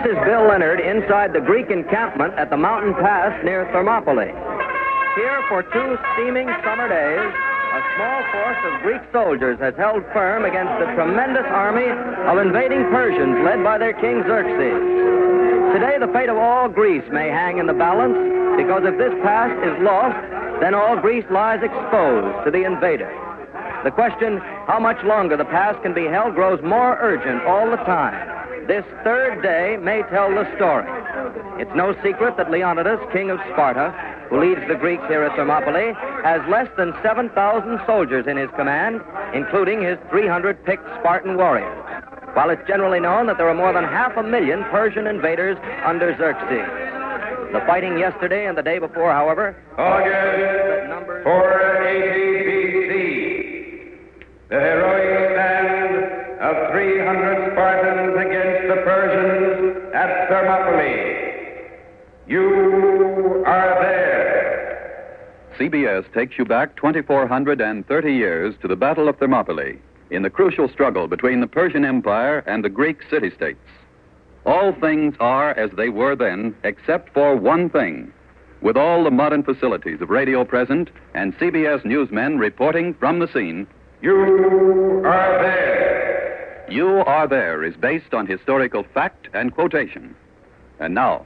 is Bill Leonard inside the Greek encampment at the mountain pass near Thermopylae. Here for 2 steaming summer days, a small force of Greek soldiers has held firm against the tremendous army of invading Persians led by their king Xerxes. Today, the fate of all Greece may hang in the balance, because if this pass is lost, then all Greece lies exposed to the invader. The question, how much longer the pass can be held, grows more urgent all the time. This third day may tell the story. It's no secret that Leonidas, king of Sparta, who leads the Greeks here at Thermopylae, has less than 7,000 soldiers in his command, including his 300 picked Spartan warriors, while it's generally known that there are more than 500,000 Persian invaders under Xerxes. The fighting yesterday and the day before, however, August 480 BC. The heroic stand of 300 Spartans against the Persians at Thermopylae. You are there. CBS takes you back 2,430 years to the Battle of Thermopylae in the crucial struggle between the Persian Empire and the Greek city-states. All things are as they were then, except for one thing. With all the modern facilities of radio present and CBS newsmen reporting from the scene, You are there. You Are There is based on historical fact and quotation. And now,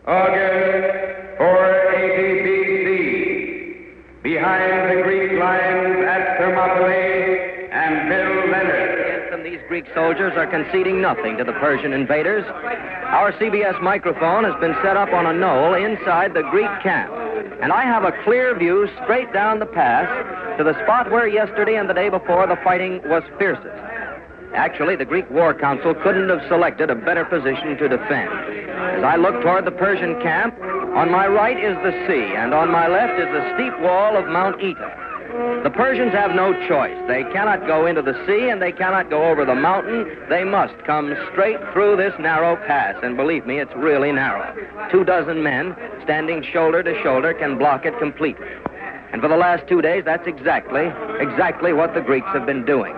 August 480 BC. Behind the Greek lines at Thermopylae and Bill Leonard. Against them, these Greek soldiers are conceding nothing to the Persian invaders. Our CBS microphone has been set up on a knoll inside the Greek camp, and I have a clear view straight down the pass to the spot where yesterday and the day before the fighting was fiercest. Actually, the Greek War Council couldn't have selected a better position to defend. As I look toward the Persian camp, on my right is the sea, and on my left is the steep wall of Mount Eta. The Persians have no choice. They cannot go into the sea, and they cannot go over the mountain. They must come straight through this narrow pass, and believe me, it's really narrow. 24 men, standing shoulder to shoulder, can block it completely. And for the last 2 days, that's exactly what the Greeks have been doing.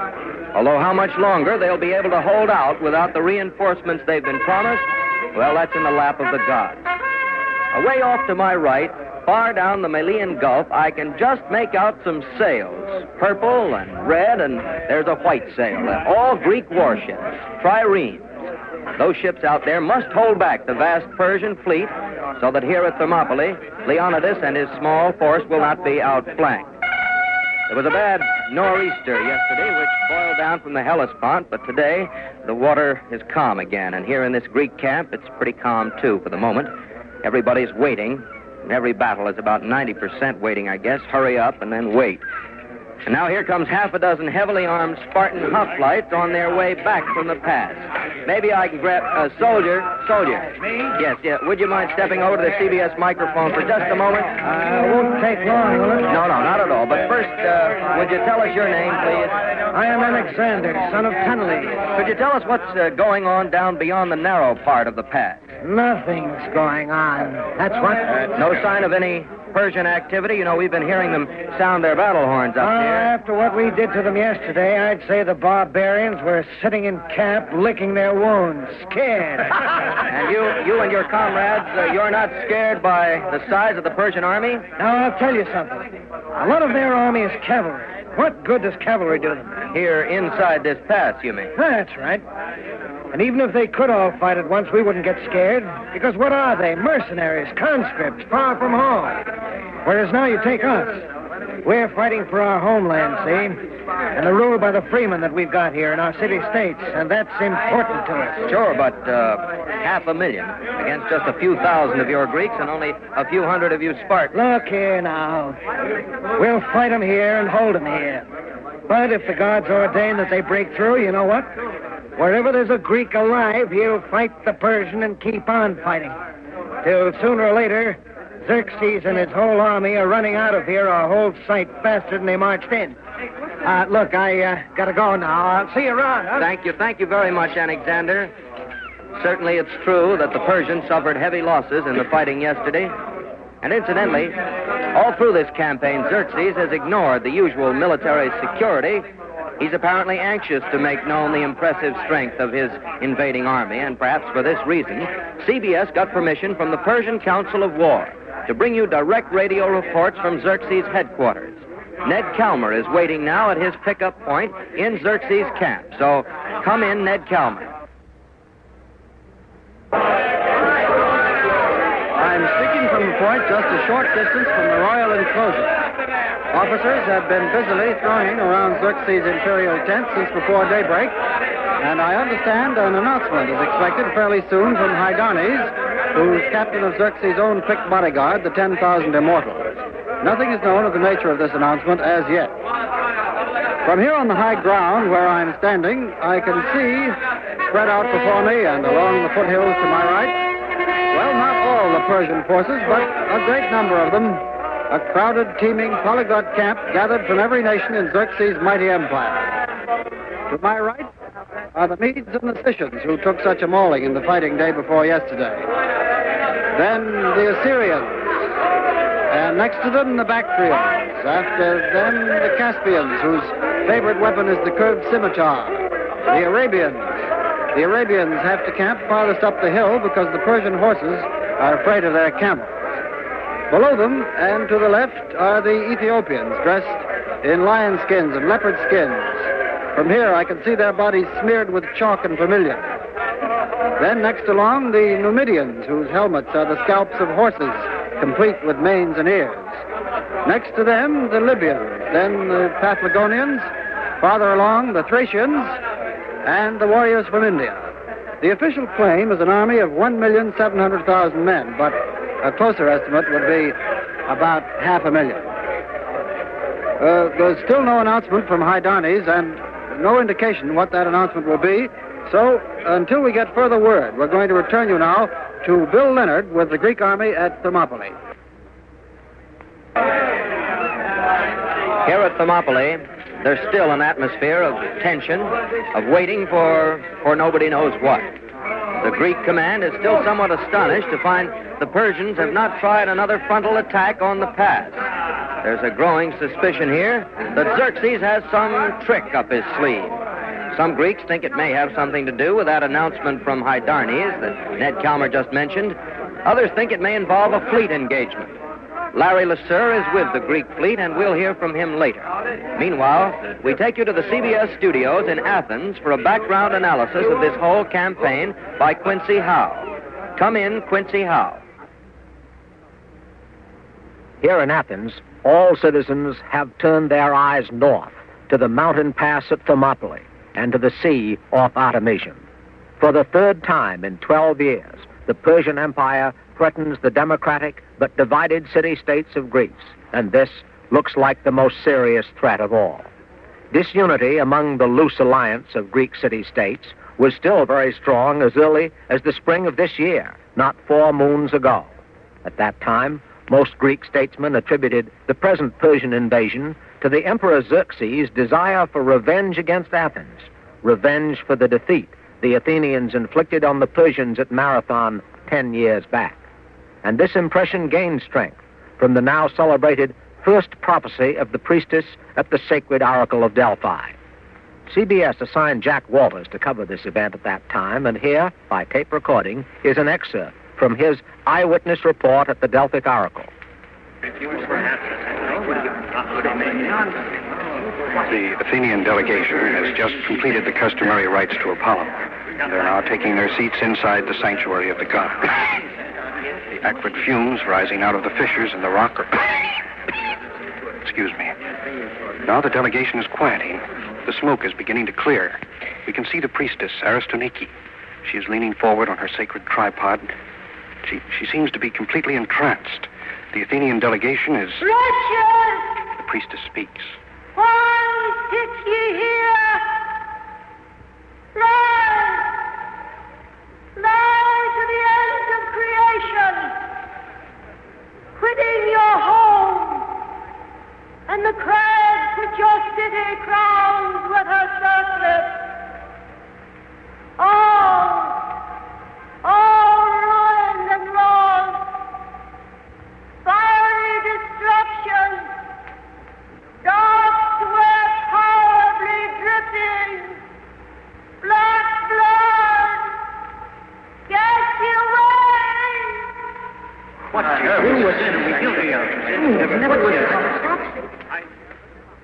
Although how much longer they'll be able to hold out without the reinforcements they've been promised, well, that's in the lap of the gods. Away off to my right, far down the Malian Gulf, I can just make out some sails, purple and red, and there's a white sail. All Greek warships, triremes. Those ships out there must hold back the vast Persian fleet so that here at Thermopylae, Leonidas and his small force will not be outflanked. There was a bad nor'easter yesterday which boiled down from the Hellespont, but today the water is calm again, and here in this Greek camp it's pretty calm too for the moment. Everybody's waiting. Every battle is about 90% waiting, I guess. Hurry up and then wait. And now here comes 6 heavily armed Spartan hoplites on their way back from the pass. Maybe I can grab a soldier. Me? Yes. Would you mind stepping over to the CBS microphone for just a moment? It won't take long, will it? No, not at all. But first, would you tell us your name, please? I am Alexander, son of Peneley. Could you tell us what's going on down beyond the narrow part of the pass? Nothing's going on. That's what? No sign of any Persian activity? You know, we've been hearing them sound their battle horns up here. After what we did to them yesterday, I'd say the barbarians were sitting in camp, licking their wounds, scared. And you and your comrades, you're not scared by the size of the Persian army? Now, I'll tell you something. A lot of their army is cavalry. What good does cavalry do them? Here inside this pass, you mean? That's right. And even if they could all fight at once, we wouldn't get scared. Because what are they? Mercenaries, conscripts, far from home. Whereas now you take us. We're fighting for our homeland, see? And the rule by the freemen that we've got here in our city-states. And that's important to us. Sure, but 500,000 against just a few thousand of your Greeks and only a few hundred of you Spartans. Look here now. We'll fight them here and hold them here. But if the gods ordain that they break through, you know what? Wherever there's a Greek alive, he'll fight the Persian and keep on fighting. Till sooner or later, Xerxes and his whole army are running out of here a whole sight faster than they marched in. Look, I gotta go now. I'll see you around, huh? Thank you very much, Alexander. Certainly it's true that the Persians suffered heavy losses in the fighting yesterday. And incidentally, all through this campaign, Xerxes has ignored the usual military security He's apparently anxious to make known the impressive strength of his invading army, and perhaps for this reason, CBS got permission from the Persian Council of War to bring you direct radio reports from Xerxes' headquarters. Ned Calmer is waiting now at his pickup point in Xerxes' camp. So come in, Ned Calmer. I'm speaking from a point just a short distance from the royal enclosure. Officers have been busily thronging around Xerxes' imperial tent since before daybreak, and I understand an announcement is expected fairly soon from Hydarnes, who's captain of Xerxes' own picked bodyguard, the 10,000 Immortals. Nothing is known of the nature of this announcement as yet. From here on the high ground where I'm standing, I can see, spread out before me and along the foothills to my right, well, not all the Persian forces, but a great number of them, a crowded, teeming, polyglot camp gathered from every nation in Xerxes' mighty empire. To my right are the Medes and the Scythians, who took such a mauling in the fighting day before yesterday. Then the Assyrians, and next to them, the Bactrians. After them, the Caspians, whose favorite weapon is the curved scimitar. The Arabians. The Arabians have to camp farthest up the hill because the Persian horses are afraid of their camels. Below them, and to the left, are the Ethiopians, dressed in lion skins and leopard skins. From here, I can see their bodies smeared with chalk and vermilion. Then, next along, the Numidians, whose helmets are the scalps of horses, complete with manes and ears. Next to them, the Libyans, then the Paphlagonians, farther along, the Thracians, and the warriors from India. The official claim is an army of 1,700,000 men, but a closer estimate would be about 500,000. There's still no announcement from Hydarnes and no indication what that announcement will be. So, until we get further word, we're going to return you now to Bill Leonard with the Greek army at Thermopylae. Here at Thermopylae, there's still an atmosphere of tension, of waiting for nobody knows what. The Greek command is still somewhat astonished to find the Persians have not tried another frontal attack on the pass. There's a growing suspicion here that Xerxes has some trick up his sleeve. Some Greeks think it may have something to do with that announcement from Hydarnes that Ned Calmer just mentioned. Others think it may involve a fleet engagement. Larry LeSueur is with the Greek fleet, and we'll hear from him later. Meanwhile, we take you to the CBS studios in Athens for a background analysis of this whole campaign by Quincy Howe. Come in, Quincy Howe. Here in Athens, all citizens have turned their eyes north to the mountain pass at Thermopylae and to the sea off Artemisium. For the third time in 12 years, the Persian Empire threatens the democratic but divided city-states of Greece, and this looks like the most serious threat of all. Disunity among the loose alliance of Greek city-states was still very strong as early as the spring of this year, not 4 moons ago. At that time, most Greek statesmen attributed the present Persian invasion to the Emperor Xerxes' desire for revenge against Athens, revenge for the defeat the Athenians inflicted on the Persians at Marathon 10 years back. And this impression gained strength from the now celebrated first prophecy of the priestess at the sacred oracle of Delphi. CBS assigned Jack Walters to cover this event at that time, and here, by tape recording, is an excerpt from his eyewitness report at the Delphic oracle. The Athenian delegation has just completed the customary rites to Apollo. They're now taking their seats inside the sanctuary of the god. The acrid fumes rising out of the fissures in the rock are... Excuse me. Now the delegation is quieting. The smoke is beginning to clear. We can see the priestess, Aristoniki. She is leaning forward on her sacred tripod. She seems to be completely entranced. The Athenian delegation is... Wretches! The priestess speaks. Why sit ye here? Lie to the end of creation, quitting your home, and the crags which your city crowns with her circlet. All ruined and lost, fiery destruction, dark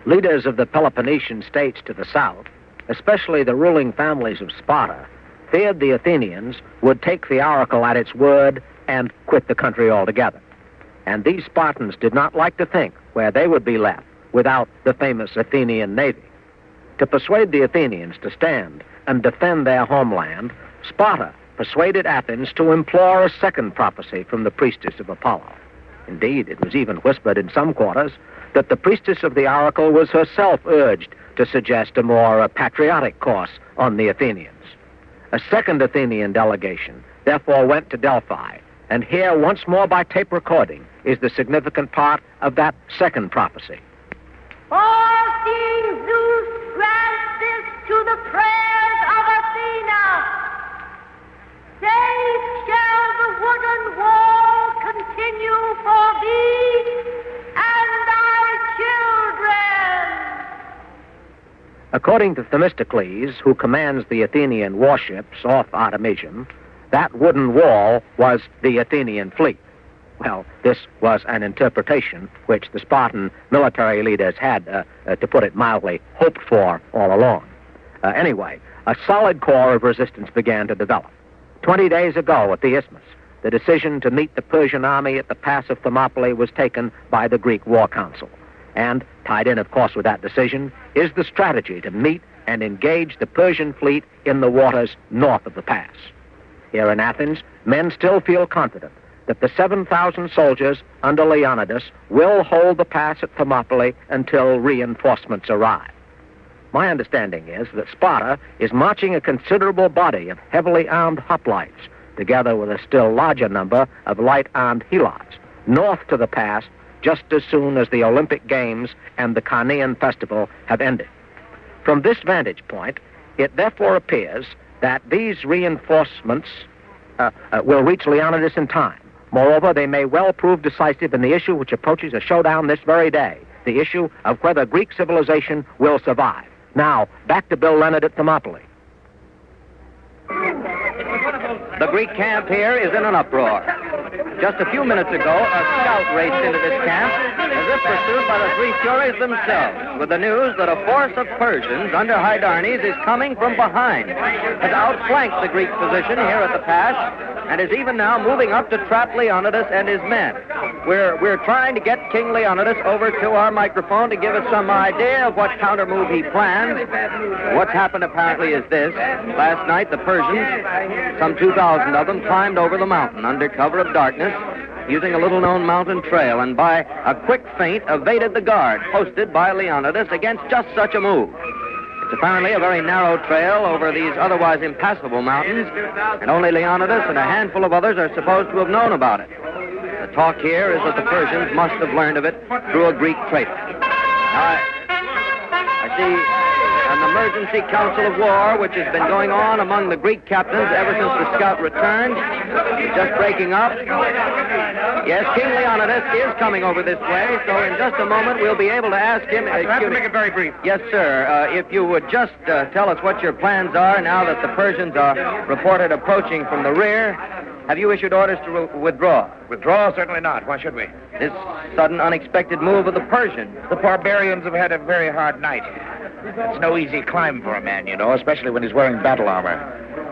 Leaders of the Peloponnesian states to the south, especially the ruling families of Sparta, feared the Athenians would take the oracle at its word and quit the country altogether. And these Spartans did not like to think where they would be left without the famous Athenian navy. To persuade the Athenians to stand and defend their homeland, Sparta persuaded Athens to implore a second prophecy from the priestess of Apollo. Indeed, it was even whispered in some quarters that the priestess of the oracle was herself urged to suggest a more patriotic course on the Athenians. A second Athenian delegation therefore went to Delphi, and here, once more by tape recording, is the significant part of that second prophecy. All-seeing Zeus grants this to the prayers of Athena. Safe shall the wooden wall continue for thee and thy children. According to Themistocles, who commands the Athenian warships off Artemisium, that wooden wall was the Athenian fleet. Well, this was an interpretation which the Spartan military leaders had, to put it mildly, hoped for all along. Anyway, a solid core of resistance began to develop. 20 days ago at the Isthmus, the decision to meet the Persian army at the pass of Thermopylae was taken by the Greek War Council. And tied in, of course, with that decision is the strategy to meet and engage the Persian fleet in the waters north of the pass. Here in Athens, men still feel confident that the 7,000 soldiers under Leonidas will hold the pass at Thermopylae until reinforcements arrive. My understanding is that Sparta is marching a considerable body of heavily armed hoplites, together with a still larger number of light-armed helots, north to the pass just as soon as the Olympic Games and the Carnean Festival have ended. From this vantage point, it therefore appears that these reinforcements will reach Leonidas in time. Moreover, they may well prove decisive in the issue which approaches a showdown this very day, the issue of whether Greek civilization will survive. Now, back to Bill Leonard at Thermopylae. The Greek camp here is in an uproar. Just a few minutes ago, a scout raced into this camp as if pursued by the three Furies themselves, with the news that a force of Persians under Hydarnes is coming from behind, has outflanked the Greek position here at the pass, and is even now moving up to trap Leonidas and his men. We're trying to get King Leonidas over to our microphone to give us some idea of what countermove he plans. What's happened apparently is this. Last night, the Persians, some 2,000 of them, climbed over the mountain under cover of darkness, using a little-known mountain trail, and by a quick feint evaded the guard posted by Leonidas against just such a move. It's apparently a very narrow trail over these otherwise impassable mountains, and only Leonidas and a handful of others are supposed to have known about it. The talk here is that the Persians must have learned of it through a Greek traitor. Now, I see an emergency council of war which has been going on among the Greek captains ever since the scout returned. It's just breaking up. Yes, King Leonidas is coming over this way, so in just a moment we'll be able to ask him... I have to make it very brief. Yes, sir. If you would just tell us what your plans are now that the Persians are reported approaching from the rear. Have you issued orders to withdraw? Withdraw? Certainly not. Why should we? This sudden, unexpected move of the Persians. The barbarians have had a very hard night. It's no easy climb for a man, you know, especially when he's wearing battle armor.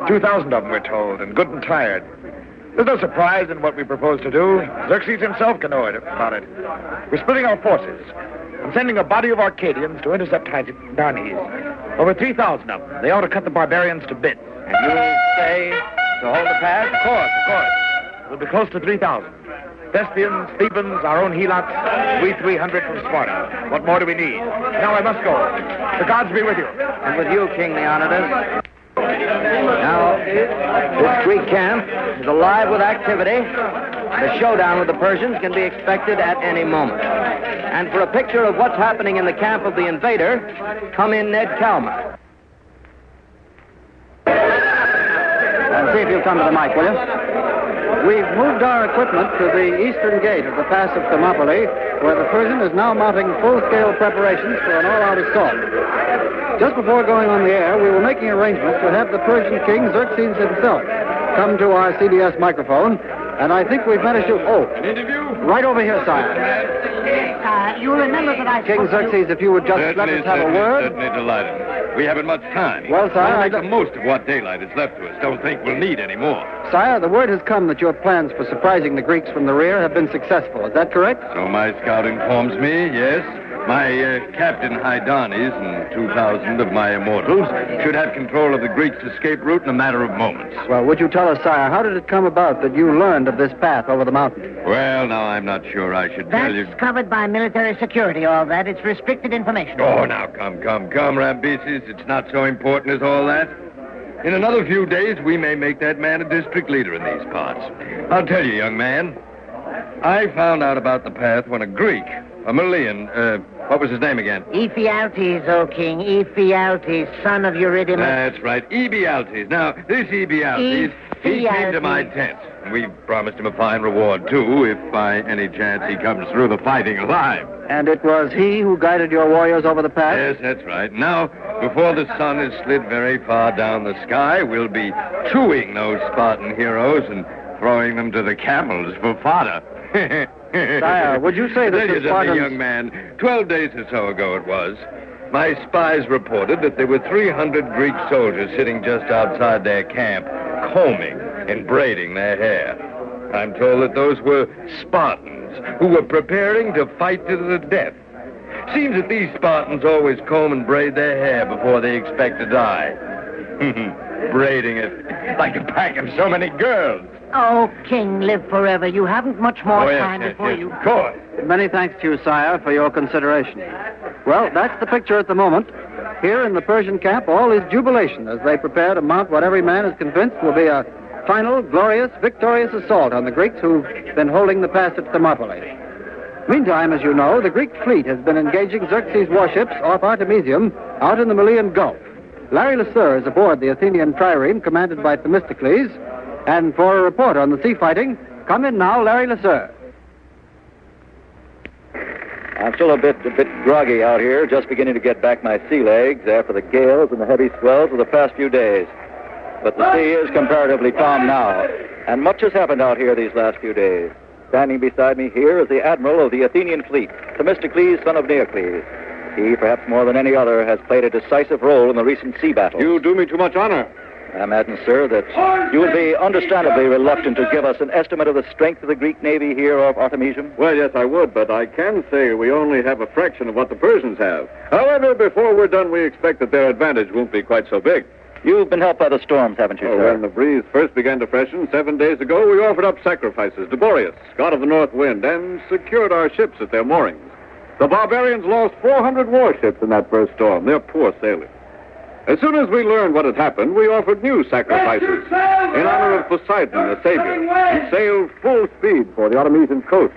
2,000 of them, we're told, and good and tired. There's no surprise in what we propose to do. Xerxes himself can know about it. We're splitting our forces and sending a body of Arcadians to intercept Hydarnes. Over 3,000 of them. They ought to cut the barbarians to bits. And you'll say to hold the pass? Of course. We'll be close to 3,000. Thespians, Thebans, our own helots, we 300 from Sparta. What more do we need? Now I must go. The gods be with you. And with you, King Leonidas. Now, this Greek camp is alive with activity. The showdown with the Persians can be expected at any moment. And for a picture of what's happening in the camp of the invader, come in Ned Calmer. See if you'll come to the mic, will you? We've moved our equipment to the eastern gate of the pass of Thermopylae, where the Persian is now mounting full-scale preparations for an all-out assault. Just before going on the air, we were making arrangements to have the Persian king, Xerxes himself, come to our CBS microphone And I think we've managed to... Oh, An interview? right over here, sire. You remember that I... King Xerxes, if you would just let us have a word. Certainly delighted. We haven't much time. Well, sire, We'll make the most of what daylight is left to us. Don't think we'll need any more. Sire, the word has come that your plans for surprising the Greeks from the rear have been successful. Is that correct? So my scout informs me, yes. My Captain Hydarnes and 2,000 of my immortals should have control of the Greeks' escape route in a matter of moments. Well, would you tell us, sire, how did it come about that you learned of this path over the mountain? Well, now, I'm not sure I should tell you. That's covered by military security, all that. It's restricted information. Oh, now, come, Rambesis. It's not so important as all that. In another few days, we may make that man a district leader in these parts. I'll tell you, young man, I found out about the path when a Greek, a Malian, what was his name again? Ephialtes, O king, Ephialtes, son of Eurydimus. That's right, Ebialtes. Now, this Ebialtes, he came to my tent. We promised him a fine reward, too, if by any chance he comes through the fighting alive. And it was he who guided your warriors over the path? Yes, that's right. Now, before the sun is slid very far down the sky, we'll be chewing those Spartan heroes and throwing them to the camels for fodder. Sire, would you say that the Spartans... young man, 12 days or so ago it was, my spies reported that there were 300 Greek soldiers sitting just outside their camp, combing and braiding their hair. I'm told that those were Spartans who were preparing to fight to the death. Seems that these Spartans always comb and braid their hair before they expect to die. Braiding it like a pack of so many girls. Oh, king, live forever. You haven't much more time before you... Of course. Many thanks to you, sire, for your consideration. Well, that's the picture at the moment. Here in the Persian camp, all is jubilation as they prepare to mount what every man is convinced will be a final, glorious, victorious assault on the Greeks who've been holding the pass at Thermopylae. Meantime, as you know, the Greek fleet has been engaging Xerxes' warships off Artemisium out in the Malian Gulf. Larry LeSueur is aboard the Athenian trireme commanded by Themistocles. And for a report on the sea fighting, come in now, Larry LeSueur. I'm still a bit groggy out here, just beginning to get back my sea legs after the gales and the heavy swells of the past few days. But the sea is comparatively calm now, and much has happened out here these last few days. Standing beside me here is the admiral of the Athenian fleet, Themistocles, son of Neocles. He, perhaps more than any other, has played a decisive role in the recent sea battles. You do me too much honor. I imagine, sir, that you would be understandably reluctant to give us an estimate of the strength of the Greek navy here off Artemisium. Well, yes, I would, but I can say we only have a fraction of what the Persians have. However, before we're done, we expect that their advantage won't be quite so big. You've been helped by the storms, haven't you, sir? When the breeze first began to freshen 7 days ago, we offered up sacrifices to Boreas, god of the north wind, and secured our ships at their moorings. The barbarians lost 400 warships in that first storm. They're poor sailors. As soon as we learned what had happened, we offered new sacrifices in honor of Poseidon, the savior. He sailed full speed for the Artemisian coast,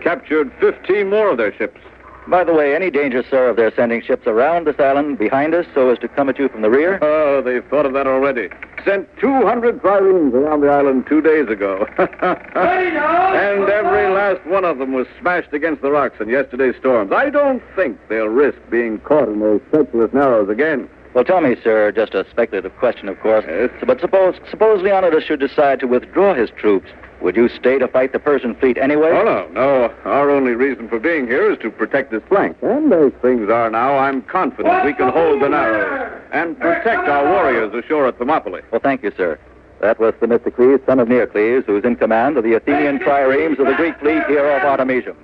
captured 15 more of their ships. By the way, any danger, sir, of their sending ships around this island behind us so as to come at you from the rear? Oh, they've thought of that already. Sent 200 triremes around the island 2 days ago. And every last one of them was smashed against the rocks in yesterday's storms. I don't think they'll risk being caught in those treacherous narrows again. Well, tell me, sir, just a speculative question, of course. Yes. But suppose Leonidas should decide to withdraw his troops. Would you stay to fight the Persian fleet anyway? Oh, no. Our only reason for being here is to protect this flank. And as things are now, I'm confident we can hold the narrows and protect our warriors ashore at Thermopylae. Well, thank you, sir. That was Themistocles, son of Neocles, who's in command of the Athenian triremes of the Greek fleet here off Artemisium.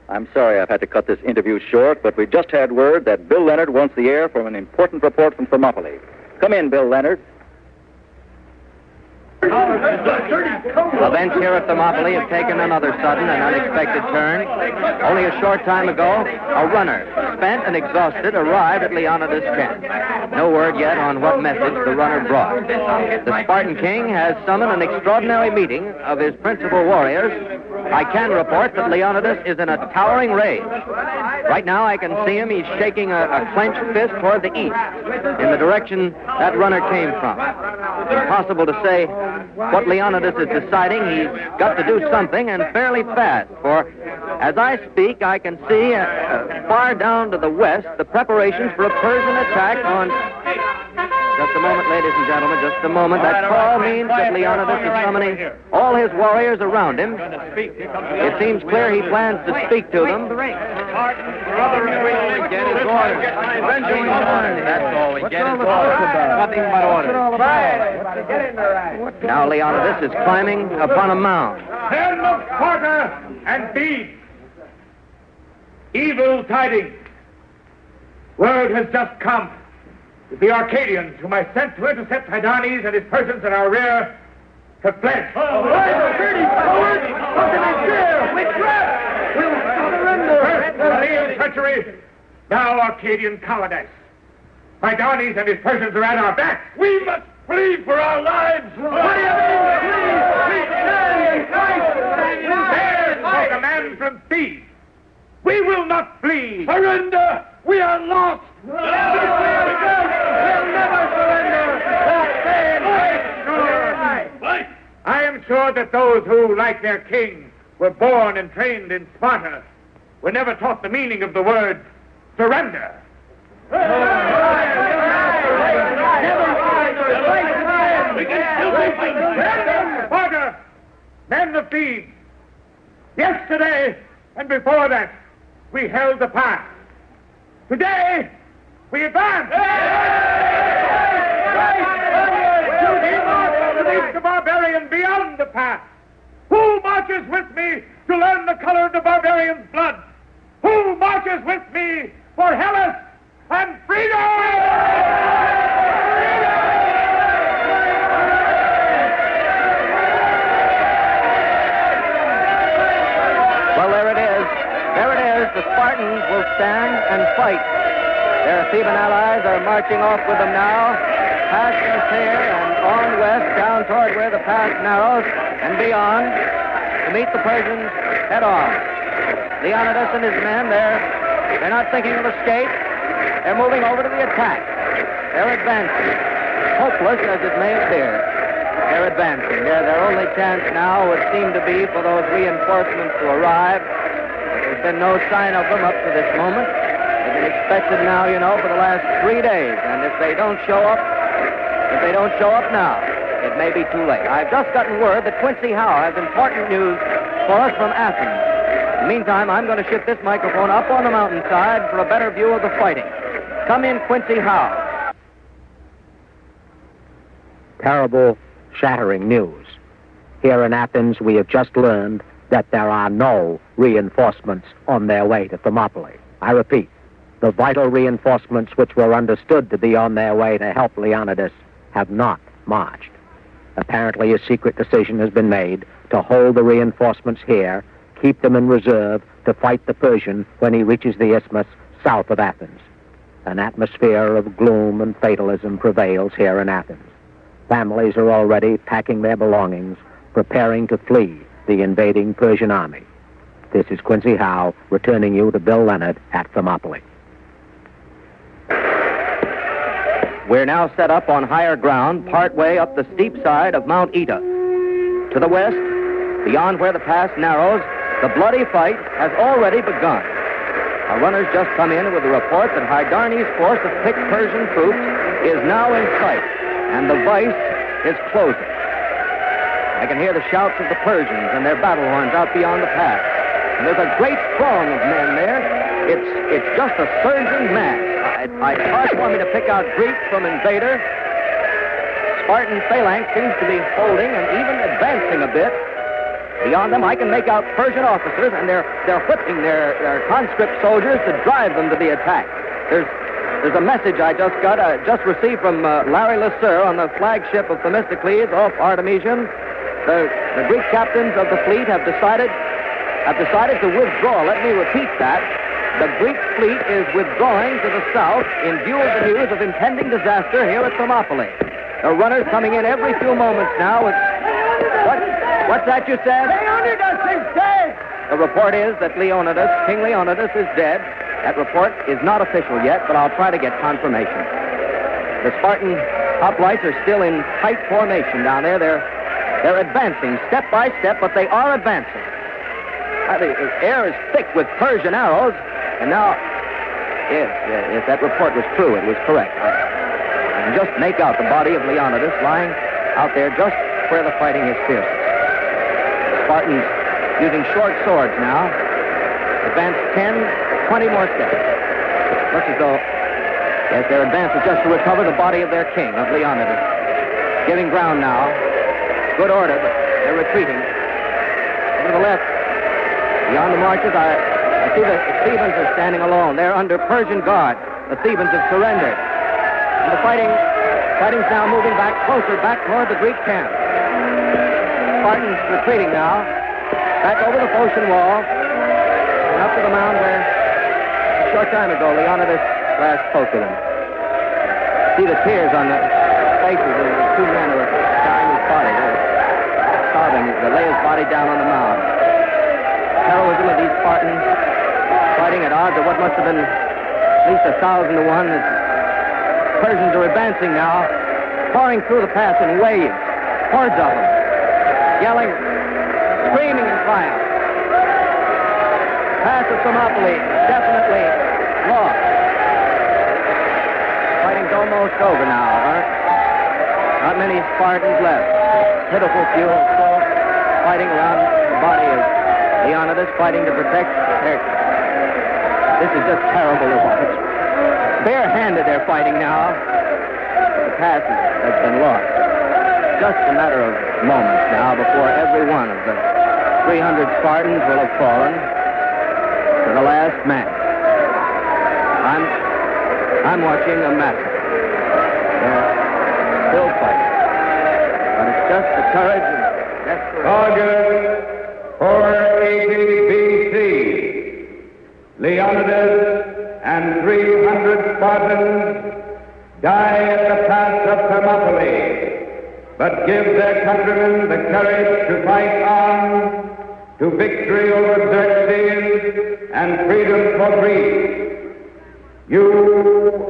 I'm sorry I've had to cut this interview short, but we just had word that Bill Leonard wants the air for an important report from Thermopylae. Come in, Bill Leonard. Events here at Thermopylae have taken another sudden and unexpected turn. Only a short time ago, a runner, spent and exhausted, arrived at Leonidas' camp. No word yet on what message the runner brought. The Spartan king has summoned an extraordinary meeting of his principal warriors. I can report that Leonidas is in a towering rage. Right now I can see him. He's shaking a clenched fist toward the east, in the direction that runner came from. Impossible to say what Leonidas is deciding. He's got to do something, and fairly fast, for as I speak, I can see far down to the west the preparations for a Persian attack on... Just a moment, ladies and gentlemen, just a moment. That call means that Leonidas is summoning all his warriors around him. It seems clear he plans to speak to them. Get his orders. That's all we get his orders. Nothing but orders. Now Leonidas is climbing upon a mound. Men of Sparta and Thebes, evil tidings. Word has just come that the Arcadians, whom I sent to intercept Hydarnes and his Persians in our rear, have fled. First Achaean treachery, now Arcadian cowardice. Hydarnes and his Persians are at our backs. We must flee for our lives. What do you mean? There's a command from Thebes. We will not flee. Surrender! We are lost! We'll never surrender! I am sure that those who, like their king, were born and trained in Sparta, were never taught the meaning of the word surrender. Sparta, men of Thebes, yesterday and before that, we held the pass. Today, we advance. We march to reach the barbarian beyond the pass. Who marches with me to learn the color of the barbarian's blood? Who marches with me for Hellas and freedom? Well, there it is. There it is. The Spartans will stand and fight. Their Theban allies are marching off with them now, past here and on west, down toward where the pass narrows, and beyond, to meet the Persians head on. Leonidas and his men, they're not thinking of escape. They're moving over to the attack. They're advancing. Hopeless as it may appear, they're advancing. Their only chance now would seem to be for those reinforcements to arrive. There's been no sign of them up to this moment. They've been expected now, for the last 3 days. And if they don't show up now, it may be too late. I've just gotten word that Quincy Howe has important news for us from Athens. In the meantime, I'm going to shift this microphone up on the mountainside for a better view of the fighting. Come in, Quincy Howe. Terrible, shattering news. Here in Athens, we have just learned that there are no reinforcements on their way to Thermopylae. I repeat, the vital reinforcements which were understood to be on their way to help Leonidas have not marched. Apparently, a secret decision has been made to hold the reinforcements here, keep them in reserve to fight the Persian when he reaches the isthmus south of Athens. An atmosphere of gloom and fatalism prevails here in Athens. Families are already packing their belongings, preparing to flee the invading Persian army. This is Quincy Howe, returning you to Bill Leonard at Thermopylae. We're now set up on higher ground, partway up the steep side of Mount Ida. To the west, beyond where the pass narrows, the bloody fight has already begun. Our runners just come in with a report that Hydarnes' force of picked Persian troops is now in sight, and the vice is closing. I can hear the shouts of the Persians and their battle horns out beyond the pass. And there's a great throng of men there. It's just a surging mass. It's hard for me to pick out Greek from invader. Spartan phalanx seems to be holding and even advancing a bit. Beyond them, I can make out Persian officers, and they're whipping their conscript soldiers to drive them to the attack. There's a message I just received from Larry Lesueur on the flagship of Themistocles off Artemisium. The Greek captains of the fleet have decided to withdraw. Let me repeat that. The Greek fleet is withdrawing to the south in view of the news of impending disaster here at Thermopylae. The runners coming in every few moments now. What's that you said? Leonidas is dead! The report is that King Leonidas is dead. That report is not official yet, but I'll try to get confirmation. The Spartan hoplites are still in tight formation down there. They're advancing step by step, but they are advancing. The air is thick with Persian arrows, and now, yes, that report was true. It was correct. and just make out the body of Leonidas lying out there just where the fighting is fiercest. Spartans using short swords now. Advance 10, 20 more steps. Looks as though, yes, their advance is just to recover the body of their king, of Leonidas. Giving ground now. Good order, but they're retreating. Over to the left. Beyond the marches, I see the Thebans are standing alone. They're under Persian guard. The Thebans have surrendered. And the fighting's now moving closer back toward the Greek camp. Spartans retreating now. Back over the Phocian wall. And up to the mound where a short time ago Leonidas last spoke to them. See the tears on the faces of the two men who are carrying his body. They're sobbing. They lay his body down on the mound. Heroism of these Spartans fighting at odds of what must have been at least 1,000 to 1. The Persians are advancing now, pouring through the pass in waves, hordes of them, yelling, screaming in triumph. Pass of Thermopylae definitely lost. Fighting's almost over now, huh? Not many Spartans left. Pitiful few still fighting around the body of Leonidas, fighting to protect their... This is just terrible to watch. Barehanded they're fighting now. The pass has been lost. Just a matter of moments now before every one of the 300 Spartans will have fallen to the last man. I'm watching a massacre. They're still fighting. But it's just the courage and desperation. August 480 B.C. Leonidas and 300 Spartans die at the pass of Thermopylae, but give their countrymen the courage to fight on to victory over Xerxes and freedom for Greece. You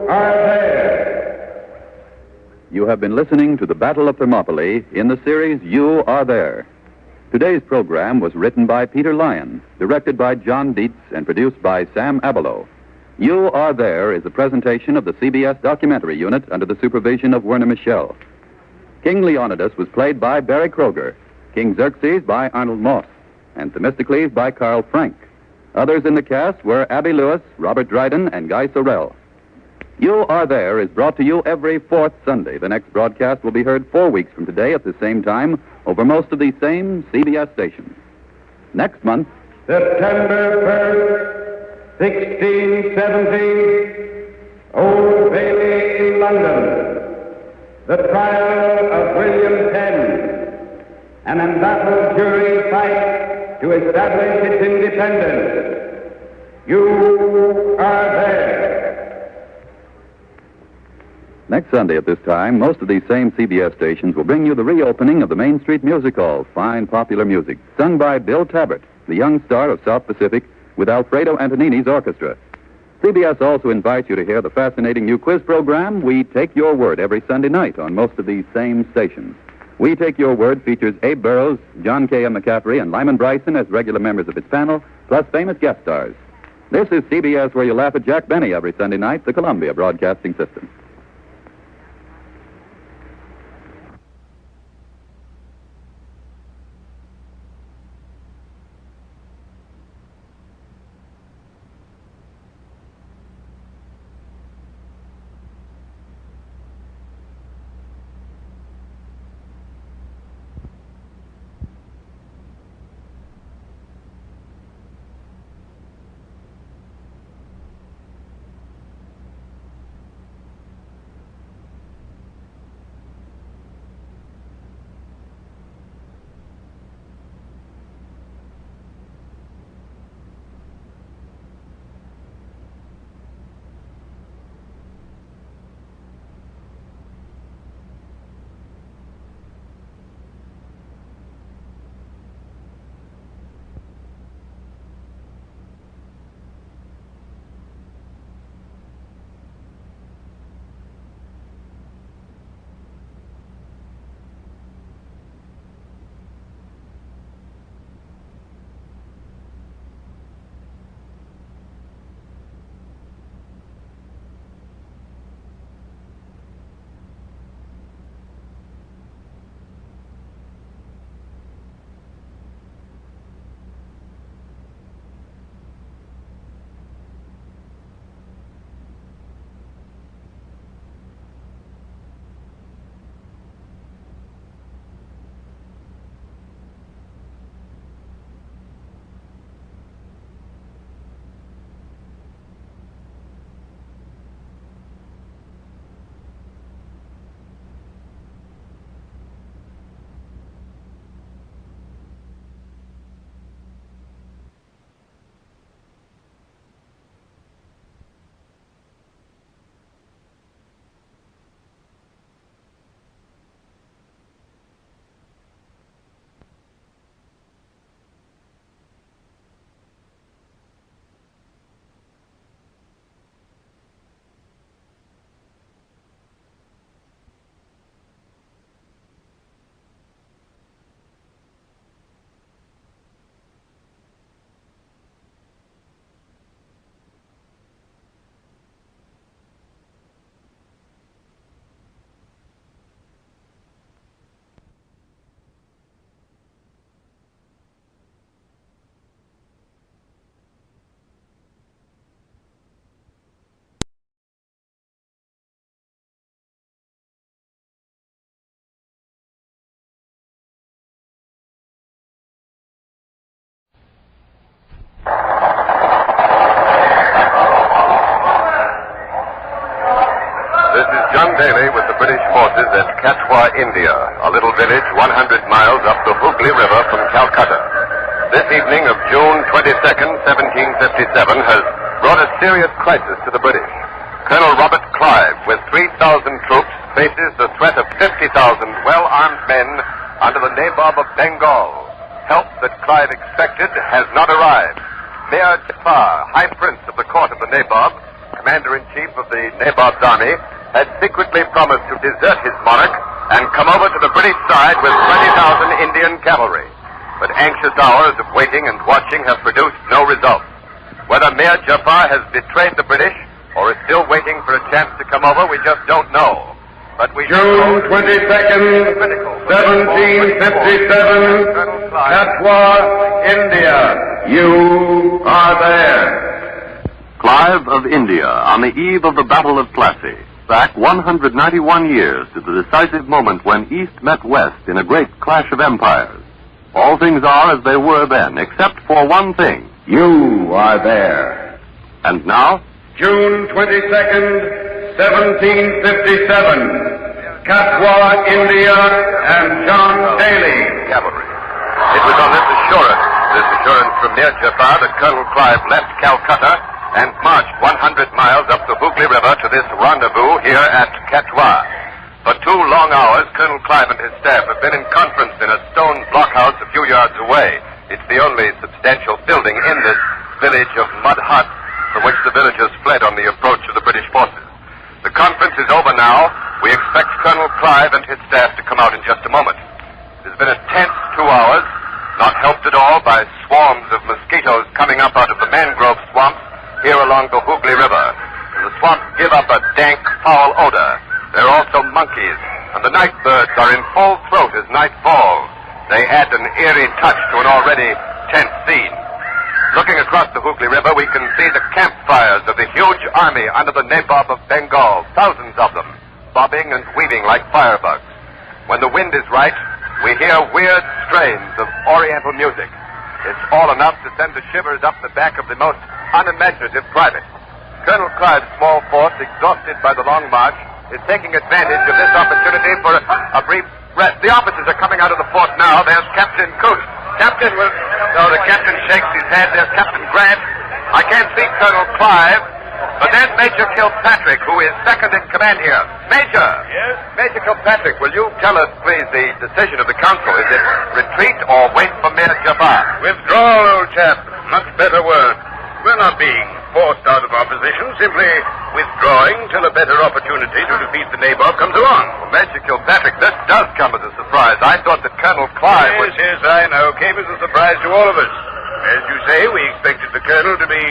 are there. You have been listening to the Battle of Thermopylae in the series You Are There. Today's program was written by Peter Lyon, directed by John Dietz, and produced by Sam Abelow. You Are There is a presentation of the CBS documentary unit under the supervision of Werner Michel. King Leonidas was played by Barry Kroger, King Xerxes by Arnold Moss, and Themistocles by Carl Frank. Others in the cast were Abby Lewis, Robert Dryden, and Guy Sorrell. You Are There is brought to you every fourth Sunday. The next broadcast will be heard 4 weeks from today at the same time over most of these same CBS stations. Next month, September 1st, 1670, Old Bailey in London. The trial of William Penn. An embattled jury fight to establish its independence. You are there. Next Sunday at this time, most of these same CBS stations will bring you the reopening of the Main Street Music Hall, fine popular music, sung by Bill Tabbert, the young star of South Pacific, with Alfredo Antonini's orchestra. CBS also invites you to hear the fascinating new quiz program, We Take Your Word, every Sunday night on most of these same stations. We Take Your Word features Abe Burrows, John K. M. McCaffrey, and Lyman Bryson as regular members of its panel, plus famous guest stars. This is CBS, where you laugh at Jack Benny every Sunday night, the Columbia Broadcasting System. John Daly with the British forces at Katwa, India, a little village 100 miles up the Hooghly River from Calcutta. This evening of June 22nd, 1757, has brought a serious crisis to the British. Colonel Robert Clive, with 3,000 troops, faces the threat of 50,000 well-armed men under the Nabob of Bengal. Help that Clive expected has not arrived. Mayor Jafar, High Prince of the court of the Nabob, Commander-in-Chief of the Nabob's army, had secretly promised to desert his monarch and come over to the British side with 20,000 Indian cavalry. But anxious hours of waiting and watching have produced no result. Whether Mayor Jafar has betrayed the British or is still waiting for a chance to come over, we just don't know. But we June 22nd, 1757, Katwa, India. You are there. Clive of India, on the eve of the Battle of Plassey, back 191 years to the decisive moment when East met West in a great clash of empires. All things are as they were then, except for one thing. You are there. And now? June 22nd, 1757, Katwa, India, and John Daly. Cavalry. It was on this assurance from Mir Jafar that Colonel Clive left Calcutta and marched 100 miles up the Hooghly River to this rendezvous here at Katwa. For 2 long hours, Colonel Clive and his staff have been in conference in a stone blockhouse a few yards away. It's the only substantial building in this village of mud huts from which the villagers fled on the approach of the British forces. The conference is over now. We expect Colonel Clive and his staff to come out in just a moment. It has been a tense 2 hours, not helped at all by swarms of mosquitoes coming up out of the mangrove swamps here along the Hooghly River. And the swamps give up a dank, foul odor. There are also monkeys, and the night birds are in full throat as night falls. They add an eerie touch to an already tense scene. Looking across the Hooghly River, we can see the campfires of the huge army under the Nabob of Bengal, thousands of them, bobbing and weaving like firebugs. When the wind is right, we hear weird strains of Oriental music. It's all enough to send the shivers up the back of the most unimaginative private. Colonel Clive's small force, exhausted by the long march, is taking advantage of this opportunity for a brief rest. The officers are coming out of the fort now. There's Captain Coote. Captain will... No, the captain shakes his head. There's Captain Grant. I can't see Colonel Clive, but there's Major Kilpatrick, who is second in command here. Major! Yes? Major Kilpatrick, will you tell us, please, the decision of the council? Is it retreat or wait for Mayor Jafar? Withdrawal, old chap. Much better word. We're not being forced out of our position, simply withdrawing till a better opportunity to defeat the Nabob comes along. Well, Major Kilpatrick, this does come as a surprise. I thought that Colonel Clive was... Yes, I know. Came as a surprise to all of us. As you say, we expected the Colonel to be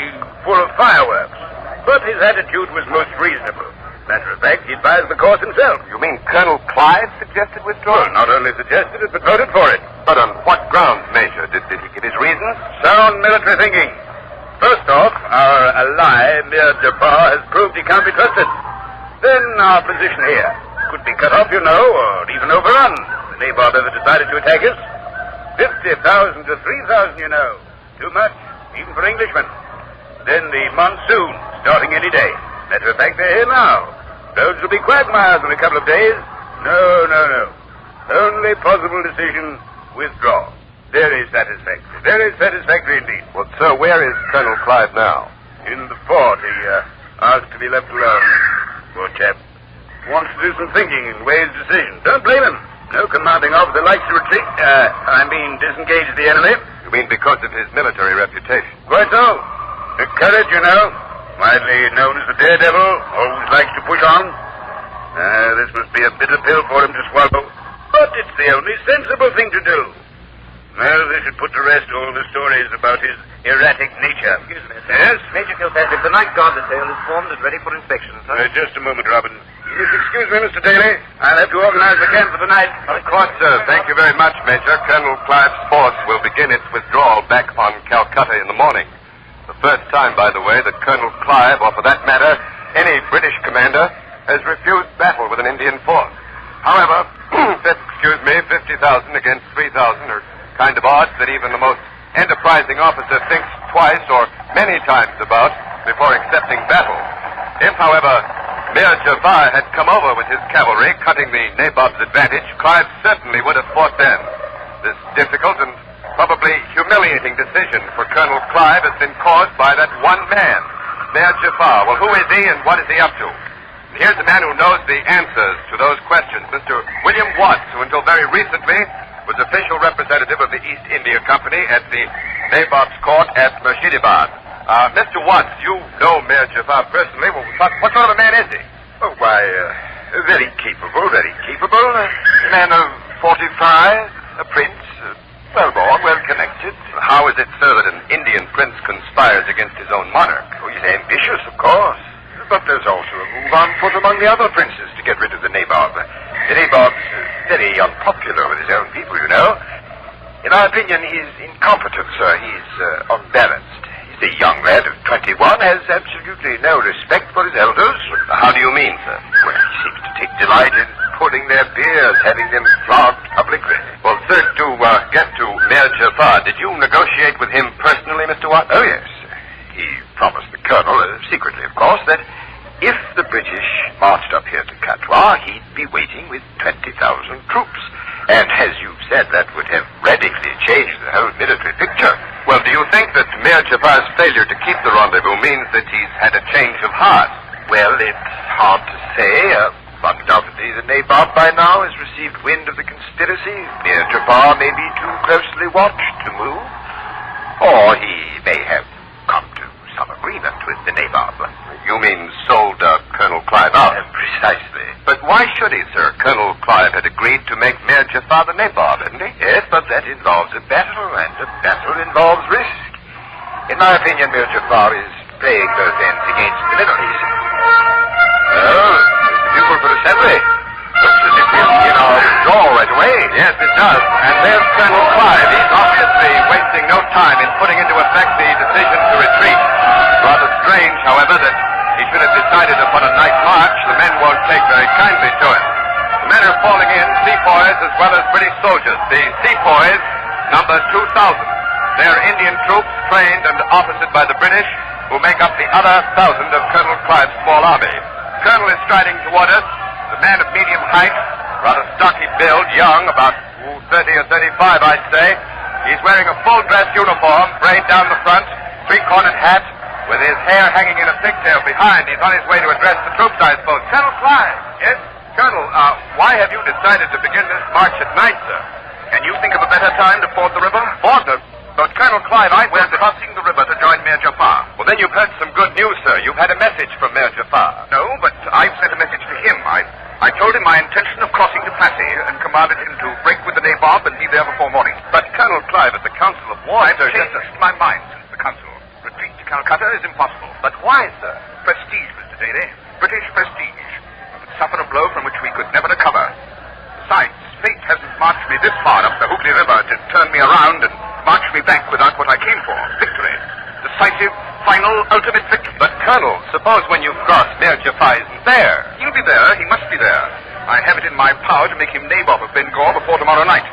full of fireworks. But his attitude was most reasonable. Matter of fact, he advised the course himself. You mean Colonel Clive suggested withdrawal? Well, not only suggested it, but voted for it. But on what grounds, Major? Did he give his reasons? Sound military thinking. First off, our ally, Mir Jafar, has proved he can't be trusted. Then our position here could be cut off, you know, or even overrun. The Nabob ever decided to attack us. 50,000 to 3,000, you know. Too much, even for Englishmen. Then the monsoon, starting any day. Matter of fact, they're here now. Roads will be quagmires in a couple of days. No. Only possible decision, withdraw. Very satisfactory indeed. Well, sir, where is Colonel Clive now? In the fort. He asked to be left alone. Poor chap. Wants to do some thinking and weigh his decision. Don't blame him. No commanding officer likes to retreat. Disengage the enemy. You mean because of his military reputation? Quite so. The courage, you know. Widely known as the daredevil. Always likes to push on. This must be a bitter pill for him to swallow. But it's the only sensible thing to do. Well, this should put to rest all the stories about his erratic nature. Excuse me, sir. Yes? Major Kilpatrick, the night guard detail is formed and ready for inspection, sir. Just a moment, Robin. If you excuse me, Mr. Daly, I'll have to organize the camp for the night. Of course, sir. Thank you very much, Major. Colonel Clive's force will begin its withdrawal back on Calcutta in the morning. The first time, by the way, that Colonel Clive, or for that matter, any British commander, has refused battle with an Indian force. However, 50,000 against 3,000 are kind of odds that even the most enterprising officer thinks twice or many times about before accepting battle. If, however, Mir Jafar had come over with his cavalry, cutting the Nabob's advantage, Clive certainly would have fought then. This difficult and probably humiliating decision for Colonel Clive has been caused by that one man, Mir Jafar. Well, who is he and what is he up to? And here's a man who knows the answers to those questions, Mr. William Watts, who until very recently was official representative of the East India Company at the Nabob's court at Murshidabad. Mr. Watts, you know Mir Jafar personally. Well, what sort of a man is he? Oh, why, very capable, very capable. A man of 45, a prince, well-born, well-connected. How is it, sir, that an Indian prince conspires against his own monarch? Oh, he's ambitious, of course. But there's also a move on foot among the other princes to get rid of the Nabob. The Nabob's very unpopular with his own people, you know. In my opinion, he's incompetent, sir. He's unbalanced. The young lad of 21 has absolutely no respect for his elders. How do you mean, sir? Well, he seems to take delight in pulling their beards, having them flogged publicly. Well, sir, to get to Mir Jafar, did you negotiate with him personally, Mr. Watts? Oh, yes. He promised the colonel, secretly, of course, that if the British marched up here to Katwa, he'd be waiting with 20,000 troops. And as you've said, that would have radically changed the whole military picture. Well, do you think that Mir Jafar's failure to keep the rendezvous means that he's had a change of heart? Well, it's hard to say. Undoubtedly, the Nabob by now has received wind of the conspiracy. Mir Jafar may be too closely watched to move. Or he may have come to some agreement with the Nabob. You mean sold Colonel Clive out? Precisely. But why should he, sir? Colonel Clive had agreed to make Mir Jafar the Nabob, hadn't he? Yes, but that involves a battle, and a battle involves risk. In my opinion, Mir Jafar is playing both ends against the middle. Well, the bugle for assembly. Looks as if we'll begin our withdrawal right away. Yes, it does. And there's Colonel Clive. He's obviously wasting no time in putting into effect the decision to retreat. Rather strange, however, that he should have decided upon a night march. The men won't take very kindly to it. The men are falling in, sepoys as well as British soldiers. The sepoys number 2,000. They're Indian troops trained and officered by the British, who make up the other 1,000 of Colonel Clive's small army. The colonel is striding toward us. The man of medium height, rather stocky build, young, about 30 or 35, I'd say. He's wearing a full-dress uniform, braid down the front, three-cornered hat, with his hair hanging in a pigtail behind. He's on his way to address the troops, I suppose. Colonel Clive! Yes? Colonel, why have you decided to begin this march at night, sir? Can you think of a better time to ford the river? Ford the... But Colonel Clive, we're crossing the river to join Mir Jafar. Well, then you've heard some good news, sir. You've had a message from Mir Jafar. No, but I've sent a message to him. I told him my intention of crossing to Plassey and commanded him to break with the Nabob and be there before morning. But Colonel Clive, at the Council of War, I've changed my mind since the council. Retreat to Calcutta is impossible. But why, sir? Prestige, Mr. Daly. British prestige. We would suffer a blow from which we could never recover. Besides, fate hasn't marched me this far up the Hooghly River to turn me around and march me back without what I came for. Victory. Decisive, final, ultimate victory. But, Colonel, suppose when you've crossed, Mir Jafar isn't there. He'll be there. He must be there. I have it in my power to make him Nabob of Bengal before tomorrow night.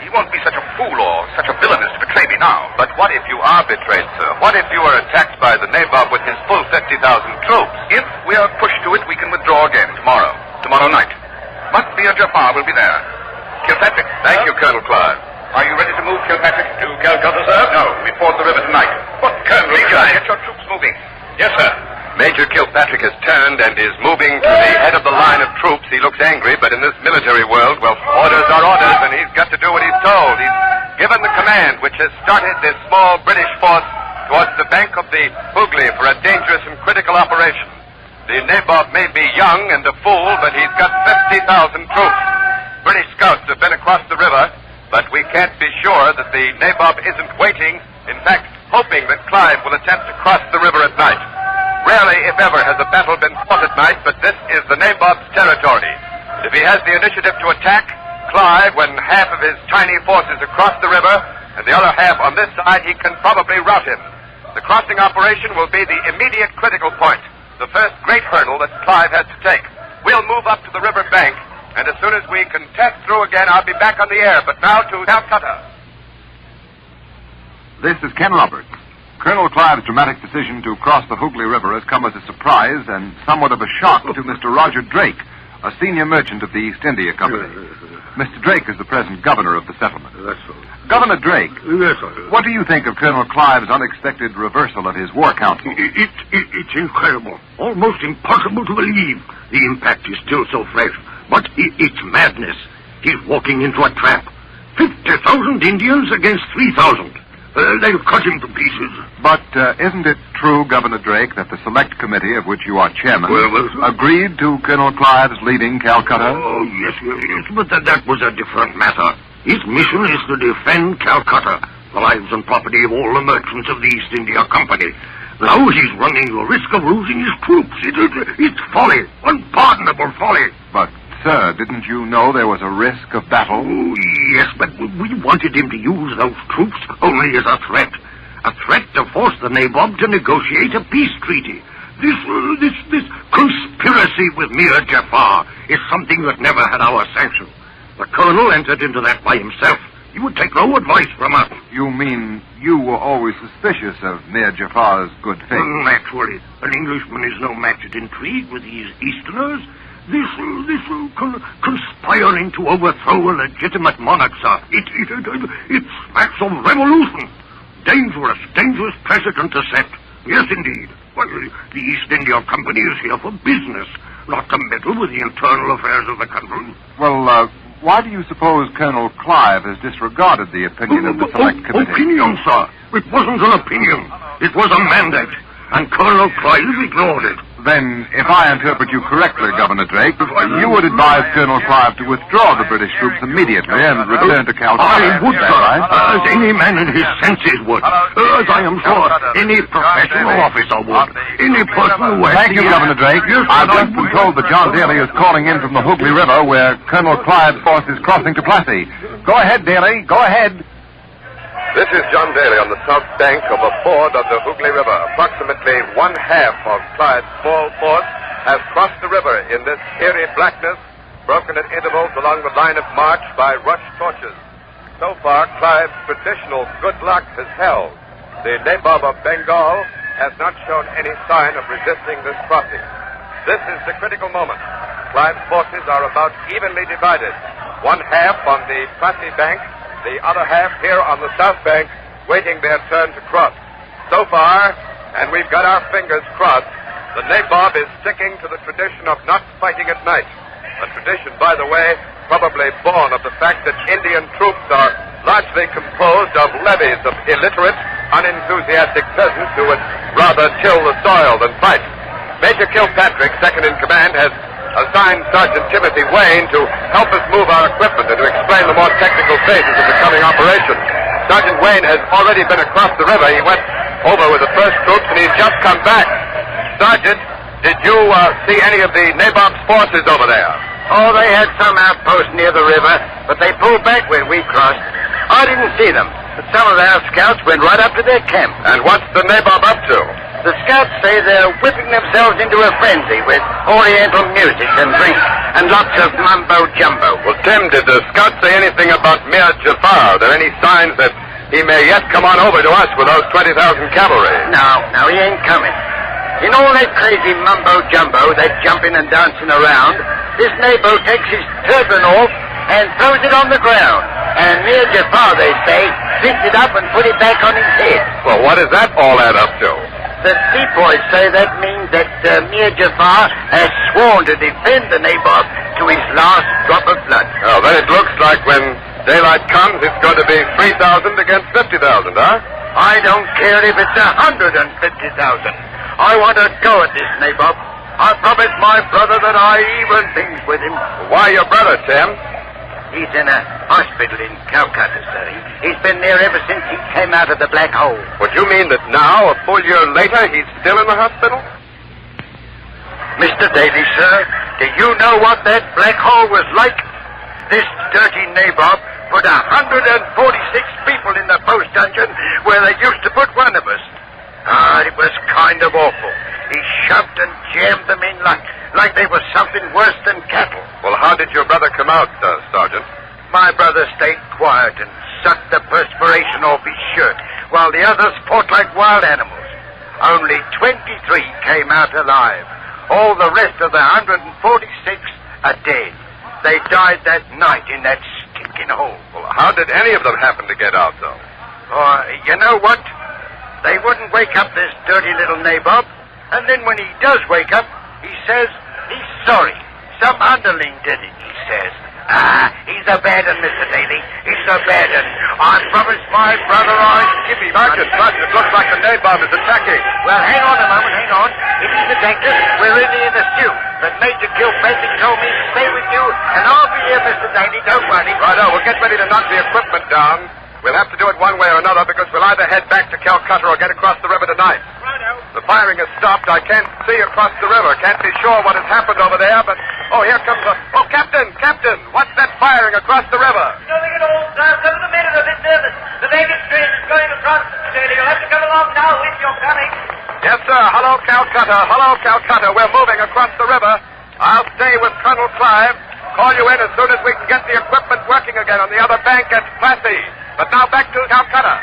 He won't be such a fool or such a villain as to betray me now. But what if you are betrayed, sir? What if you are attacked by the Nabob with his full 50,000 troops? If we are pushed to it, we can withdraw again tomorrow night. But Mir Jafar will be there. Kilpatrick. Thank you, Colonel Clive. Are you ready to move, Kilpatrick? To Calcutta, sir? No, we ford the river tonight. But, Colonel, get your troops moving. Yes, sir. Major Kilpatrick has turned and is moving to the head of the line of troops. He looks angry, but in this military world, well, orders are orders, and he's got to do what he's told. He's given the command, which has started this small British force towards the bank of the Hooghly for a dangerous and critical operation. The Nabob may be young and a fool, but he's got 50,000 troops. British scouts have been across the river, but we can't be sure that the Nabob isn't waiting, in fact, hoping that Clive will attempt to cross the river at night. Rarely, if ever, has a battle been fought at night, but this is the Nabob's territory. If he has the initiative to attack, Clive, when half of his tiny forces across the river and the other half on this side, he can probably rout him. The crossing operation will be the immediate critical point, the first great hurdle that Clive has to take. We'll move up to the river bank, and as soon as we can test through again, I'll be back on the air. But now to Calcutta. This is Ken Roberts. Colonel Clive's dramatic decision to cross the Hoogly River has come as a surprise and somewhat of a shock to Mr. Roger Drake, a senior merchant of the East India Company. Mr. Drake is the present governor of the settlement. That's all. Governor Drake, Yes, sir. what do you think of Colonel Clive's unexpected reversal of his war council? It's incredible. Almost impossible to believe. The impact is still so fresh. But it's madness. He's walking into a trap. 50,000 Indians against 3,000. They'll cut him to pieces. But isn't it true, Governor Drake, that the select committee of which you are chairman agreed to Colonel Clive's leaving Calcutta? Oh, yes, but that was a different matter. His mission is to defend Calcutta, the lives and property of all the merchants of the East India Company. Now he's running the risk of losing his troops. It's folly, unpardonable folly. But, sir, didn't you know there was a risk of battle? Oh, yes, but we wanted him to use those troops only as a threat. A threat to force the nabob to negotiate a peace treaty. This conspiracy with Mir Jafar is something that never had our sanction. The colonel entered into that by himself. He would take no advice from us. You mean you were always suspicious of Mir Jafar's good faith? Naturally. An Englishman is no match at intrigue with these Easterners. This conspiring to overthrow a legitimate monarch, sir. It smacks of revolution. Dangerous precedent to set. Yes, indeed. Well, the East India Company is here for business, not to meddle with the internal affairs of the country. Well, why do you suppose Colonel Clive has disregarded the opinion of the select committee? Opinion, sir. It wasn't an opinion. It was a mandate. And Colonel Clive ignored it. Then, if I interpret you correctly, Governor Drake, you would advise Colonel Clive to withdraw the British troops immediately and return to Calcutta. I would, sir. As any man in his senses would. As I am sure any professional officer would. Any person who has... Thank you, Governor Drake. I've just been told that John Daly is calling in from the Hoogly River, where Colonel Clive's force is crossing to Plassey. Go ahead, Daly. Go ahead. This is John Daly on the south bank of a ford of the Hoogly River. Approximately one-half of Clyde's small force has crossed the river in this eerie blackness, broken at intervals along the line of march by rush torches. So far, Clive's traditional good luck has held. The Nabob of Bengal has not shown any sign of resisting this crossing. This is the critical moment. Clive's forces are about evenly divided. One half on the Plassey bank, the other half here on the south bank, waiting their turn to cross. So far, and we've got our fingers crossed, the Nabob is sticking to the tradition of not fighting at night. A tradition, by the way, probably born of the fact that Indian troops are largely composed of levies of illiterate, unenthusiastic peasants who would rather till the soil than fight. Major Kilpatrick, second in command, has assigned Sergeant Timothy Wayne to help us move our equipment and to explain the more technical phases of the coming operation. Sergeant Wayne has already been across the river. He went over with the first troops, and he's just come back. Sergeant, did you see any of the Nabob's forces over there? Oh, they had some outpost near the river, but they pulled back when we crossed. I didn't see them, but some of our scouts went right up to their camp. And what's the Nabob up to? The scouts say they're whipping themselves into a frenzy with oriental music and drink and lots of mumbo-jumbo. Well, Tim, did the scouts say anything about Mir Jafar? Are there any signs that he may yet come on over to us with those 20,000 cavalry? No, he ain't coming. In all that crazy mumbo-jumbo, that jumping and dancing around, this Nabo takes his turban off and throws it on the ground. And Mir Jafar, they say, picks it up and put it back on his head. Well, what does that all add up to? The sepoys say that means that Mir Jafar has sworn to defend the Nabob to his last drop of blood. Oh, then it looks like when daylight comes, it's going to be 3,000 against 50,000, huh? I don't care if it's 150,000. I want to go at this Nabob. I promised my brother that I even things with him. Why your brother, Tim? He's in a hospital in Calcutta, sir. He's been there ever since he came out of the black hole. What, you mean that now, a full year later, he's still in the hospital? Mr. Daly, sir, do you know what that black hole was like? This dirty Nabob put 146 people in the post dungeon where they used to put one of us. It was kind of awful. He shoved and jammed them in like they were something worse than cattle. Well, how did your brother come out, Sergeant? My brother stayed quiet and sucked the perspiration off his shirt, while the others fought like wild animals. Only 23 came out alive. All the rest of the 146 are dead. They died that night in that stinking hole. Well, how did any of them happen to get out, though? You know what? They wouldn't wake up this dirty little nabob. And then when he does wake up, he says he's sorry. Some underling did it, he says. He's a bad un, Mr. Daly. He's a bad un. I promised my brother I'd give him... Sergeant, it looks like the nabob is attacking. Well, hang on a moment, hang on. If he's attacked us, we're really in the stew. But Major Kilpatrick told me to stay with you, and I'll be here, Mr. Daly. Don't worry. Righto, we'll get ready to knock the equipment down. We'll have to do it one way or another because we'll either head back to Calcutta or get across the river tonight. The firing has stopped. I can't see across the river. Can't be sure what has happened over there, but... Oh, here comes a... Oh, Captain! What's that firing across the river? Nothing at all, sir. Some of the men are a bit nervous. The baggage train is going across, Mr. Daly. You'll have to come along now if you're coming. Yes, sir. Hello, Calcutta. We're moving across the river. I'll stay with Colonel Clive. Call you in as soon as we can get the equipment working again on the other bank at Bastille. But now back to Calcutta.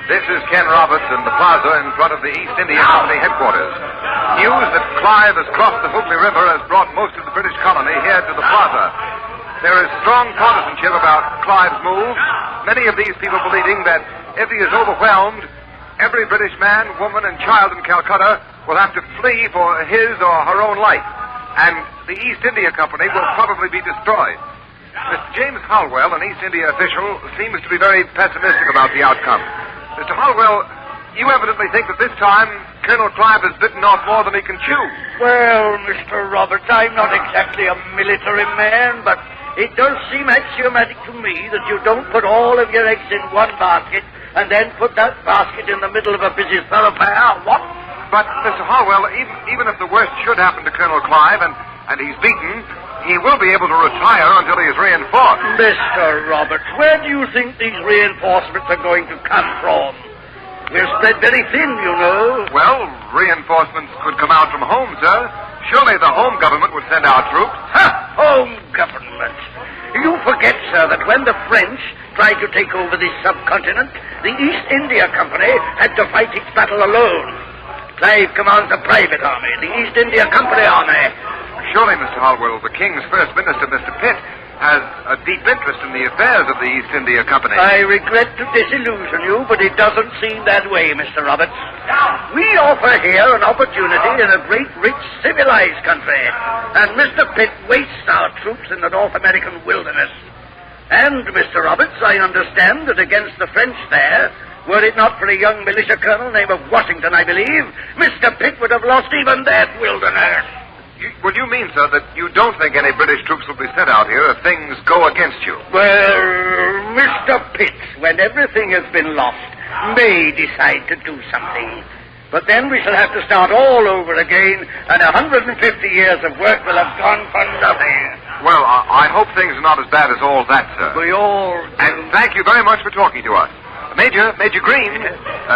This is Ken Roberts in the plaza in front of the East India Company headquarters. News that Clive has crossed the Hooghly River has brought most of the British colony here to the plaza. There is strong partisanship about Clive's move, many of these people believing that if he is overwhelmed, every British man, woman, and child in Calcutta will have to flee for his or her own life, and the East India Company will probably be destroyed. Mr. James Holwell, an East India official, seems to be very pessimistic about the outcome. Mr. Holwell, you evidently think that this time Colonel Clive has bitten off more than he can chew. Well, Mr. Roberts, I'm not exactly a military man, but it does seem axiomatic to me that you don't put all of your eggs in one basket and then put that basket in the middle of a busy thoroughfare. What? But, Mr. Holwell, even if the worst should happen to Colonel Clive and he's beaten, he will be able to retire until he is reinforced. Mr. Roberts, where do you think these reinforcements are going to come from? We're spread very thin, you know. Well, reinforcements could come out from home, sir. Surely the home government would send our troops. Home government. You forget, sir, that when the French tried to take over this subcontinent, the East India Company had to fight its battle alone. Clive commands a private army, the East India Company army. Surely, Mr. Holwell, the King's First Minister, Mr. Pitt, has a deep interest in the affairs of the East India Company. I regret to disillusion you, but it doesn't seem that way, Mr. Roberts. We offer here an opportunity in a great, rich, civilized country, and Mr. Pitt wastes our troops in the North American wilderness. And, Mr. Roberts, I understand that against the French there, were it not for a young militia colonel named Washington, I believe, Mr. Pitt would have lost even that wilderness. Would you mean, sir, that you don't think any British troops will be sent out here if things go against you? Well, Mr. Pitt, when everything has been lost, may decide to do something. But then we shall have to start all over again, and 150 years of work will have gone for nothing. Well, I hope things are not as bad as all that, sir. We all do. And thank you very much for talking to us. Major Green,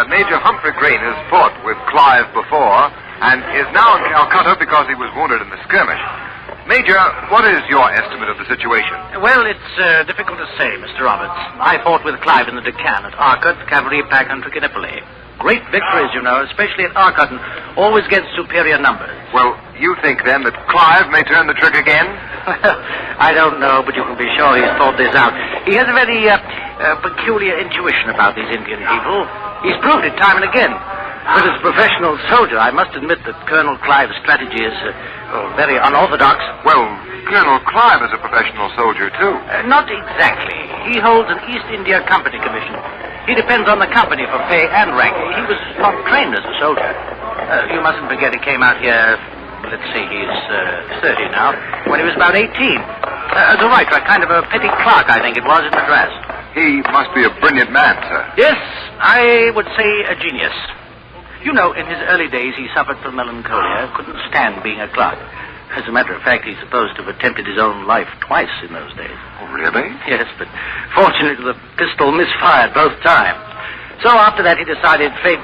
Major Humphrey Green has fought with Clive before, and is now in Calcutta because he was wounded in the skirmish. Major, what is your estimate of the situation? Well, it's difficult to say, Mr. Roberts. I fought with Clive in the Deccan at Arcot, Cavalry Pack, and Trichinopoli. Great victories, you know, especially at Arcot, and always gets superior numbers. Well, you think, then, that Clive may turn the trick again? Well, I don't know, but you can be sure he's thought this out. He has a very peculiar intuition about these Indian people. He's proved it time and again. But as a professional soldier, I must admit that Colonel Clive's strategy is very unorthodox. Well, Colonel Clive is a professional soldier, too. Not exactly. He holds an East India Company commission. He depends on the company for pay and rank. He was not trained as a soldier. You mustn't forget he came out here, let's see, he's 30 now, when he was about 18. As a writer, a kind of a petty clerk, I think it was, in Madras. He must be a brilliant man, sir. Yes, I would say a genius. You know, in his early days, he suffered from melancholia, couldn't stand being a clerk. As a matter of fact, he's supposed to have attempted his own life twice in those days. Oh, really? Yes, but fortunately the pistol misfired both times. So after that, he decided fate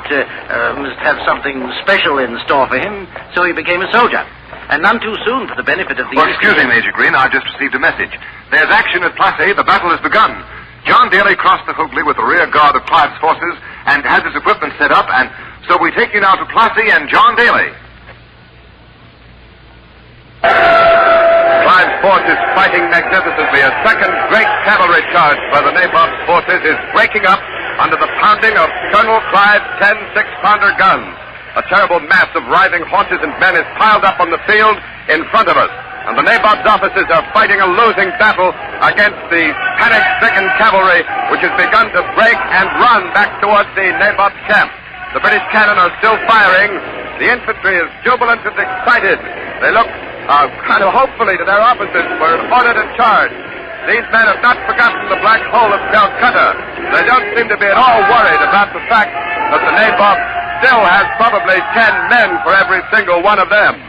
must have something special in store for him, so he became a soldier. and none too soon for the benefit of the... Well, excuse me, Major Green. I've just received a message. There's action at Plassey. The battle has begun. John Daly crossed the Hooghly with the rear guard of Clive's forces and has his equipment set up, and so we take you now to Plassey and John Daly. Clive's force is fighting magnificently. A second great cavalry charge by the Nabob's forces is breaking up under the pounding of Colonel Clive's 10 6-pounder guns. A terrible mass of writhing horses and men is piled up on the field in front of us, and the Nabob's officers are fighting a losing battle against the panic-stricken cavalry, which has begun to break and run back towards the Nabob's camp. The British cannon are still firing. The infantry is jubilant and excited. They look kind of hopefully to their officers for an order to charge. These men have not forgotten the Black Hole of Calcutta. They don't seem to be at all worried about the fact that the Nabob still has probably 10 men for every single one of them.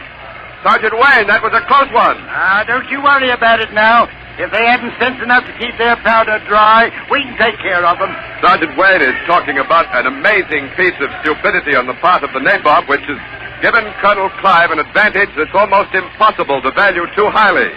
Sergeant Wayne, that was a close one. Don't you worry about it now. If they haven't sense enough to keep their powder dry, we can take care of them. Sergeant Wayne is talking about an amazing piece of stupidity on the part of the Nabob, which has given Colonel Clive an advantage that's almost impossible to value too highly.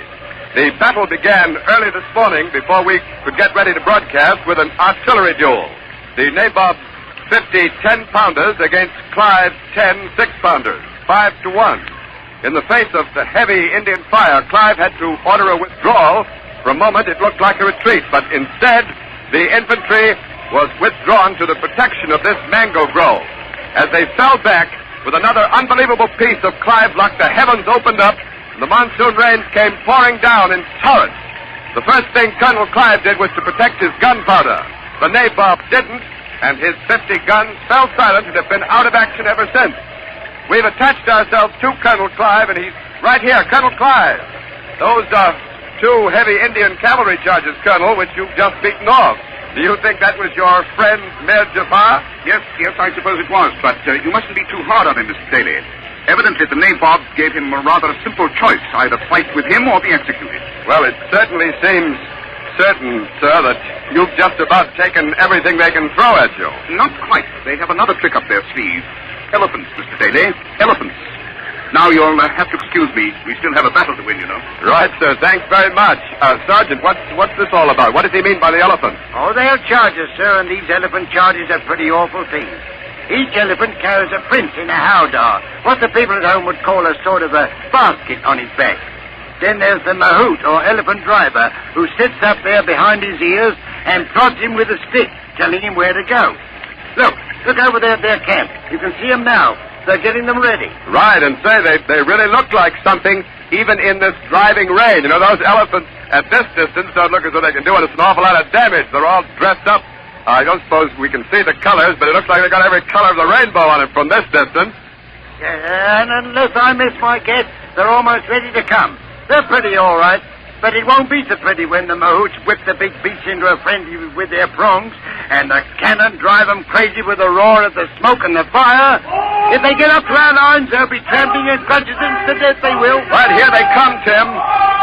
The battle began early this morning before we could get ready to broadcast with an artillery duel. The Nabob's 50 10-pounders against Clive's 10 6-pounders, 5-1. In the face of the heavy Indian fire, Clive had to order a withdrawal. For a moment, it looked like a retreat, but instead, the infantry was withdrawn to the protection of this mango grove. As they fell back, with another unbelievable piece of Clive luck, the heavens opened up, and the monsoon rains came pouring down in torrents. The first thing Colonel Clive did was to protect his gunpowder. The Nabob didn't, and his 50 guns fell silent and have been out of action ever since. We've attached ourselves to Colonel Clive, and he's right here. Colonel Clive, those are 2 heavy Indian cavalry charges, Colonel, which you've just beaten off. Do you think that was your friend, Mir Jafar? Yes, I suppose it was, but you mustn't be too hard on him, Mr. Daly. Evidently, the Nabob gave him a rather simple choice, either fight with him or be executed. Well, it certainly seems certain, sir, that you've just about taken everything they can throw at you. Not quite. They have another trick up their sleeve. Elephants, Mr. Daly. Elephants. Now, you'll have to excuse me. We still have a battle to win, you know. Right, sir. Thanks very much. Sergeant, what's this all about? What does he mean by the elephant? Oh, they'll charge us, sir, and these elephant charges are pretty awful things. Each elephant carries a prince in a howdah, what the people at home would call a sort of a basket on his back. Then there's the mahout, or elephant driver, who sits up there behind his ears and prods him with a stick, telling him where to go. Look over there at their camp. You can see them now. They're getting them ready. Right, and say, they really look like something, even in this driving rain. You know, those elephants at this distance don't look as though they can do us an awful lot of damage. They're all dressed up. I don't suppose we can see the colors, but it looks like they got every color of the rainbow on it from this distance. And unless I miss my guess, they're almost ready to come. They're pretty all right, but it won't be so pretty when the mahouts whip the big beasts into a frenzy with their prongs, and the cannon drive them crazy with the roar of the smoke and the fire. If they get up to our lines, they'll be trampling and crunching them to death, they will. Right, here they come, Tim.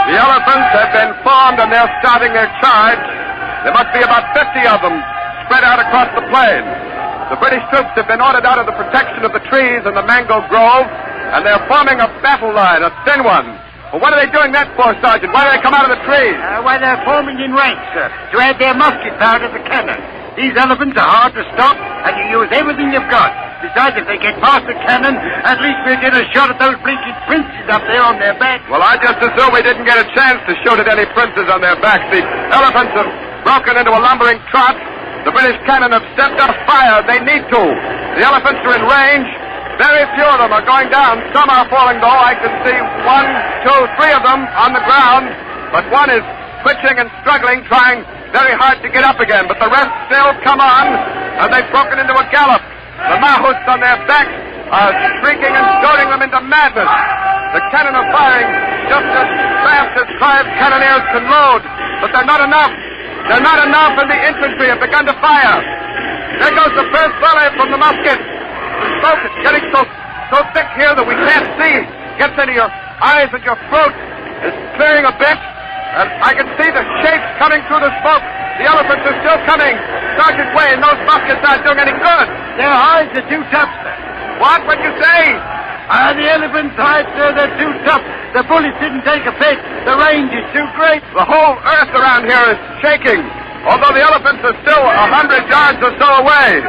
The elephants have been formed, and they're starting their charge. There must be about 50 of them spread out across the plain. The British troops have been ordered out of the protection of the trees and the mango grove, and they're forming a battle line, a thin one. Well, what are they doing that for, Sergeant? Why do they come out of the trees? Why, they're forming in ranks, sir, to add their musket powder to the cannon. These elephants are hard to stop, and you use everything you've got. Besides, if they get past the cannon, at least we'll get a shot at those blinking princes up there on their backs. Well, I just assume we didn't get a chance to shoot at any princes on their backs. The elephants have broken into a lumbering trot. The British cannon have stepped up fire. They need to. The elephants are in range. Very few of them are going down. Some are falling, though. I can see 1, 2, 3 of them on the ground. But one is twitching and struggling, trying very hard to get up again. But the rest still come on, and they've broken into a gallop. The mahouts on their backs are shrieking and goading them into madness. The cannon are firing just as fast as Clive's cannoneers can load. But they're not enough. They're not enough, and the infantry have begun to fire. There goes the first volley from the musket. The smoke is getting so thick here that we can't see. Gets into your eyes and your throat. It's clearing a bit, and I can see the shapes coming through the smoke. The elephants are still coming. Sergeant Wayne, those muskets aren't doing any good. Their hides are too tough, sir. What would you say? The elephants, right, sir, they're too tough. The bullets didn't take effect. The range is too great. The whole earth around here is shaking, although the elephants are still 100 yards or so away.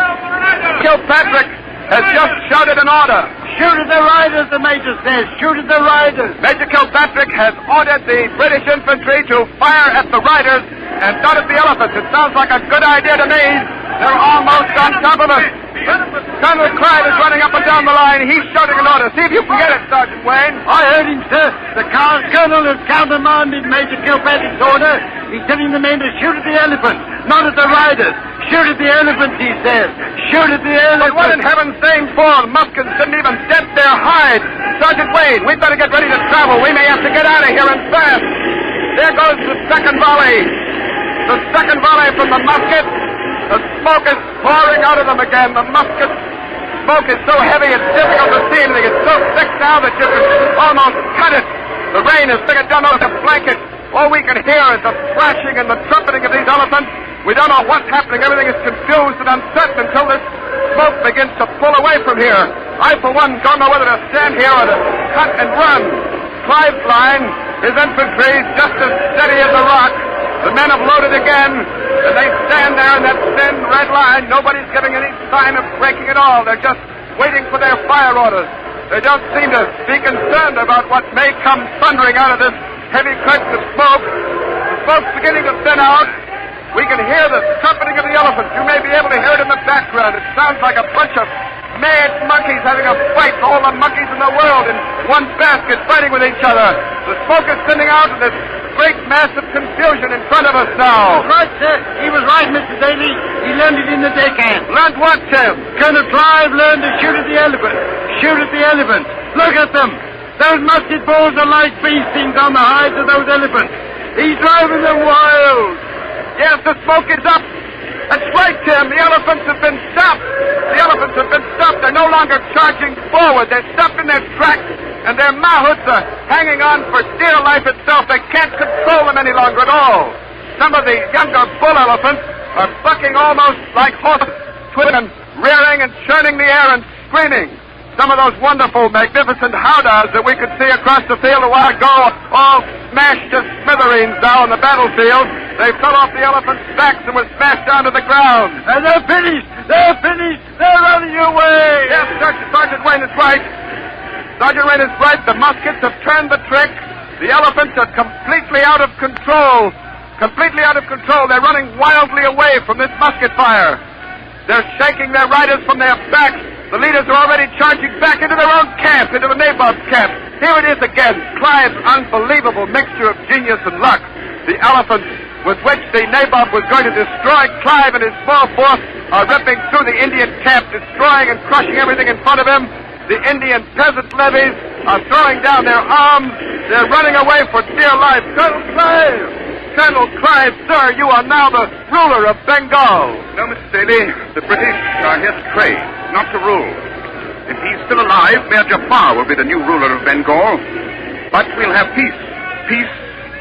Kilpatrick has just shouted an order. Shoot at the riders, the Major says. Shoot at the riders. Major Kilpatrick has ordered the British infantry to fire at the riders and not at the elephants. It sounds like a good idea to me. They're almost on top of us. Colonel Clive is running up and down the line. He's shouting an order. See if you can get it, Sergeant Wayne. I heard him, sir. The colonel has countermanded Major Kilpatrick's order. He's telling the men to shoot at the elephants, not at the riders. Shoot at the elephants, he says. Shoot at the elephants. But what in heaven's name for? The muskets didn't even dent their hides. Sergeant Wayne, we'd better get ready to travel. We may have to get out of here and fast. There goes the second volley. The second volley from the musket. The smoke is pouring out of them again. The musket smoke is so heavy it's difficult to see anything. It's so thick now that you can almost cut it. The rain has taken down over the blanket. All we can hear is the thrashing and the trumpeting of these elephants. We don't know what's happening. Everything is confused and uncertain until this smoke begins to pull away from here. I, for one, don't know whether to stand here or to cut and run. Clive's line, his infantry, just as steady as a rock. The men have loaded again, and they stand there in that thin red line. Nobody's giving any sign of breaking at all. They're just waiting for their fire orders. They don't seem to be concerned about what may come thundering out of this heavy curtain of smoke. The smoke's beginning to thin out. We can hear the trumpeting of the elephants. You may be able to hear it in the background. It sounds like a bunch of mad monkeys having a fight. All the monkeys in the world in one basket fighting with each other. The smoke is thinning out, and there's great mass of confusion in front of us now. Right, sir. He was right, Mr. Daly. He learned it in the deckhand. Learned what, Tim? Colonel Clive learned to shoot at the elephant. Shoot at the elephants. Look at them. Those musket balls are like bee stings on the hides of those elephants. He's driving them wild. Yes, the smoke is up. That's right, Tim. The elephants have been stopped. The elephants have been stopped. They're no longer charging forward. They're stopped in their tracks, and their mahouts are hanging on for dear life itself. They can't control them any longer at all. Some of the younger bull elephants are bucking almost like horses, twittering and rearing and churning the air and screaming. Some of those wonderful, magnificent howdahs that we could see across the field a while ago, all smashed to smithereens now on the battlefield. They fell off the elephants' backs and were smashed down to the ground. And they're finished! They're finished! They're running away! Yes, Sergeant Wayne is right. Sergeant Wayne is right. The muskets have turned the trick. The elephants are completely out of control. Completely out of control. They're running wildly away from this musket fire. They're shaking their riders from their backs. The leaders are already charging back into their own camp, into the nabob's camp. Here it is again, Clive's unbelievable mixture of genius and luck. The elephants with which the nabob was going to destroy Clive and his small force are ripping through the Indian camp, destroying and crushing everything in front of him. The Indian peasant levies are throwing down their arms. They're running away for dear life. Colonel Clive! Colonel Clive, sir, you are now the ruler of Bengal. No, Mr. Daly, the British are here to trade, not to rule. If he's still alive, Mir Jafar will be the new ruler of Bengal. But we'll have peace. Peace,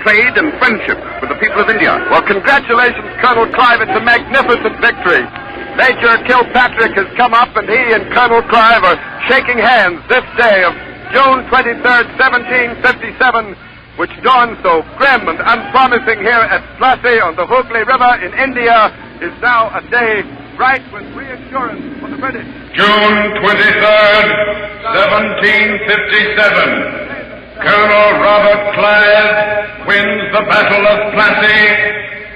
trade, and friendship with the people of India. Well, congratulations, Colonel Clive. It's a magnificent victory. Major Kilpatrick has come up, and he and Colonel Clive are shaking hands this day of June 23rd, 1757, which dawned so grim and unpromising here at Plassey on the Hooghly River in India, is now a day bright with reassurance for the British. June 23rd, 1757. Colonel Robert Clive wins the Battle of Plassey,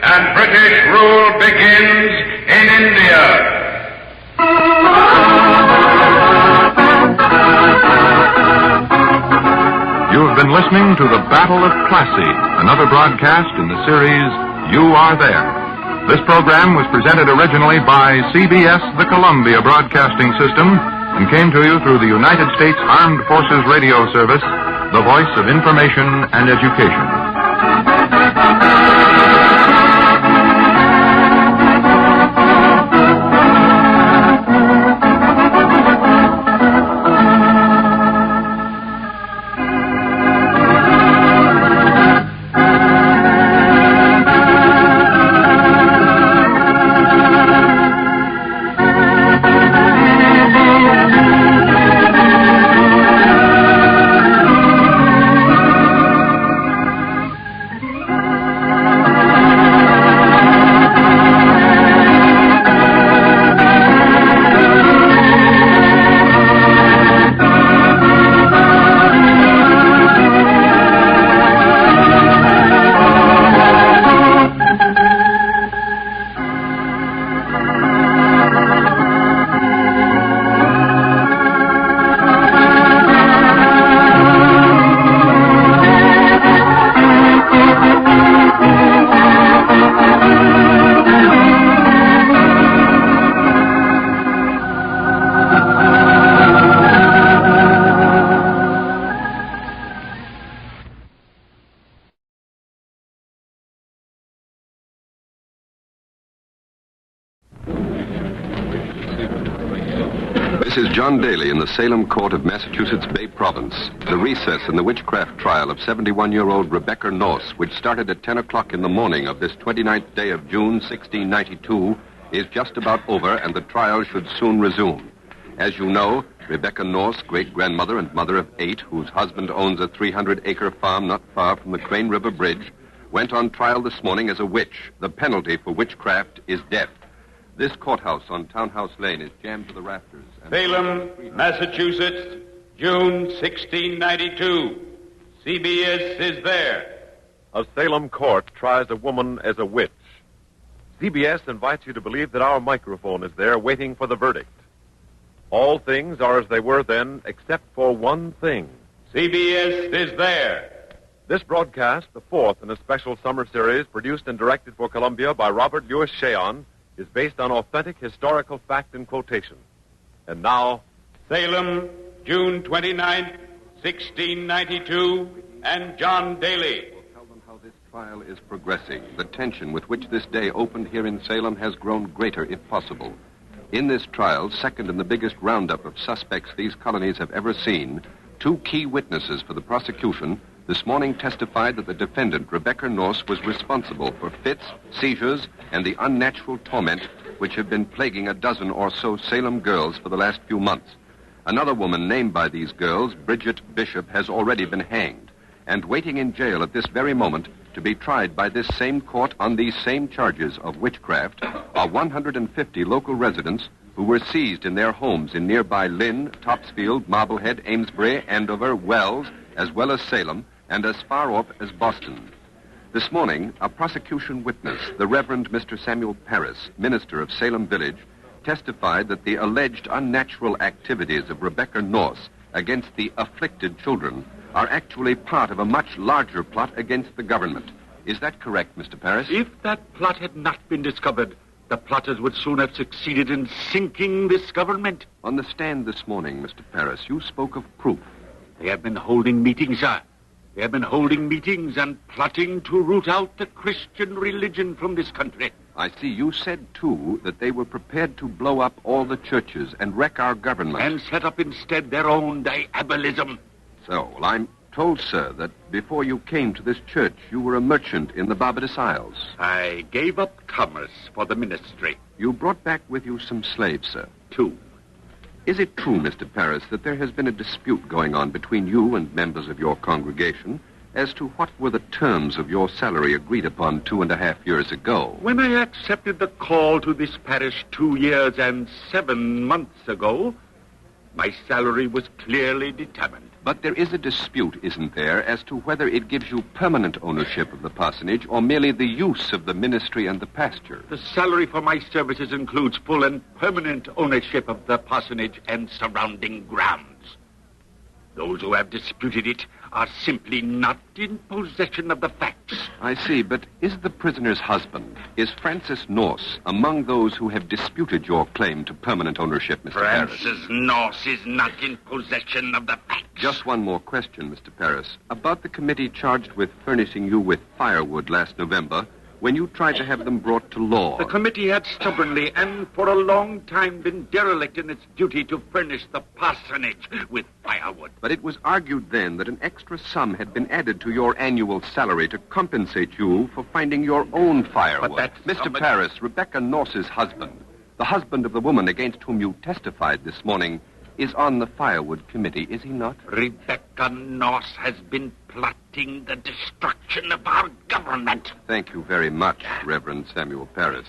and British rule begins in India. You have been listening to The Battle of Plassey, another broadcast in the series You Are There. This program was presented originally by CBS, the Columbia Broadcasting System, and came to you through the United States Armed Forces Radio Service, the voice of information and education. John Daly in the Salem Court of Massachusetts Bay Province. The recess in the witchcraft trial of 71-year-old Rebecca Norse, which started at 10 o'clock in the morning of this 29th day of June, 1692, is just about over, and the trial should soon resume. As you know, Rebecca Norse, great-grandmother and mother of 8, whose husband owns a 300-acre farm not far from the Crane River Bridge, went on trial this morning as a witch. The penalty for witchcraft is death. This courthouse on Townhouse Lane is jammed to the rafters. Salem, Massachusetts, June 1692. CBS is there. A Salem court tries a woman as a witch. CBS invites you to believe that our microphone is there waiting for the verdict. All things are as they were then, except for one thing. CBS is there. This broadcast, the fourth in a special summer series produced and directed for Columbia by Robert Louis Cheon, is based on authentic historical fact and quotation. And now, Salem, June 29th, 1692, and John Daly. We'll tell them how this trial is progressing. The tension with which this day opened here in Salem has grown greater, if possible. In this trial, second in the biggest roundup of suspects these colonies have ever seen, 2 key witnesses for the prosecution this morning testified that the defendant, Rebecca Norse, was responsible for fits, seizures, and the unnatural torment which have been plaguing a dozen or so Salem girls for the last few months. Another woman named by these girls, Bridget Bishop, has already been hanged and waiting in jail at this very moment to be tried by this same court on these same charges of witchcraft are 150 local residents who were seized in their homes in nearby Lynn, Topsfield, Marblehead, Amesbury, Andover, Wells, as well as Salem, and as far off as Boston. This morning, a prosecution witness, the Reverend Mr. Samuel Parris, minister of Salem Village, testified that the alleged unnatural activities of Rebecca Norse against the afflicted children are actually part of a much larger plot against the government. Is that correct, Mr. Parris? If that plot had not been discovered, the plotters would soon have succeeded in sinking this government. On the stand this morning, Mr. Parris, you spoke of proof. They have been holding meetings, sir. They have been holding meetings and plotting to root out the Christian religion from this country. I see. You said, too, that they were prepared to blow up all the churches and wreck our government. And set up instead their own diabolism. So, well, I'm told, sir, that before you came to this church, you were a merchant in the Barbados Isles. I gave up commerce for the ministry. You brought back with you some slaves, sir. 2. Is it true, Mr. Parris, that there has been a dispute going on between you and members of your congregation as to what were the terms of your salary agreed upon 2.5 years ago? When I accepted the call to this parish 2 years and 7 months ago, my salary was clearly determined. But there is a dispute, isn't there, as to whether it gives you permanent ownership of the parsonage or merely the use of the ministry and the pasture. The salary for my services includes full and permanent ownership of the parsonage and surrounding grounds. Those who have disputed it are simply not in possession of the facts. I see, but is the prisoner's husband, is Francis Norse, among those who have disputed your claim to permanent ownership, Mr. Parris? Francis Norse is not in possession of the facts. Just one more question, Mr. Parris. About the committee charged with furnishing you with firewood last November, when you tried to have them brought to law. The committee had stubbornly and for a long time been derelict in its duty to furnish the parsonage with firewood. But it was argued then that an extra sum had been added to your annual salary to compensate you for finding your own firewood. But that Mr. Parris, Rebecca Norse's husband, the husband of the woman against whom you testified this morning, is on the firewood committee, is he not? Rebecca Norse has been plotting the destruction of our government. Thank you very much, Reverend Samuel Parris.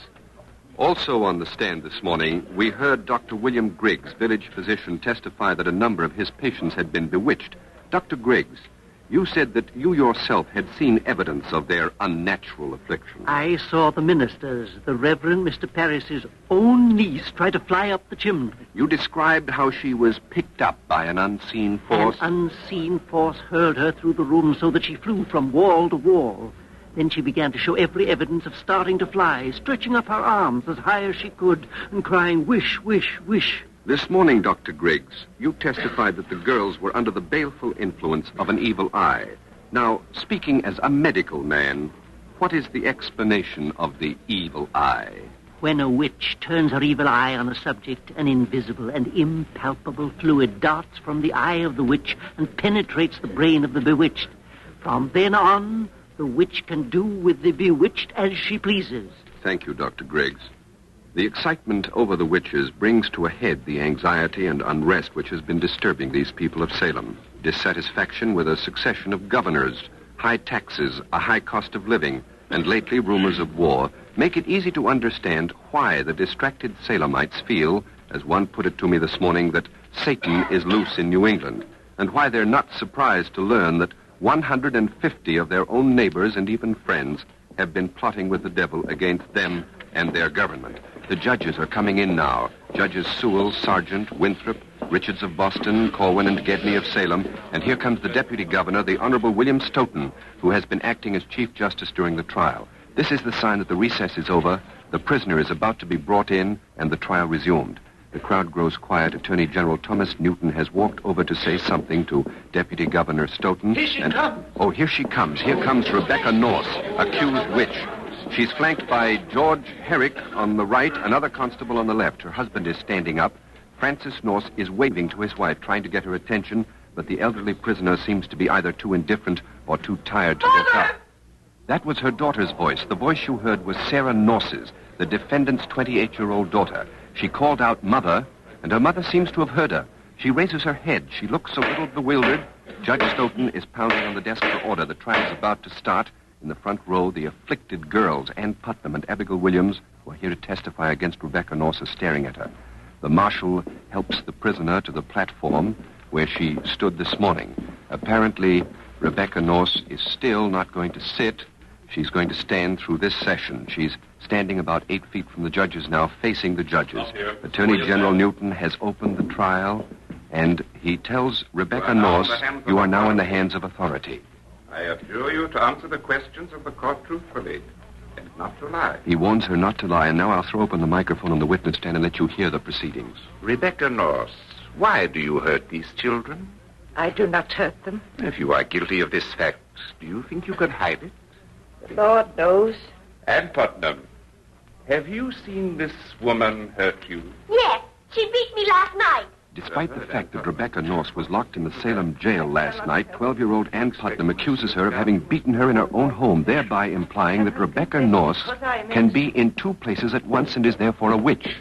Also on the stand this morning, we heard Dr. William Griggs, village physician, testify that a number of his patients had been bewitched. Dr. Griggs, you said that you yourself had seen evidence of their unnatural affliction. I saw the ministers, the Reverend Mr. Parris's own niece, try to fly up the chimney. You described how she was picked up by an unseen force. An unseen force hurled her through the room so that she flew from wall to wall. Then she began to show every evidence of starting to fly, stretching up her arms as high as she could and crying, "Wish, wish, wish." This morning, Dr. Griggs, you testified that the girls were under the baleful influence of an evil eye. Now, speaking as a medical man, what is the explanation of the evil eye? When a witch turns her evil eye on a subject, an invisible and impalpable fluid darts from the eye of the witch and penetrates the brain of the bewitched. From then on, the witch can do with the bewitched as she pleases. Thank you, Dr. Griggs. The excitement over the witches brings to a head the anxiety and unrest which has been disturbing these people of Salem. Dissatisfaction with a succession of governors, high taxes, a high cost of living, and lately rumors of war make it easy to understand why the distracted Salemites feel, as one put it to me this morning, that Satan is loose in New England, and why they're not surprised to learn that 150 of their own neighbors and even friends have been plotting with the devil against them and their government. The judges are coming in now. Judges Sewell, Sargent, Winthrop, Richards of Boston, Corwin, and Gedney of Salem. And here comes the deputy governor, the Honorable William Stoughton, who has been acting as Chief Justice during the trial. This is the sign that the recess is over, the prisoner is about to be brought in, and the trial resumed. The crowd grows quiet. Attorney General Thomas Newton has walked over to say something to Deputy Governor Stoughton. Here she comes. Oh, here she comes. Here comes Rebecca Norse, accused witch. She's flanked by George Herrick on the right, another constable on the left. Her husband is standing up. Francis Norse is waving to his wife, trying to get her attention, but the elderly prisoner seems to be either too indifferent or too tired to look up. That was her daughter's voice. The voice you heard was Sarah Norse's, the defendant's 28-year-old daughter. She called out, "Mother," and her mother seems to have heard her. She raises her head. She looks a little bewildered. Judge Stoughton is pounding on the desk for order. The trial is about to start. In the front row, the afflicted girls, Ann Putnam and Abigail Williams, who are here to testify against Rebecca Norse, are staring at her. The marshal helps the prisoner to the platform where she stood this morning. Apparently, Rebecca Norse is still not going to sit. She's going to stand through this session. She's standing about 8 feet from the judges now, facing the judges. Attorney General Newton has opened the trial, and he tells Rebecca Norse, "You are now in the hands of authority." I adjure you to answer the questions of the court truthfully and not to lie. He warns her not to lie, and now I'll throw open the microphone on the witness stand and let you hear the proceedings. Rebecca Norse, why do you hurt these children? I do not hurt them. If you are guilty of this fact, do you think you could hide it? The Lord knows. Ann Putnam, have you seen this woman hurt you? Yes, she beat me last night. Despite the fact that Rebecca Norse was locked in the Salem jail last night, 12-year-old Ann Putnam accuses her of having beaten her in her own home, thereby implying that Rebecca Norse can be in two places at once and is therefore a witch.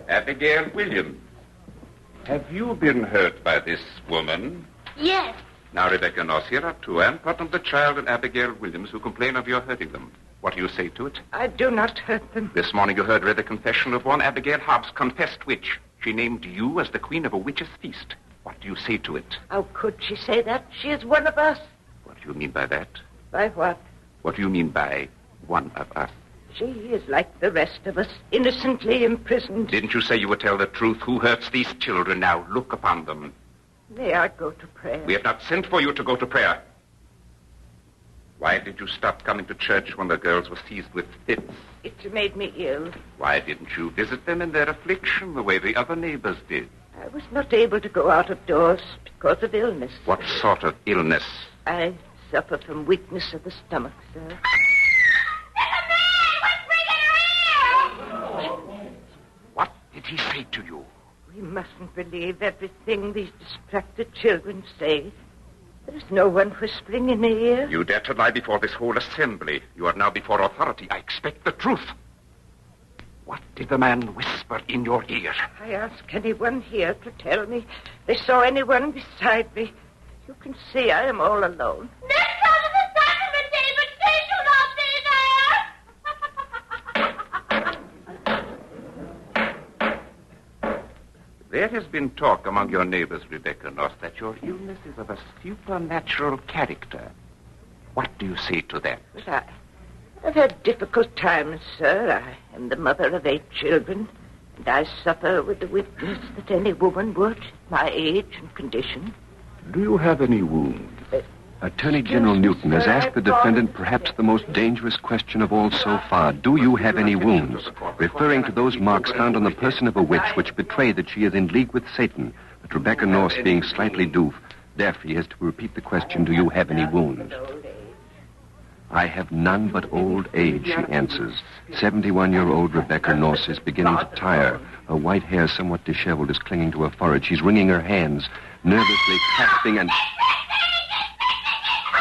Abigail Williams, have you been hurt by this woman? Yes. Now, Rebecca Norse, here are two, Ann Putnam, the child, and Abigail Williams, who complain of your hurting them. What do you say to it? I do not hurt them. This morning you heard read the confession of one Abigail Hobbs, confessed witch. She named you as the queen of a witch's feast. What do you say to it? How could she say that? She is one of us. What do you mean by that? By what? What do you mean by one of us? She is like the rest of us, innocently imprisoned. Didn't you say you would tell the truth? Who hurts these children now? Look upon them. May I go to prayer? We have not sent for you to go to prayer. Why did you stop coming to church when the girls were seized with fits? It made me ill. Why didn't you visit them in their affliction the way the other neighbors did? I was not able to go out of doors because of illness. What sort of illness? I suffer from weakness of the stomach, sir. What did he say to you? We mustn't believe everything these distracted children say. There is no one whispering in the ear. You dare to lie before this whole assembly. You are now before authority. I expect the truth. What did the man whisper in your ear? I ask anyone here to tell me they saw anyone beside me. You can see I am all alone. Next time to the sacrament, David, please do not be There has been talk among your neighbors, Rebecca Norse, that your illness is of a supernatural character. What do you say to that? But I've had difficult times, sir. I am the mother of 8 children, and I suffer with the weakness that any woman would, my age and condition. Do you have any wounds? Attorney General Newton has asked the defendant perhaps the most dangerous question of all so far. Do you have any wounds? Referring to those marks found on the person of a witch which betray that she is in league with Satan. But Rebecca Norse being slightly deaf, he has to repeat the question, do you have any wounds? I have none but old age, she answers. 71-year-old Rebecca Norse is beginning to tire. Her white hair, somewhat disheveled, is clinging to her forehead. She's wringing her hands, nervously clasping and...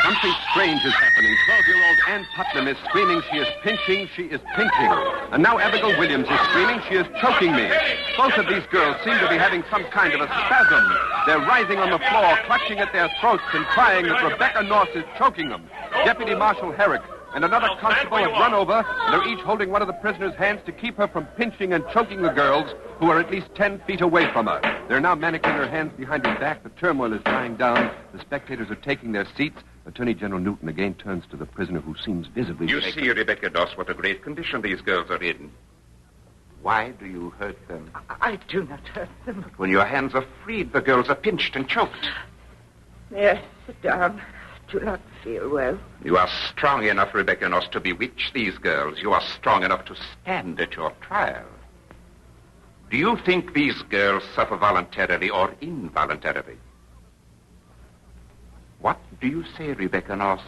Something strange is happening. 12-year-old Ann Putnam is screaming. She is pinching. She is pinching. And now Abigail Williams is screaming. She is choking me. Both of these girls seem to be having some kind of a spasm. They're writhing on the floor, clutching at their throats and crying that Rebecca Norse is choking them. Deputy Marshal Herrick and another constable have run over and are each holding one of the prisoner's hands to keep her from pinching and choking the girls, who are at least 10 feet away from her. They're now manacling her hands behind her back. The turmoil is dying down. The spectators are taking their seats. Attorney General Newton again turns to the prisoner, who seems visibly... You see, Rebecca Doss, what a great condition these girls are in. Why do you hurt them? I do not hurt them. When your hands are freed, the girls are pinched and choked. Yes, sit down. Do not feel well. You are strong enough, Rebecca Doss, to bewitch these girls. You are strong enough to stand at your trial. Do you think these girls suffer voluntarily or involuntarily? What do you say, Rebecca Norse?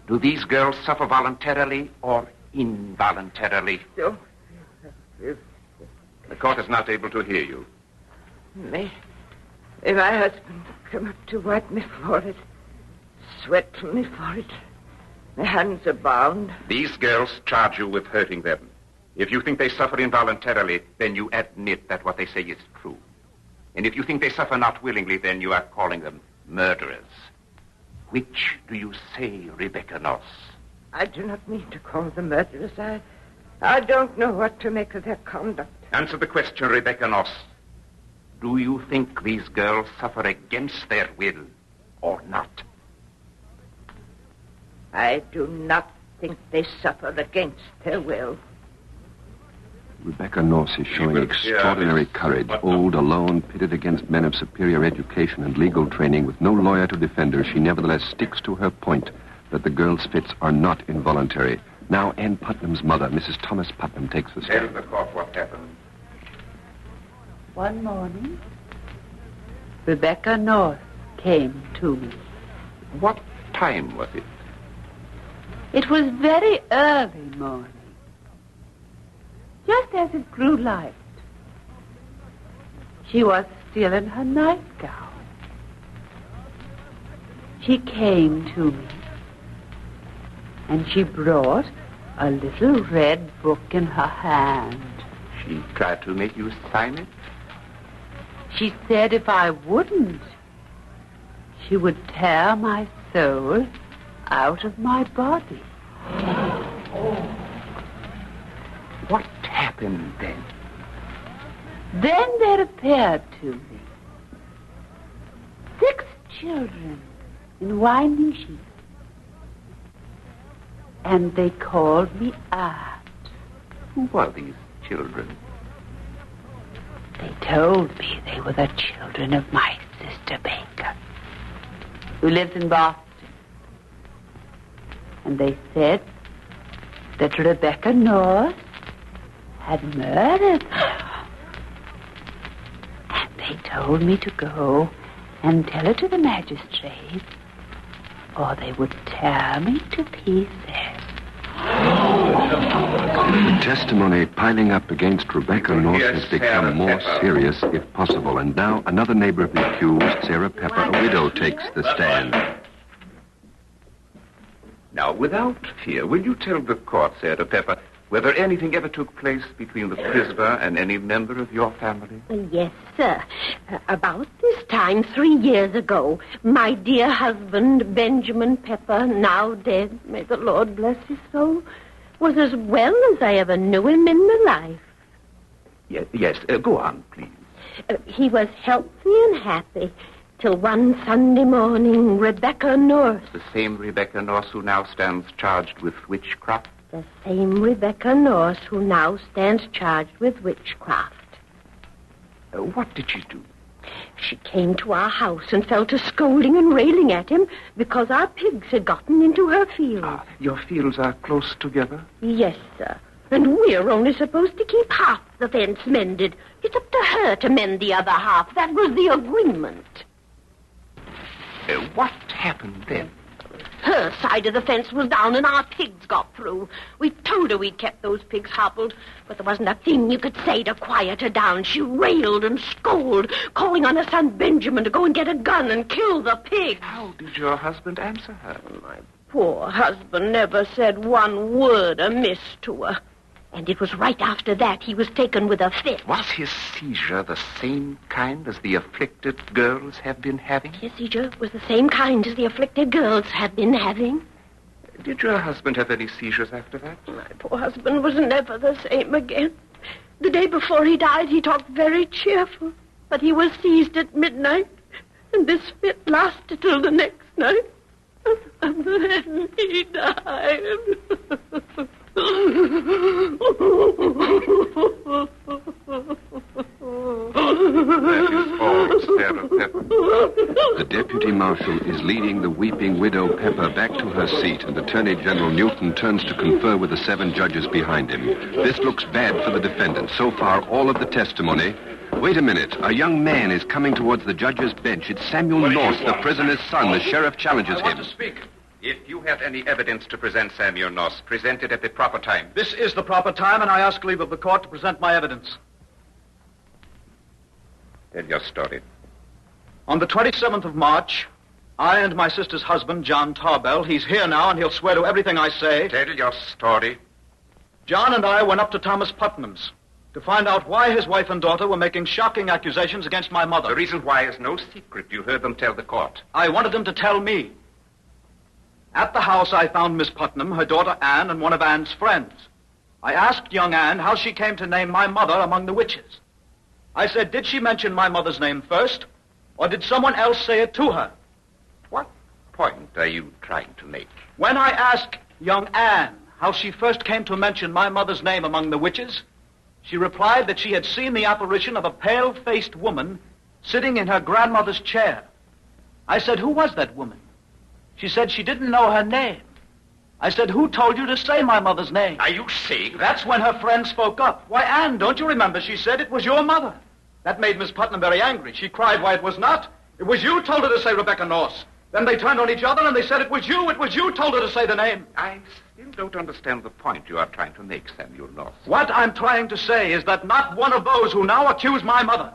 Do these girls suffer voluntarily or involuntarily? No. The court is not able to hear you. May my husband come up to wipe me for it. Sweat from me for it. My hands are bound. These girls charge you with hurting them. If you think they suffer involuntarily, then you admit that what they say is true. And if you think they suffer not willingly, then you are calling them murderers. Which do you say, Rebecca Norse? I do not mean to call them murderers. I don't know what to make of their conduct. Answer the question, Rebecca Norse. Do you think these girls suffer against their will or not? I do not think they suffer against their will. Rebecca Norse is showing extraordinary courage. Old, alone, pitted against men of superior education and legal training with no lawyer to defend her, she nevertheless sticks to her point that the girl's fits are not involuntary. Now Ann Putnam's mother, Mrs. Thomas Putnam, takes the stand. Tell the court what happened. One morning, Rebecca Norse came to me. What time was it? It was very early morning. Just as it grew light. She was still in her nightgown. She came to me, and she brought a little red book in her hand. She tried to make you sign it? She said if I wouldn't, she would tear my soul out of my body. What happened then? Then there appeared to me 6 children in winding sheets. And they called me Aunt. Who were these children? They told me they were the children of my sister Baker, who lives in Boston. And they said that Rebecca Norse had murdered her. And they told me to go and tell it to the magistrate, or they would tear me to pieces. The testimony piling up against Rebecca Norse has become more serious, if possible. And now another neighbor of the accused, Sarah Pepper, a widow, takes the stand. Now, without fear, will you tell the court, Sarah Pepper, whether anything ever took place between the prisoner and any member of your family? Yes, sir. About this time, 3 years ago, my dear husband, Benjamin Pepper, now dead, may the Lord bless his soul, was as well as I ever knew him in my life. Yes, go on, please. He was healthy and happy till one Sunday morning, Rebecca Norse. The same Rebecca Norse who now stands charged with witchcraft? The same Rebecca Norse who now stands charged with witchcraft. What did she do? She came to our house and fell to scolding and railing at him because our pigs had gotten into her fields. Your fields are close together? Yes, sir. And we're only supposed to keep half the fence mended. It's up to her to mend the other half. That was the agreement. What happened then? Her side of the fence was down and our pigs got through. We told her we'd kept those pigs hobbled, but there wasn't a thing you could say to quiet her down. She railed and scolded, calling on her son Benjamin to go and get a gun and kill the pigs. How did your husband answer her? My poor husband never said one word amiss to her. And it was right after that he was taken with a fit. Was his seizure the same kind as the afflicted girls have been having? His seizure was the same kind as the afflicted girls have been having. Did your husband have any seizures after that? My poor husband was never the same again. The day before he died, he talked very cheerful. But he was seized at midnight, and this fit lasted till the next night. And then he died. The deputy marshal is leading the weeping widow Pepper back to her seat, and Attorney General Newton turns to confer with the 7 judges behind him. This looks bad for the defendant. So far, all of the testimony... Wait a minute. A young man is coming towards the judge's bench. It's Samuel Norse, the prisoner's son. The sheriff challenges him. To speak. If you have any evidence to present, Samuel Norse, present it at the proper time. This is the proper time, and I ask leave of the court to present my evidence. Tell your story. On the 27th of March, I and my sister's husband, John Tarbell, he's here now, and he'll swear to everything I say. Tell your story. John and I went up to Thomas Putnam's to find out why his wife and daughter were making shocking accusations against my mother. The reason why is no secret. You heard them tell the court. I wanted them to tell me. At the house, I found Miss Putnam, her daughter Anne, and one of Anne's friends. I asked young Anne how she came to name my mother among the witches. I said, did she mention my mother's name first, or did someone else say it to her? What point are you trying to make? When I asked young Anne how she first came to mention my mother's name among the witches, she replied that she had seen the apparition of a pale-faced woman sitting in her grandmother's chair. I said, who was that woman? She said she didn't know her name. I said, who told you to say my mother's name? Are you saying That's when her friend spoke up. Why, Anne, don't you remember? She said it was your mother. That made Miss Putnam very angry. She cried why it was not. It was you told her to say Rebecca Norse. Then they turned on each other and they said it was you told her to say the name. I still don't understand the point you are trying to make, Samuel Norse. What I'm trying to say is that not one of those who now accuse my mother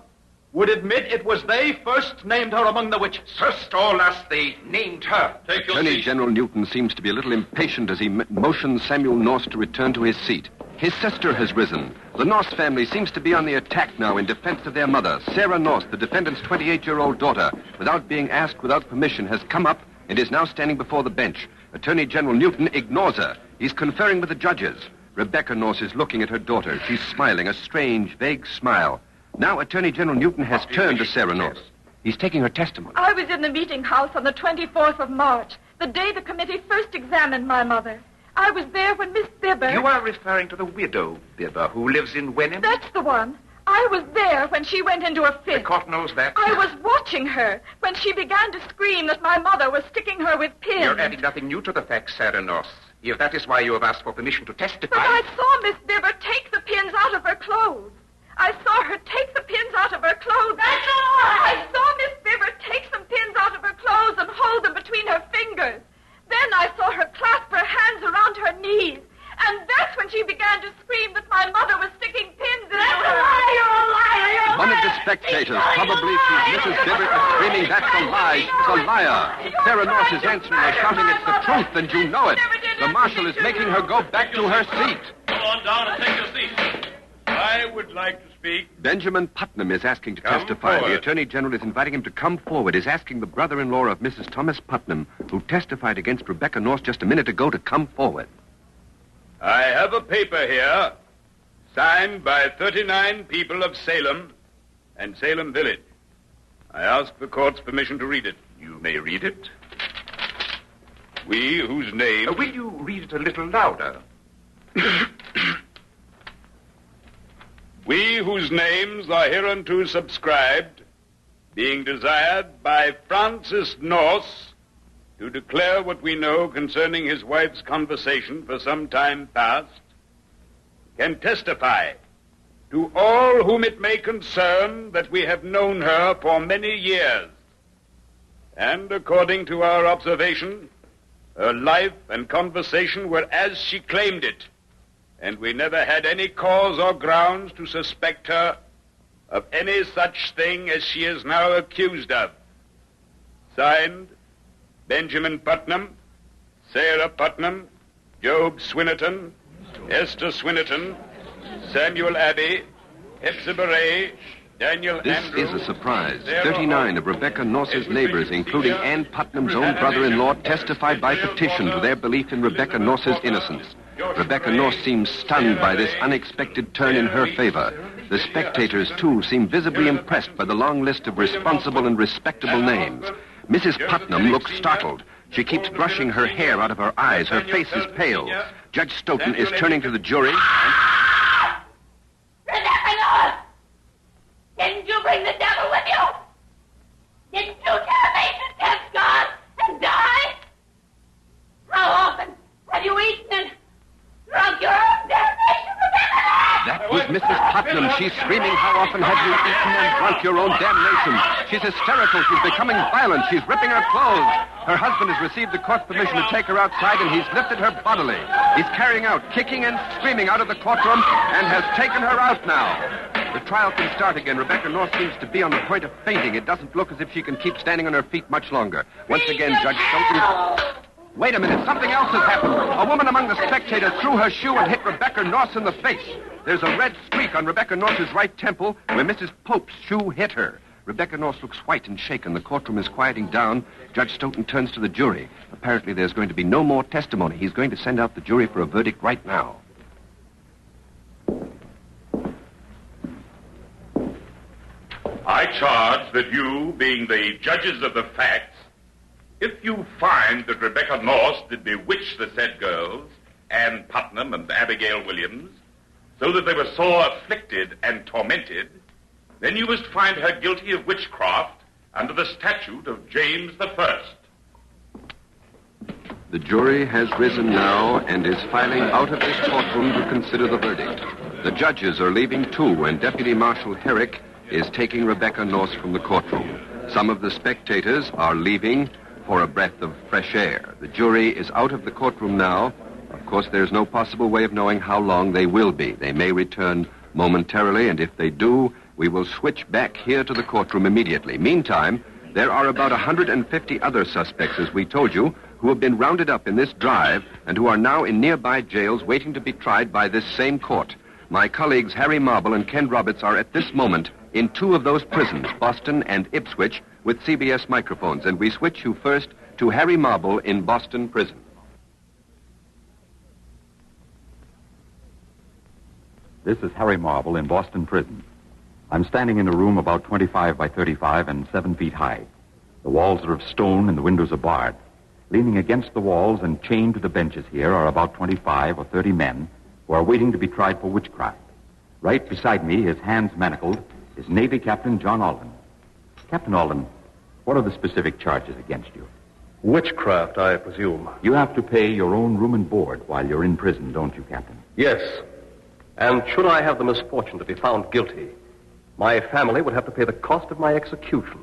would admit it was they first named her among the witches. First or last, they named her. Attorney General Newton seems to be a little impatient as he motions Samuel Norse to return to his seat. His sister has risen. The Norse family seems to be on the attack now in defense of their mother. Sarah Norse, the defendant's 28-year-old daughter, without being asked, without permission, has come up and is now standing before the bench. Attorney General Newton ignores her. He's conferring with the judges. Rebecca Norse is looking at her daughter. She's smiling, a strange, vague smile. Now Attorney General Newton has turned to Sarah Norse. He's taking her testimony. I was in the meeting house on the 24th of March, the day the committee first examined my mother. I was there when Miss Bibber... You are referring to the widow Bibber who lives in Wenham? That's the one. I was there when she went into a fit. The court knows that. I was watching her when she began to scream that my mother was sticking her with pins. You're adding nothing new to the facts, Sarah Norse. If that is why you have asked for permission to testify... But I saw Miss Bibber take the pins out of her clothes. I saw her take the pins out of her clothes. That's all right. I saw Miss Bibber take some pins out of her clothes and hold them between her fingers. Then I saw her clasp her hands around her knees. And that's when she began to scream that my mother was sticking pins into her. That's a lie, you're a liar, you're a liar. One of the spectators, probably sees Mrs. Bibber, is screaming, that's a lie, she's a liar. Sarah Norse is answering her, shouting, it's the truth, and you know it. The marshal is making her go back to her seat. Come on down and take your seat. I would like to speak. Benjamin Putnam is asking to testify. Forward. The Attorney General is inviting him to come forward, is asking the brother-in-law of Mrs. Thomas Putnam, who testified against Rebecca Norse just a minute ago, to come forward. I have a paper here, signed by 39 people of Salem and Salem Village. I ask the court's permission to read it. You may read it. We, whose name... will you read it a little louder? We, whose names are hereunto subscribed, being desired by Francis Norse to declare what we know concerning his wife's conversation for some time past, can testify to all whom it may concern that we have known her for many years, and according to our observation, Her life and conversation were as she claimed it, and we never had any cause or grounds to suspect her of any such thing as she is now accused of. Signed, Benjamin Putnam, Sarah Putnam, Job Swinnerton, Esther Swinnerton, Samuel Abbey, Hepzibah Ray, Daniel This Andrew. is a surprise. 39 of Rebecca Norse's neighbors, including Ann Putnam's own brother-in-law, testified by petition to their belief in Rebecca Norse's innocence. Rebecca Norse seems stunned by this unexpected turn in her favor. The spectators, too, seem visibly impressed by the long list of responsible and respectable names. Mrs. Putnam looks startled. She keeps brushing her hair out of her eyes. Her face is pale. Judge Stoughton is turning to the jury. Rebecca Norse! Didn't you bring the devil with you? Didn't you tell me to tempt God and die? How often have you eaten and drunk your own damnation, Rebecca Norse? That was Mrs. Putnam. She's screaming, how often have you eaten and drunk your own damnation? She's hysterical. She's becoming violent. She's ripping her clothes. Her husband has received the court permission to take her outside, and he's lifted her bodily. He's carrying out, kicking and screaming out of the courtroom, and has taken her out now. The trial can start again. Rebecca Norse seems to be on the point of fainting. It doesn't look as if she can keep standing on her feet much longer. Once again, Judge Stoughton... Wait a minute. Something else has happened. A woman among the spectators threw her shoe and hit Rebecca Norse in the face. There's a red streak on Rebecca Norse's right temple where Mrs. Pope's shoe hit her. Rebecca Norse looks white and shaken. The courtroom is quieting down. Judge Stoughton turns to the jury. Apparently there's going to be no more testimony. He's going to send out the jury for a verdict right now. I charge that you, being the judges of the facts, if you find that Rebecca Norse did bewitch the said girls, Ann Putnam and Abigail Williams, so that they were sore afflicted and tormented, then you must find her guilty of witchcraft under the statute of James I. The jury has risen now and is filing out of this courtroom to consider the verdict. The judges are leaving too, and Deputy Marshal Herrick is taking Rebecca Norse from the courtroom. Some of the spectators are leaving for a breath of fresh air. The jury is out of the courtroom now. Of course, there's no possible way of knowing how long they will be. They may return momentarily, and if they do, we will switch back here to the courtroom immediately. Meantime, there are about 150 other suspects, as we told you, who have been rounded up in this drive and who are now in nearby jails waiting to be tried by this same court. My colleagues Harry Marble and Ken Roberts are at this moment in two of those prisons, Boston and Ipswich, with CBS microphones, and we switch you first to Harry Marble in Boston Prison. This is Harry Marble in Boston Prison. I'm standing in a room about 25 by 35 and 7 feet high. The walls are of stone and the windows are barred. Leaning against the walls and chained to the benches here are about 25 or 30 men who are waiting to be tried for witchcraft. Right beside me, his hands manacled, is Navy Captain John Alden. Captain Alden, what are the specific charges against you? Witchcraft, I presume. You have to pay your own room and board while you're in prison, don't you, Captain? Yes. And should I have the misfortune to be found guilty, my family would have to pay the cost of my execution.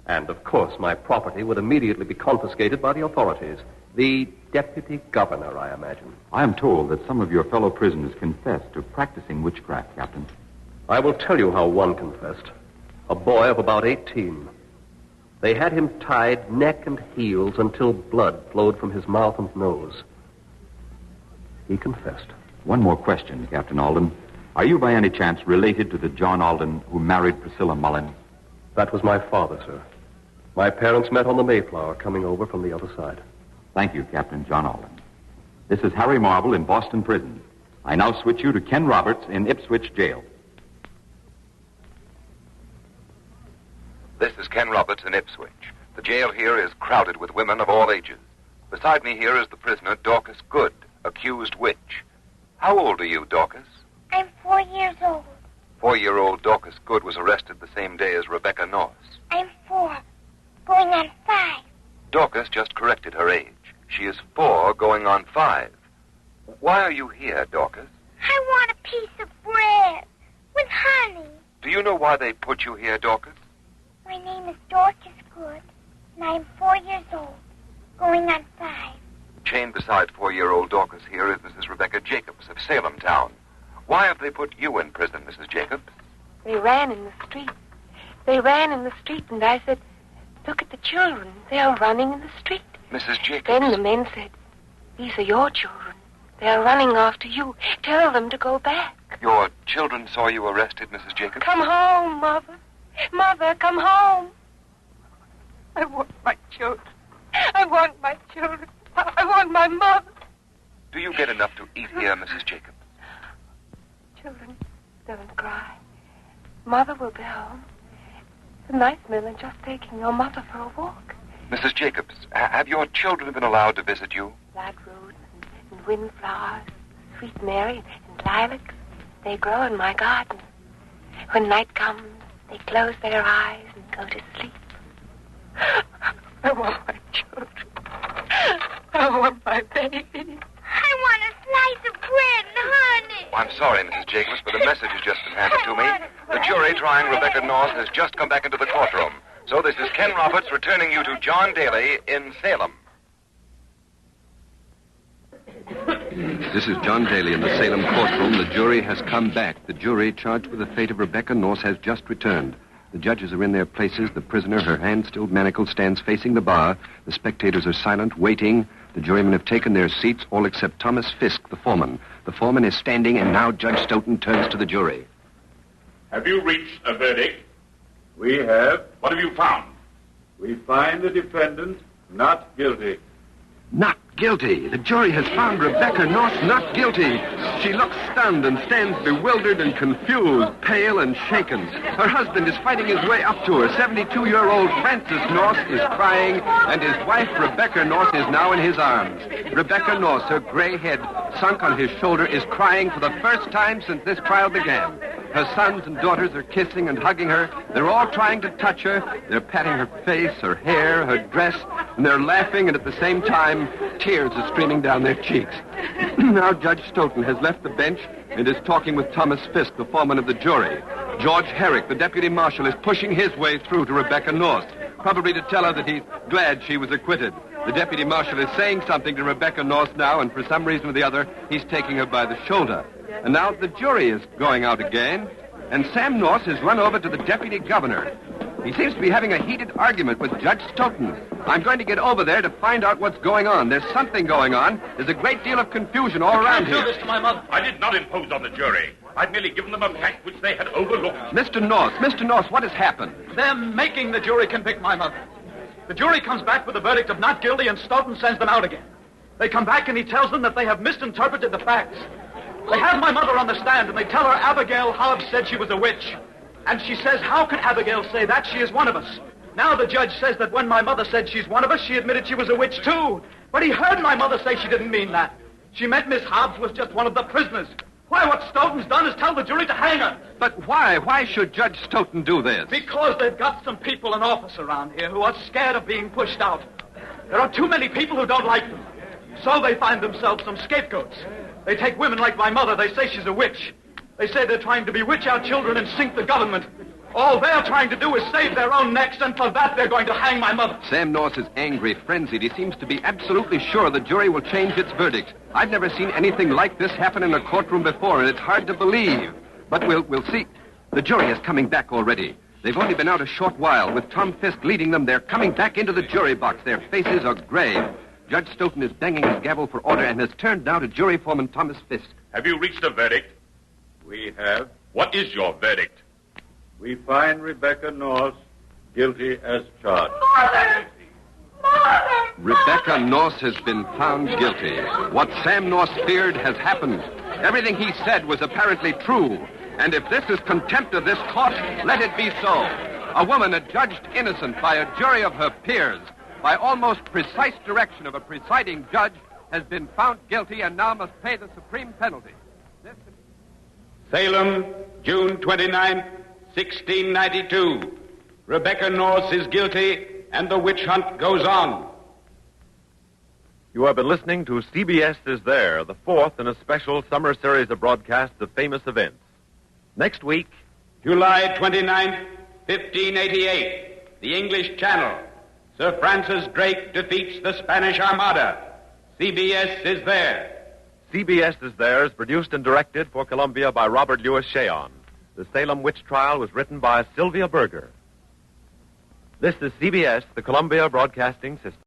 And, of course, my property would immediately be confiscated by the authorities. The deputy governor, I imagine. I am told that some of your fellow prisoners confessed to practicing witchcraft, Captain. I will tell you how one confessed. A boy of about 18. They had him tied neck and heels until blood flowed from his mouth and nose. He confessed. One more question, Captain Alden. Are you by any chance related to the John Alden who married Priscilla Mullen? That was my father, sir. My parents met on the Mayflower coming over from the other side. Thank you, Captain John Alden. This is Harry Marble in Boston Prison. I now switch you to Ken Roberts in Ipswich Jail. This is Ken Roberts in Ipswich. The jail here is crowded with women of all ages. Beside me here is the prisoner, Dorcas Good, accused witch. How old are you, Dorcas? I'm 4 years old. 4-year-old Dorcas Good was arrested the same day as Rebecca Norse. I'm 4, going on 5. Dorcas just corrected her age. She is 4, going on 5. Why are you here, Dorcas? I want a piece of bread with honey. Do you know why they put you here, Dorcas? My name is Dorcas Good, and I'm 4 years old, going on 5. chained beside 4-year-old Dorcas here is Mrs. Rebecca Jacobs of Salem Town. Why have they put you in prison, Mrs. Jacobs? They ran in the street. They ran in the street, and I said, look at the children. They are running in the street. Mrs. Jacobs. Then the men said, these are your children. They are running after you. Tell them to go back. Your children saw you arrested, Mrs. Jacobs? Come home, Mother. Mother, come home. I want my children. I want my children. I want my mother. Do you get enough to eat here, Mrs. Jacobs? Children, don't cry. Mother will be home. The nice men are just taking your mother for a walk. Mrs. Jacobs, have your children been allowed to visit you? Bloodroot and windflowers, sweet Mary and lilacs, they grow in my garden. When night comes, they close their eyes and go to sleep. I want my children. I want my baby. I want a slice of bread and honey. I'm sorry, Mrs. Jacobs, but a message has just been handed to me. The jury trying Rebecca North has just come back into the courtroom. So this is Ken Roberts returning you to John Daly in Salem. This is John Daly in the Salem courtroom. The jury has come back. The jury charged with the fate of Rebecca North has just returned. The judges are in their places. The prisoner, her hand still manacled, stands facing the bar. The spectators are silent, waiting. The jurymen have taken their seats, all except Thomas Fisk, the foreman. The foreman is standing, and now Judge Stoughton turns to the jury. Have you reached a verdict? We have. What have you found? We find the defendant not guilty. Not guilty. The jury has found Rebecca North not guilty. She looks stunned and stands bewildered and confused, pale and shaken. Her husband is fighting his way up to her. 72-year-old Francis North is crying, and his wife, Rebecca North, is now in his arms. Rebecca North, her gray head sunk on his shoulder, is crying for the first time since this trial began. Her sons and daughters are kissing and hugging her. They're all trying to touch her. They're patting her face, her hair, her dress, and they're laughing, and at the same time, tears are streaming down their cheeks. Now Judge Stoughton has left the bench and is talking with Thomas Fisk, the foreman of the jury. George Herrick, the deputy marshal, is pushing his way through to Rebecca North, probably to tell her that he's glad she was acquitted. The deputy marshal is saying something to Rebecca North now, and for some reason or the other, he's taking her by the shoulder. And now the jury is going out again, and Sam North has run over to the deputy governor. He seems to be having a heated argument with Judge Stoughton. I'm going to get over there to find out what's going on. There's something going on. There's a great deal of confusion all around here. Do this to my mother. I did not impose on the jury. I've merely given them a fact which they had overlooked. Mr. North, what has happened? They're making the jury convict my mother. The jury comes back with a verdict of not guilty, and Stoughton sends them out again. They come back and he tells them that they have misinterpreted the facts. They have my mother on the stand, and they tell her Abigail Hobbs said she was a witch. And she says, how can Abigail say that? She is one of us. Now the judge says that when my mother said she's one of us, she admitted she was a witch, too. But he heard my mother say she didn't mean that. She meant Miss Hobbs was just one of the prisoners. Why, what Stoughton's done is tell the jury to hang her. But why? Why should Judge Stoughton do this? Because they've got some people in office around here who are scared of being pushed out. There are too many people who don't like them. So they find themselves some scapegoats. They take women like my mother. They say she's a witch. They say they're trying to bewitch our children and sink the government. All they're trying to do is save their own necks, and for that they're going to hang my mother. Sam North is angry, frenzied. He seems to be absolutely sure the jury will change its verdict. I've never seen anything like this happen in a courtroom before, and it's hard to believe. But we'll see. The jury is coming back already. They've only been out a short while. With Tom Fisk leading them, they're coming back into the jury box. Their faces are grave. Judge Stoughton is banging his gavel for order and has turned now to jury foreman Thomas Fisk. Have you reached a verdict? We have. What is your verdict? We find Rebecca North guilty as charged. Mother! Mother! Rebecca North has been found guilty. What Sam North feared has happened. Everything he said was apparently true. And if this is contempt of this court, let it be so. A woman adjudged innocent by a jury of her peers, by almost precise direction of a presiding judge, has been found guilty and now must pay the supreme penalty. Salem, June 29, 1692. Rebecca North is guilty, and the witch hunt goes on. You have been listening to CBS Is There, the fourth in a special summer series of broadcasts of famous events. Next week, July 29, 1588, the English Channel. Sir Francis Drake defeats the Spanish Armada. CBS is there. CBS is There is produced and directed for Columbia by Robert Louis Cheon. The Salem Witch Trial was written by Sylvia Berger. This is CBS, the Columbia Broadcasting System.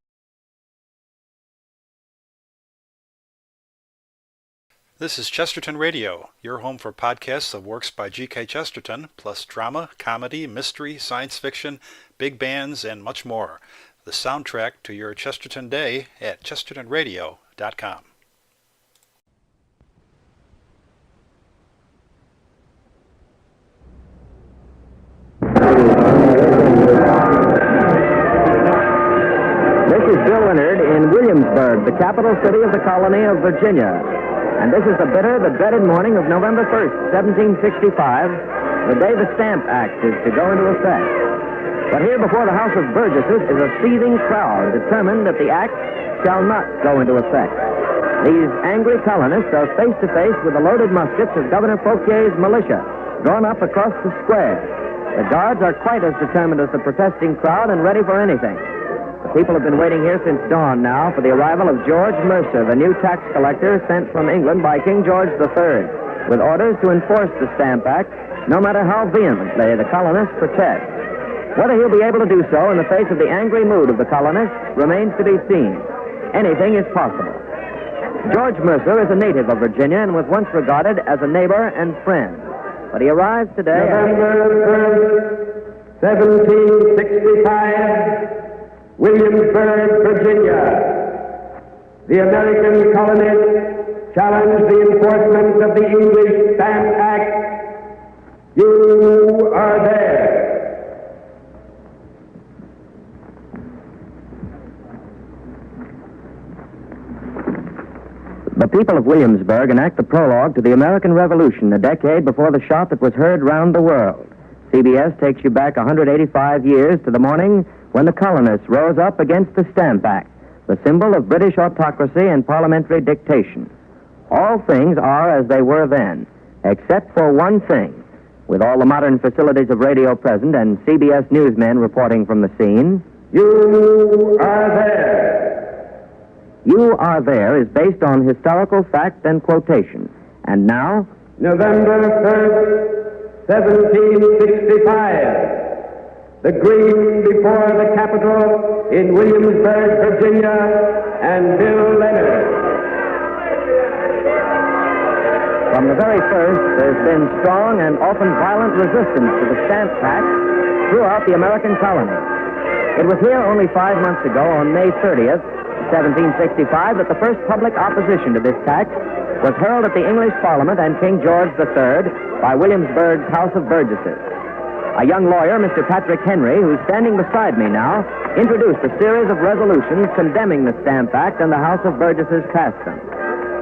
This is Chesterton Radio, your home for podcasts of works by G.K. Chesterton, plus drama, comedy, mystery, science fiction, big bands, and much more. The soundtrack to your Chesterton day at chestertonradio.com. This is Bill Leonard in Williamsburg, the capital city of the colony of Virginia. And this is the bitter, the dreaded morning of November 1st, 1765, the day the Stamp Act is to go into effect. But here before the House of Burgesses is a seething crowd determined that the act shall not go into effect. These angry colonists are face to face with the loaded muskets of Governor Fouquier's militia, drawn up across the square. The guards are quite as determined as the protesting crowd and ready for anything. The people have been waiting here since dawn now for the arrival of George Mercer, the new tax collector sent from England by King George III, with orders to enforce the Stamp Act, no matter how vehemently the colonists protest. Whether he'll be able to do so in the face of the angry mood of the colonists remains to be seen. Anything is possible. George Mercer is a native of Virginia and was once regarded as a neighbor and friend. But he arrives today... November 3rd, 1765... Williamsburg, Virginia. The American colonists challenge the enforcement of the English Stamp Act. You are there. The people of Williamsburg enact the prologue to the American Revolution, a decade before the shot that was heard round the world. CBS takes you back 185 years to the morning when the colonists rose up against the Stamp Act, the symbol of British autocracy and parliamentary dictation. All things are as they were then, except for one thing. With all the modern facilities of radio present and CBS newsmen reporting from the scene, You are there. You Are There is based on historical fact and quotation. And now... November 1st, 1765. The green before the Capitol in Williamsburg, Virginia, and Bill Leonard. From the very first, there's been strong and often violent resistance to the Stamp Act throughout the American colony. It was here only 5 months ago, on May 30th, 1765, that the first public opposition to this tax was hurled at the English Parliament and King George III by Williamsburg's House of Burgesses. A young lawyer, Mr. Patrick Henry, who's standing beside me now, introduced a series of resolutions condemning the Stamp Act, and the House of Burgesses passed them.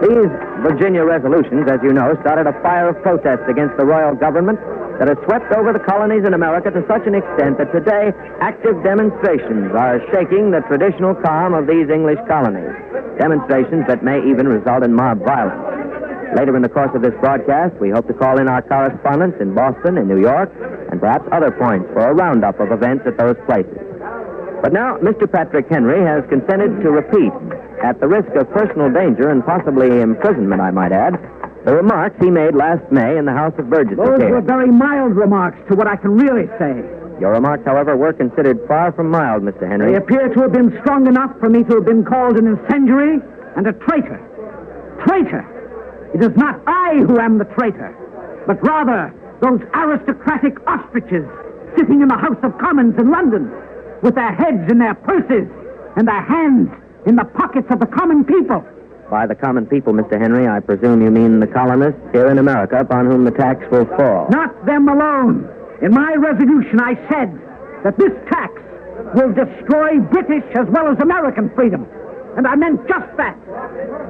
These Virginia resolutions, as you know, started a fire of protest against the royal government that has swept over the colonies in America to such an extent that today active demonstrations are shaking the traditional calm of these English colonies. Demonstrations that may even result in mob violence. Later in the course of this broadcast, we hope to call in our correspondents in Boston and New York and perhaps other points for a roundup of events at those places. But now, Mr. Patrick Henry has consented to repeat, at the risk of personal danger and possibly imprisonment, I might add, the remarks he made last May in the House of Burgesses. Those were very mild remarks to what I can really say. Your remarks, however, were considered far from mild, Mr. Henry. They appear to have been strong enough for me to have been called an incendiary and a traitor. Traitor! It is not I who am the traitor, but rather those aristocratic ostriches sitting in the House of Commons in London with their heads in their purses and their hands in the pockets of the common people. By the common people, Mr. Henry, I presume you mean the colonists here in America upon whom the tax will fall. Not them alone. In my resolution, I said that this tax will destroy British as well as American freedom. And I meant just that.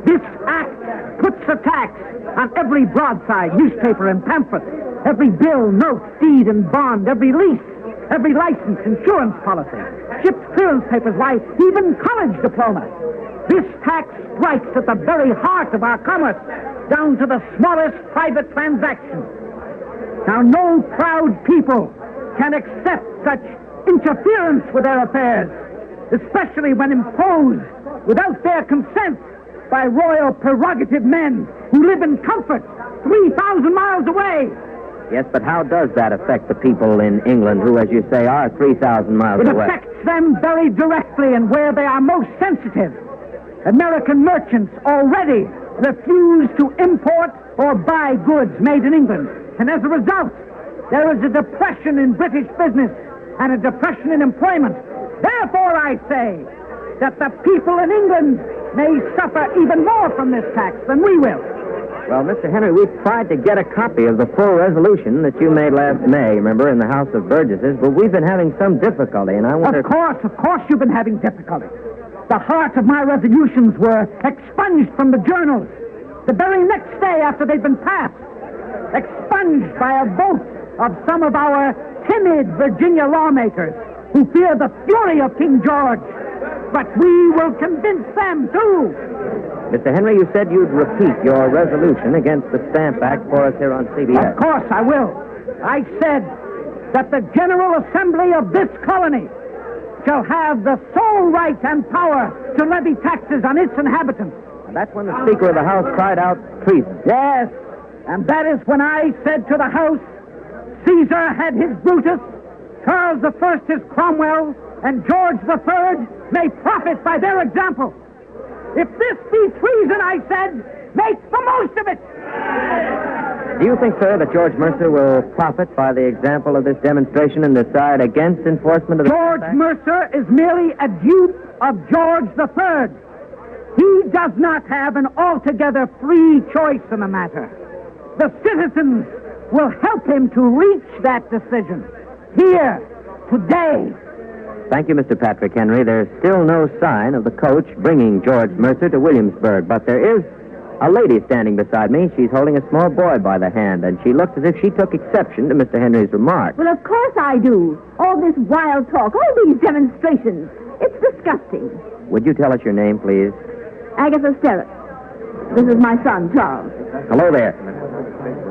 This act puts a tax on every broadside, newspaper, and pamphlet, every bill, note, deed, and bond, every lease, every license, insurance policy, ship's clearance papers, why, even college diplomas. This tax strikes at the very heart of our commerce, down to the smallest private transaction. Now, no proud people can accept such interference with their affairs, especially when imposed without their consent by royal prerogative men who live in comfort 3,000 miles away. Yes, but how does that affect the people in England who, as you say, are 3,000 miles It away? affects them very directly and where they are most sensitive. American merchants already refuse to import or buy goods made in England. And as a result, there is a depression in British business and a depression in employment. Therefore, I say that the people in England may suffer even more from this tax than we will. Well, Mr. Henry, we've tried to get a copy of the full resolution that you made last May, remember, in the House of Burgesses, but we've been having some difficulty, and I wonder... Of course you've been having difficulty. The heart of my resolutions were expunged from the journals the very next day after they'd been passed. Expunged by a vote of some of our timid Virginia lawmakers who fear the fury of King George. But we will convince them, too. Mr. Henry, you said you'd repeat your resolution against the Stamp Act for us here on CBS. Of course I will. I said that the General Assembly of this colony shall have the sole right and power to levy taxes on its inhabitants. And that's when the Speaker of the House cried out treason. Yes, and that is when I said to the House, Caesar had his Brutus, Charles I his Cromwell, and George III may profit by their example. If this be treason, I said, make the most of it. Do you think, sir, that George Mercer will profit by the example of this demonstration and decide against enforcement of the... George Mercer is merely a dupe of George III. He does not have an altogether free choice in the matter. The citizens will help him to reach that decision. Here, today. Thank you, Mr. Patrick Henry. There's still no sign of the coach bringing George Mercer to Williamsburg, but there is a lady standing beside me. She's holding a small boy by the hand, and she looks as if she took exception to Mr. Henry's remark. Well, of course I do. All this wild talk, all these demonstrations. It's disgusting. Would you tell us your name, please? Agatha Sterrett. This is my son, Charles. Hello there.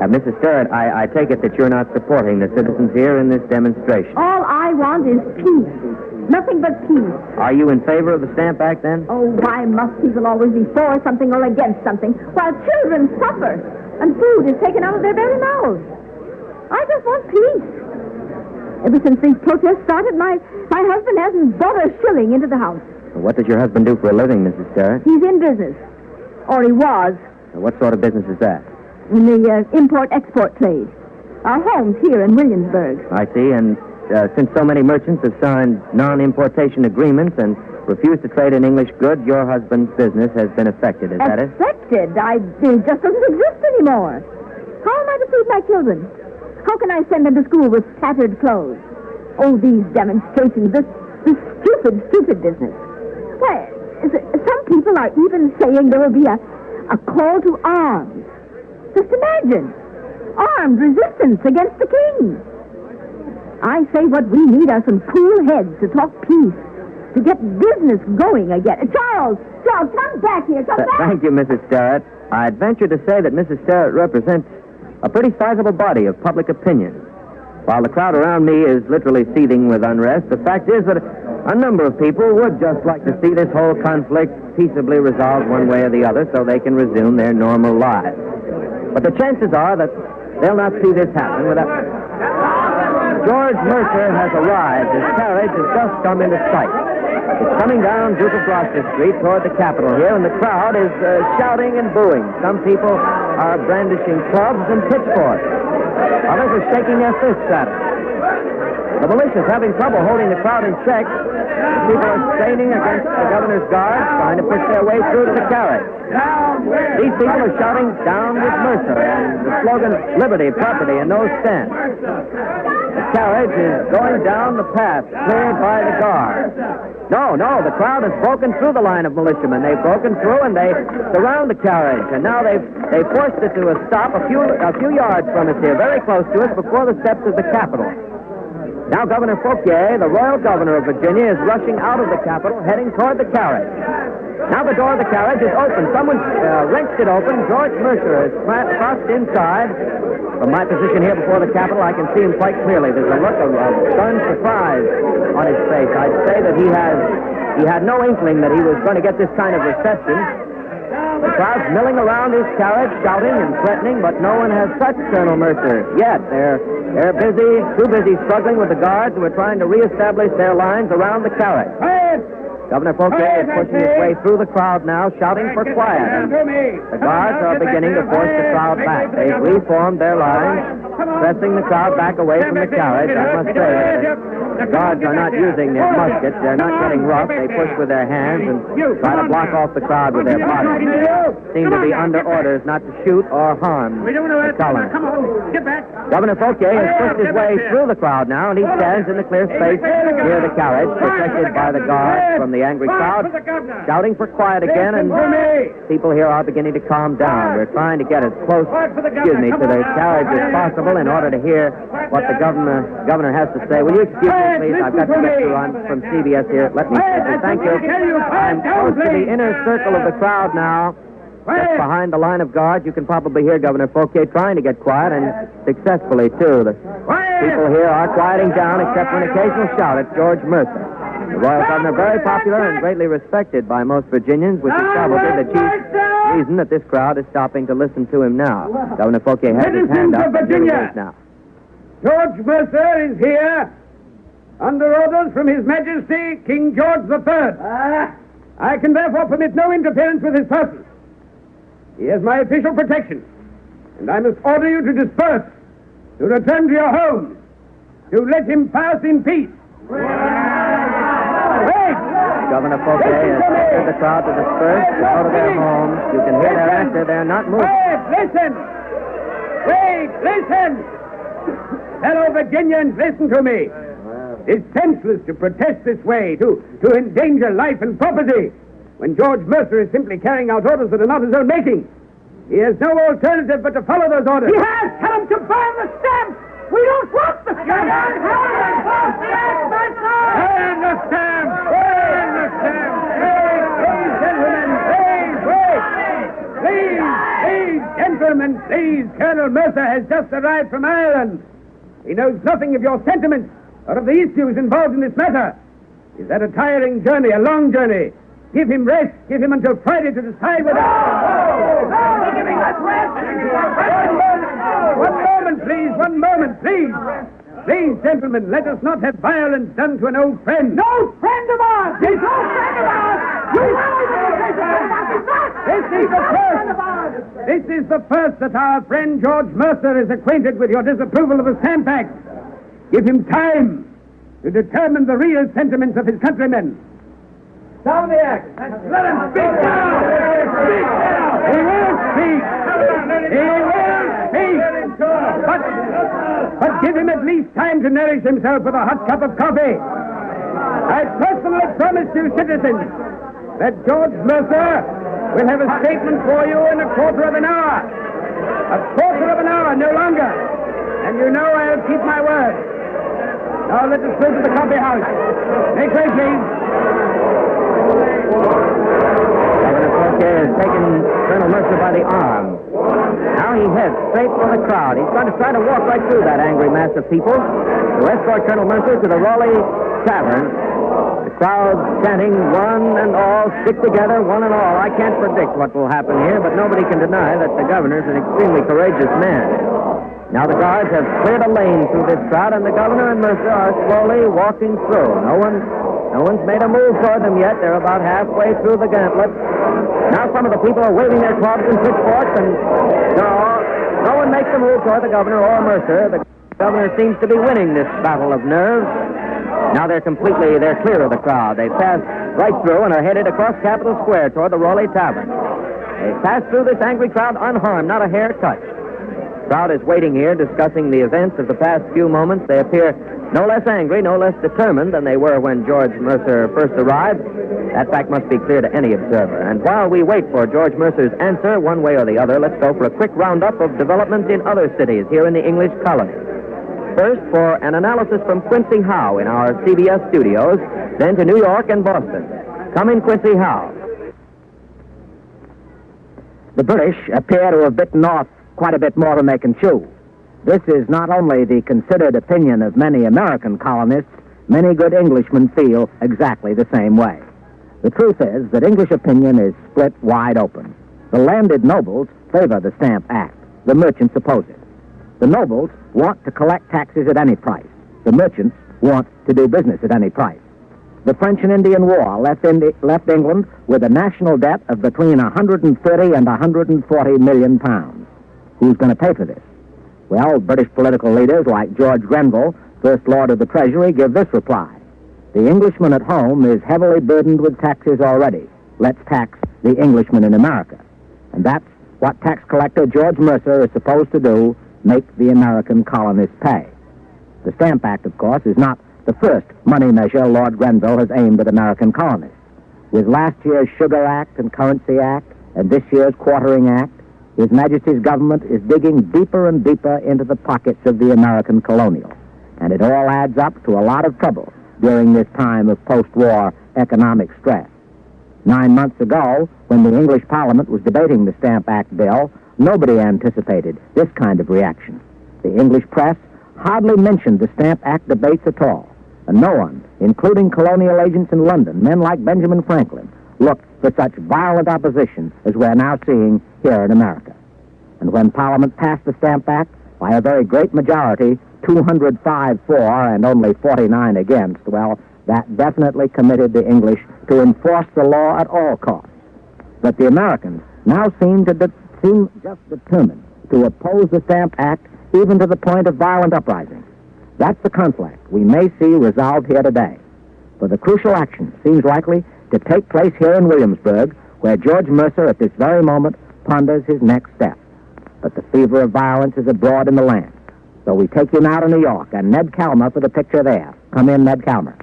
Mrs. Sterrett, I take it that you're not supporting the citizens here in this demonstration. All I want is peace. Nothing but peace. Are you in favor of the Stamp Act, then? Oh, why must people always be for something or against something while children suffer and food is taken out of their very mouths? I just want peace. Ever since these protests started, my husband hasn't brought a shilling into the house. What does your husband do for a living, Mrs. Sterrett? He's in business. Or he was. What sort of business is that? In the import-export trade. Our home's here in Williamsburg. I see, and since so many merchants have signed non-importation agreements and refused to trade in English goods, your husband's business has been affected, is that it? Affected? It just doesn't exist anymore. How am I to feed my children? How can I send them to school with tattered clothes? Oh, these demonstrations, this stupid business. Why, some people are even saying there will be a call to arms. Just imagine. Armed resistance against the king. I say what we need are some cool heads to talk peace, to get business going again. Charles, come back here. Come back. Thank you, Mrs. Sterrett. I'd venture to say that Mrs. Sterrett represents a pretty sizable body of public opinion. While the crowd around me is literally seething with unrest, the fact is that a number of people would just like to see this whole conflict peaceably resolved one way or the other so they can resume their normal lives. But the chances are that they'll not see this happen without... George Mercer has arrived. His carriage has just come into sight. It's coming down Duke of Gloucester Street toward the Capitol here, and the crowd is shouting and booing. Some people are brandishing clubs and pitchforks. Others are shaking their fists at it. The militia is having trouble holding the crowd in check. The people are straining against the governor's guards, trying to push their way through to the carriage. These people are shouting, "Down with Mercer," and the slogan, "Liberty, property, and no stint." The carriage is going down the path, cleared by the guards. No, the crowd has broken through the line of militiamen. They've broken through and they surround the carriage, and now they've forced it to a stop a few yards from us here, very close to us, before the steps of the Capitol. Now Governor Fauquier, the royal governor of Virginia, is rushing out of the Capitol, heading toward the carriage. Now the door of the carriage is open. Someone wrenched it open. George Mercer is crossed inside. From my position here before the Capitol, I can see him quite clearly. There's a look of stunned surprise on his face. I'd say that he had no inkling that he was going to get this kind of reception. The crowd's milling around his carriage, shouting and threatening, but no one has touched Colonel Mercer yet. They're busy, too busy struggling with the guards who are trying to reestablish their lines around the carriage. Governor Fouquet is pushing his way through the crowd now, shouting for quiet. And the guards are beginning to force the crowd back. They've reformed their lines, pressing the crowd back away from the carriage. I must say that the guards are not using their muskets. They're not getting rough. They push with their hands and try to block off the crowd with their bodies. They seem to be under orders not to shoot or harm the colony. Governor Fouquet has pushed his way through the crowd now, and he stands in the clear space near the carriage, protected by the guards from the angry crowd, shouting for quiet again, and people here are beginning to calm down. We're trying to get as close, to the carriage as possible in order to hear what the governor has to say. Will you excuse me, please? I've got to get through. I'm from CBS here. Let me thank you. I'm close to the inner circle of the crowd now. Just behind the line of guards. You can probably hear Governor Fouquet trying to get quiet, and successfully, too. The people here are quieting down, except for an occasional shout at George Mercer. The royal governor, very popular and greatly respected by most Virginians, which is probably the chief reason that this crowd is stopping to listen to him now. Governor Fouquet has his hand up. Virginia. Now. George Mercer is here under orders from His Majesty King George III. I can therefore permit no interference with his person. He has my official protection, and I must order you to disperse, to return to your homes, to let him pass in peace. Governor Fouquet has ordered the crowd to disperse, to go to their homes. You can hear their answer. They're not moving. Listen! Fellow Virginians, listen to me. It's senseless to protest this way, to endanger life and property, when George Mercer is simply carrying out orders that are not his own making. He has no alternative but to follow those orders. He has! Tell him to burn the stamps! We don't want the stamps! Burn the stamps! Burn the stamps! Please, gentlemen, please, gentlemen, please. Colonel Mercer has just arrived from Ireland. He knows nothing of your sentiments or of the issues involved in this matter. He's had a tiring journey, a long journey. Give him rest. Give him until Friday to decide whether... Giving us rest! One moment, please. Please, gentlemen, let us not have violence done to an old friend. No friend of ours! He's no friend of ours! This is the first that our friend George Mercer is acquainted with your disapproval of the Stamp Act. Give him time to determine the real sentiments of his countrymen. Down the act. Let him speak now. He will speak. But give him at least time to nourish himself with a hot cup of coffee. I personally promise you, citizens, that George Mercer will have a statement for you in a quarter of an hour. A quarter of an hour, no longer. And you know I'll keep my word. Now let us go to the coffee house. Make way, please. Governor Fouquet has taken Colonel Mercer by the arm. Now he heads straight for the crowd. He's going to try to walk right through that angry mass of people to escort Colonel Mercer to the Raleigh Tavern. The crowd chanting, one and all, stick together, one and all. I can't predict what will happen here, but nobody can deny that the governor is an extremely courageous man. Now the guards have cleared a lane through this crowd, and the governor and Mercer are slowly walking through. No one's made a move toward them yet. They're about halfway through the gauntlet. Now some of the people are waving their clubs and pitchforks, and no one makes a move toward the governor or Mercer. The governor seems to be winning this battle of nerves. Now they're clear of the crowd. They pass right through and are headed across Capitol Square toward the Raleigh Tavern. They pass through this angry crowd unharmed, not a hair touched. The crowd is waiting here, discussing the events of the past few moments. They appear no less angry, no less determined than they were when George Mercer first arrived. That fact must be clear to any observer. And while we wait for George Mercer's answer, one way or the other, let's go for a quick roundup of developments in other cities here in the English colony. First, for an analysis from Quincy Howe in our CBS studios, then to New York and Boston. Come in, Quincy Howe. The British appear to have bitten off quite a bit more than they can chew. This is not only the considered opinion of many American colonists, many good Englishmen feel exactly the same way. The truth is that English opinion is split wide open. The landed nobles favor the Stamp Act. The merchants oppose it. The nobles want to collect taxes at any price. The merchants want to do business at any price. The French and Indian War left England with a national debt of between 130 and 140 million pounds. Who's going to pay for this? Well, British political leaders like George Grenville, First Lord of the Treasury, give this reply. The Englishman at home is heavily burdened with taxes already. Let's tax the Englishman in America. And that's what tax collector George Mercer is supposed to do, make the American colonists pay. The Stamp Act, of course, is not the first money measure Lord Grenville has aimed at American colonists. With last year's Sugar Act and Currency Act and this year's Quartering Act, His Majesty's government is digging deeper and deeper into the pockets of the American colonial. And it all adds up to a lot of trouble during this time of post-war economic stress. 9 months ago, when the English Parliament was debating the Stamp Act bill, nobody anticipated this kind of reaction. The English press hardly mentioned the Stamp Act debates at all, and no one, including colonial agents in London, men like Benjamin Franklin, looked for such violent opposition as we're now seeing here in America. And when Parliament passed the Stamp Act by a very great majority, 205 for and only 49 against, well, that definitely committed the English to enforce the law at all costs. But the Americans now seem just determined to oppose the Stamp Act even to the point of violent uprising. That's the conflict we may see resolved here today. For the crucial action seems likely to take place here in Williamsburg, where George Mercer at this very moment ponders his next step. But the fever of violence is abroad in the land. So we take you now to New York, and Ned Calmer for the picture there. Come in, Ned Calmer.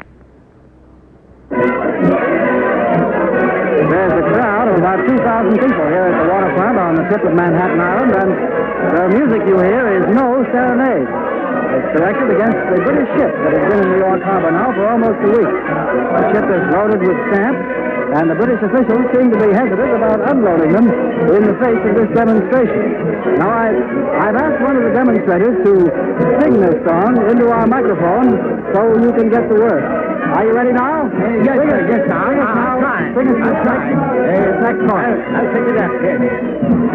There's a crowd of about 2,000 people here at the waterfront on the tip of Manhattan Island, and the music you hear is No Serenade. It's directed against the British ship that has been in New York Harbor now for almost a week. The ship is loaded with stamps, and the British officials seem to be hesitant about unloading them in the face of this demonstration. Now, I've asked one of the demonstrators to sing this song into our microphone so you can get the words. Are you ready now? Yes, sir. Yes, sir. I'll try. It's next chorus. I'll take it up, kid.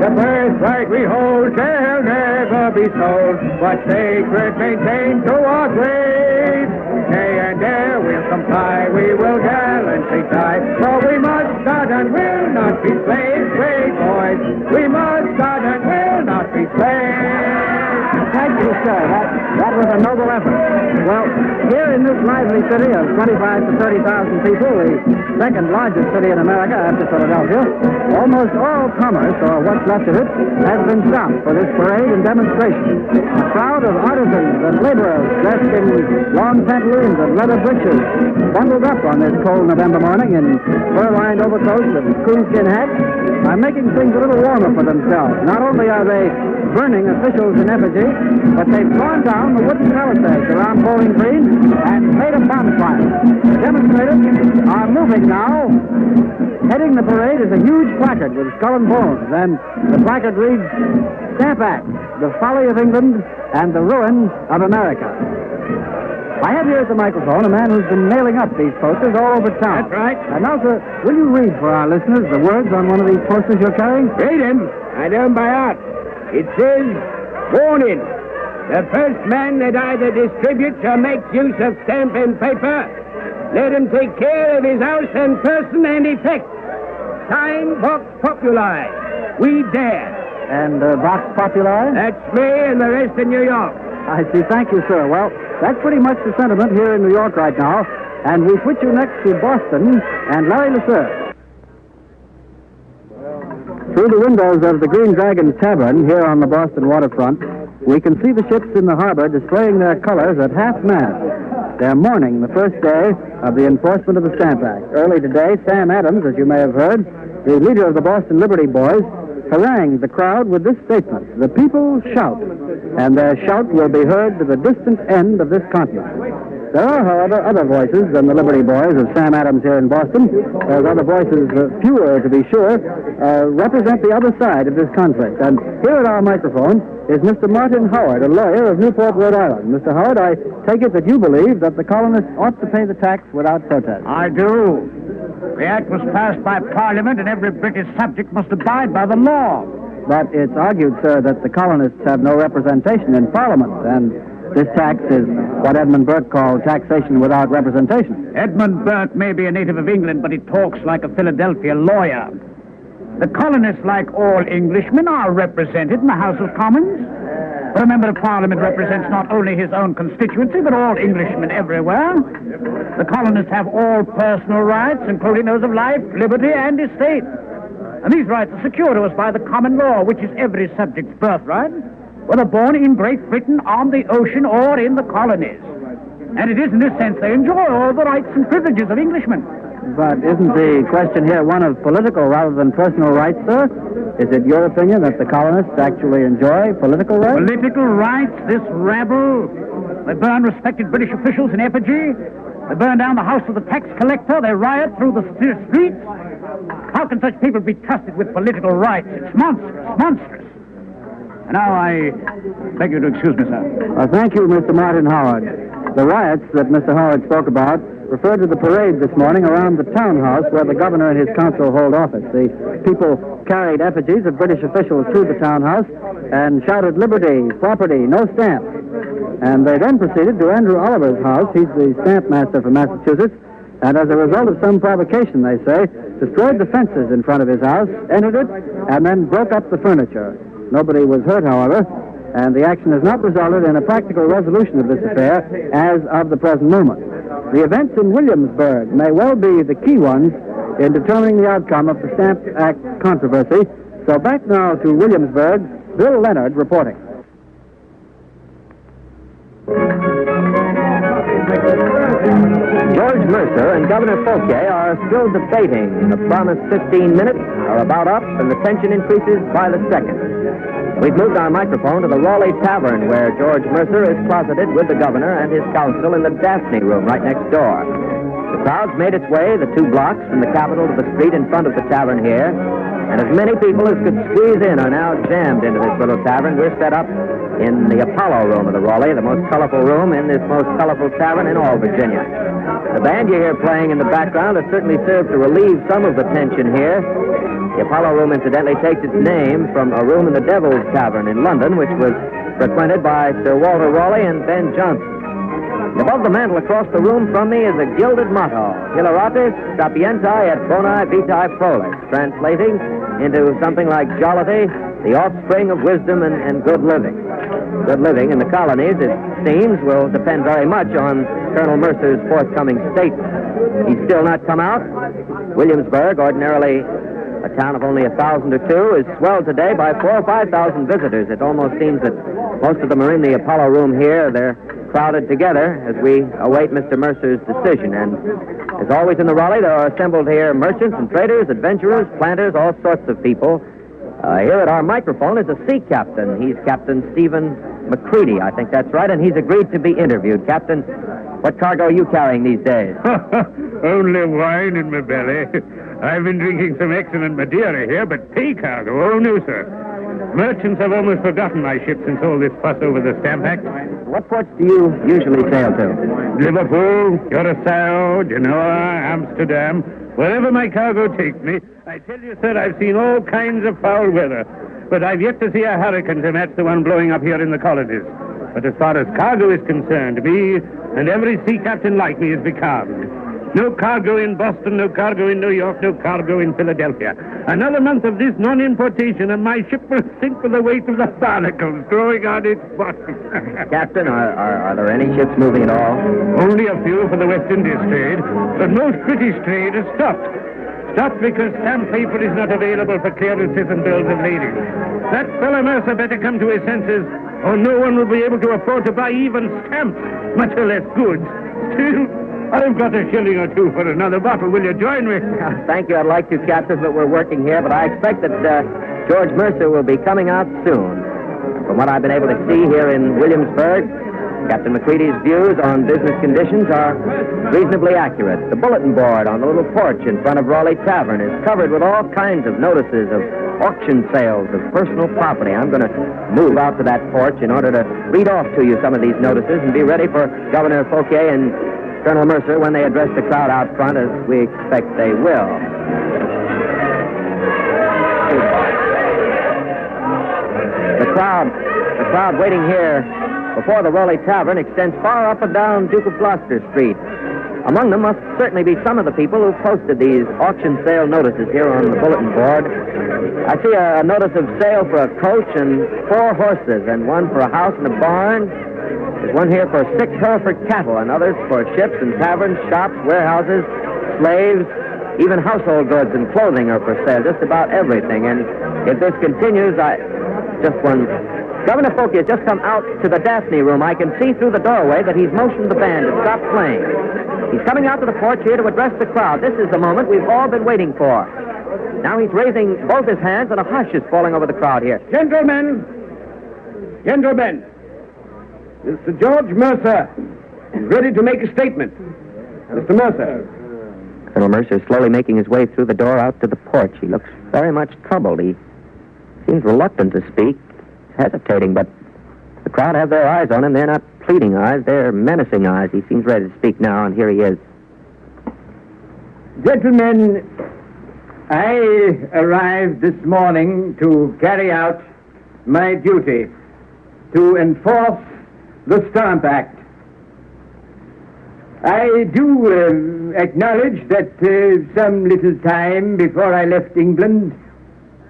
The birthright we hold shall never be sold, but sacred maintained to our grave. Nay and ere we'll comply, we will gallantly die, for we must start and will not be slaves. Wait, boys, we must start and will not be slaves. Thank you, sir. That was a noble effort. Well, here in this lively city of 25 to 30,000 people, the second largest city in America after Philadelphia, almost all commerce, or what's left of it, has been stopped for this parade and demonstration. A crowd of artisans and laborers dressed in long pantaloons and leather breeches, bundled up on this cold November morning in fur-lined overcoats and coonskin hats, are making things a little warmer for themselves. Not only are they burning officials in effigy, but they've torn down the wooden palisades around Bowling Green and made a bonfire. The demonstrators are moving now. Heading the parade is a huge placard with skull and bones, and the placard reads, Stamp Act, the folly of England and the ruin of America. I have here at the microphone a man who's been nailing up these posters all over town. That's right. And now, sir, will you read for our listeners the words on one of these posters you're carrying? Read him. I know him by heart. It says, warning. The first man that either distributes or makes use of stamp and paper, let him take care of his house and person and effects. Sign Vox Populi. We dare. And Vox Populi? That's me and the rest of New York. I see. Thank you, sir. Well, that's pretty much the sentiment here in New York right now. And we switch you next to Boston and Larry LeSueur. Through the windows of the Green Dragon Tavern here on the Boston waterfront, we can see the ships in the harbor displaying their colors at half-mast. They're mourning the first day of the enforcement of the Stamp Act. Early today, Sam Adams, as you may have heard, the leader of the Boston Liberty Boys, harangued the crowd with this statement, "The people shout, and their shout will be heard to the distant end of this continent." There are, however, other voices than the Liberty Boys of Sam Adams here in Boston. Those other voices, fewer to be sure, represent the other side of this conflict. And here at our microphone is Mr. Martin Howard, a lawyer of Newport, Rhode Island. Mr. Howard, I take it that you believe that the colonists ought to pay the tax without protest. I do. The act was passed by Parliament, and every British subject must abide by the law. But it's argued, sir, that the colonists have no representation in Parliament, and this tax is what Edmund Burke called taxation without representation. Edmund Burke may be a native of England, but he talks like a Philadelphia lawyer. The colonists, like all Englishmen, are represented in the House of Commons. But a member of Parliament represents not only his own constituency, but all Englishmen everywhere. The colonists have all personal rights, including those of life, liberty, and estate. And these rights are secured to us by the common law, which is every subject's birthright, whether born in Great Britain, on the ocean, or in the colonies. And it is in this sense they enjoy all the rights and privileges of Englishmen. But isn't the question here one of political rather than personal rights, sir? Is it your opinion that the colonists actually enjoy political rights? Political rights, this rabble. They burn respected British officials in effigy. They burn down the house of the tax collector. They riot through the streets. How can such people be trusted with political rights? It's monstrous, monstrous. And now I beg you to excuse me, sir. Thank you, Mr. Martin Howard. The riots that Mr. Howard spoke about referred to the parade this morning around the townhouse where the governor and his council hold office. The people carried effigies of British officials to the townhouse and shouted, "Liberty, property, no stamps." And they then proceeded to Andrew Oliver's house. He's the stamp master from Massachusetts. And as a result of some provocation, they say, destroyed the fences in front of his house, entered it, and then broke up the furniture. Nobody was hurt, however, and the action has not resulted in a practical resolution of this affair as of the present moment. The events in Williamsburg may well be the key ones in determining the outcome of the Stamp Act controversy. So back now to Williamsburg, Bill Leonard reporting. George Mercer and Governor Fouquet are still debating. The promised 15 minutes are about up, and the tension increases by the second. We've moved our microphone to the Raleigh Tavern, where George Mercer is closeted with the governor and his council in the Daphne room right next door. The crowd's made its way the 2 blocks from the Capitol to the street in front of the tavern here, and as many people as could squeeze in are now jammed into this little tavern. We're set up in the Apollo room of the Raleigh, the most colorful room in this most colorful tavern in all Virginia. The band you hear playing in the background has certainly served to relieve some of the tension here. The Apollo room, incidentally, takes its name from a room in the Devil's Tavern in London, which was frequented by Sir Walter Raleigh and Ben Jonson. And above the mantel across the room from me is a gilded motto, Hileratis sapientiae et bonae vitae proles, translating into something like jollity, the offspring of wisdom and good living. Good living in the colonies, it seems, will depend very much on Colonel Mercer's forthcoming statement. He's still not come out. Williamsburg, ordinarily a town of only 1,000 or 2, is swelled today by 4,000 or 5,000 visitors. It almost seems that most of them are in the Apollo room here. They're crowded together as we await Mr. Mercer's decision. And as always in the Raleigh, there are assembled here merchants and traders, adventurers, planters, all sorts of people. Here at our microphone is a sea captain. He's Captain Stephen McCready, I think that's right, and he's agreed to be interviewed. Captain, what cargo are you carrying these days? Only wine in my belly. I've been drinking some excellent Madeira here, but pay cargo, oh no, sir. Merchants have almost forgotten my ship since all this fuss over the Stamp Act. What ports do you usually sail to? Liverpool, Curacao, Genoa, Amsterdam, wherever my cargo takes me. I tell you, sir, I've seen all kinds of foul weather, but I've yet to see a hurricane to match the one blowing up here in the colonies. But as far as cargo is concerned, me and every sea captain like me is becalmed. No cargo in Boston, no cargo in New York, no cargo in Philadelphia. Another month of this non-importation and my ship will sink with the weight of the barnacles growing on its bottom. Captain, are there any ships moving at all? Only a few for the West Indies trade, but most British trade is stopped. Stopped because stamp paper is not available for clearances and bills of lading. That fellow Mercer better come to his senses, or no one will be able to afford to buy even stamps, much less goods. Still, I've got a shilling or 2 for another bottle. Will you join me? Thank you. I'd like to, Captain, but we're working here. But I expect that George Mercer will be coming out soon. From what I've been able to see here in Williamsburg, Captain McCready's views on business conditions are reasonably accurate. The bulletin board on the little porch in front of Raleigh Tavern is covered with all kinds of notices of auction sales of personal property. I'm going to move out to that porch in order to read off to you some of these notices and be ready for Governor Fouquet and Colonel Mercer when they address the crowd out front, as we expect they will. The crowd waiting here before the Rowley Tavern extends far up and down Duke of Gloucester Street. Among them must certainly be some of the people who posted these auction sale notices here on the bulletin board. I see a notice of sale for a coach and 4 horses, and one for a house and a barn. There's one here for 6 Hereford cattle, and others for ships and taverns, shops, warehouses, slaves, even household goods and clothing are for sale, just about everything. And if this continues, Governor Folke has just come out to the Daphne room. I can see through the doorway that he's motioned the band to stop playing. He's coming out to the porch here to address the crowd. This is the moment we've all been waiting for. Now he's raising both his hands, and a hush is falling over the crowd here. Gentlemen, Mr. George Mercer is ready to make a statement. Mr. Mercer. Colonel Mercer is slowly making his way through the door out to the porch. He looks very much troubled. He seems reluctant to speak, hesitating, but the crowd have their eyes on him. They're not pleading eyes, they're menacing eyes. He seems ready to speak now, and here he is. Gentlemen, I arrived this morning to carry out my duty, to enforce the Stamp Act. I do acknowledge that some little time before I left England,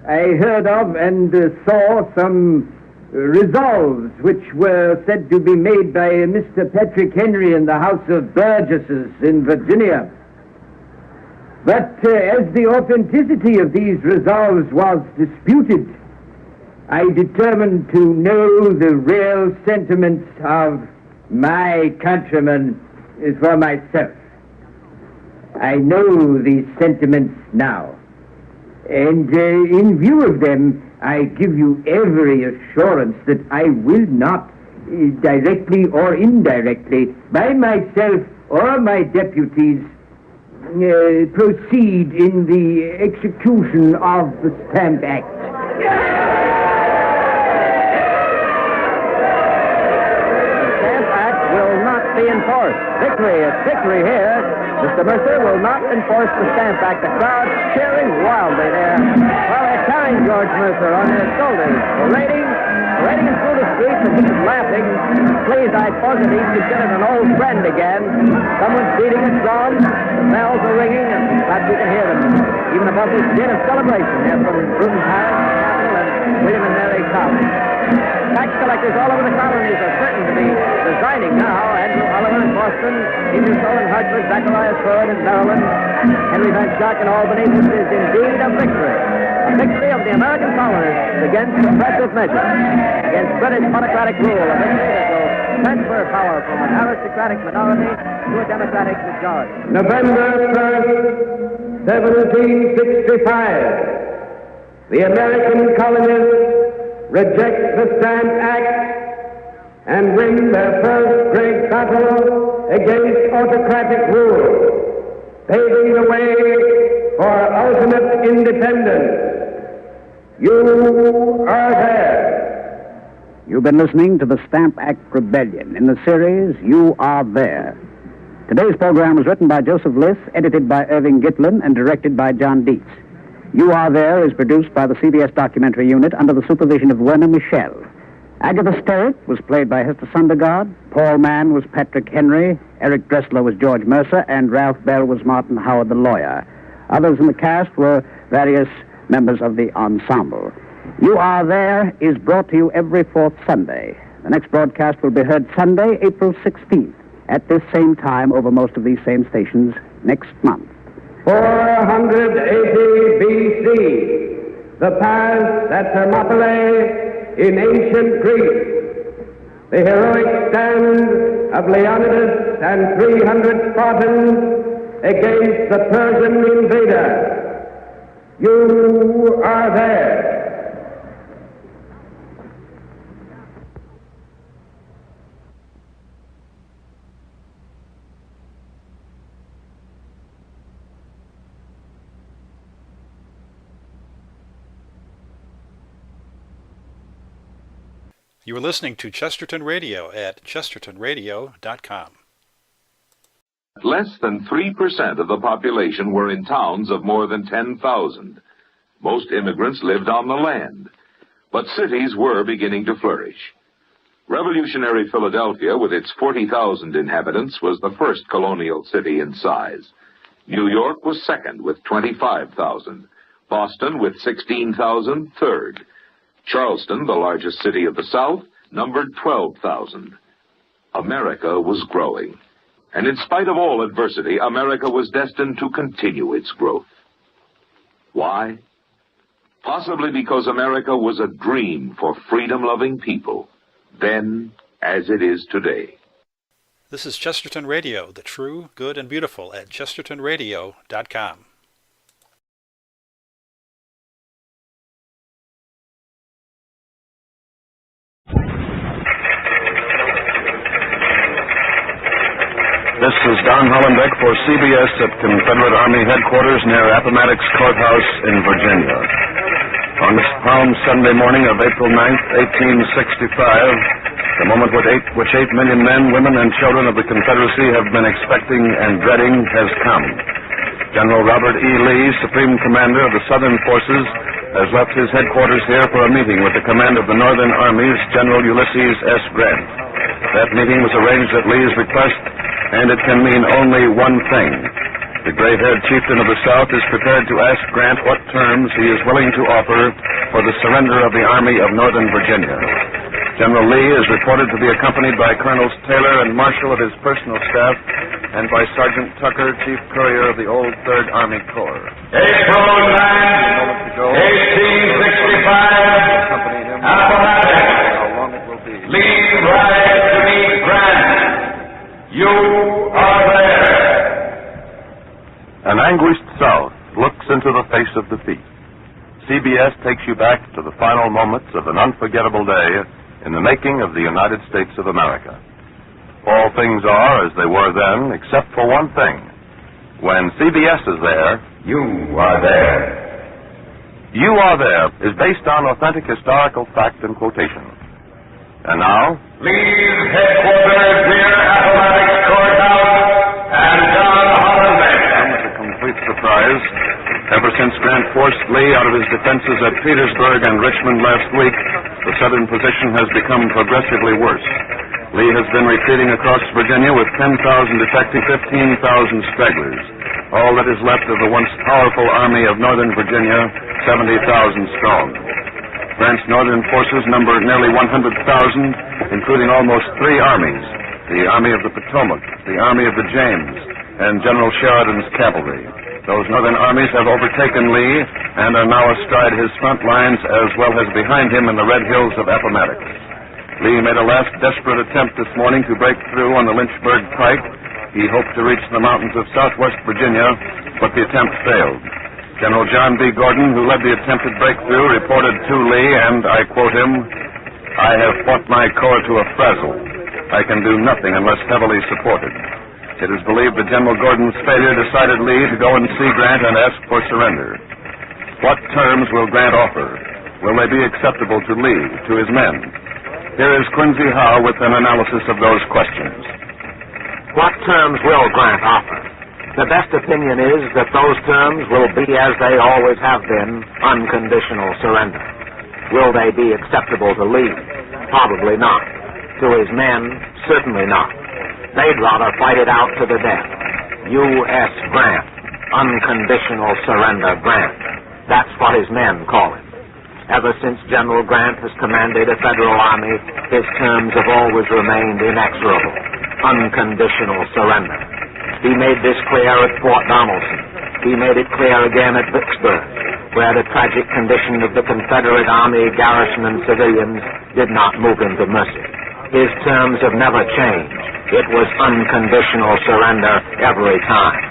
I heard of and saw some resolves which were said to be made by Mr. Patrick Henry in the House of Burgesses in Virginia. But as the authenticity of these resolves was disputed, I determined to know the real sentiments of my countrymen for myself. I know these sentiments now, and in view of them, I give you every assurance that I will not, directly or indirectly, by myself or my deputies, proceed in the execution of the Stamp Act. The Stamp Act will not be enforced. Victory is victory here. Mr. Mercer will not enforce the Stamp Act. The crowd cheering wildly there. Well, they're carrying George Mercer on their shoulders, parading him through the streets, and he's laughing. Pleased, I posit he's considered an old friend again. Someone's beating a drum, the bells are ringing, and perhaps you can hear them. Even above this din of celebration here from Bruton Parish, Capital, and William and Mary College. Tax collectors all over the colonies are certain to be resigning now. Andrew Oliver in Boston, Ingersoll in Hartford, Zacharias Ford in Maryland, Henry Van Schack in Albany. This is indeed a victory. A victory of the American colonists against oppressive measures, against British monocratic rule. A victory that will transfer power from an aristocratic minority to a democratic majority. November 1st, 1765. The American colonists reject the Stamp Act and win their first great battle against autocratic rule, paving the way for ultimate independence. You are there. You've been listening to the Stamp Act Rebellion in the series You Are There. Today's program was written by Joseph Liss, edited by Irving Gitlin, and directed by John Dietz. You Are There is produced by the CBS Documentary Unit under the supervision of Werner Michel. Agatha Sterrett was played by Hester Sundergaard. Paul Mann was Patrick Henry. Eric Dressler was George Mercer. And Ralph Bell was Martin Howard, the lawyer. Others in the cast were various members of the ensemble. You Are There is brought to you every fourth Sunday. The next broadcast will be heard Sunday, April 16th, at this same time over most of these same stations next month. 480 B.C., the past at Thermopylae in ancient Greece. The heroic stand of Leonidas and 300 Spartans against the Persian invader. You are there. You are listening to Chesterton Radio at chestertonradio.com. Less than 3% of the population were in towns of more than 10,000. Most immigrants lived on the land, but cities were beginning to flourish. Revolutionary Philadelphia, with its 40,000 inhabitants, was the first colonial city in size. New York was second with 25,000. Boston, with 16,000, third. Charleston, the largest city of the South, numbered 12,000. America was growing. And in spite of all adversity, America was destined to continue its growth. Why? Possibly because America was a dream for freedom-loving people, then as it is today. This is Chesterton Radio, the true, good, and beautiful at chestertonradio.com. This is Don Hollenbeck for CBS at Confederate Army Headquarters near Appomattox Courthouse in Virginia. On this Palm Sunday morning of April 9th, 1865, the moment which 8 million men, women, and children of the Confederacy have been expecting and dreading has come. General Robert E. Lee, Supreme Commander of the Southern Forces, has left his headquarters here for a meeting with the command of the Northern Armies, General Ulysses S. Grant. That meeting was arranged at Lee's request, and it can mean only one thing. The gray-haired chieftain of the South is prepared to ask Grant what terms he is willing to offer for the surrender of the Army of Northern Virginia. General Lee is reported to be accompanied by Colonels Taylor and Marshall of his personal staff and by Sergeant Tucker, Chief Courier of the old 3rd Army Corps. April 9, 1865, Appomattox. How long it will be. Lee rides to meet Grant. You are there. An anguished South looks into the face of defeat. CBS takes you back to the final moments of an unforgettable day in the making of the United States of America. All things are as they were then, except for one thing. When CBS is there, you are there. You Are There is based on authentic historical fact and quotation. And now, Lee's headquarters near Appomattox Courthouse and Don Hollenbeck. Comes a complete surprise. Ever since Grant forced Lee out of his defenses at Petersburg and Richmond last week, the Southern position has become progressively worse. Lee has been retreating across Virginia with 10,000 defecting, 15,000 stragglers. All that is left of the once powerful Army of Northern Virginia, 70,000 strong. Grant's northern forces number nearly 100,000, including almost 3 armies, the Army of the Potomac, the Army of the James, and General Sheridan's cavalry. Those northern armies have overtaken Lee and are now astride his front lines as well as behind him in the red hills of Appomattox. Lee made a last desperate attempt this morning to break through on the Lynchburg Pike. He hoped to reach the mountains of southwest Virginia, but the attempt failed. General John B. Gordon, who led the attempted breakthrough, reported to Lee, and I quote him, "I have fought my corps to a frazzle. I can do nothing unless heavily supported." It is believed that General Gordon's failure decided Lee to go and see Grant and ask for surrender. What terms will Grant offer? Will they be acceptable to Lee, to his men? Here is Quincy Howe with an analysis of those questions. What terms will Grant offer? The best opinion is that those terms will be, as they always have been, unconditional surrender. Will they be acceptable to Lee? Probably not. To his men, certainly not. They'd rather fight it out to the death. U.S. Grant. Unconditional surrender Grant. That's what his men call him. Ever since General Grant has commanded a federal army, his terms have always remained inexorable. Unconditional surrender. He made this clear at Fort Donelson. He made it clear again at Vicksburg, where the tragic condition of the Confederate Army, garrison, and civilians did not move him to mercy. His terms have never changed. It was unconditional surrender every time.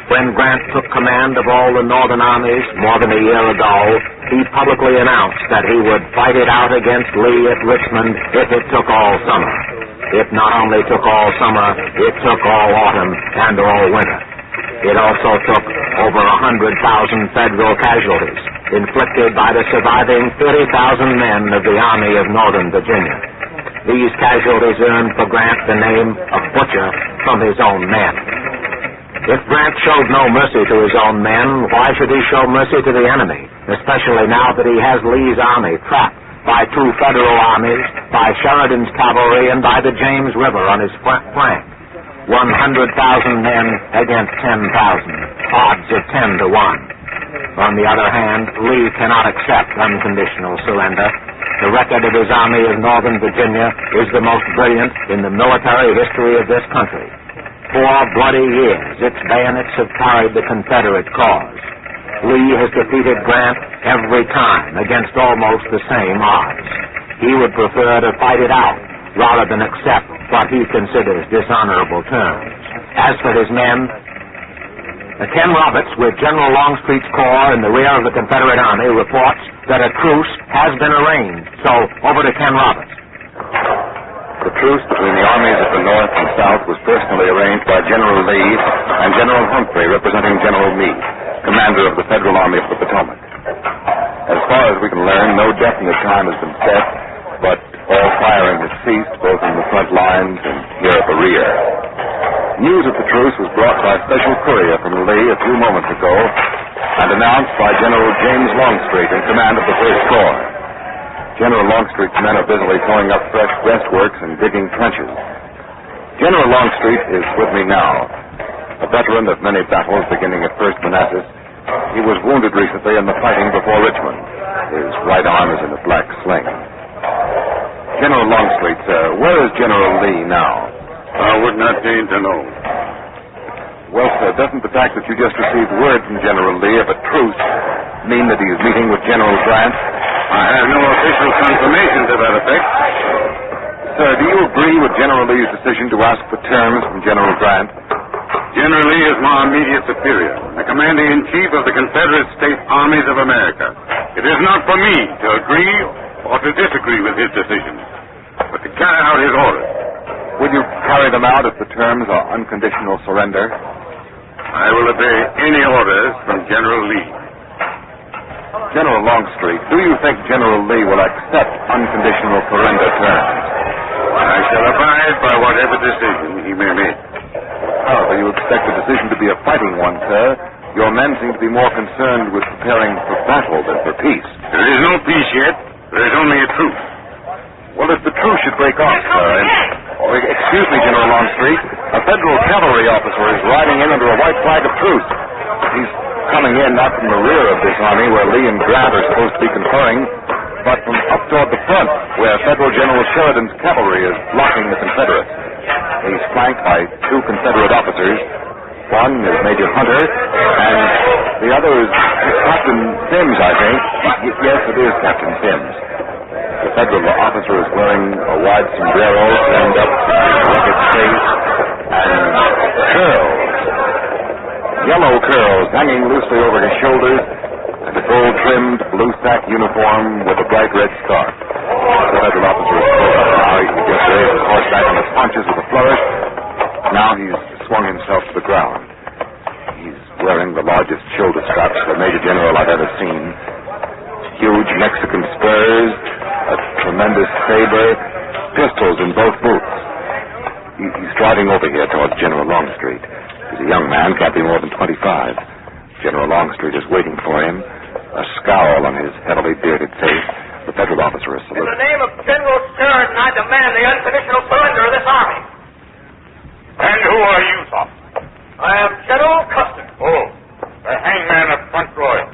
When Grant took command of all the northern armies more than a year ago, he publicly announced that he would fight it out against Lee at Richmond if it took all summer. It not only took all summer, it took all autumn and all winter. It also took over 100,000 federal casualties, inflicted by the surviving 30,000 men of the Army of Northern Virginia. These casualties earned for Grant the name of Butcher from his own men. If Grant showed no mercy to his own men, why should he show mercy to the enemy, especially now that he has Lee's army trapped by 2 Federal armies, by Sheridan's cavalry, and by the James River on his flank? 100,000 men against 10,000, odds of 10 to 1. On the other hand, Lee cannot accept unconditional surrender. The record of his army of Northern Virginia is the most brilliant in the military history of this country. 4 bloody years, its bayonets have carried the Confederate cause. Lee has defeated Grant every time against almost the same odds. He would prefer to fight it out rather than accept what he considers dishonorable terms. As for his men, Ken Roberts, with General Longstreet's corps in the rear of the Confederate Army, reports that a truce has been arranged. So, over to Ken Roberts. The truce between the armies of the North and South was personally arranged by General Lee and General Humphrey, representing General Meade, commander of the Federal Army of the Potomac. As far as we can learn, no definite time has been set, but all firing has ceased, both in the front lines and here at the rear. News of the truce was brought by special courier from Lee a few moments ago and announced by General James Longstreet in command of the 1st Corps. General Longstreet's men are busily throwing up fresh breastworks and digging trenches. General Longstreet is with me now. A veteran of many battles beginning at First Manassas, he was wounded recently in the fighting before Richmond. His right arm is in a black sling. General Longstreet, sir, where is General Lee now? I would not deign to know. Well, sir, doesn't the fact that you just received word from General Lee of a truce mean that he is meeting with General Grant? I have no official confirmation to that effect. Sir, do you agree with General Lee's decision to ask for terms from General Grant? General Lee is my immediate superior, the commander-in-chief of the Confederate States Armies of America. It is not for me to agree or to disagree with his decisions, but to carry out his orders. Will you carry them out if the terms are unconditional surrender? I will obey any orders from General Lee. General Longstreet, do you think General Lee will accept unconditional surrender terms? I shall abide by whatever decision he may make. However, you expect the decision to be a fighting one, sir. Your men seem to be more concerned with preparing for battle than for peace. There is no peace yet. There is only a truce. Well, if the truce should break off, sir, excuse me, General Longstreet, a Federal cavalry officer is riding in under a white flag of truce. He's coming in not from the rear of this army where Lee and Grant are supposed to be conferring, but from up toward the front where Federal General Sheridan's cavalry is blocking the Confederates. He's flanked by 2 Confederate officers. One is Major Hunter, and the other is Captain Sims, I think. Yes, it is Captain Sims. The Federal officer is wearing a wide sombrero turned up to his rugged face and curls. Yellow curls hanging loosely over his shoulders, and a gold-trimmed blue sack uniform with a bright red scarf. The Federal officer is close up now. He just raised his horseback on his haunches with a flourish. Now he's swung himself to the ground. He's wearing the largest shoulder straps for a Major General I've ever seen. Huge Mexican spurs, a tremendous saber, pistols in both boots. He's striding over here towards General Longstreet. He's a young man, can't be more than 25. General Longstreet is waiting for him, a scowl on his heavily bearded face. The Federal officer is saluting. In the name of General Sheridan, I demand the unconditional surrender of this army. And who are you, sir? I am General Custer. Oh, the hangman of Front Royal.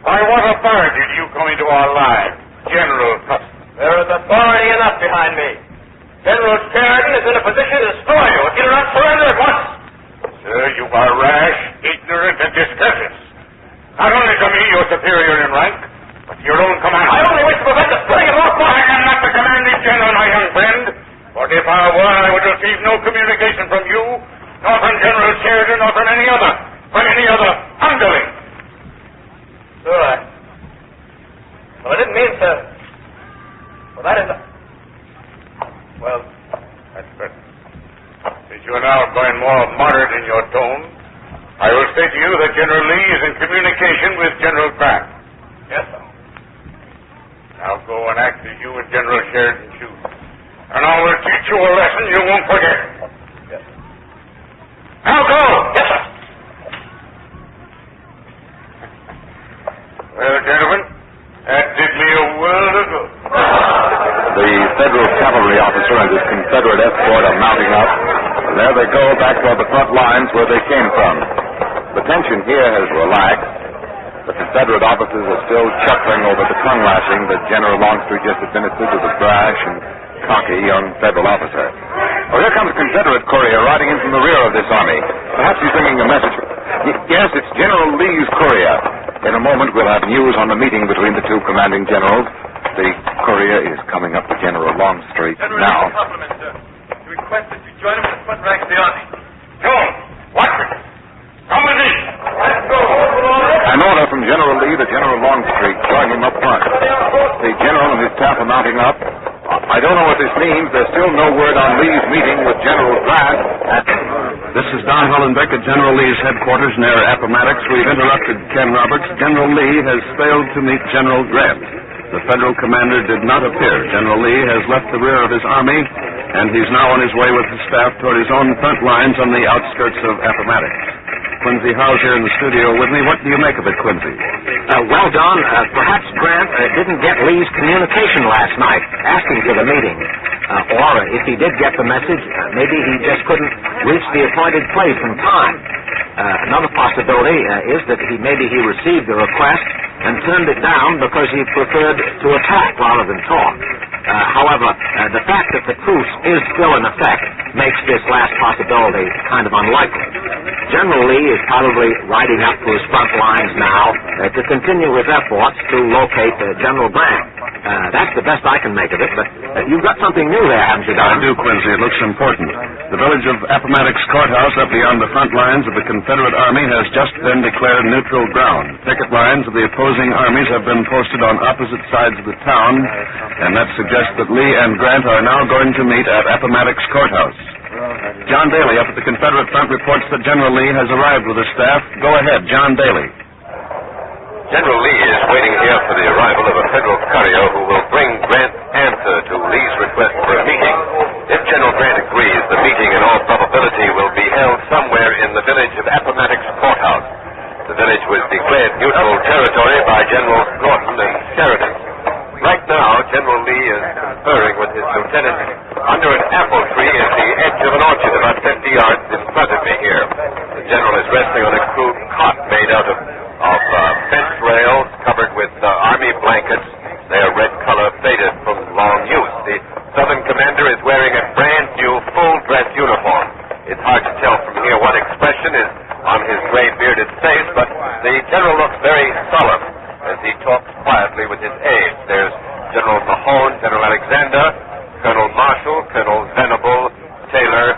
By what authority do you come into our lives, General Custer? There is authority enough behind me. General Sheridan is in a position to destroy you if you do not surrender at once. Sir, you are rash, ignorant, and discourteous. Not only to me, your superior in rank, but to your own command. I only wish to prevent the splitting of your I am not the commanding general, my young friend. But if I were, I would receive no communication from you, nor from General Sheridan, nor from any other underling. Sure. Well, I didn't mean to. Well, that is. Well, that's good. Since you are now growing more moderate in your tone, I will say to you that General Lee is in communication with General Grant. Yes, sir. Now go and act as you and General Sheridan choose. And I will teach you a lesson you won't forget. Yes. Now go! Yes, sir. Well, gentlemen, that did me a world of good. The Federal cavalry officer and his Confederate escort are mounting up, and there they go back toward the front lines where they came from. The tension here has relaxed. The Confederate officers are still chuckling over the tongue-lashing that General Longstreet just administered to the brash and cocky young Federal officer. Oh, here comes a Confederate courier riding in from the rear of this army. Perhaps he's bringing a message. Yes, it's General Lee's courier. In a moment, we'll have news on the meeting between the two commanding generals. The courier is coming up to General Longstreet now. Compliment, sir. He requests that you join him in the front ranks of the army. Joan, watch it. Come with me. Let's go. An order from General Lee to General Longstreet. Join him up front. The general and his staff are mounting up. I don't know what this means. There's still no word on Lee's meeting with General Grant. This is Don Hollenbeck at General Lee's headquarters near Appomattox. We've interrupted Ken Roberts. General Lee has failed to meet General Grant. The Federal commander did not appear. General Lee has left the rear of his army, and he's now on his way with his staff toward his own front lines on the outskirts of Appomattox. Quincy Howe's here in the studio with me. What do you make of it, Quincy? Well, Don, perhaps Grant didn't get Lee's communication last night asking for the meeting. Or if he did get the message, maybe he just couldn't reach the appointed place in time. Another possibility is that maybe he received the request and turned it down because he preferred to attack rather than talk. However, the fact that the truce is still in effect makes this last possibility kind of unlikely. General Lee is probably riding up to his front lines now to continue his efforts to locate General Grant. That's the best I can make of it, but you've got something new there, haven't you, Don? I do, Quincy. It looks important. The village of Appomattox Courthouse up beyond the front lines of the Confederate Army has just been declared neutral ground. Picket lines of the opposing armies have been posted on opposite sides of the town, and that suggests that Lee and Grant are now going to meet at Appomattox Courthouse. John Daly up at the Confederate front reports that General Lee has arrived with his staff. Go ahead, John Daly. General Lee is waiting here for the arrival of a Federal courier who will bring Grant's answer to Lee's request for a meeting. If General Grant agrees, the meeting in all probability will be held somewhere in the village of Appomattox Courthouse. The village was declared neutral territory by Generals Gordon and Sheridan. Right now, General Lee is conferring with his lieutenant under an apple tree at the edge of an orchard about 50 yards in front of me here. The general is resting on a crude cot made out of fence rails covered with army blankets. They are red color, faded from long use. The Southern commander is wearing a brand new full-dress uniform. It's hard to tell from here what expression is on his gray bearded face, but the general looks very solemn as he talks quietly with his aides. There's General Mahone, General Alexander, Colonel Marshall, Colonel Venable, Taylor,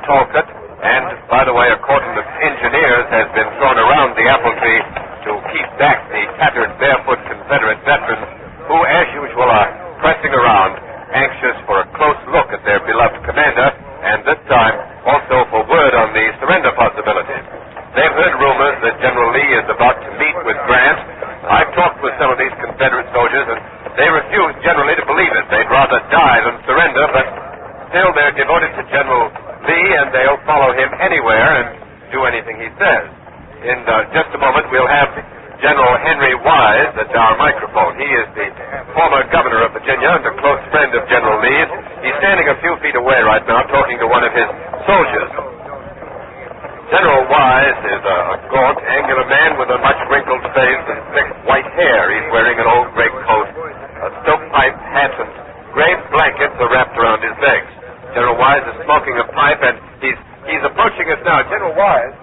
Talcott, and, by the way, a cordon of engineers has been thrown around the apple tree to keep back the tattered, barefoot Confederate veterans who, as usual, are pressing around, anxious for a close look at their beloved commander, and this time also for word on the surrender possibility. They've heard rumors that General Lee is about to meet with Grant. I've talked with some of these Confederate soldiers, and they refuse generally to believe it. They'd rather die than surrender, but still they're devoted to General Lee, and they'll follow him anywhere and do anything he says. In just a moment, we'll have General Henry Wise at our microphone. He is the former governor of Virginia and a close friend of General Lee's. He's standing a few feet away right now talking to one of his soldiers. General Wise is a gaunt, angular man with a much wrinkled face and thick white hair. He's wearing an old gray coat, a stovepipe hat, and gray blankets are wrapped around his legs. General Wise is smoking a pipe, and he's approaching us now. General Wise,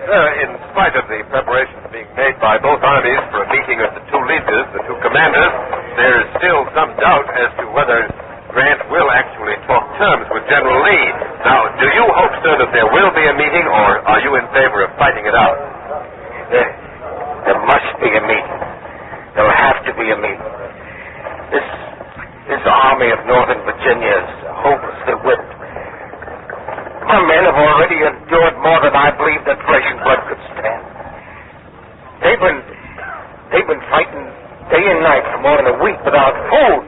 sir, in spite of the preparations being made by both armies for a meeting of the two leaders, the two commanders, there is still some doubt as to whether Grant will actually talk terms with General Lee. Now, do you hope, sir, that there will be a meeting, or are you in favor of fighting it out? There must be a meeting. There will have to be a meeting. This army of Northern Virginia is hopelessly whipped. My men have already endured more than I believe that flesh and blood could stand. They've been fighting day and night for more than a week without food.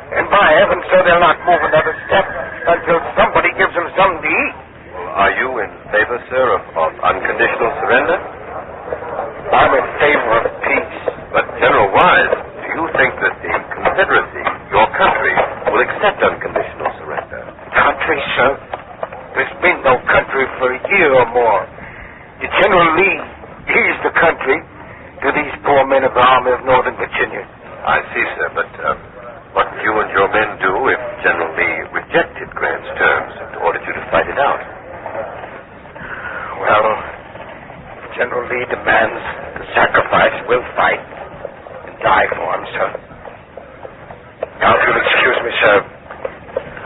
And by heaven, sir, they'll not move another step until somebody gives them something to eat. Well, are you in favor, sir, of unconditional surrender? I'm in favor of peace. to these poor men of the Army of Northern Virginia. I see, sir, but what would you and your men do if General Lee rejected Grant's terms and ordered you to fight it out? Well, if General Lee demands the sacrifice, we'll fight and die for him, sir. Now, if you'll excuse me, sir,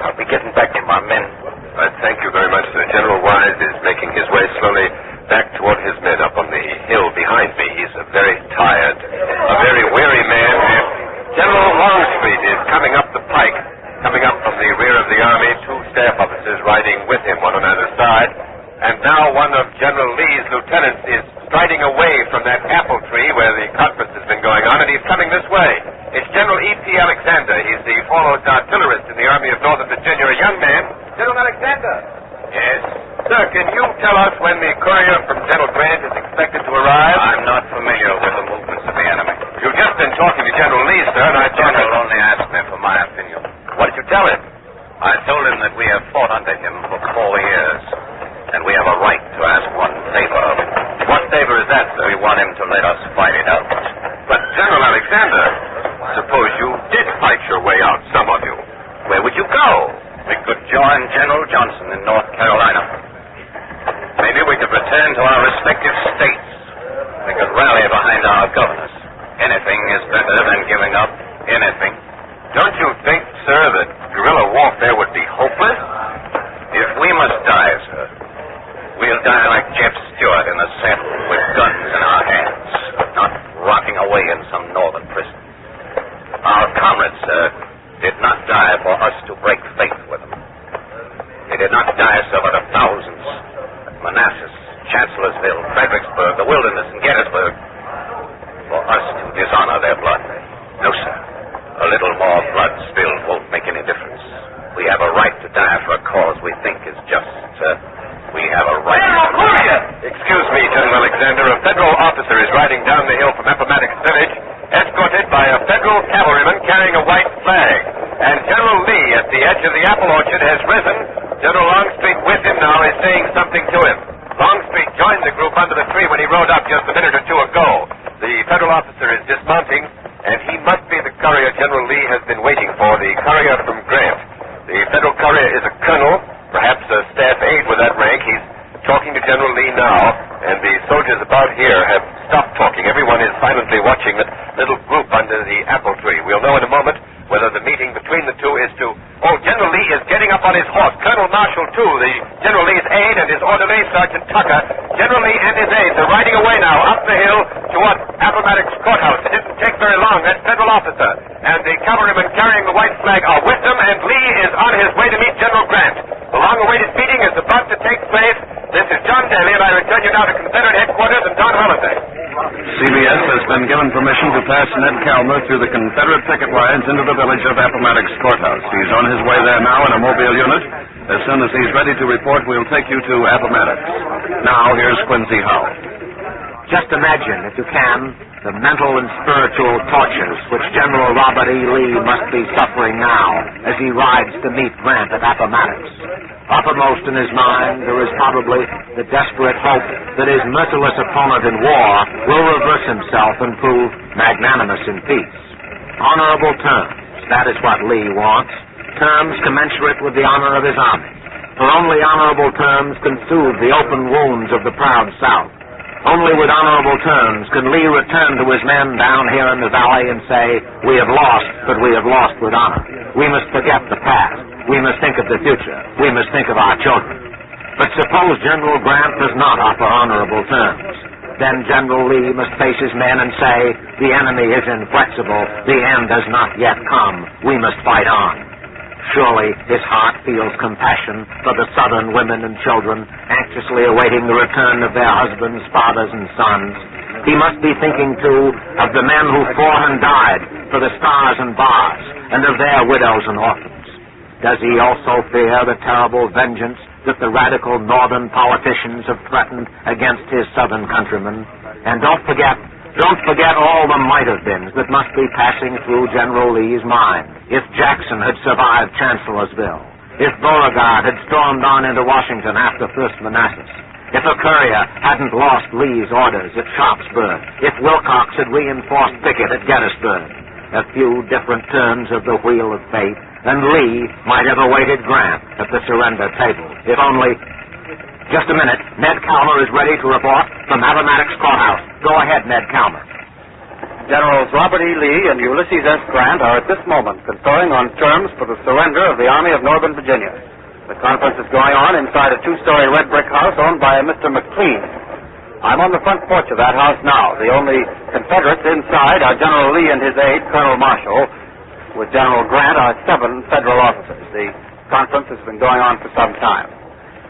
I'll be getting back to my men. I thank you very much, sir. General Wise is making his way slowly back toward his men up on the hill behind me. He's a very tired, a very weary man. And General Longstreet is coming up the pike, coming up from the rear of the army, 2 staff officers riding with him, one on either side. And now one of General Lee's lieutenants is striding away from that apple tree where the conference has been going on, and he's coming this way. It's General E.P. Alexander. He's the foremost artillerist in the Army of Northern Virginia, a young man. General Alexander. Yes? Sir, can you tell us when the courier from General Grant is expected to arrive? I'm not familiar with the movements of the enemy. You've just been talking to General Lee, sir, and I thought... General only asked me for my opinion. What did you tell him? I told him that we have fought under him for 4 years, and we have a right to ask one favor of him. What favor is that, sir? We want him to let us fight it out. But, General Alexander, suppose you did fight your way out, some of you. Where would you go? We could join General Johnson in North Carolina. Maybe we could return to our respective states. We could rally behind our governors. Anything is better than giving up anything. Don't you think, sir, that guerrilla warfare would be hopeless? If we must die, sir, we'll die like Jeff Stewart in the saddle with guns in our hands, not rotting away in some northern prison. Our comrades, sir, did not die for us to break faith with them. They did not die, sir, for the thousands at Manassas, Chancellorsville, Fredericksburg, the Wilderness, and Gettysburg, for us to dishonor their blood. No, sir. A little more blood spilled won't make any difference. We have a right to die for a cause we think is just, sir. We have a right to... Excuse me, General Alexander. A federal officer is riding down the hill from Appomattox Village, escorted by a federal cavalryman carrying a white flag. And General Lee, at the edge of the apple orchard, has risen. General Longstreet, with him now, is saying something to him. Longstreet joined the group under the tree when he rode up just a minute or two ago. The federal officer is dismounting, and he must be the courier General Lee has been waiting for, the courier from Grant. The federal courier is a colonel, perhaps a staff aide with that rank. He's talking to General Lee now, and the soldiers about here have stopped talking. Everyone is silently watching that little group under the apple tree. We'll know in a moment whether the meeting between the two is to... Oh, General Lee is getting up on his horse. Colonel Marshall, too, the General Lee's aide, and his orderly, Sergeant Tucker. General Lee and his aides are riding away now up the hill toward Appomattox Courthouse. It didn't take very long. That federal officer and the cavalryman carrying the white flag are with them, and Lee is on his way to meet General Grant. The long-awaited meeting is about to take place. This is John Daly, and I return you now to Confederate headquarters and Don Holliday. CBS has been given permission to pass Ned Calmer through the Confederate picket lines into the village of Appomattox Courthouse. He's on his way there now in a mobile unit. As soon as he's ready to report, we'll take you to Appomattox. Now, here's Quincy Howell. Just imagine, if you can, the mental and spiritual tortures which General Robert E. Lee must be suffering now as he rides to meet Grant at Appomattox. Uppermost in his mind, there is probably the desperate hope that his merciless opponent in war will reverse himself and prove magnanimous in peace. Honorable terms, that is what Lee wants. Terms commensurate with the honor of his army. For only honorable terms can soothe the open wounds of the proud South. Only with honorable terms can Lee return to his men down here in the valley and say, we have lost, but we have lost with honor. We must forget the past. We must think of the future. We must think of our children. But suppose General Grant does not offer honorable terms. Then General Lee must face his men and say, the enemy is inflexible. The end has not yet come. We must fight on. Surely his heart feels compassion for the Southern women and children anxiously awaiting the return of their husbands, fathers, and sons. He must be thinking, too, of the men who fought and died for the Stars and Bars, and of their widows and orphans. Does he also fear the terrible vengeance that the radical Northern politicians have threatened against his Southern countrymen? And don't forget all the might-have-beens that must be passing through General Lee's mind. If Jackson had survived Chancellorsville, if Beauregard had stormed on into Washington after First Manassas, If a courier hadn't lost Lee's orders at Sharpsburg, if Wilcox had reinforced Pickett at Gettysburg, a few different turns of the wheel of fate, and Lee might have awaited Grant at the surrender table. If only... Just a minute. Ned Calmer is ready to report from Appomattox Courthouse. Go ahead, Ned Calmer. Generals Robert E. Lee and Ulysses S. Grant are at this moment conferring on terms for the surrender of the Army of Northern Virginia. The conference is going on inside a two-story red brick house owned by a Mr. McLean. I'm on the front porch of that house now. The only Confederates inside are General Lee and his aide, Colonel Marshall. With General Grant are 7 Federal officers. The conference has been going on for some time.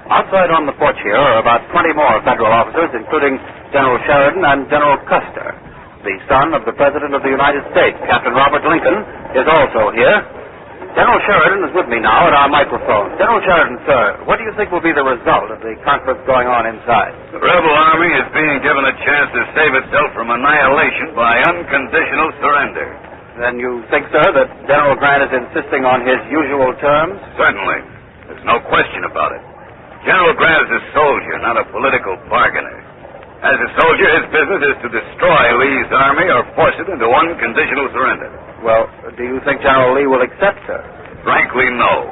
Outside on the porch here are about 20 more Federal officers, including General Sheridan and General Custer. The son of the President of the United States, Captain Robert Lincoln, is also here. General Sheridan is with me now at our microphone. General Sheridan, sir, what do you think will be the result of the conference going on inside? The rebel army is being given a chance to save itself from annihilation by unconditional surrender. Then you think, sir, that General Grant is insisting on his usual terms? Certainly. There's no question about it. General Grant is a soldier, not a political bargainer. As a soldier, his business is to destroy Lee's army or force it into unconditional surrender. Well, do you think General Lee will accept, sir? Frankly, no.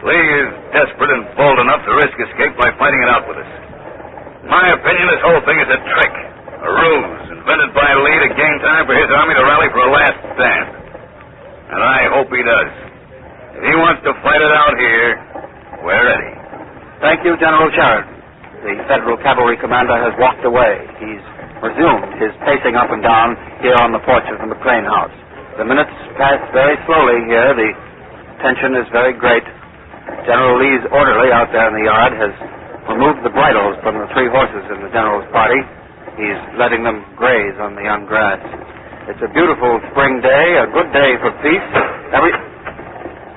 Lee is desperate and bold enough to risk escape by fighting it out with us. In my opinion, this whole thing is a trick, a ruse invented by Lee to gain time for his army to rally for a last stand. And I hope he does. If he wants to fight it out here, we're ready. Thank you, General Sheridan. The Federal Cavalry Commander has walked away. He's resumed his pacing up and down here on the porch of the McLean house. The minutes pass very slowly here. The tension is very great. General Lee's orderly out there in the yard has removed the bridles from the 3 horses in the General's party. He's letting them graze on the young grass. It's a beautiful spring day, a good day for peace.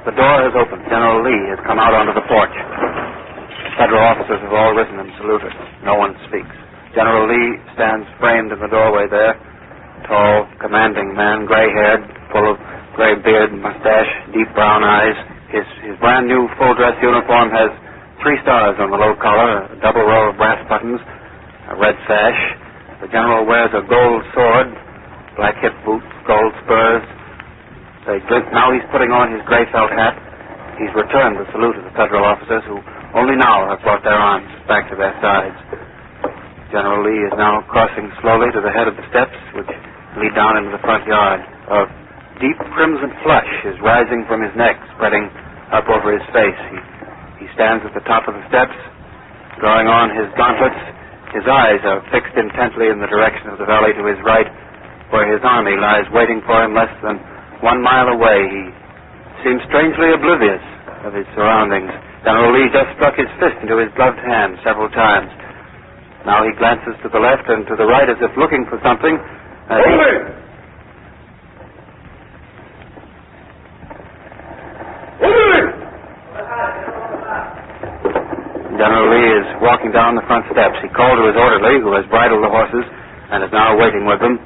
The door has opened. General Lee has come out onto the porch. Federal officers have all risen and saluted. No one speaks. General Lee stands framed in the doorway there. Tall, commanding man, gray-haired, full of gray beard and mustache, deep brown eyes. His brand-new full-dress uniform has 3 stars on the low collar, a double row of brass buttons, a red sash. The general wears a gold sword, black hip boots, gold spurs. Now he's putting on his gray felt hat. He's returned the salute of the Federal officers who only now have brought their arms back to their sides. General Lee is now crossing slowly to the head of the steps, which lead down into the front yard. A deep crimson flush is rising from his neck, spreading up over his face. He stands at the top of the steps, drawing on his gauntlets. His eyes are fixed intently in the direction of the valley to his right, where his army lies waiting for him less than 1 mile away. He seems strangely oblivious of his surroundings. General Lee just struck his fist into his gloved hand several times. Now he glances to the left and to the right as if looking for something. General Lee is walking down the front steps. He called to his orderly, who has bridled the horses and is now waiting with them.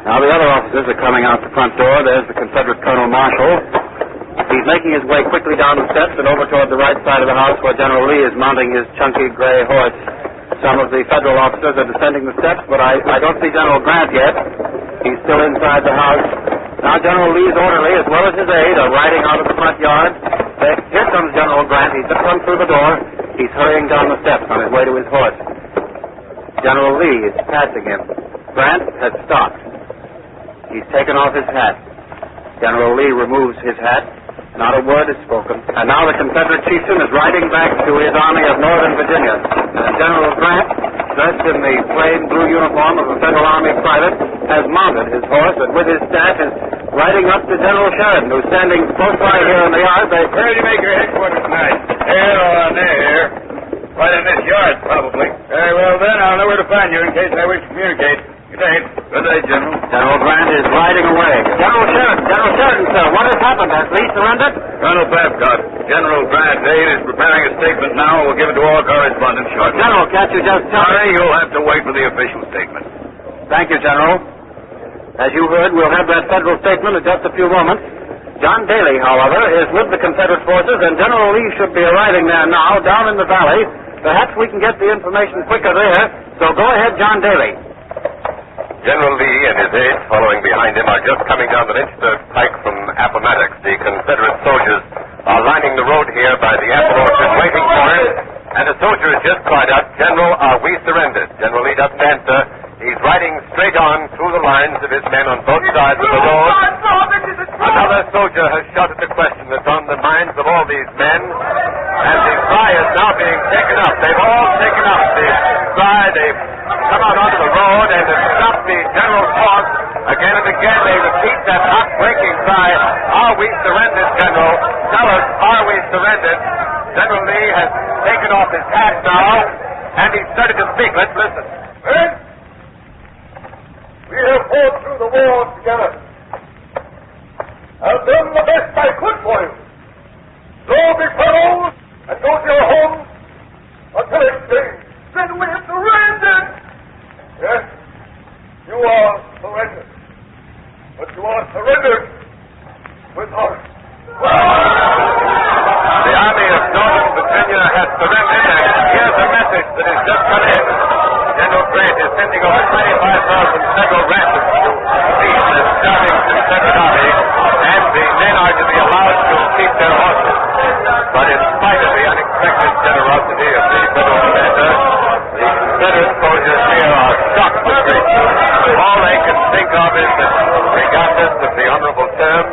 Now the other officers are coming out the front door. There's the Confederate Colonel Marshall. He's making his way quickly down the steps and over toward the right side of the house where General Lee is mounting his chunky gray horse. Some of the Federal officers are descending the steps, but I don't see General Grant yet. He's still inside the house. Now General Lee's orderly, as well as his aide, are riding out of the front yard. Here comes General Grant. He's just come through the door. He's hurrying down the steps on his way to his horse. General Lee is passing him. Grant has stopped. He's taken off his hat. General Lee removes his hat. Not a word is spoken. And now the Confederate chieftain is riding back to his army of Northern Virginia. General Grant, dressed in the plain blue uniform of a Federal Army private, has mounted his horse and with his staff is riding up to General Sheridan, who's standing close by here in the yard. Where did you make your headquarters tonight? Here or there. Right in this yard, probably. Very well, then. I'll know where to find you in case I wish to communicate. Good day. Good day, General. General Grant is riding away. General Sheridan, sir. What has happened? Has Lee surrendered? Colonel Babcock, General Grant's aide is preparing a statement now. We'll give it to all correspondents shortly. General, can't you just tell me? Sorry, you'll have to wait for the official statement. Thank you, General. As you heard, we'll have that Federal statement in just a few moments. John Daly, however, is with the Confederate forces, and General Lee should be arriving there now, down in the valley, Perhaps we can get the information quicker there. So go ahead, John Daly. General Lee and his aides following behind him are just coming down the Lynchburg pike from Appomattox. The Confederate soldiers are lining the road here by the apple orchard waiting for him. And a soldier has just cried out, "General, are we surrendered?" General Lee doesn't answer. He's riding straight on through the lines of his men on both sides of the road. Another soldier has shouted the question that's on the minds of all these men. And the cry is now being taken up. They've all taken up the cry. They've come out onto the road and have stopped the general's horse. Again and again they repeat that heartbreaking cry, "Are we surrendered, General? Tell us, are we surrendered?" General Lee has taken off his hat now, and he's started to speak. Let's listen. Men, we have fought through the war together. I've done the best I could for you. So, big fellows, and go to your homes until exchange. Then we have surrendered. Yes, you are surrendered. But you are surrendered with honor. The Army of Northern Virginia has surrendered, and here's a message that has just come in. General Grant is sending over 25,000 federal rations to feed the starving Confederate Army, and the men are to be allowed to keep their horses. But in spite of the unexpected generosity of the federal commander, the Confederate soldiers here are shocked with grief. All they can think of is that, regardless of the honorable terms,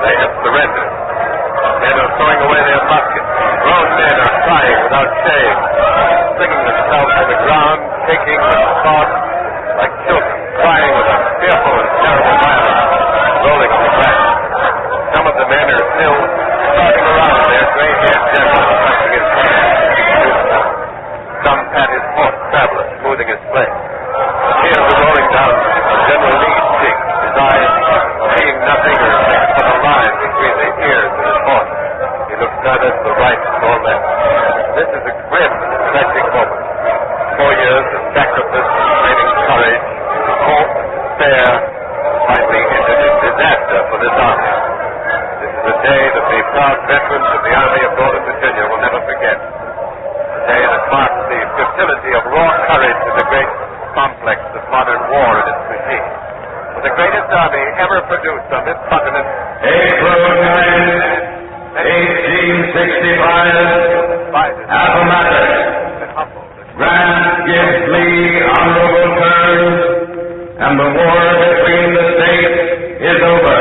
they have surrendered. Men are throwing away their muskets. Grown men are crying without shame, flinging themselves to the ground, shaking with thought like children, crying with a fearful and terrible violence, rolling on the ground. Some of the men are still starting around their gray-haired general, pressing his hand. Some pat his horse, traveler, smoothing his flesh. The tears are rolling down General Lee's cheeks, his eyes seeing nothing except for the line between the ears of his horse. He looks neither to the right nor left. This is a grim and tragic moment. 4 years of sacrifice, training courage, hope, despair, finally ended in disaster for this army. This is a day that the proud veterans of the Army of Northern Virginia will never forget. A day that marks the fertility of raw courage in the great complex of modern war and its machine. For the greatest army ever produced on this continent. April 9th, 1865, Appomattox. Grant gives Lee honorable terms, and the war between the states is over.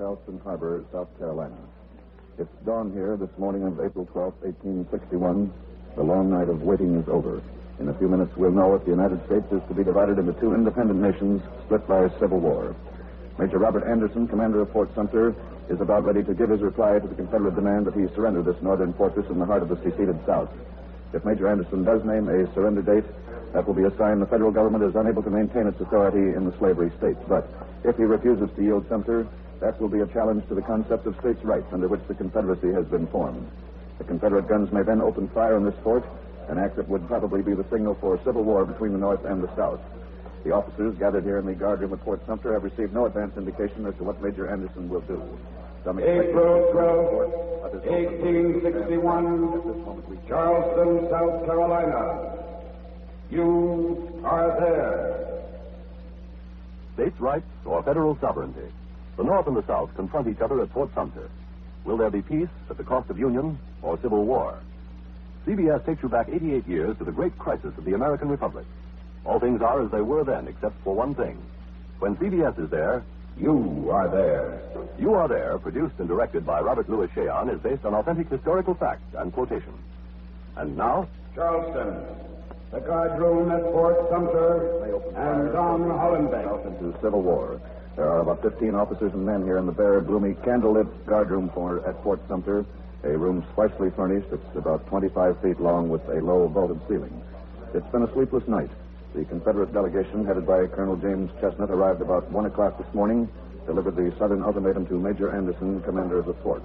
Charleston Harbor, South Carolina. It's dawn here this morning of April 12, 1861. The long night of waiting is over. In a few minutes, we'll know if the United States is to be divided into two independent nations split by a civil war. Major Robert Anderson, commander of Fort Sumter, is about ready to give his reply to the Confederate demand that he surrender this northern fortress in the heart of the seceded South. If Major Anderson does name a surrender date, that will be a sign the federal government is unable to maintain its authority in the slavery states. But if he refuses to yield Sumter, that will be a challenge to the concept of states' rights under which the Confederacy has been formed. The Confederate guns may then open fire on this fort, an act that would probably be the signal for civil war between the North and the South. The officers gathered here in the guardroom at Fort Sumter have received no advance indication as to what Major Anderson will do. April 12, 1861, Charleston, South Carolina. You are there. States' rights or federal sovereignty? The North and the South confront each other at Fort Sumter. Will there be peace at the cost of union or civil war? CBS takes you back 88 years to the great crisis of the American Republic. All things are as they were then, except for one thing. When CBS is there, you are there. You Are There, produced and directed by Robert Louis Cheon, is based on authentic historical facts and quotations. And now, Charleston, the guardroom at Fort Sumter, and Don Hollenbeck. Into civil war. There are about 15 officers and men here in the bare, gloomy, candlelit guardroom at Fort Sumter, a room sparsely furnished. It's about 25 feet long with a low vaulted ceiling. It's been a sleepless night. The Confederate delegation, headed by Colonel James Chestnut, arrived about 1 o'clock this morning, delivered the Southern ultimatum to Major Anderson, commander of the fort.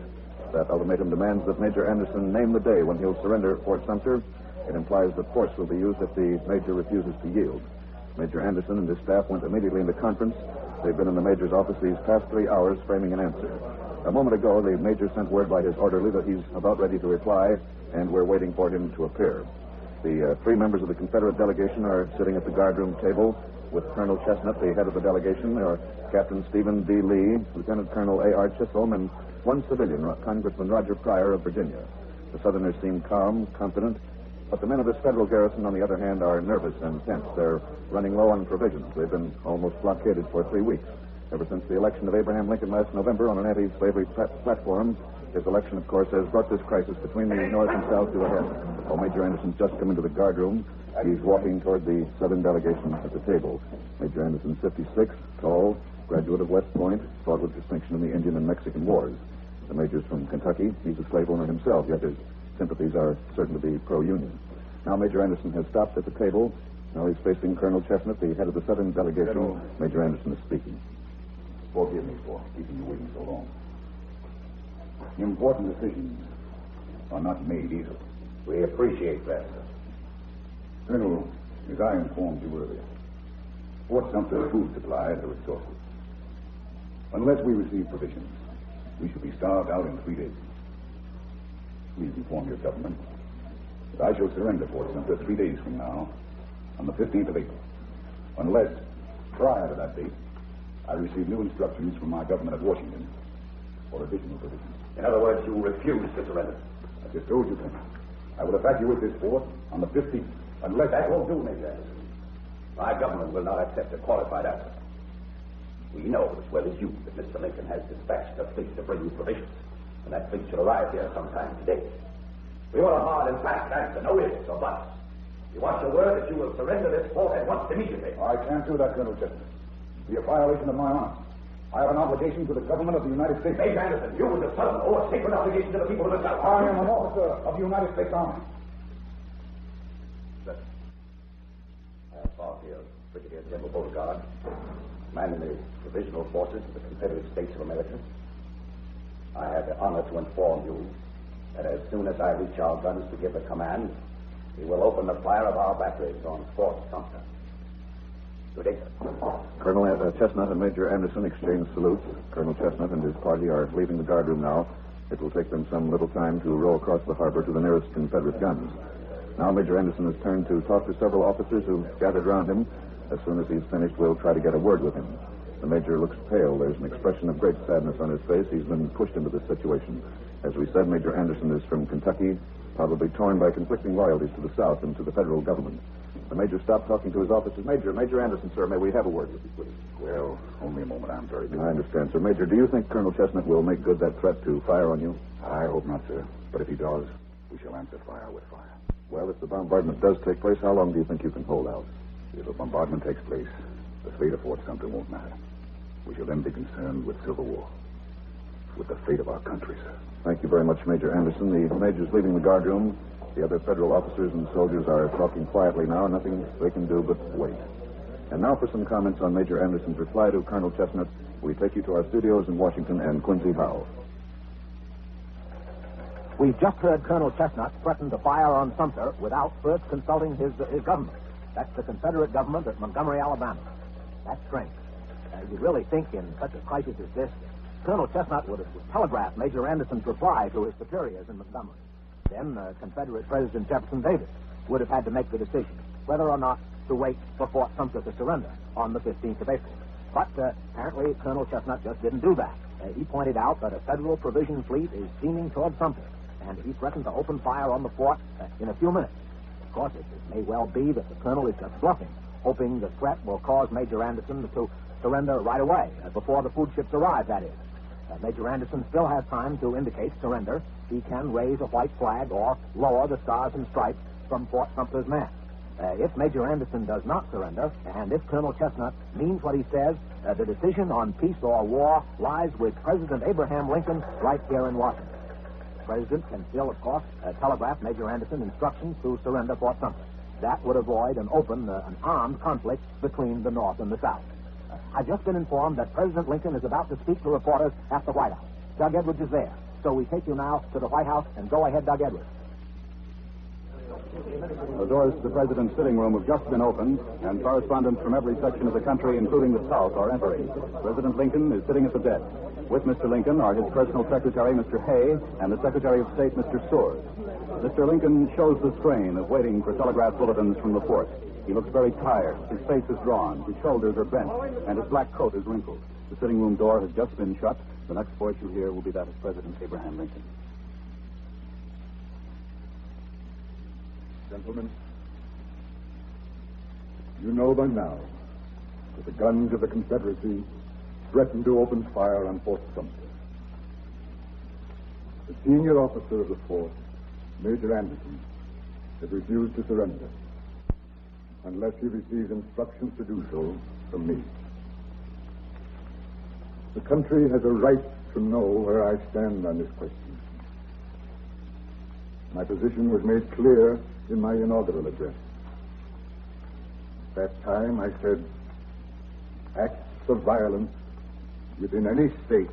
That ultimatum demands that Major Anderson name the day when he'll surrender Fort Sumter. It implies that force will be used if the major refuses to yield. Major Anderson and his staff went immediately into conference. They've been in the major's office these past 3 hours framing an answer. A moment ago, the major sent word by his orderly that he's about ready to reply, and we're waiting for him to appear. The 3 members of the Confederate delegation are sitting at the guardroom table with Colonel Chestnut, the head of the delegation. There are Captain Stephen D. Lee, Lieutenant Colonel A.R. Chisholm, and one civilian, Congressman Roger Pryor of Virginia. The Southerners seem calm, confident, but the men of this federal garrison, on the other hand, are nervous and tense. They're running low on provisions. They've been almost blockaded for 3 weeks. Ever since the election of Abraham Lincoln last November on an anti-slavery platform, his election, of course, has brought this crisis between the North and South to a head. While Major Anderson's just come into the guardroom, he's walking toward the Southern delegation at the table. Major Anderson's 56, tall, graduate of West Point, fought with distinction in the Indian and Mexican Wars. The major's from Kentucky. He's a slave owner himself, yet his sympathies are certain to be pro-Union. Now Major Anderson has stopped at the table. Now he's facing Colonel Chestnut, the head of the Southern delegation. Major Anderson is speaking. Forgive me for keeping you waiting so long. Important decisions are not made easily. We appreciate that, sir. Colonel, as I informed you earlier, Fort Sumter's food supplies are exhausted. Unless we receive provisions, we shall be starved out in 3 days. Please inform your government that I shall surrender Fort Sumter 3 days from now, on the 15th of April, unless, prior to that date, I receive new instructions from my government at Washington for additional provisions. In other words, you refuse to surrender. I just told you, Colonel. I will evacuate this fort on the 15th, unless... That won't do, Major Anderson. My government will not accept a qualified answer. We know as well as you that Mr. Lincoln has dispatched a fleet to bring you provisions, and that fleet should arrive here sometime today. We want a hard and fast answer, no ifs or buts. You want your word that you will surrender this fort at once immediately. I can't do that, Colonel Chestnut. It would be a violation of my honor. I have an obligation to the government of the United States. Major Anderson, you as a Southern owe a sacred obligation to the people of the South. I am an officer of the United States Army. Listen, I have brought here Brigadier General Beauregard, commanding the provisional forces of the Confederate States of America. I have the honor to inform you that as soon as I reach our guns to give the command, we will open the fire of our batteries on Fort Sumter. Good day, sir. Colonel Chestnut and Major Anderson exchange salutes. Colonel Chestnut and his party are leaving the guardroom now. It will take them some little time to row across the harbor to the nearest Confederate guns. Now Major Anderson has turned to talk to several officers who've gathered around him. As soon as he's finished, we'll try to get a word with him. The major looks pale. There's an expression of great sadness on his face. He's been pushed into this situation. As we said, Major Anderson is from Kentucky, probably torn by conflicting loyalties to the South and to the federal government. The Major stopped talking to his officers. Major Anderson, sir, may we have a word with you, please? Well, only a moment. I'm very busy. I understand, sir. Major, do you think Colonel Chestnut will make good that threat to fire on you? I hope not, sir. But if he does, we shall answer fire with fire. Well, if the bombardment does take place, how long do you think you can hold out? If a bombardment takes place, the fate of Fort Sumter won't matter. We shall then be concerned with civil war. With the fate of our country, sir. Thank you very much, Major Anderson. The Major's leaving the guardroom. The other federal officers and soldiers are talking quietly now. Nothing they can do but wait. And now for some comments on Major Anderson's reply to Colonel Chestnut. We take you to our studios in Washington and Quincy Howell. We've just heard Colonel Chestnut threaten to fire on Sumter without first consulting his government. That's the Confederate government at Montgomery, Alabama. That's strange. You really think in such a crisis as this, Colonel Chestnut would have telegraphed Major Anderson's reply to his superiors in Montgomery. Then Confederate President Jefferson Davis would have had to make the decision whether or not to wait for Fort Sumter to surrender on the 15th of April. But apparently Colonel Chestnut just didn't do that. He pointed out that a federal provision fleet is steaming toward Sumter, and he threatened to open fire on the fort in a few minutes. Of course, it may well be that the colonel is just bluffing, hoping the threat will cause Major Anderson to surrender right away, before the food ships arrive, that is. Major Anderson still has time to indicate surrender. He can raise a white flag or lower the stars and stripes from Fort Sumter's mast. If Major Anderson does not surrender, and if Colonel Chestnut means what he says, the decision on peace or war lies with President Abraham Lincoln right here in Washington. The President can still, of course, telegraph Major Anderson instructions to surrender Fort Sumter. That would avoid an armed conflict between the North and the South. I've just been informed that President Lincoln is about to speak to reporters at the White House. Doug Edwards is there. So we take you now to the White House, and go ahead, Doug Edwards. The doors to the President's sitting room have just been opened, and correspondents from every section of the country, including the South, are entering. President Lincoln is sitting at the desk. With Mr. Lincoln are his personal secretary, Mr. Hay, and the Secretary of State, Mr. Seward. Mr. Lincoln shows the strain of waiting for telegraph bulletins from the fort. He looks very tired. His face is drawn. His shoulders are bent, and his black coat is wrinkled. The sitting room door has just been shut. The next voice you hear will be that of President Abraham Lincoln. Gentlemen, you know by now that the guns of the Confederacy threaten to open fire on Fort Sumter. The senior officer of the fort, Major Anderson, has refused to surrender unless he receives instructions to do so from me. The country has a right to know where I stand on this question. My position was made clear in my inaugural address. At that time, I said, acts of violence within any state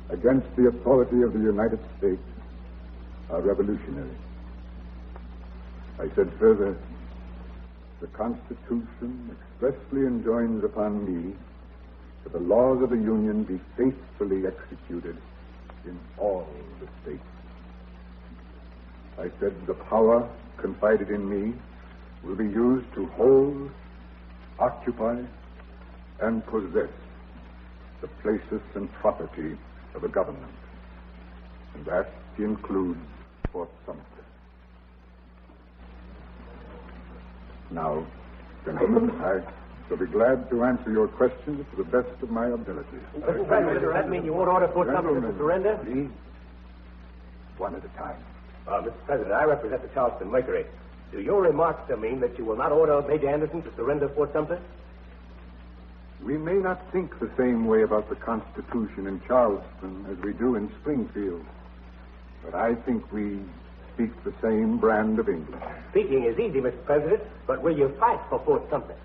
against the authority of the United States are revolutionary. I said further, the Constitution expressly enjoins upon me that the laws of the Union be faithfully executed in all the states. I said the power confided in me will be used to hold, occupy, and possess the places and property of the government. And that includes Fort Sumter. Now, gentlemen, I shall be glad to answer your questions to the best of my ability. Mr. President, does that mean you won't order Fort Sumter to surrender? Please, one at a time. Mr. President, I represent the Charleston Mercury. Do your remarks mean that you will not order Major Anderson to surrender Fort Sumter? We may not think the same way about the Constitution in Charleston as we do in Springfield, but I think we speak the same brand of English. Speaking is easy, Mr. President, but will you fight for Fort Sumter?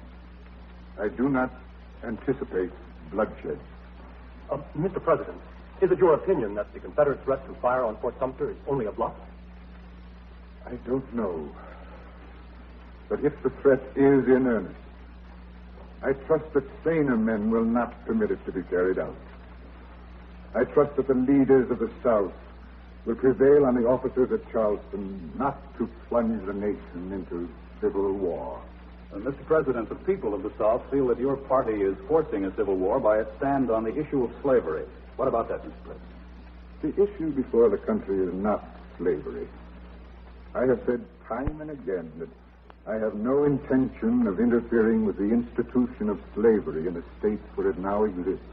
I do not anticipate bloodshed. Mr. President, is it your opinion that the Confederate threat to fire on Fort Sumter is only a bluff? I don't know. But if the threat is in earnest, I trust that saner men will not permit it to be carried out. I trust that the leaders of the South will prevail on the officers at Charleston not to plunge the nation into civil war. Mr. President, the people of the South feel that your party is forcing a civil war by its stand on the issue of slavery. What about that, Mr. President? The issue before the country is not slavery. I have said time and again that I have no intention of interfering with the institution of slavery in a state where it now exists.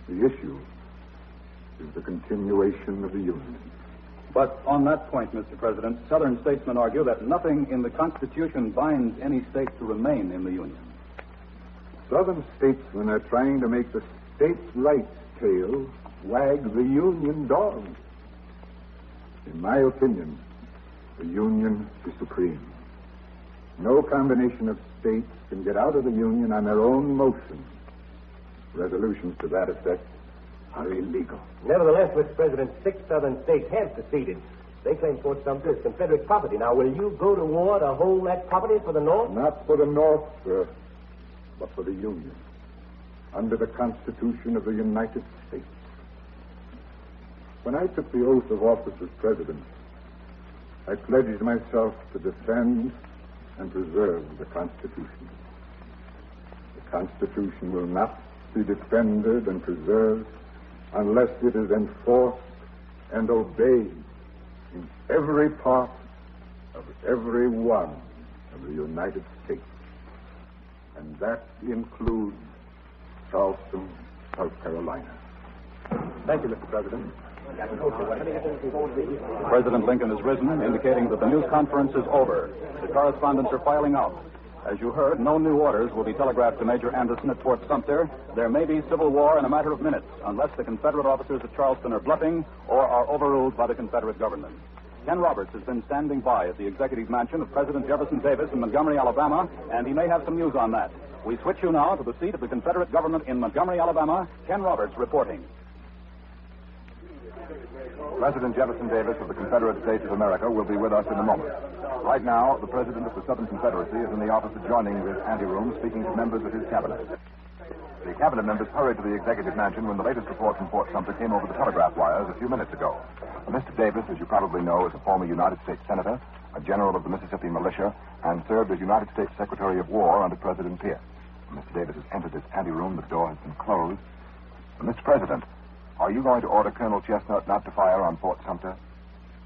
The issue is the continuation of the Union. But on that point, Mr. President, Southern statesmen argue that nothing in the Constitution binds any state to remain in the Union. Southern statesmen are trying to make the states' rights tail wag the Union dog. In my opinion, the Union is supreme. No combination of states can get out of the Union on their own motion. Resolutions to that effect are illegal. Nevertheless, Mr. President, 6 Southern states have seceded. They claim Fort Sumter as Confederate property. Now, will you go to war to hold that property for the North? Not for the North, sir, but for the Union, under the Constitution of the United States. When I took the oath of office as President, I pledged myself to defend and preserve the Constitution. The Constitution will not be defended and preserved unless it is enforced and obeyed in every part of every one of the United States. And that includes Charleston, South Carolina. Thank you, Mr. President. President Lincoln has risen, indicating that the news conference is over. The correspondents are filing out. As you heard, no new orders will be telegraphed to Major Anderson at Fort Sumter. There may be civil war in a matter of minutes, unless the Confederate officers at Charleston are bluffing or are overruled by the Confederate government. Ken Roberts has been standing by at the executive mansion of President Jefferson Davis in Montgomery, Alabama, and he may have some news on that. We switch you now to the seat of the Confederate government in Montgomery, Alabama. Ken Roberts reporting. President Jefferson Davis of the Confederate States of America will be with us in a moment. Right now, the President of the Southern Confederacy is in the office adjoining his anteroom speaking to members of his cabinet. The cabinet members hurried to the executive mansion when the latest report from Fort Sumter came over the telegraph wires a few minutes ago. Mr. Davis, as you probably know, is a former United States Senator, a general of the Mississippi Militia, and served as United States Secretary of War under President Pierce. When Mr. Davis has entered his anteroom, the door has been closed. Mr. President, are you going to order Colonel Chestnut not to fire on Fort Sumter?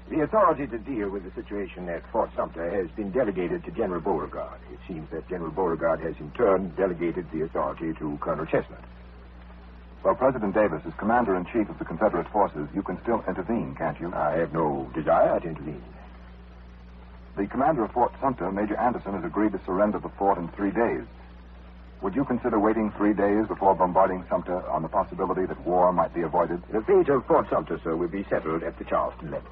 The authority to deal with the situation at Fort Sumter has been delegated to General Beauregard. It seems that General Beauregard has in turn delegated the authority to Colonel Chestnut. Well, President Davis, as Commander-in-Chief of the Confederate forces, you can still intervene, can't you? I have no desire to intervene. The commander of Fort Sumter, Major Anderson, has agreed to surrender the fort in 3 days. Would you consider waiting 3 days before bombarding Sumter on the possibility that war might be avoided? The fate of Fort Sumter, sir, will be settled at the Charleston level.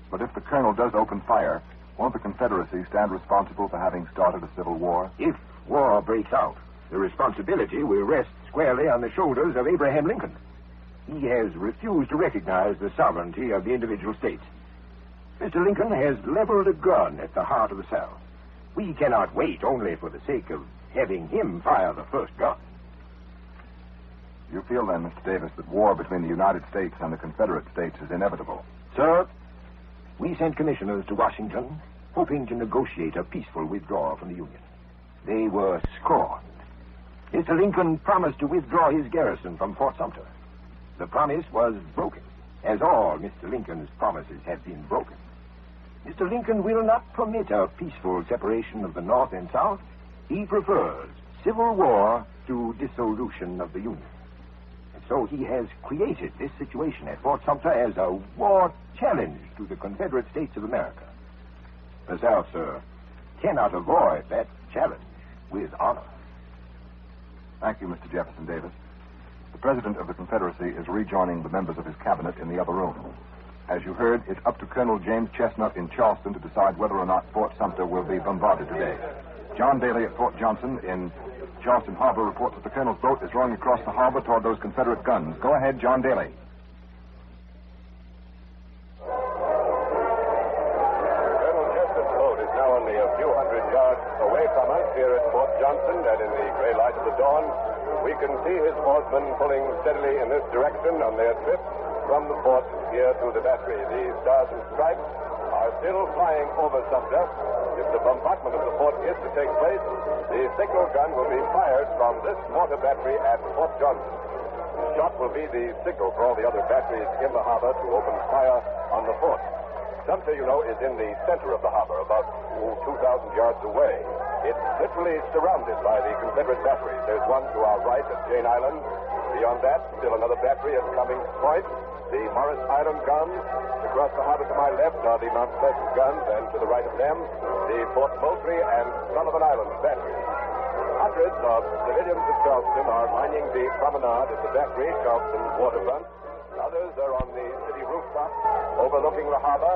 But if the colonel does open fire, won't the Confederacy stand responsible for having started a civil war? If war breaks out, the responsibility will rest squarely on the shoulders of Abraham Lincoln. He has refused to recognize the sovereignty of the individual states. Mr. Lincoln has leveled a gun at the heart of the South. We cannot wait only for the sake of having him fire the first gun. You feel then, Mr. Davis, that war between the United States and the Confederate States is inevitable? Sir, we sent commissioners to Washington hoping to negotiate a peaceful withdrawal from the Union. They were scorned. Mr. Lincoln promised to withdraw his garrison from Fort Sumter. The promise was broken, as all Mr. Lincoln's promises have been broken. Mr. Lincoln will not permit a peaceful separation of the North and South. He prefers civil war to dissolution of the Union. And so he has created this situation at Fort Sumter as a war challenge to the Confederate States of America. The South, sir, cannot avoid that challenge with honor. Thank you, Mr. Jefferson Davis. The President of the Confederacy is rejoining the members of his cabinet in the other room. As you heard, it's up to Colonel James Chestnut in Charleston to decide whether or not Fort Sumter will be bombarded today. John Daly at Fort Johnson in Charleston Harbor reports that the colonel's boat is rowing across the harbor toward those Confederate guns. Go ahead, John Daly. Colonel Chestnut's boat is now only a few hundred yards away from us here at Fort Johnson, and in the gray light of the dawn, we can see his oarsmen pulling steadily in this direction on their trip from the fort here to the battery. The stars and stripes are still flying over Sumter. If the bombardment of the fort is to take place, the signal gun will be fired from this mortar battery at Fort Johnson. The shot will be the signal for all the other batteries in the harbor to open fire on the fort. Sumter, you know, is in the center of the harbor, about 2,000 yards away. It's literally surrounded by the Confederate batteries. There's one to our right at Jane Island. Beyond that, still another battery at Cummings Point. The Morris Island guns. Across the harbor to my left are the Mount Pleasant guns, and to the right of them, the Fort Moultrie and Sullivan Island batteries. Hundreds of civilians of Charleston are lining the promenade at the battery, Charleston waterfront. Others are on the city rooftop overlooking the harbor,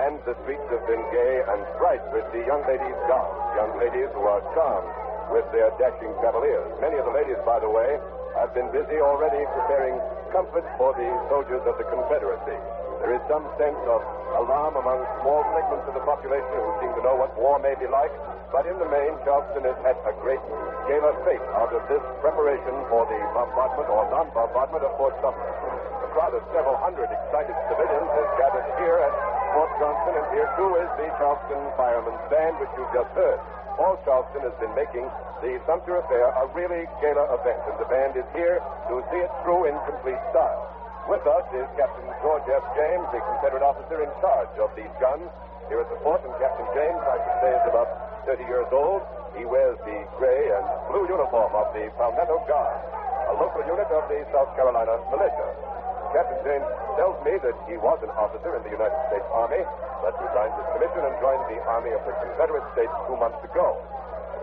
and the streets have been gay and bright with the young ladies' gowns, young ladies who are charmed with their dashing cavaliers. Many of the ladies, by the way, have been busy already preparing comforts for the soldiers of the Confederacy. There is some sense of alarm among small segments of the population who seem to know what war may be like, but in the main, Charleston has had a great gala fete out of this preparation for the bombardment or non-bombardment of Fort Sumter. A crowd of several hundred excited civilians has gathered here at Fort Johnson, and here too is the Charleston Firemen's Band, which you just heard. All Charleston has been making the Sumter affair a really gala event, and the band is here to see it through in complete style. With us is Captain George F. James, the Confederate officer in charge of these guns here at the fort, and Captain James, I should say, is about 30 years old. He wears the gray and blue uniform of the Palmetto Guard, a local unit of the South Carolina militia. Captain James tells me that he was an officer in the United States Army, but resigned his commission and joined the Army of the Confederate States 2 months ago.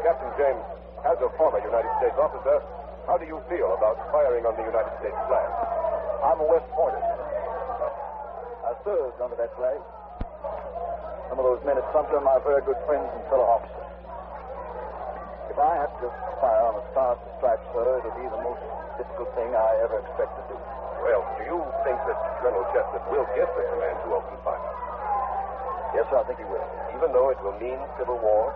Captain James, as a former United States officer, how do you feel about firing on the United States flag? I'm a West Pointer. I served under that flag. Some of those men at Sumter are my very good friends and fellow officers. If I have to fire on a Stars and Stripes, sir, it'll be the most difficult thing I ever expect to do. Well, do you think that Colonel Chesterton will give the command to open fire? Yes, sir, I think he will. Even though it will mean civil war?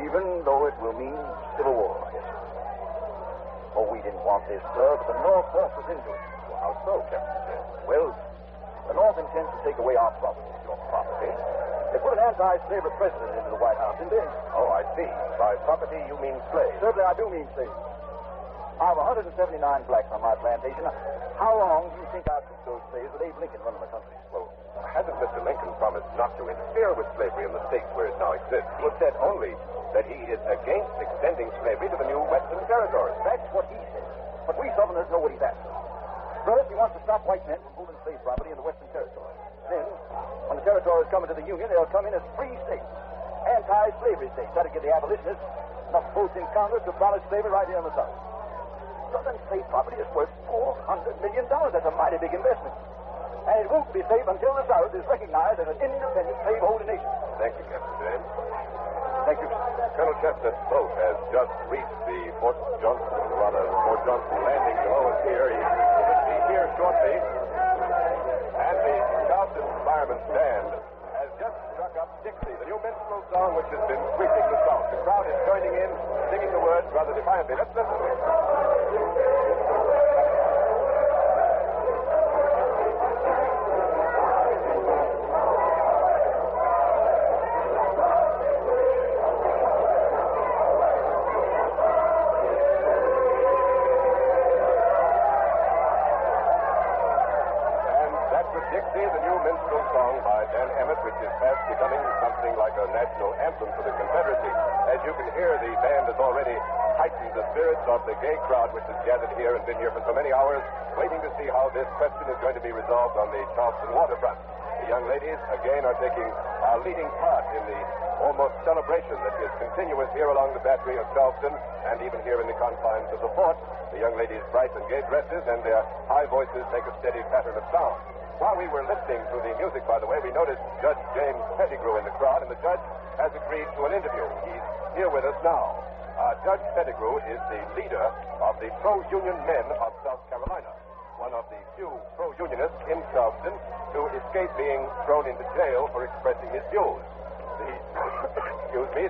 Even though it will mean civil war, yes, sir. Oh, we didn't want this, sir, but the North forced us into it. Well, how so, Captain? Well, the North intends to take away our property. Your property? They put an anti-slavery president into the White House, didn't they? Oh, I see. By property, you mean slaves? Certainly, I do mean slaves. I have 179 blacks on my plantation. How long do you think I took those slaves with Abe Lincoln running the country? Well, hasn't Mr. Lincoln promised not to interfere with slavery in the states where it now exists? He said only that he is against extending slavery to the new Western territories. That's what he said. But we Southerners know what he's after. First, he wants to stop white men from moving slave property in the Western territories. Then, when the territories come into the Union, they'll come in as free states. Anti-slavery states. That'll give the abolitionists enough votes in Congress to abolish slavery right here in the South. Southern slave property is worth $400 million. That's a mighty big investment. And it won't be safe until the South is recognized as an independent slave-holding nation. Thank you, Captain James. Thank you. Colonel Chesterton's boat has just reached the Fort Johnson landing below us here. He will be here shortly. And the Charleston Firemen's Band has just struck up Dixie, the new minstrel song which has been sweeping the South. The crowd is joining in, singing the words rather defiantly. Let's listen to it. Dixie, the new minstrel song by Dan Emmett, which is fast becoming something like a national anthem for the Confederacy. As you can hear, the band has already heightened the spirits of the gay crowd which has gathered here and been here for so many hours, waiting to see how this question is going to be resolved on the Charleston waterfront. The young ladies, again, are taking a leading part in the almost celebration that is continuous here along the battery of Charleston and even here in the confines of the fort. The young ladies' bright and gay dresses and their high voices make a steady pattern of sound. While we were listening to the music, by the way, we noticed Judge James Pettigrew in the crowd, and the judge has agreed to an interview. He's here with us now. Judge Pettigrew is the leader of the pro-union men of South Carolina, one of the few pro-unionists in Charleston to escape being thrown into jail for expressing his views.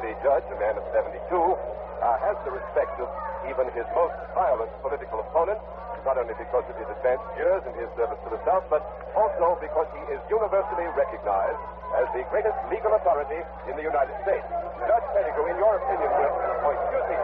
The judge, a man of 72, has the respect of even his most violent political opponents, not only because of his advanced years and his service to the South, but also because he is universally recognized as the greatest legal authority in the United States. Judge Pettigrew, in your opinion,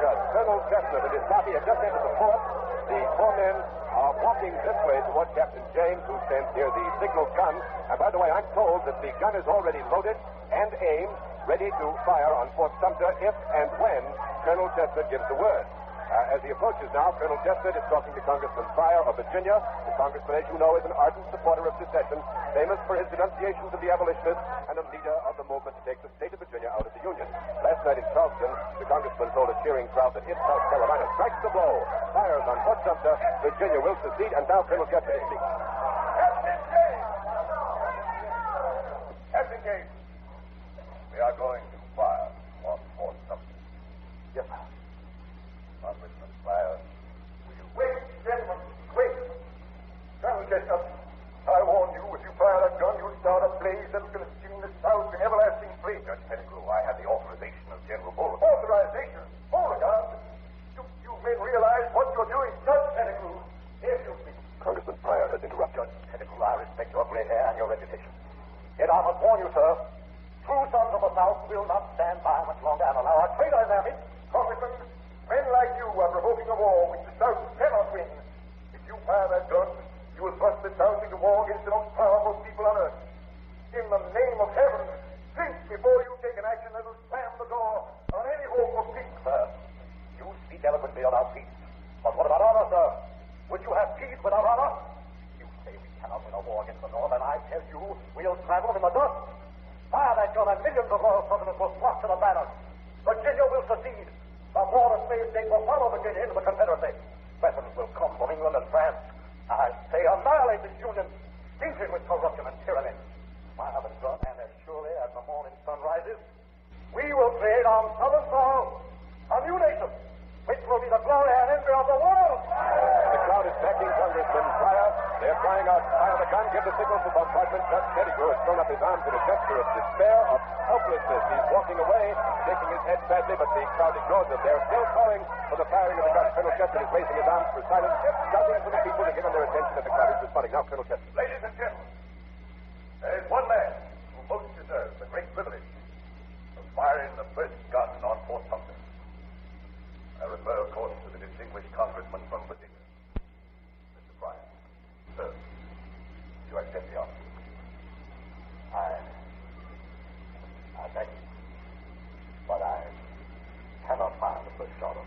Judge, Colonel Chestnut and his party have just entered the fort, The four men are walking this way toward Captain James, who stands near the signal gun. And by the way, I'm told that the gun is already loaded and aimed, ready to fire on Fort Sumter if and when Colonel Chesterton gives the word. As he approaches now, Colonel Chesterton is talking to Congressman Pryor of Virginia. The congressman, as you know, is an ardent supporter of secession, famous for his denunciations of the abolitionists, and a leader of the movement to take the state of Virginia out of the Union. Last night in Charleston, the congressman told a cheering crowd that if South Carolina strikes the blow, fires on Fort Sumter, Virginia will secede, and now Colonel Chesterton is speaking. Captain James, we are going to fire on Fort Sumter. Yes, sir. Congressman Pryor, will you wait, gentlemen, wait. Colonel Chesterton, I warn you, if you fire that gun, you'll start a blaze that's going to consume the South in everlasting flame. Judge Pettigrew, I have the authorization of General Bullock. Authorization? Beauregard? You men realize what you're doing, Judge Pettigrew. Here you speak. Congressman Pryor has interrupted. Judge Pettigrew, I respect your gray hair and your reputation. Yet I must warn you, sir, true sons of the South will not stand by much longer and allow a traitor in their midst. Congressman, men like you are provoking a war which the South cannot win. If you fire that gun, you will thrust the South into war against the most powerful people on earth. In the name of heaven, think before you take an action that will slam the door on any hope of peace. Sir, you speak eloquently about peace. But what about honor, sir? Would you have peace without honor? You say we cannot win a war against the North, and I tell you we'll travel in the dust. Fire that gun and millions of loyal Southerners will flock to the banners. Virginia will secede. The border slave states will follow Virginia into the Confederacy. Weapons will come from England and France. I say annihilate this union, tainted with corruption and tyranny. Fire the gun, and as surely as the morning sun rises, we will create on Southern soil a new nation, which will be the glory and envy of the world. The crowd is backing Congressman Pryor. They're crying out, fire the gun, give the signal for bombardment. Judge Pettigrew has thrown up his arms in a gesture of despair, of helplessness. He's walking away, shaking his head sadly, but the crowd ignores him. They're still calling for the firing of the gun. Colonel Chesterton is raising his arms for silence, shouting for the people to give him their attention, and the crowd is responding. Now, Colonel Chesterton. Ladies and gentlemen, there is one man who most deserves the great privilege of firing the first gun on Fort Sumter. I refer, of course, to the distinguished congressman from Virginia, Mr. Pryor. Sir, you accept the offer? I thank you. But I cannot fire the first shot of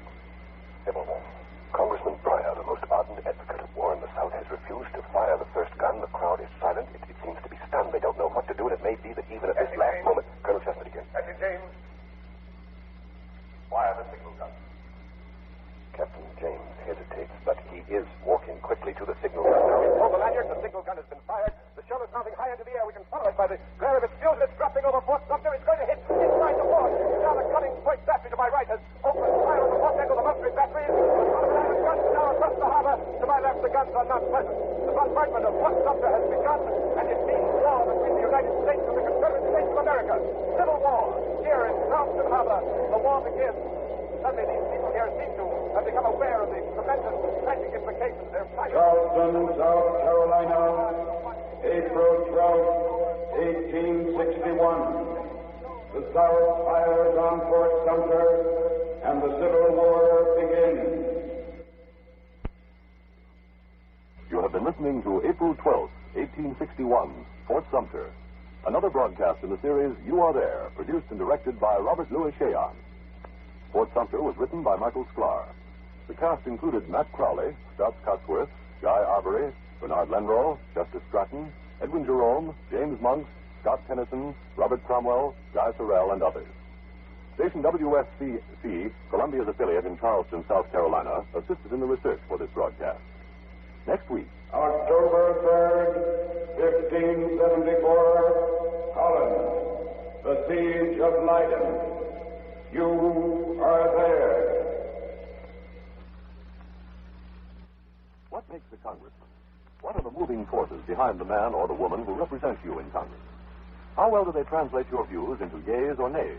civil war. Congressman Pryor, the most ardent advocate of war in the South, has refused to fire the first gun. The crowd is silent. It seems to be stunned. They don't know what to do, and it may be that even at this last moment... Colonel Chesterton again. Captain James, fire the signal gun. Captain James hesitates, but he is walking quickly to the signal gun. Now he's pulled the lanyard. The signal gun has been fired. The shell is mounting high into the air. We can follow it by the glare of its fuse. It's dropping over Fort Sumter. It's going to hit inside the fort. Now the cutting point battery to my right has opened fire on the fort angle. The Muskery battery. The guns now across the harbor. To my left, the guns are not present. The bombardment of Fort Sumter has begun, and it means war between the United States and the Confederate States of America. Civil war here in Charleston Harbor. The war begins. Suddenly, these people here seem to have become aware of the tremendous tragic implications they're fighting. Charleston, South Carolina, April 12, 1861. The South fires on Fort Sumter, and the Civil War begins. You have been listening to April 12, 1861, Fort Sumter. Another broadcast in the series You Are There, produced and directed by Robert Louis Cheon. Fort Sumter was written by Michael Sklar. The cast included Matt Crowley, Stotts Cotsworth, Guy Arbery, Bernard Lenrow, Justice Stratton, Edwin Jerome, James Monks, Scott Tennyson, Robert Cromwell, Guy Sorrell, and others. Station WSCC, Columbia's affiliate in Charleston, South Carolina, assisted in the research for this broadcast. Next week. October 3rd, 1574, Holland. The siege of Leiden. You are there. What makes a congressman? What are the moving forces behind the man or the woman who represents you in Congress? How well do they translate your views into yeas or nays?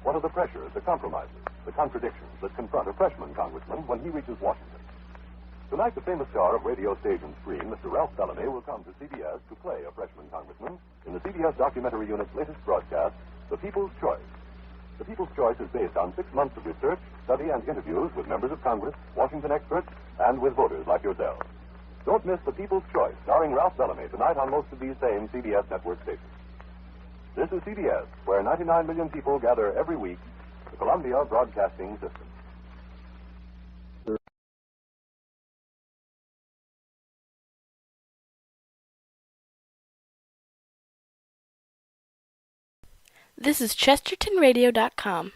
What are the pressures, the compromises, the contradictions that confront a freshman congressman when he reaches Washington? Tonight, the famous star of radio, stage, and screen, Mr. Ralph Bellamy, will come to CBS to play a freshman congressman in the CBS documentary unit's latest broadcast, The People's Choice. The People's Choice is based on 6 months of research, study, and interviews with members of Congress, Washington experts, and with voters like yourselves. Don't miss The People's Choice, starring Ralph Bellamy, tonight on most of these same CBS network stations. This is CBS, where 99 million people gather every week, the Columbia Broadcasting System. This is ChestertonRadio.com.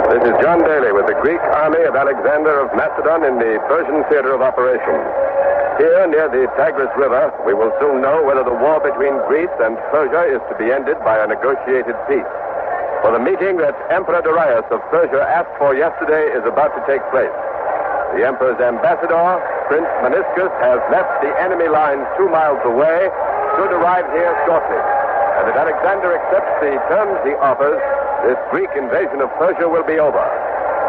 This is John Daly with the Greek army of Alexander of Macedon in the Persian theater of operations. Here, near the Tigris River, we will soon know whether the war between Greece and Persia is to be ended by a negotiated peace. For the meeting that Emperor Darius of Persia asked for yesterday is about to take place. The Emperor's ambassador, Prince Meniscus, has left the enemy lines 2 miles away, should arrive here shortly. And if Alexander accepts the terms he offers, this Greek invasion of Persia will be over.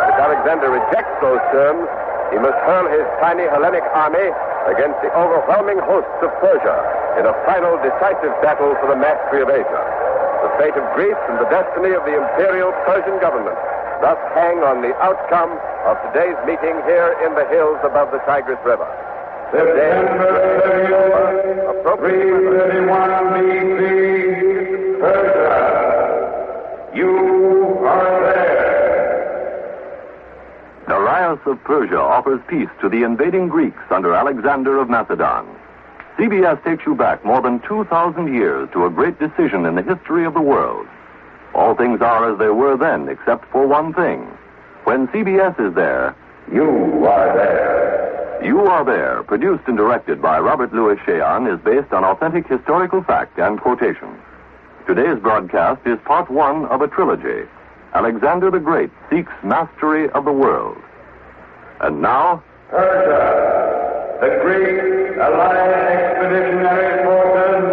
If Alexander rejects those terms, he must hurl his tiny Hellenic army against the overwhelming hosts of Persia in a final decisive battle for the mastery of Asia. The fate of Greece and the destiny of the imperial Persian government thus hang on the outcome of today's meeting here in the hills above the Tigris River. September 30th, 331 BC, Persia. You are there. Darius of Persia offers peace to the invading Greeks under Alexander of Macedon. CBS takes you back more than 2,000 years to a great decision in the history of the world. All things are as they were then, except for one thing. When CBS is there, you are there. You Are There, produced and directed by Robert Louis Cheon, is based on authentic historical fact and quotation. Today's broadcast is part 1 of a trilogy. Alexander the Great seeks mastery of the world. And now, Persia, the Greek Allied Expeditionary Forces,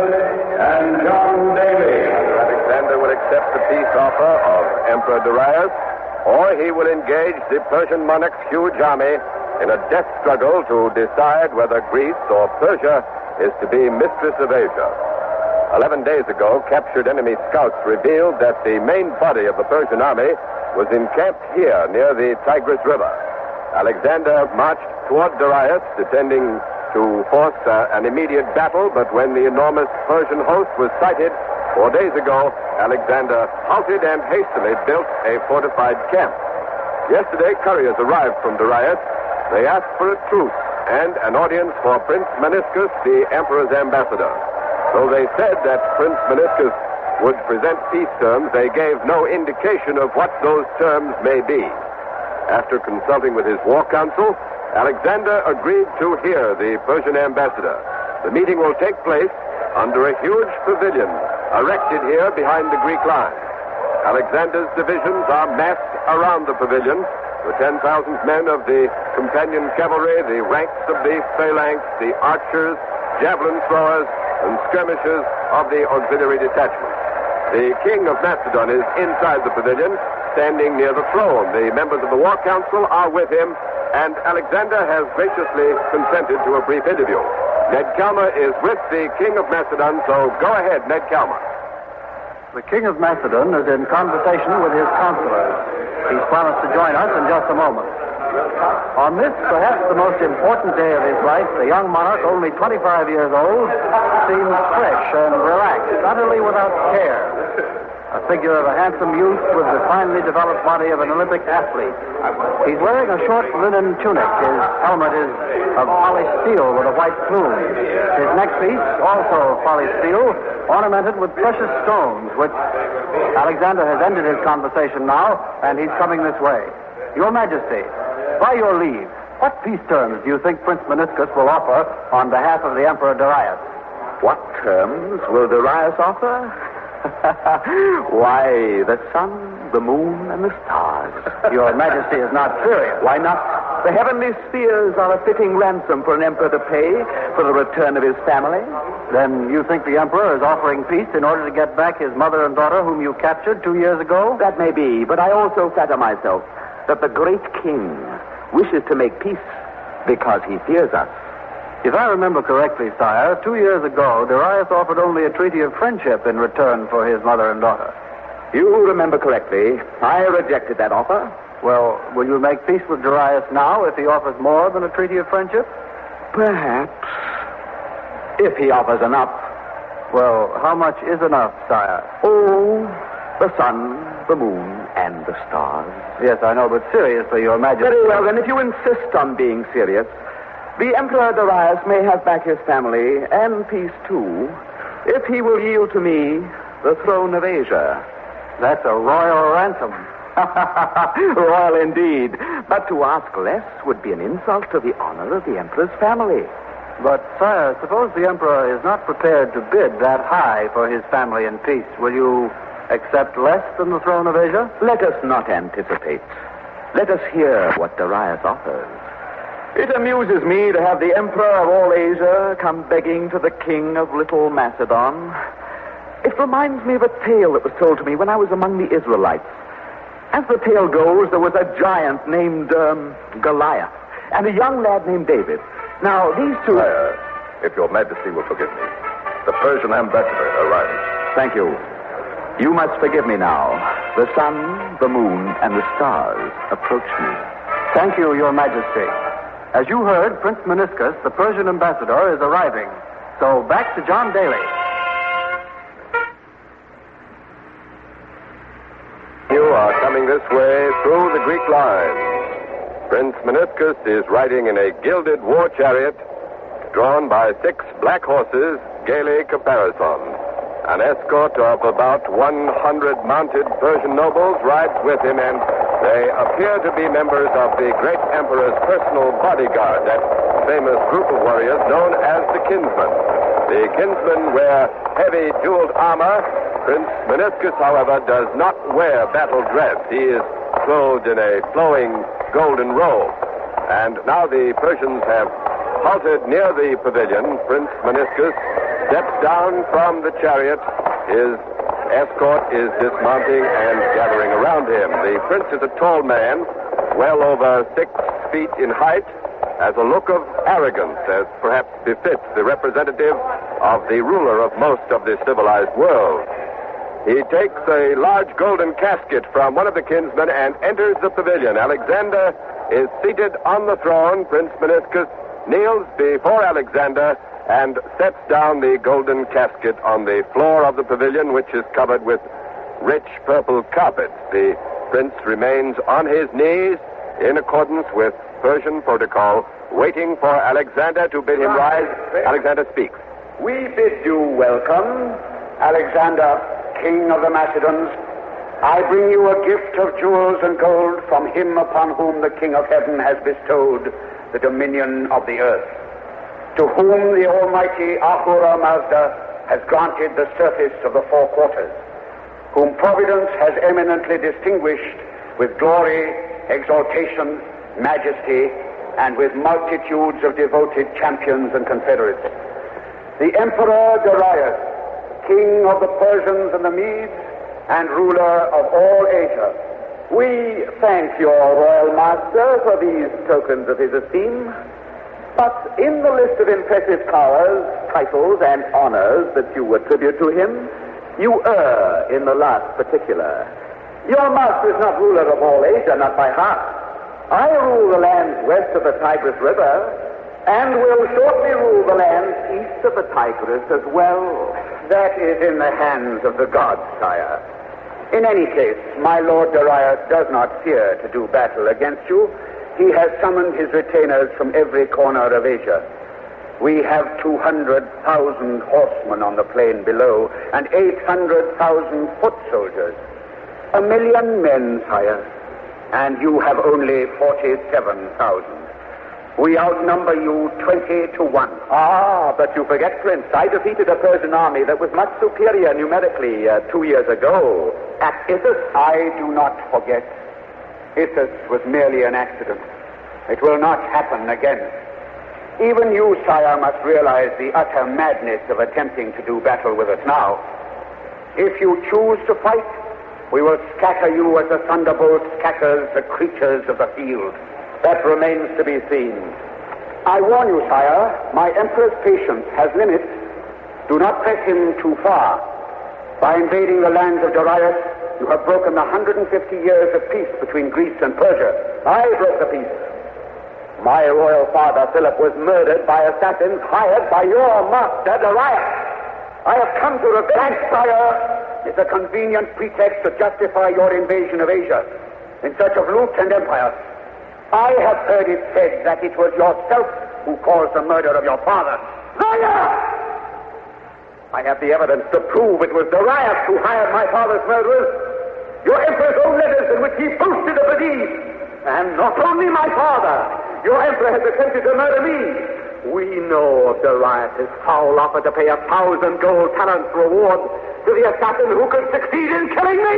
and John Daly. Alexander will accept the peace offer of Emperor Darius, or he will engage the Persian monarch's huge army in a death struggle to decide whether Greece or Persia is to be mistress of Asia. 11 days ago, captured enemy scouts revealed that the main body of the Persian army was encamped here near the Tigris River. Alexander marched toward Darius, intending to force an immediate battle, but when the enormous Persian host was sighted 4 days ago, Alexander halted and hastily built a fortified camp. Yesterday, couriers arrived from Darius. They asked for a truce and an audience for Prince Meniscus, the emperor's ambassador. Though they said that Prince Meniscus would present peace terms, they gave no indication of what those terms may be. After consulting with his war council, Alexander agreed to hear the Persian ambassador. The meeting will take place under a huge pavilion erected here behind the Greek line. Alexander's divisions are massed around the pavilion. The 10,000 men of the companion cavalry, the ranks of the phalanx, the archers, javelin throwers, and skirmishers of the auxiliary detachment. The king of Macedon is inside the pavilion, standing near the throne. The members of the war council are with him, and Alexander has graciously consented to a brief interview. Ned Kalmer is with the king of Macedon, so go ahead, Ned Kalmer. The king of Macedon is in conversation with his counselors. He's promised to join us in just a moment. On this, perhaps the most important day of his life, the young monarch, only 25 years old, seems fresh and relaxed, utterly without care. A figure of a handsome youth with the finely developed body of an Olympic athlete. He's wearing a short linen tunic. His helmet is of polished steel with a white plume. His neckpiece, also polished steel, ornamented with precious stones, which Alexander has ended his conversation now, and he's coming this way. Your Majesty, by your leave, what peace terms do you think Prince Meniscus will offer on behalf of the Emperor Darius? What terms will Darius offer? Why, the sun, the moon, and the stars. Your Majesty is not serious. Why not? The heavenly spheres are a fitting ransom for an emperor to pay for the return of his family. Then you think the emperor is offering peace in order to get back his mother and daughter whom you captured 2 years ago? That may be, but I also flatter myself that the great king wishes to make peace Because he fears us. If I remember correctly, sire, 2 years ago, Darius offered only a treaty of friendship in return for his mother and daughter. You remember correctly. I rejected that offer. Well, will you make peace with Darius now if he offers more than a treaty of friendship? Perhaps. If he offers enough. Well, how much is enough, sire? Oh, the sun, the moon, and the stars. Yes, I know, but seriously, Your Majesty... Very well, then, if you insist on being serious, the Emperor Darius may have back his family, and peace, too, if he will yield to me the throne of Asia. That's a royal ransom. Royal indeed. But to ask less would be an insult to the honor of the Emperor's family. But, sire, suppose the Emperor is not prepared to bid that high for his family and peace. Will you accept less than the throne of Asia? Let us not anticipate. Let us hear what Darius offers. It amuses me to have the Emperor of all Asia come begging to the King of Little Macedon. It reminds me of a tale that was told to me when I was among the Israelites. As the tale goes, there was a giant named Goliath and a young lad named David. Now, these two... Sire, if Your Majesty will forgive me, the Persian ambassador arrives. Thank you. You must forgive me now. The sun, the moon, and the stars approach me. Thank you, Your Majesty. As you heard, Prince Meniscus, the Persian ambassador, is arriving. So back to John Daly. You are coming this way through the Greek lines. Prince Meniscus is riding in a gilded war chariot drawn by 6 black horses, gaily caparisoned. An escort of about 100 mounted Persian nobles rides with him, and they appear to be members of the great emperor's personal bodyguard, that famous group of warriors known as the Kinsmen. The Kinsmen wear heavy jeweled armor. Prince Meniscus, however, does not wear battle dress. He is clothed in a flowing golden robe. And now the Persians have halted near the pavilion. Prince Meniscus steps down from the chariot. His escort is dismounting and gathering around him. The prince is a tall man, well over 6 feet in height, has a look of arrogance, as perhaps befits the representative of the ruler of most of the civilized world. He takes a large golden casket from one of the kinsmen and enters the pavilion. Alexander is seated on the throne. Prince Meniscus kneels before Alexander and sets down the golden casket on the floor of the pavilion, which is covered with rich purple carpets. The prince remains on his knees in accordance with Persian protocol, waiting for Alexander to bid him rise. Alexander speaks. We bid you welcome, Alexander, King of the Macedons. I bring you a gift of jewels and gold from him upon whom the King of Heaven has bestowed the dominion of the earth, to whom the Almighty Ahura Mazda has granted the surface of the 4 quarters, whom Providence has eminently distinguished with glory, exaltation, majesty, and with multitudes of devoted champions and confederates. The Emperor Darius, King of the Persians and the Medes, and ruler of all Asia, we thank your royal master for these tokens of his esteem. But in the list of impressive powers, titles, and honors that you attribute to him, you err in the last particular. Your master is not ruler of all Asia, not by half. I rule the lands west of the Tigris River, and will shortly rule the lands east of the Tigris as well. That is in the hands of the gods, sire. In any case, my lord Darius does not fear to do battle against you. He has summoned his retainers from every corner of Asia. We have 200,000 horsemen on the plain below, and 800,000 foot soldiers. 1,000,000 men, sire, and you have only 47,000. We outnumber you 20 to 1. Ah, but you forget, Prince, I defeated a Persian army that was much superior numerically 2 years ago. At Issus, I do not forget. Issus was merely an accident. It will not happen again. Even you, sire, must realize the utter madness of attempting to do battle with us now. If you choose to fight, we will scatter you as the thunderbolt scatters the creatures of the field. That remains to be seen. I warn you, sire, my emperor's patience has limits. Do not press him too far. By invading the lands of Darius, you have broken the 150 years of peace between Greece and Persia. I broke the peace. My royal father, Philip, was murdered by assassins hired by your master, Darius. I have come to revenge, sire. It's a convenient pretext to justify your invasion of Asia in search of loot and empire. I have heard it said that it was yourself who caused the murder of your father. Liar! I have the evidence to prove it was Darius who hired my father's murderers. Your emperor's own letters in which he boasted of the deed. And not only my father, your emperor has attempted to murder me. We know of Darius' foul offer to pay 1,000 gold talents reward to the assassin who could succeed in killing me.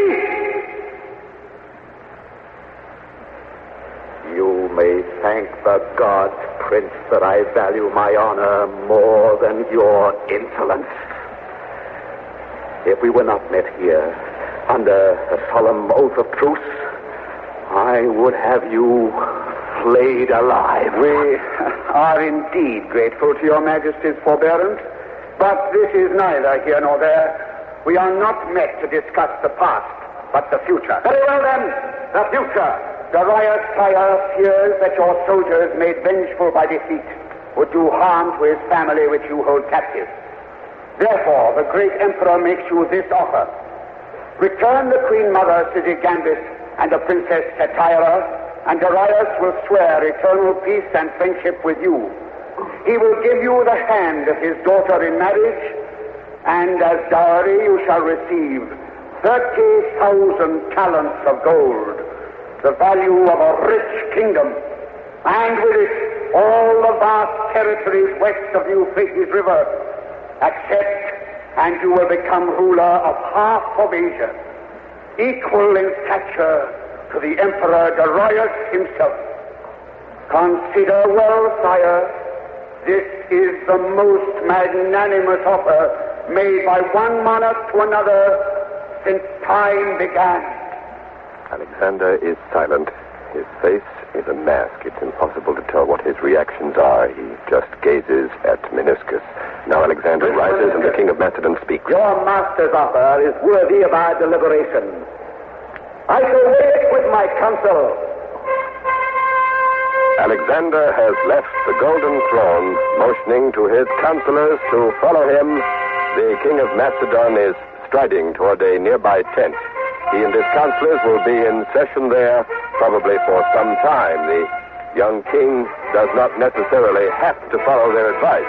You may thank the gods, Prince, that I value my honor more than your insolence. If we were not met here under a solemn oath of truce, I would have you flayed alive. We are indeed grateful to your Majesty's forbearance, but this is neither here nor there. We are not met to discuss the past, but the future. Very well, then, the future. Darius, sire, fears that your soldiers, made vengeful by defeat, would do harm to his family which you hold captive. Therefore, the great emperor makes you this offer. Return the Queen Mother, Sigambis, and the Princess Thyatira, and Darius will swear eternal peace and friendship with you. He will give you the hand of his daughter in marriage, and as dowry you shall receive 30,000 talents of gold, the value of a rich kingdom, and with it all the vast territories west of the Euphrates River. Accept, and you will become ruler of half of Asia, equal in stature to the Emperor Darius himself. Consider well, sire, this is the most magnanimous offer made by one monarch to another since time began. Alexander is silent. His face is a mask. It's impossible to tell what his reactions are. He just gazes at Meniscus. Now Alexander rises and the king of Macedon speaks. Your master's offer is worthy of our deliberation. I shall weigh it with my counsel. Alexander has left the golden throne, motioning to his counselors to follow him. The king of Macedon is striding toward a nearby tent. He and his counselors will be in session there probably for some time. The young king does not necessarily have to follow their advice.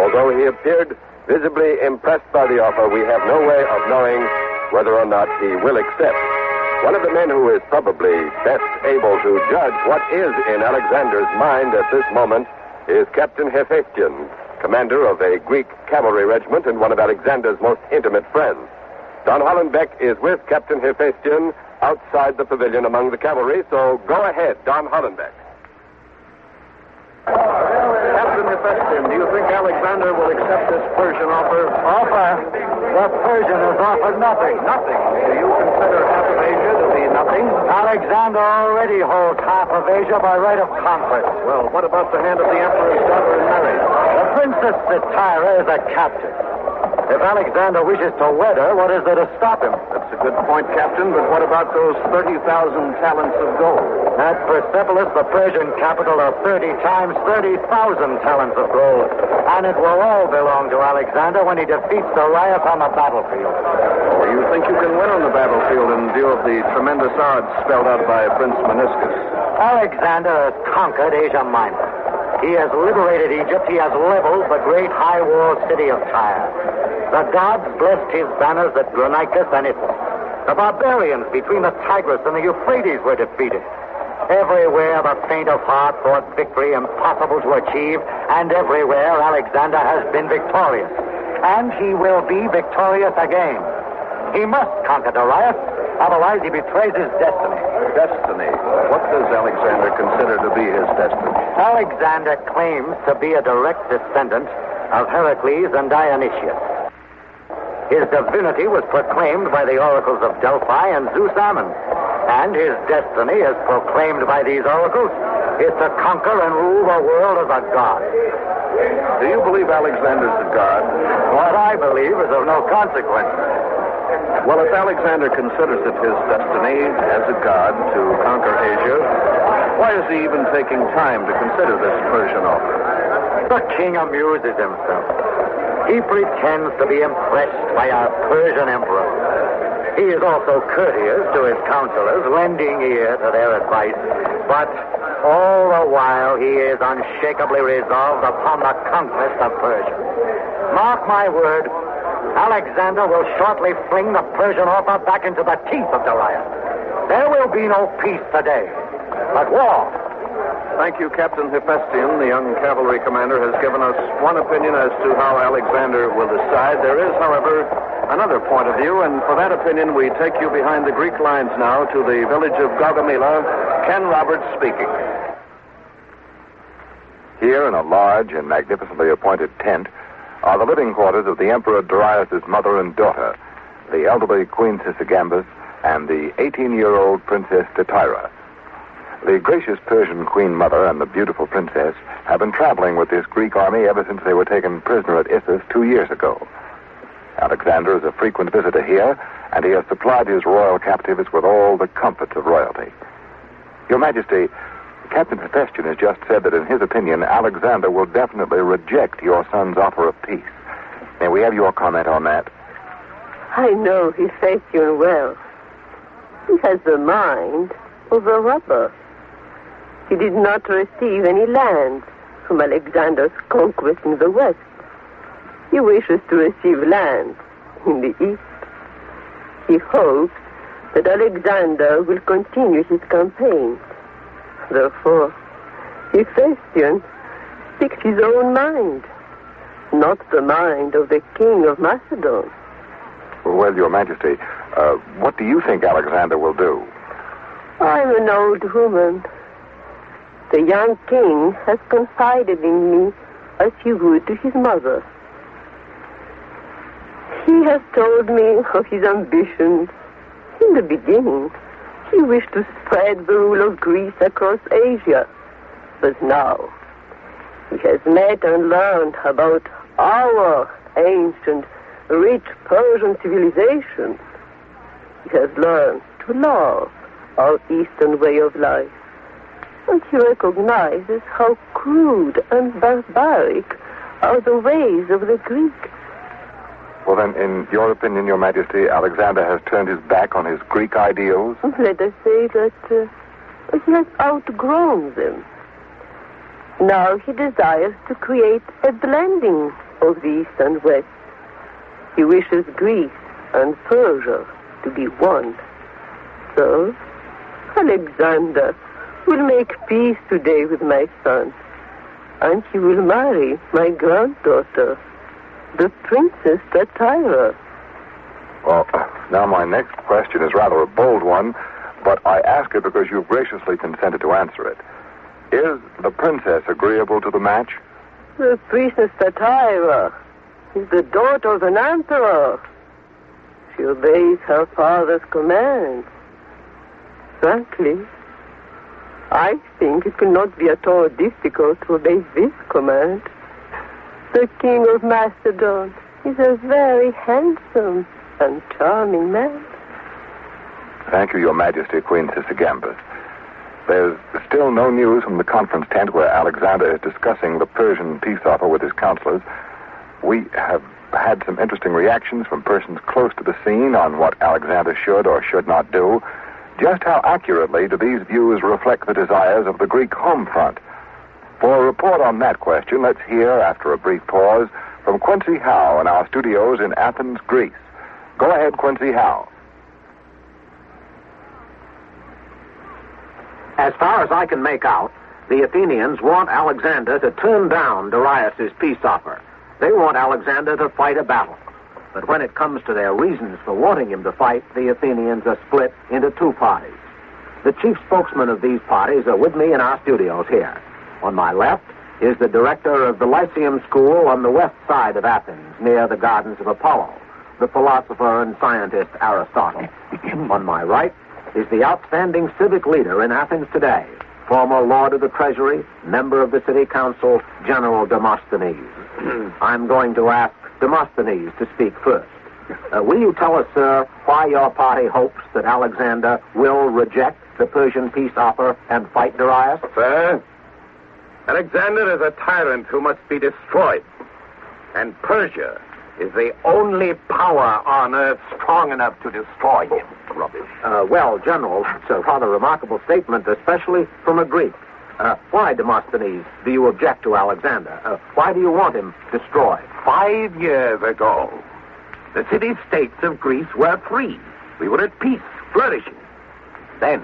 Although he appeared visibly impressed by the offer, we have no way of knowing whether or not he will accept. One of the men who is probably best able to judge what is in Alexander's mind at this moment is Captain Hephaestion, commander of a Greek cavalry regiment and one of Alexander's most intimate friends. Don Hollenbeck is with Captain Hephaestion outside the pavilion among the cavalry, so go ahead, Don Hollenbeck. Captain Hephaestion, do you think Alexander will accept this Persian offer? Offer? The Persian has offered nothing. Nothing? Do you consider half of Asia to be nothing? Alexander already holds half of Asia by right of conquest. Well, what about the hand of the emperor's daughter in marriage? The Princess Thyatira is a captive. If Alexander wishes to wed her, what is there to stop him? That's a good point, Captain, but what about those 30,000 talents of gold? At Persepolis, the Persian capital, are 30 times 30,000 talents of gold. And it will all belong to Alexander when he defeats Darius on the battlefield. Oh, you think you can win on the battlefield in view of the tremendous odds spelled out by Prince Meniscus? Alexander has conquered Asia Minor. He has liberated Egypt. He has leveled the great high-walled city of Tyre. The gods blessed his banners at Granicus and Ithis. The barbarians between the Tigris and the Euphrates were defeated. Everywhere the faint of heart thought victory impossible to achieve, and everywhere Alexander has been victorious. And he will be victorious again. He must conquer Darius, otherwise he betrays his destiny. Destiny? What does Alexander consider to be his destiny? Alexander claims to be a direct descendant of Heracles and Dionysius. His divinity was proclaimed by the oracles of Delphi and Zeus Ammon. And his destiny, as proclaimed by these oracles, is to conquer and rule the world as a god. Do you believe Alexander's a god? What I believe is of no consequence. Well, if Alexander considers it his destiny as a god to conquer Asia, why is he even taking time to consider this Persian offer? The king amuses himself. He pretends to be impressed by our Persian emperor. He is also courteous to his counselors, lending ear to their advice. But all the while, he is unshakably resolved upon the conquest of Persia. Mark my word, Alexander will shortly fling the Persian offer back into the teeth of Darius. There will be no peace today, but war. Thank you, Captain Hephaestion. The young cavalry commander has given us one opinion as to how Alexander will decide. There is, however, another point of view, and for that opinion, we take you behind the Greek lines now to the village of Gaugamela. Ken Roberts speaking. Here, in a large and magnificently appointed tent, are the living quarters of the Emperor Darius' mother and daughter, the elderly Queen Sisygambis and the 18-year-old Princess Stateira. The gracious Persian Queen Mother and the beautiful princess have been traveling with this Greek army ever since they were taken prisoner at Issus 2 years ago. Alexander is a frequent visitor here, and he has supplied his royal captives with all the comforts of royalty. Your Majesty, Captain Hephaestion has just said that in his opinion, Alexander will definitely reject your son's offer of peace. May we have your comment on that? I know Hephaestion well. He has the mind of a robber. He did not receive any land from Alexander's conquest in the west. He wishes to receive land in the east. He hopes that Alexander will continue his campaign. Therefore, Hephaestion speaks his own mind, not the mind of the king of Macedon. Well, Your Majesty, what do you think Alexander will do? I'm an old woman. The young king has confided in me as he would to his mother. He has told me of his ambitions. In the beginning, he wished to spread the rule of Greece across Asia. But now, he has met and learned about our ancient, rich Persian civilization. He has learned to love our Eastern way of life. And he recognizes how crude and barbaric are the ways of the Greeks. Well, then, in your opinion, Your Majesty, Alexander has turned his back on his Greek ideals? Let us say that he has outgrown them. Now he desires to create a blending of the East and West. He wishes Greece and Persia to be one. So, Alexander will make peace today with my son, and he will marry my granddaughter, the Princess Stateira. Well, now my next question is rather a bold one, but I ask it because you've graciously consented to answer it. Is the princess agreeable to the match? The Princess Stateira is the daughter of an emperor. She obeys her father's commands. Frankly, I think it cannot be at all difficult to obey this command. The king of Macedon is a very handsome and charming man. Thank you, Your Majesty, Queen Sisygambis. There's still no news from the conference tent where Alexander is discussing the Persian peace offer with his counselors. We have had some interesting reactions from persons close to the scene on what Alexander should or should not do. Just how accurately do these views reflect the desires of the Greek home front? For a report on that question, let's hear, after a brief pause, from Quincy Howe in our studios in Athens, Greece. Go ahead, Quincy Howe. As far as I can make out, the Athenians want Alexander to turn down Darius' peace offer. They want Alexander to fight a battle. But when it comes to their reasons for wanting him to fight, the Athenians are split into two parties. The chief spokesmen of these parties are with me in our studios here. On my left is the director of the Lyceum School on the west side of Athens, near the Gardens of Apollo, the philosopher and scientist Aristotle. On my right is the outstanding civic leader in Athens today, former Lord of the Treasury, member of the City Council, General Demosthenes. I'm going to ask Demosthenes to speak first. Will you tell us, sir, why your party hopes that Alexander will reject the Persian peace offer and fight Darius? Sir, Alexander is a tyrant who must be destroyed. And Persia is the only power on earth strong enough to destroy him. Rubbish. Well, General, that's a rather remarkable statement, especially from a Greek. Why, Demosthenes, do you object to Alexander? Why do you want him destroyed? 5 years ago, the city-states of Greece were free. We were at peace, flourishing. Then,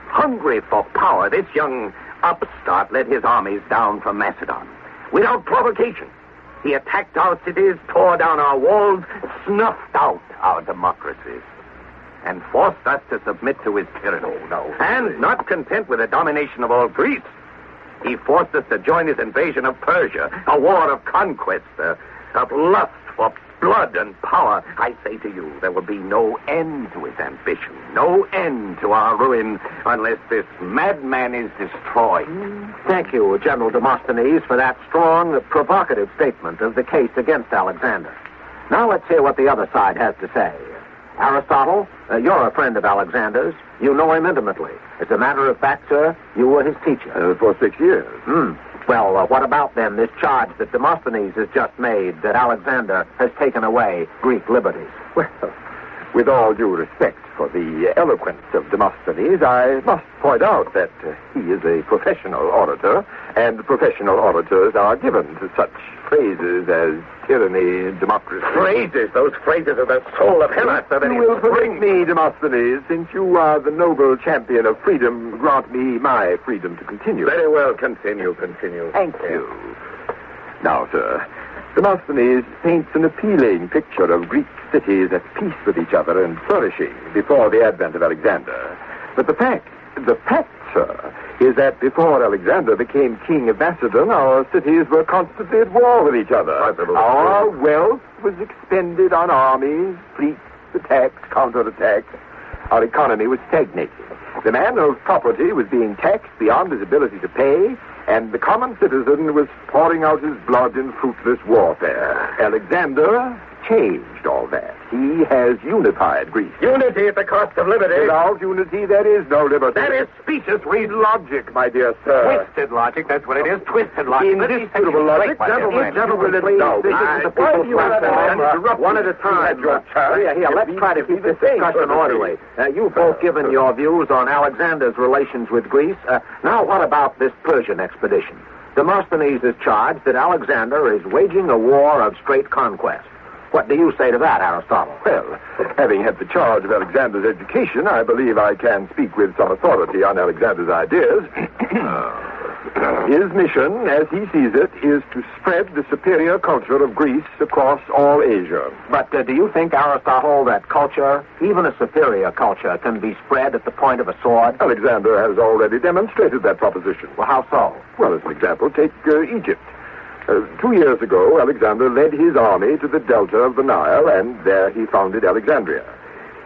hungry for power, this young upstart led his armies down from Macedon. Without provocation, he attacked our cities, tore down our walls, snuffed out our democracies, and forced us to submit to his tyranny. And not content with the domination of all Greece, he forced us to join his invasion of Persia, a war of conquest, of lust for blood and power. I say to you, there will be no end to his ambition, no end to our ruin, unless this madman is destroyed. Thank you, General Demosthenes, for that strong, provocative statement of the case against Alexander. Now let's hear what the other side has to say. Aristotle, you're a friend of Alexander's. You know him intimately. As a matter of fact, sir, you were his teacher. For 6 years. Well, what about, then, this charge that Demosthenes has just made, that Alexander has taken away Greek liberties? Well, with all due respect for the eloquence of Demosthenes, I must point out that he is a professional orator, and professional orators are given to such phrases as tyranny, democracy. Phrases? Those phrases are the soul of Hellas. You will permit me, Demosthenes, since you are the noble champion of freedom, grant me my freedom to continue. Very well, continue. Thank you. Now, sir, Demosthenes paints an appealing picture of Greek cities at peace with each other and flourishing before the advent of Alexander. But the fact, sir, is that before Alexander became king of Macedon, our cities were constantly at war with each other. Our wealth was expended on armies, fleets, attacks, counterattacks. Our economy was stagnating. The man of property was being taxed beyond his ability to pay, and the common citizen was pouring out his blood in fruitless warfare. Alexander changed all that. He has unified Greece. Unity at the cost of liberty. Without unity, there is no liberty. That is specious. Read logic, my dear sir. Twisted logic, that's what it is. Twisted logic. Indisputable logic. Gentlemen, please, why do you have one at a time? Here, let's try to keep this discussion orderly. You've both given your views on Alexander's relations with Greece. Now, what about this Persian expedition? Demosthenes is charged that Alexander is waging a war of straight conquest. What do you say to that, Aristotle? Well, having had the charge of Alexander's education, I believe I can speak with some authority on Alexander's ideas. His mission, as he sees it, is to spread the superior culture of Greece across all Asia. But do you think, Aristotle, that culture, even a superior culture, can be spread at the point of a sword? Alexander has already demonstrated that proposition. Well, how so? Well, as an example, take Egypt. 2 years ago, Alexander led his army to the delta of the Nile, and there he founded Alexandria.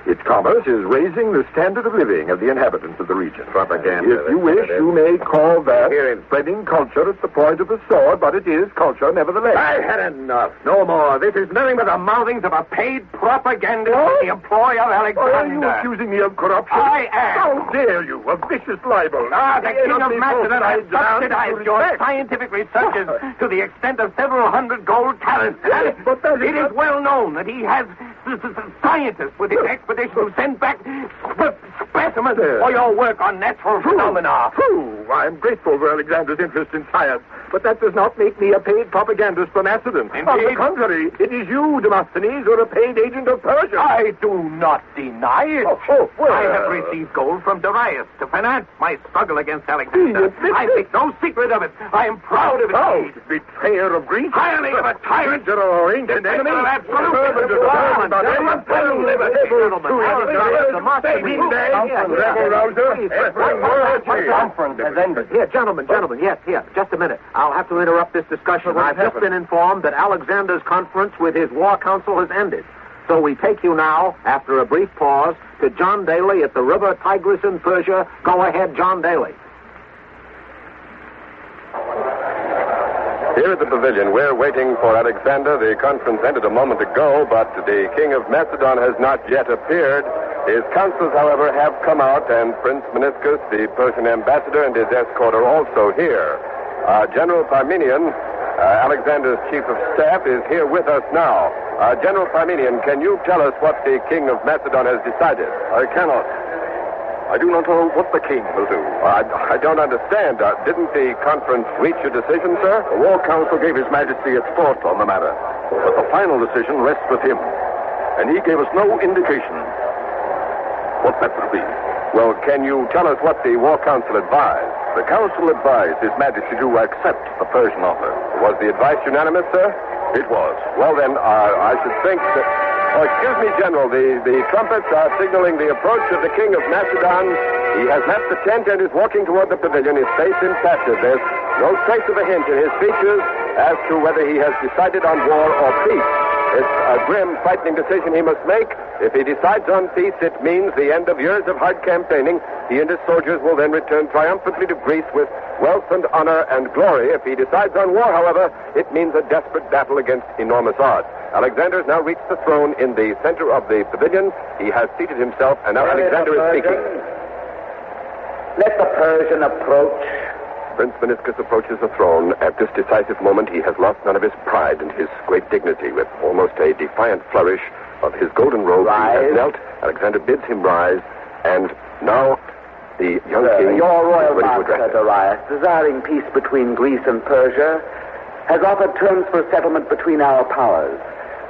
Its commerce is raising the standard of living of the inhabitants of the region. Propaganda. If you wish, you may call that spreading culture at the point of the sword, but it is culture nevertheless. I've had enough. No more. This is nothing but the mouthings of a paid propagandist in the employ of Alexander. Are you accusing me of corruption? I am. How dare you? A vicious libel. The king of Macedon has subsidized your scientific researches to the extent of several hundred gold talents. But it is well known that he has scientists with his expedition who send back specimens for your work on natural phenomena. True. I'm grateful for Alexander's interest in science, but that does not make me a paid propagandist for Macedon. Indeed. On the contrary, it is you, Demosthenes, who are a paid agent of Persia. I do not deny it. I have received gold from Darius to finance my struggle against Alexander. I make no secret of it. I am proud of it. Betrayer of Greece? Hireling of a tyrant. Your ancient enemy? Here, gentlemen, yes, here. Just a minute. I'll have to interrupt this discussion. I've just been informed that Alexander's conference with his war council has ended. So we take you now, after a brief pause, to John Daly at the river Tigris in Persia. Go ahead, John Daly. Here at the pavilion, we're waiting for Alexander. The conference ended a moment ago, but the King of Macedon has not yet appeared. His councils, however, have come out, and Prince Meniscus, the Persian ambassador, and his escort are also here. General Parmenion, Alexander's chief of staff, is here with us now. General Parmenion, can you tell us what the King of Macedon has decided? I cannot. I do not know what the king will do. I don't understand. Didn't the conference reach a decision, sir? The War Council gave His Majesty its thought on the matter, but the final decision rests with him, and he gave us no indication what that will be. Well, can you tell us what the War Council advised? The Council advised His Majesty to accept the Persian offer. Was the advice unanimous, sir? It was. Well, then, I should think that... Oh, excuse me, General. The trumpets are signaling the approach of the King of Macedon. He has left the tent and is walking toward the pavilion, his face impassive. There's no trace of a hint in his features as to whether he has decided on war or peace. It's a grim, frightening decision he must make. If he decides on peace, it means the end of years of hard campaigning. He and his soldiers will then return triumphantly to Greece with wealth and honor and glory. If he decides on war, however, it means a desperate battle against enormous odds. Alexander has now reached the throne in the center of the pavilion. He has seated himself, and now Alexander is speaking. Let the Persian approach. Prince Meniscus approaches the throne. At this decisive moment, he has lost none of his pride and his great dignity. With almost a defiant flourish of his golden robe, he has knelt. Alexander bids him rise, and now the young king... Your royal master, Darius, desiring peace between Greece and Persia, has offered terms for settlement between our powers.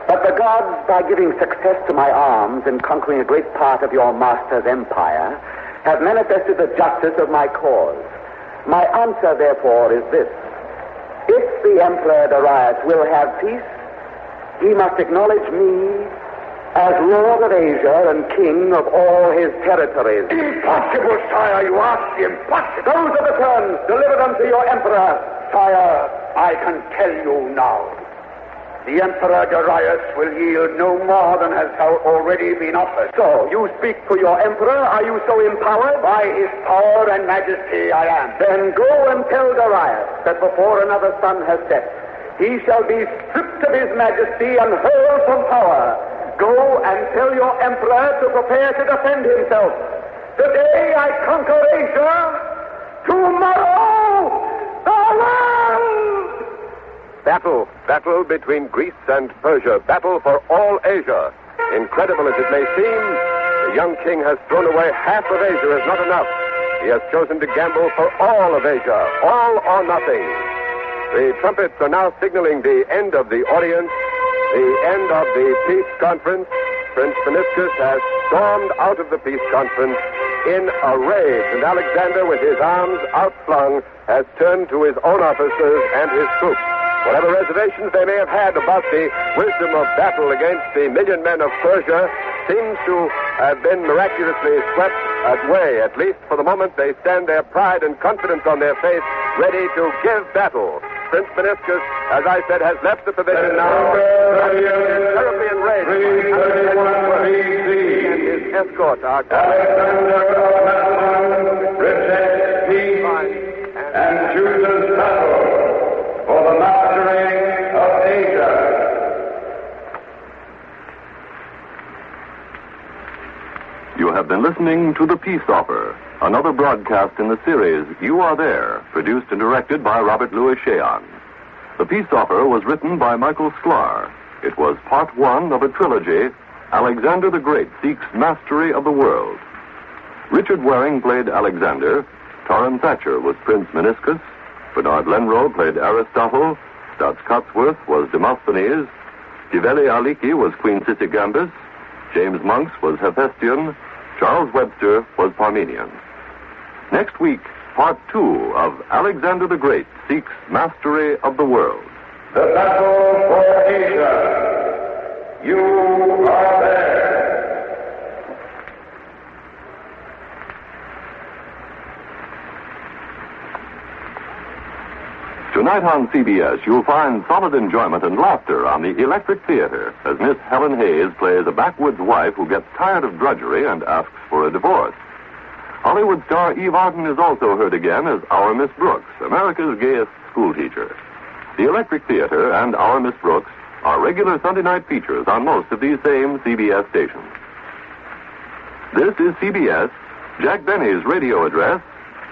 But the gods, by giving success to my arms in conquering a great part of your master's empire, have manifested the justice of my cause. My answer, therefore, is this. If the Emperor Darius will have peace, he must acknowledge me as Lord of Asia and King of all his territories. Impossible, sire. You ask the impossible. Those are the terms. Deliver them to your Emperor. Sire, I can tell you now. The Emperor Darius will yield no more than has already been offered. So, you speak for your Emperor? Are you so empowered? By his power and majesty, I am. Then go and tell Darius that before another sun has set, he shall be stripped of his majesty and hurled from power. Go and tell your Emperor to prepare to defend himself. Today I conquer Asia. Tomorrow, the world! Battle between Greece and Persia. Battle for all Asia. Incredible as it may seem, the young king has thrown away half of Asia as not enough. He has chosen to gamble for all of Asia. All or nothing. The trumpets are now signaling the end of the audience, the end of the peace conference. Prince Meniscus has stormed out of the peace conference in a rage, and Alexander, with his arms outflung, has turned to his own officers and his troops. Whatever reservations they may have had about the wisdom of battle against the million men of Persia seems to have been miraculously swept away. At least for the moment, they stand their pride and confidence on their face, ready to give battle. Prince Meniscus, as I said, has left the pavilion now, terribly enraged. And his escort are rejects peace and chooses battle for the mastery of Asia. You have been listening to The Peace Offer, another broadcast in the series You Are There, produced and directed by Robert Louis Cheon. The Peace Offer was written by Michael Sklar. It was part one of a trilogy, Alexander the Great Seeks Mastery of the World. Richard Waring played Alexander, Torrin Thatcher was Prince Meniscus, Bernard Lenrow played Aristotle, Stutz Cotsworth was Demosthenes, Tiveli Aliki was Queen Sisigambis, James Monks was Hephaestion, Charles Webster was Parmenion. Next week, part two of Alexander the Great Seeks Mastery of the World. The battle for Asia. You are there. Tonight on CBS, you'll find solid enjoyment and laughter on the Electric Theater as Miss Helen Hayes plays a backwoods wife who gets tired of drudgery and asks for a divorce. Hollywood star Eve Arden is also heard again as Our Miss Brooks, America's gayest schoolteacher. The Electric Theater and Our Miss Brooks are regular Sunday night features on most of these same CBS stations. This is CBS, Jack Benny's radio address,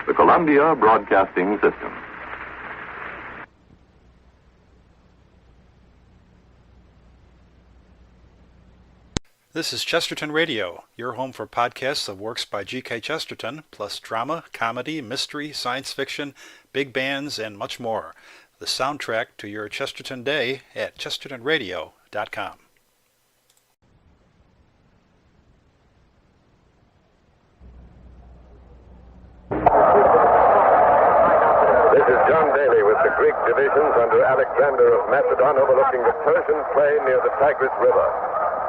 the Columbia Broadcasting System. This is Chesterton Radio, your home for podcasts of works by G.K. Chesterton, plus drama, comedy, mystery, science fiction, big bands, and much more. The soundtrack to your Chesterton day at chestertonradio.com. This is John Daly with the Greek divisions under Alexander of Macedon overlooking the Persian plain near the Tigris River.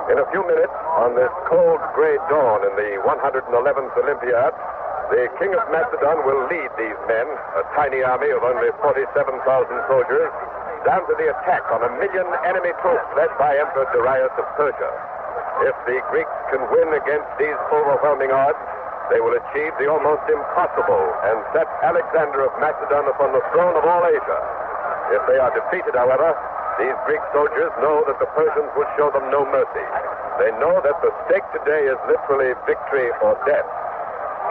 In a few minutes, on this cold gray dawn in the 111th Olympiad, the King of Macedon will lead these men, a tiny army of only 47,000 soldiers, down to the attack on 1 million enemy troops led by Emperor Darius of Persia. If the Greeks can win against these overwhelming odds, they will achieve the almost impossible and set Alexander of Macedon upon the throne of all Asia. If they are defeated, however, these Greek soldiers know that the Persians will show them no mercy. They know that the stake today is literally victory or death.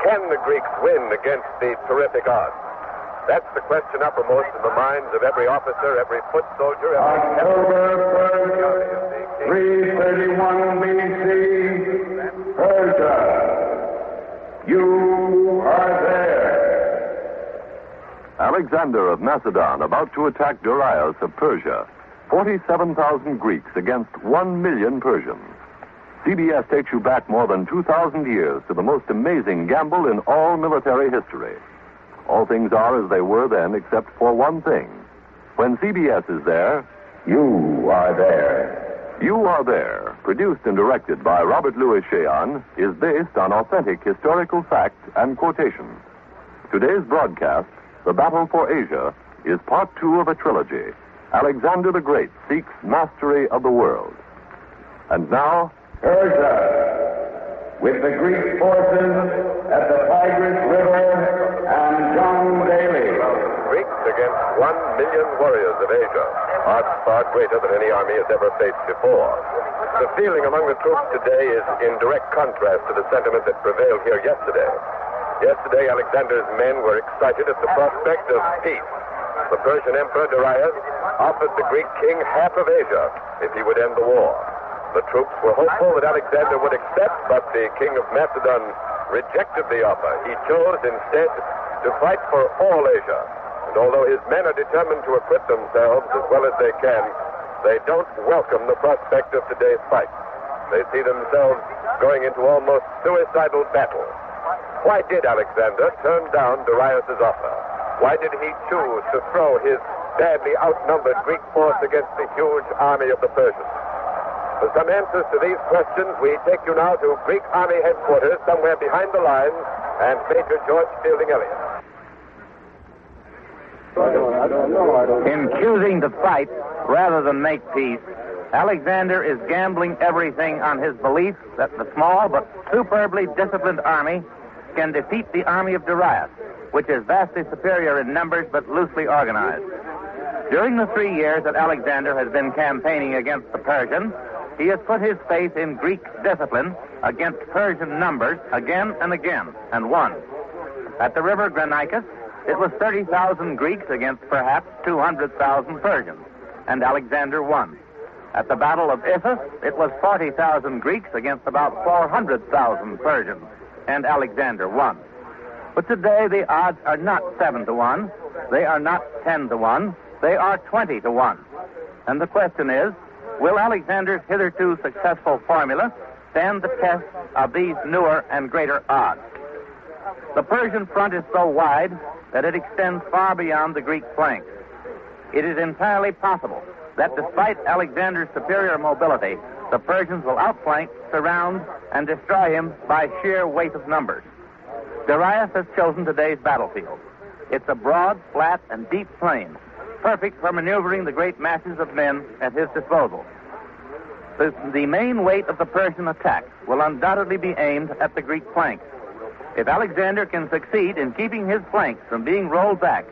Can the Greeks win against these terrific odds? That's the question uppermost in the minds of every officer, every foot soldier, October 1st, 331 BC, Persia. You are there. Alexander of Macedon about to attack Darius of Persia. 47,000 Greeks against 1 million Persians. CBS takes you back more than 2,000 years to the most amazing gamble in all military history. All things are as they were then, except for one thing. When CBS is there, you are there. You Are There, produced and directed by Robert Louis Cheon, is based on authentic historical fact and quotations. Today's broadcast, The Battle for Asia, is part 2 of a trilogy. Alexander the Great seeks mastery of the world. And now, Persia, with the Greek forces at the Tigris River and John Daly. Greeks against 1 million warriors of Asia, odds far greater than any army has ever faced before. The feeling among the troops today is in direct contrast to the sentiment that prevailed here yesterday. Yesterday, Alexander's men were excited at the prospect of peace. The Persian Emperor Darius offered the Greek king half of Asia if he would end the war. The troops were hopeful that Alexander would accept, but the king of Macedon rejected the offer. He chose instead to fight for all Asia. And although his men are determined to acquit themselves as well as they can, they don't welcome the prospect of today's fight. They see themselves going into almost suicidal battle. Why did Alexander turn down Darius's offer? Why did he choose to throw his badly outnumbered Greek force against the huge army of the Persians? For some answers to these questions, we take you now to Greek Army headquarters somewhere behind the lines and Major George Fielding Elliott. In choosing to fight rather than make peace, Alexander is gambling everything on his belief that the small but superbly disciplined army can defeat the army of Darius, which is vastly superior in numbers but loosely organized. During the 3 years that Alexander has been campaigning against the Persians, he has put his faith in Greek discipline against Persian numbers again and again, and won. At the river Granicus, it was 30,000 Greeks against perhaps 200,000 Persians, and Alexander won. At the Battle of Issus, it was 40,000 Greeks against about 400,000 Persians, and Alexander won. But today the odds are not 7-1, they are not 10-1, they are 20-1. And the question is, will Alexander's hitherto successful formula stand the test of these newer and greater odds? The Persian front is so wide that it extends far beyond the Greek flanks. It is entirely possible that despite Alexander's superior mobility, the Persians will outflank, surround, and destroy him by sheer weight of numbers. Darius has chosen today's battlefield. It's a broad, flat, and deep plain, perfect for maneuvering the great masses of men at his disposal. The main weight of the Persian attack will undoubtedly be aimed at the Greek flank. If Alexander can succeed in keeping his flanks from being rolled back,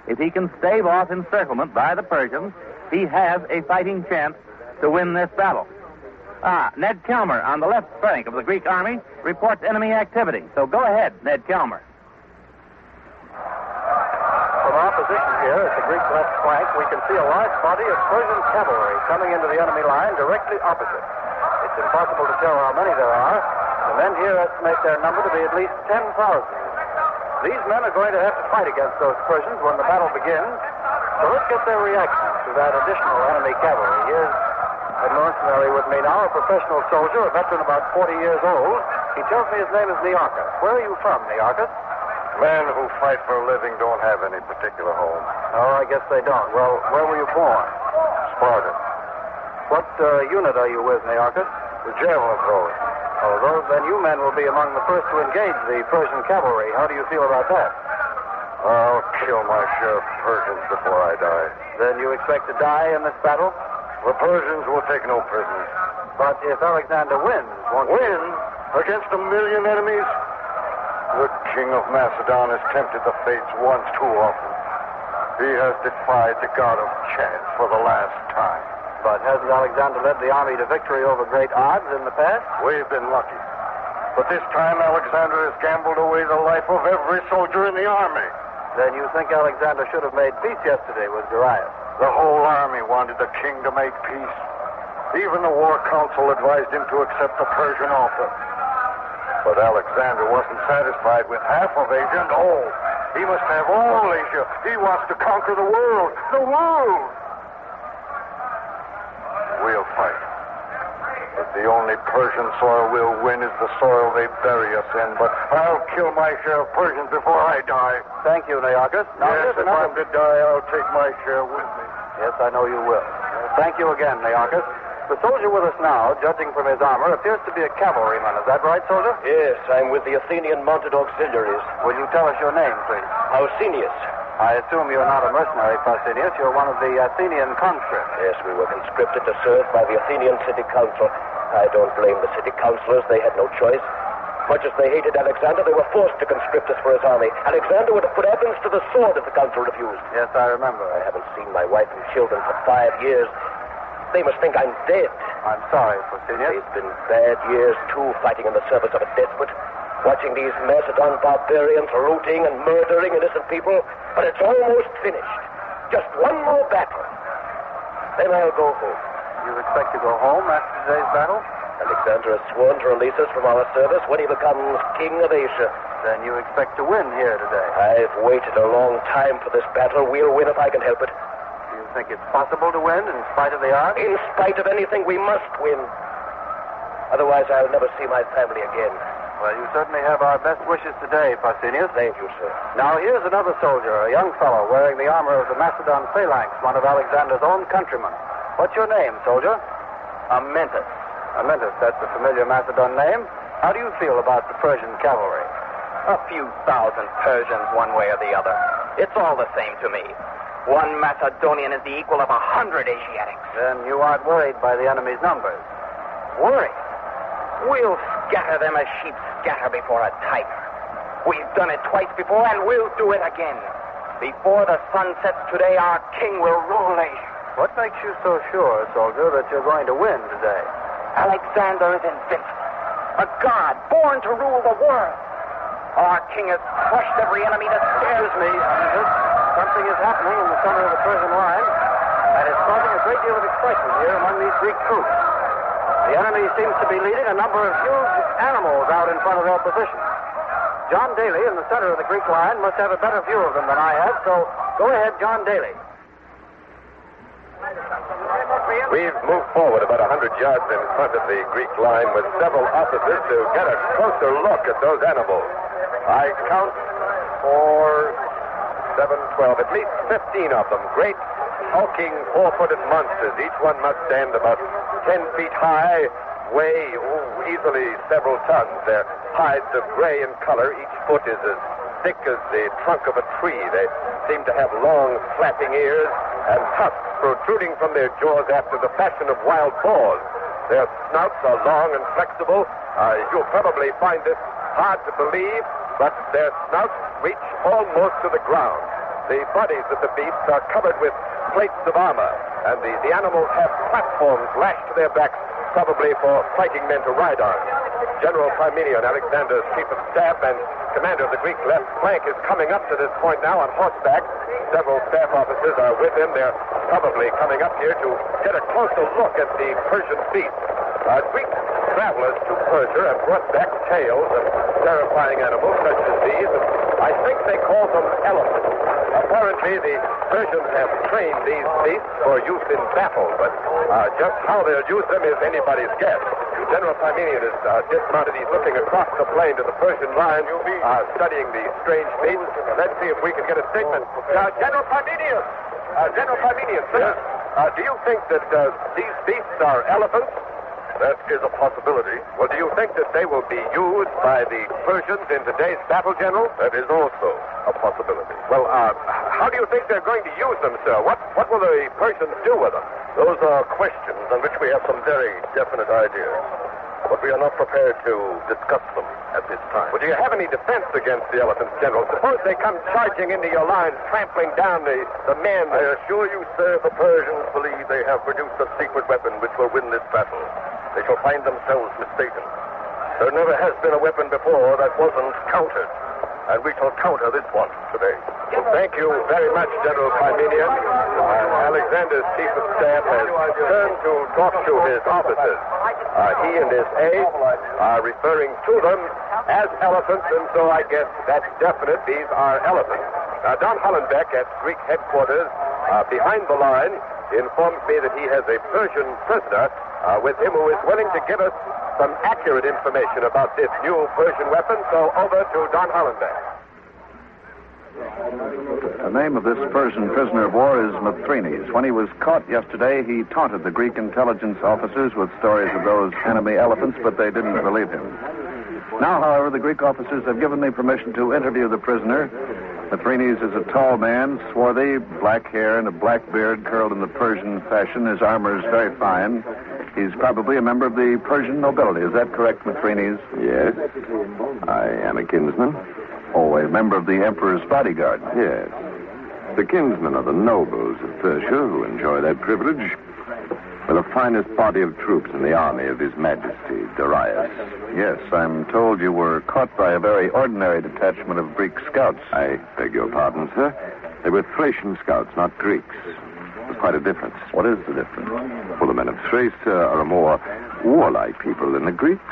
if he can stave off encirclement by the Persians, he has a fighting chance to win this battle. Ned Kelmer on the left flank of the Greek army reports enemy activity. So go ahead, Ned Kelmer. From our position here at the Greek left flank, we can see a large body of Persian cavalry coming into the enemy line directly opposite. It's impossible to tell how many there are. The men here estimate their number to be at least 10,000. These men are going to have to fight against those Persians when the battle begins. So let's get their reaction to that additional enemy cavalry. Here's Admiral Mercenary with me now, a professional soldier, a veteran about 40 years old. He tells me his name is Nearchus. Where are you from, Nearchus? Men who fight for a living don't have any particular home. Oh, I guess they don't. Well, where were you born? Sparta. What unit are you with, Nearchus? The javelin throwers. Oh, then you men will be among the first to engage the Persian cavalry. How do you feel about that? I'll kill my share of Persians before I die. Then you expect to die in this battle? The Persians will take no prisoners. But if Alexander wins, won't he? Win? Against 1 million enemies? The king of Macedon has tempted the fates once too often. He has defied the god of chance for the last time. But hasn't Alexander led the army to victory over great odds in the past? We've been lucky. But this time Alexander has gambled away the life of every soldier in the army. Then you think Alexander should have made peace yesterday with Darius? The whole army wanted the king to make peace. Even the war council advised him to accept the Persian offer. But Alexander wasn't satisfied with half of Asia. No, he must have all Asia. He wants to conquer the world. The world! We'll fight. But the only Persian soil we'll win is the soil they bury us in. But I'll kill my share of Persians before I die. Thank you, Nearchus. Yes, if I'm to die, I'll take my share with me. Yes, I know you will. Thank you again, Nearchus. The soldier with us now, judging from his armor, appears to be a cavalryman. Is that right, soldier? Yes, I'm with the Athenian mounted auxiliaries. Will you tell us your name, please? Pausanias. I assume you're not a mercenary, Pausanias. You're one of the Athenian conscripts. Yes, we were conscripted to serve by the Athenian city council. I don't blame the city councilors. They had no choice. Much as they hated Alexander, they were forced to conscript us for his army. Alexander would have put Athens to the sword if the council refused. Yes, I remember. I haven't seen my wife and children for 5 years. They must think I'm dead. I'm sorry, Pausanias. It's been bad years, too, fighting in the service of a despot. Watching these Macedon barbarians looting and murdering innocent people. But it's almost finished. Just one more battle. Then I'll go home. You expect to go home after today's battle? Alexander has sworn to release us from our service when he becomes king of Asia. Then you expect to win here today? I've waited a long time for this battle. We'll win if I can help it. Do you think it's possible to win in spite of the odds? In spite of anything, we must win. Otherwise, I'll never see my family again. Well, you certainly have our best wishes today, Pausanias. Thank you, sir. Now, here's another soldier, a young fellow wearing the armor of the Macedon phalanx, one of Alexander's own countrymen. What's your name, soldier? Amyntas. Amyntas, that's a familiar Macedon name. How do you feel about the Persian cavalry? A few thousand Persians one way or the other. It's all the same to me. One Macedonian is the equal of 100 Asiatics. Then you aren't worried by the enemy's numbers? Worried? We'll scatter them as sheep scatter before a tiger. We've done it twice before, and we'll do it again. Before the sun sets today, our king will rule Asia. What makes you so sure, soldier, that you're going to win today? Alexander is invincible. A god born to rule the world. Our king has crushed every enemy that scares me. Something is happening in the center of the Persian line, and it's causing a great deal of excitement here among these Greek troops. The enemy seems to be leading a number of huge animals out in front of their position. John Daly, in the center of the Greek line, must have a better view of them than I have, so go ahead, John Daly. We've moved forward about 100 yards in front of the Greek line with several officers to get a closer look at those animals. I count 4, 7, 12, at least 15 of them. Great, hulking, four-footed monsters. Each one must stand about 10 feet high, weigh easily several tons. Their hides are gray in color. Each foot is as thick as the trunk of a tree. They seem to have long, flapping ears, and tusks protruding from their jaws after the fashion of wild boars. Their snouts are long and flexible. You'll probably find this hard to believe, but their snouts reach almost to the ground. The bodies of the beasts are covered with plates of armor, and the animals have platforms lashed to their backs, probably for fighting men to ride on. General Parmenion, Alexander's chief of staff and commander of the Greek left flank, is coming up to this point now on horseback. Several staff officers are with him. They're probably coming up here to get a closer look at the Persian beasts. Greek travelers to Persia have brought back tales of terrifying animals such as these. I think they call them elephants. Apparently, the Persians have trained these beasts for use in battle, but just how they'll use them is anybody's guess. General Parmenion is dismounted. He's looking across the plain to the Persian line, studying the strange beasts. Let's see if we can get a statement. General Parmenion! General Parmenion, sir, do you think that these beasts are elephants? That is a possibility. Well, do you think that they will be used by the Persians in today's battle, General? That is also a possibility. Well, how do you think they're going to use them, sir? What will the Persians do with them? Those are questions on which we have some very definite ideas. But we are not prepared to discuss them at this time. Well, do you have any defense against the elephants, General? Suppose they come charging into your lines, trampling down the men. I assure you, sir, the Persians believe they have produced a secret weapon which will win this battle. They shall find themselves mistaken. There never has been a weapon before that wasn't countered. And we shall counter this one today. Well, thank you very much, General Parmenion. Alexander's chief of staff has turned to talk to his officers. He and his aides are referring to them as elephants, and so I guess that's definite. These are elephants. Don Hollenbeck at Greek headquarters, behind the line, informs me that he has a Persian prisoner with him who is willing to give us some accurate information about this new Persian weapon. So over to Don Hollenbeck. The name of this Persian prisoner of war is Mithrides. When he was caught yesterday, he taunted the Greek intelligence officers with stories of those enemy elephants, but they didn't believe him. Now, however, the Greek officers have given me permission to interview the prisoner. Mithrides is a tall man, swarthy, black hair and a black beard curled in the Persian fashion. His armor is very fine. He's probably a member of the Persian nobility. Is that correct, Mithrides? Yes. I am a kinsman. Oh, a member of the Emperor's bodyguard? Yes. The kinsmen are the nobles of Persia who enjoy that privilege. We're the finest body of troops in the army of His Majesty, Darius. Yes, I'm told you were caught by a very ordinary detachment of Greek scouts. I beg your pardon, sir. They were Thracian scouts, not Greeks. There's quite a difference. What is the difference? Well, the men of Thrace are a more warlike people than the Greeks.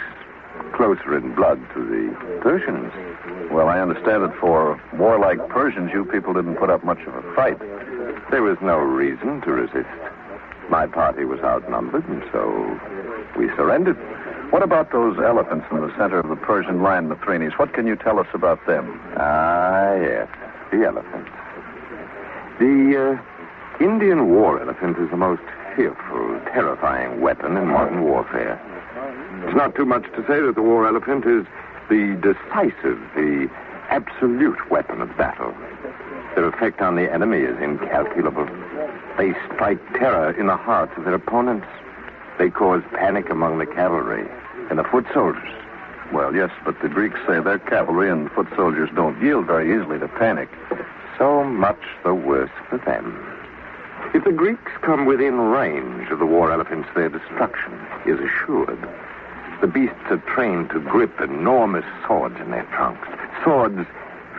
Closer in blood to the Persians. Well, I understand that for warlike Persians, you people didn't put up much of a fight. There was no reason to resist. My party was outnumbered, and so we surrendered. What about those elephants in the center of the Persian line, Mithrides? What can you tell us about them? Ah, yes, the elephants. The Indian war elephant is the most fearful, terrifying weapon in modern warfare. It's not too much to say that the war elephant is the decisive, the absolute weapon of battle. Their effect on the enemy is incalculable. They strike terror in the hearts of their opponents. They cause panic among the cavalry and the foot soldiers. Well, yes, but the Greeks say their cavalry and foot soldiers don't yield very easily to panic. So much the worse for them. If the Greeks come within range of the war elephants, their destruction is assured. The beasts are trained to grip enormous swords in their trunks. Swords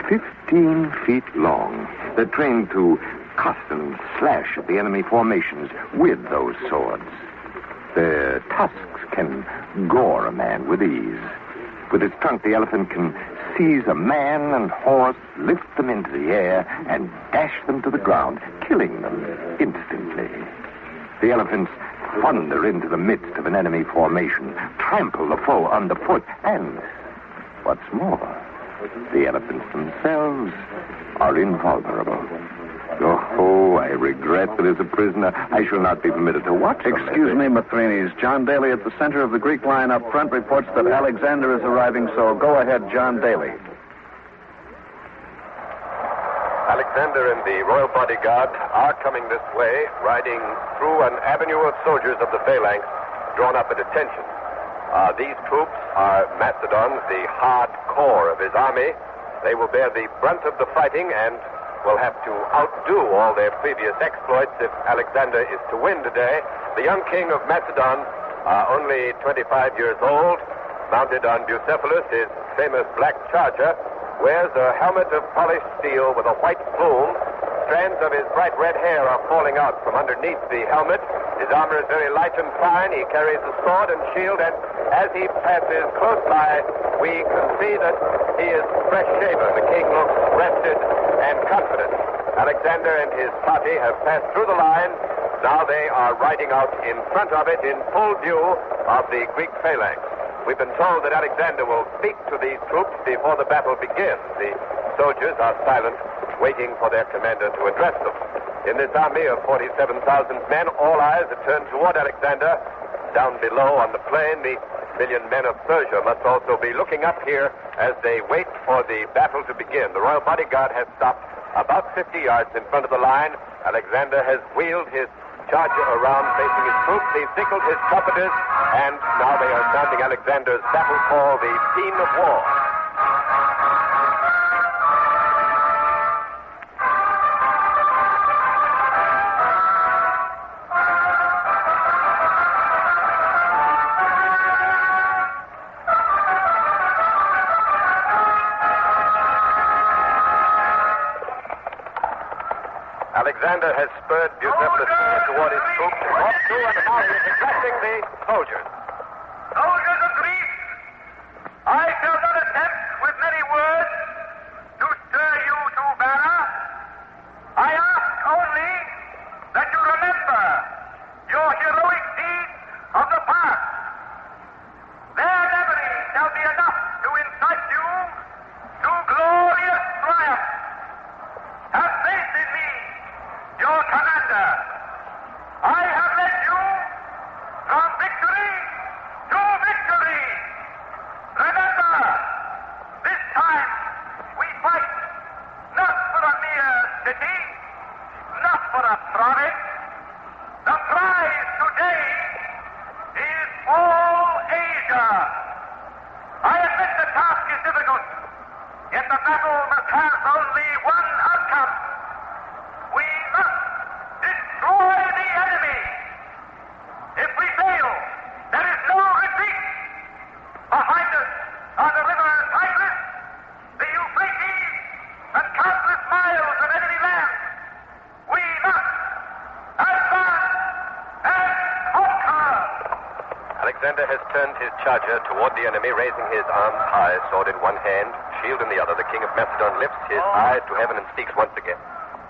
15 feet long. They're trained to cut and slash at the enemy formations with those swords. Their tusks can gore a man with ease. With its trunk, the elephant can seize a man and horse, lift them into the air, and dash them to the ground, killing them instantly. The elephants thunder into the midst of an enemy formation, trample the foe underfoot, and, what's more, the elephants themselves are invulnerable. Oh, I regret that as a prisoner, I shall not be permitted to watch them. Excuse me, Mithrides. John Daly at the center of the Greek line up front reports that Alexander is arriving, so go ahead, John Daly. Alexander and the royal bodyguard are coming this way, riding through an avenue of soldiers of the phalanx drawn up at attention. These troops are Macedon's, the hard core of his army. They will bear the brunt of the fighting and will have to outdo all their previous exploits if Alexander is to win today. The young king of Macedon, only 25 years old, mounted on Bucephalus, his famous black charger, wears a helmet of polished steel with a white plume. Strands of his bright red hair are falling out from underneath the helmet. His armor is very light and fine. He carries a sword and shield, and as he passes close by, we can see that he is fresh shaven. The king looks rested and confident. Alexander and his party have passed through the line. Now they are riding out in front of it in full view of the Greek phalanx. We've been told that Alexander will speak to these troops before the battle begins. The soldiers are silent, waiting for their commander to address them. In this army of 47,000 men, all eyes are turned toward Alexander. Down below on the plain, the million men of Persia must also be looking up here as they wait for the battle to begin. The royal bodyguard has stopped about 50 yards in front of the line. Alexander has wheeled his charger around facing his troops. He's signaled his trumpeters, and now they are sounding Alexander's battle call, the scene of war. Alexander has spurred Bucephalus toward his troops, walked through, and now he is addressing the soldiers. Soldiers of Greece, I shall not attempt with many words to stir you to valor. I ask only that you remember your heroic deeds of the past. Their memory shall be enough to incite you to glorious triumph. Have faith in me, your commander. I have led you from victory to victory. Remember, this time we fight not for a mere city, not for a province. The prize today is all Asia. I admit the task is difficult, yet the battle must have only one outcome. We must destroy the enemy. If we fail, there is no retreat. Behind us are the river Tigris, the Euphrates, and countless miles of enemy land. We must advance and conquer. Alexander has turned his charger toward the enemy, raising his arms high, sword in one hand, shield in the other. The king of Macedon lifts his eyes to heaven and speaks once again.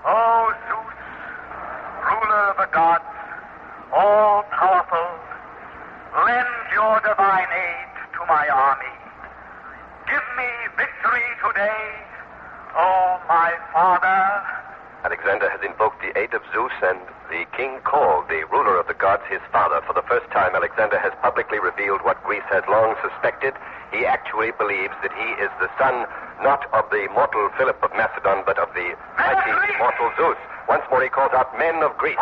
O Zeus, ruler of the gods, all-powerful, lend your divine aid to my army. Give me victory today, O my father. Alexander has invoked the aid of Zeus, and the king called the ruler of the gods his father. For the first time, Alexander has publicly revealed what Greece has long suspected. He actually believes that he is the son not of the mortal Philip of Macedon, but of the mighty immortal Zeus. Once more he calls out, men of Greece.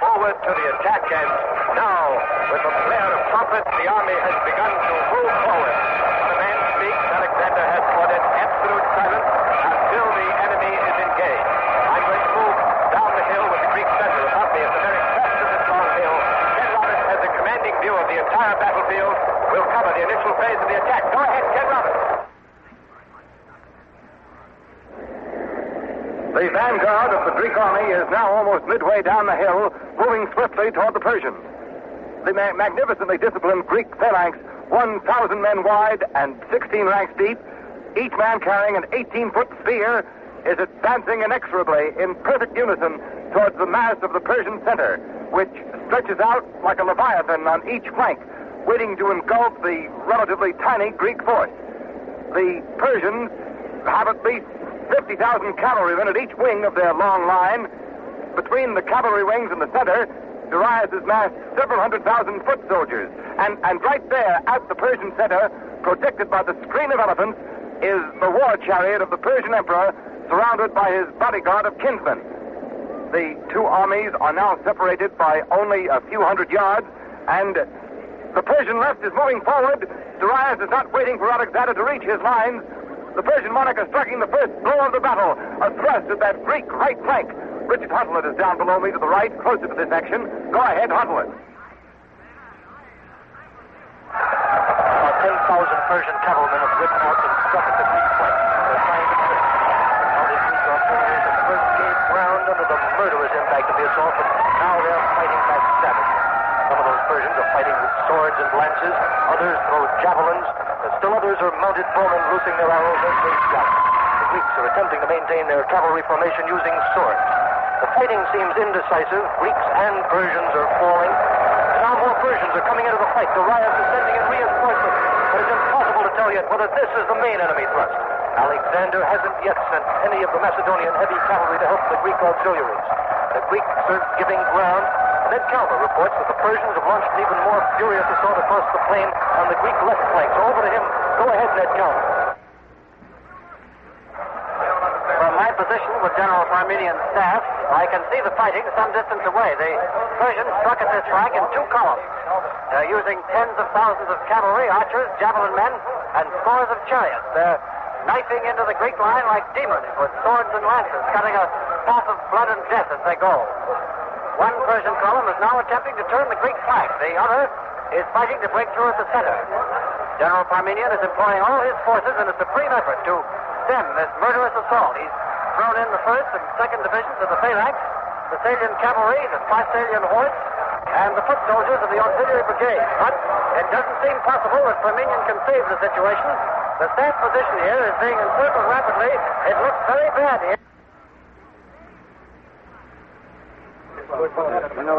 Forward to the attack, and now, with a blare of trumpets, the army has begun to move forward. When the man speaks, Alexander has ordered absolute silence until the enemy is engaged. I'm going to move down the hill with the Greek center above me at the very crest of this long hill. Ken Roberts has a commanding view of the entire battlefield. We'll cover the initial phase of the attack. Go ahead, Ken Roberts. The vanguard of the Greek army is now almost midway down the hill, moving swiftly toward the Persians. The magnificently disciplined Greek phalanx, 1,000 men wide and 16 ranks deep, each man carrying an 18-foot spear, is advancing inexorably in perfect unison towards the mass of the Persian center, which stretches out like a leviathan on each flank, waiting to engulf the relatively tiny Greek force. The Persians have at least 50,000 cavalrymen at each wing of their long line. Between the cavalry wings and the center, Darius has massed several 100,000 foot soldiers. And right there at the Persian center, protected by the screen of elephants, is the war chariot of the Persian emperor, surrounded by his bodyguard of kinsmen. The two armies are now separated by only a few hundred yards, and the Persian left is moving forward. Darius is not waiting for Alexander to reach his lines. The Persian monarch is striking the first blow of the battle, a thrust at that Greek right flank. Richard Huntlet is down below me to the right, closer to this action. Go ahead, Huntlet. 10,000 Persian cavalrymen have ridden out and struck at the Greek flank. They're trying to finish. Now the Greek artillery at first gave ground under the murderous impact of the assault, but now they're fighting back savagely. Some of those Persians are fighting with swords and lances, others throw javelins, and still others are mounted bowmen loosing their arrows as they gallop. The Greeks are attempting to maintain their cavalry formation using swords. The fighting seems indecisive. Greeks and Persians are falling. Now more Persians are coming into the fight. Darius is sending in reinforcements, but it's impossible to tell yet whether this is the main enemy thrust. Alexander hasn't yet sent any of the Macedonian heavy cavalry to help the Greek auxiliaries. The Greeks are giving ground. Ned Calmer reports that the Persians have launched an even more furious assault across the plain on the Greek left flank. So over to him. Go ahead, Ned Calmer. From my position with General Parmenian's staff, I can see the fighting some distance away. The Persians struck at this flank in two columns. They're using tens of thousands of cavalry, archers, javelin men, and scores of chariots. They're knifing into the Greek line like demons with swords and lances, cutting a path of blood and death as they go. One Persian column is now attempting to turn the Greek flank. The other is fighting to break through at the center. General Parmenian is employing all his forces in a supreme effort to stem this murderous assault. He's thrown in the 1st and 2nd divisions of the phalanx, the Salian cavalry, the Thessalian horse, and the foot soldiers of the auxiliary brigade. But it doesn't seem possible that Parmenian can save the situation. The staff position here is being encircled rapidly. It looks very bad here.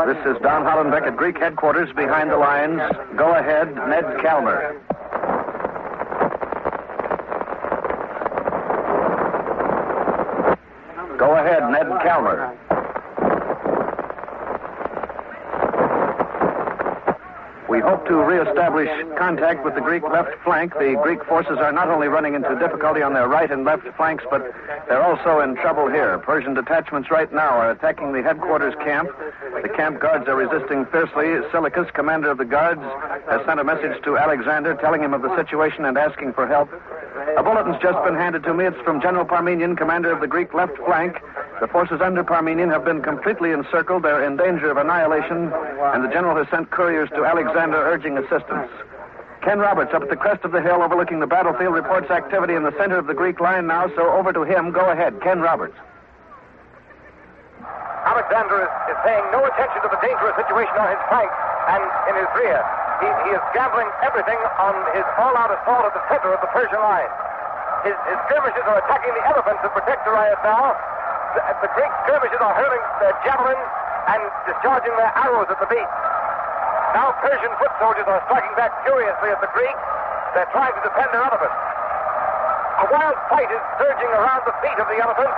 This is Don Hollenbeck at Greek headquarters behind the lines. Go ahead, Ned Calmer. Go ahead, Ned Calmer. We hope to reestablish contact with the Greek left flank. The Greek forces are not only running into difficulty on their right and left flanks, but they're also in trouble here. Persian detachments right now are attacking the headquarters camp. The camp guards are resisting fiercely. Seleucus, commander of the guards, has sent a message to Alexander telling him of the situation and asking for help. A bulletin's just been handed to me. It's from General Parmenian, commander of the Greek left flank. The forces under Parmenian have been completely encircled. They're in danger of annihilation, and the general has sent couriers to Alexander urging assistance. Ken Roberts, up at the crest of the hill overlooking the battlefield, reports activity in the center of the Greek line now, so over to him. Go ahead, Ken Roberts. Alexander is paying no attention to the dangerous situation on his flank and in his rear. He is gambling everything on his all-out assault at the center of the Persian line. His skirmishers are attacking the elephants that protect Darius now. The Greek skirmishers are hurling their javelins and discharging their arrows at the beast. Now Persian foot soldiers are striking back furiously at the Greeks. They're trying to defend their elephants. A wild fight is surging around the feet of the elephants.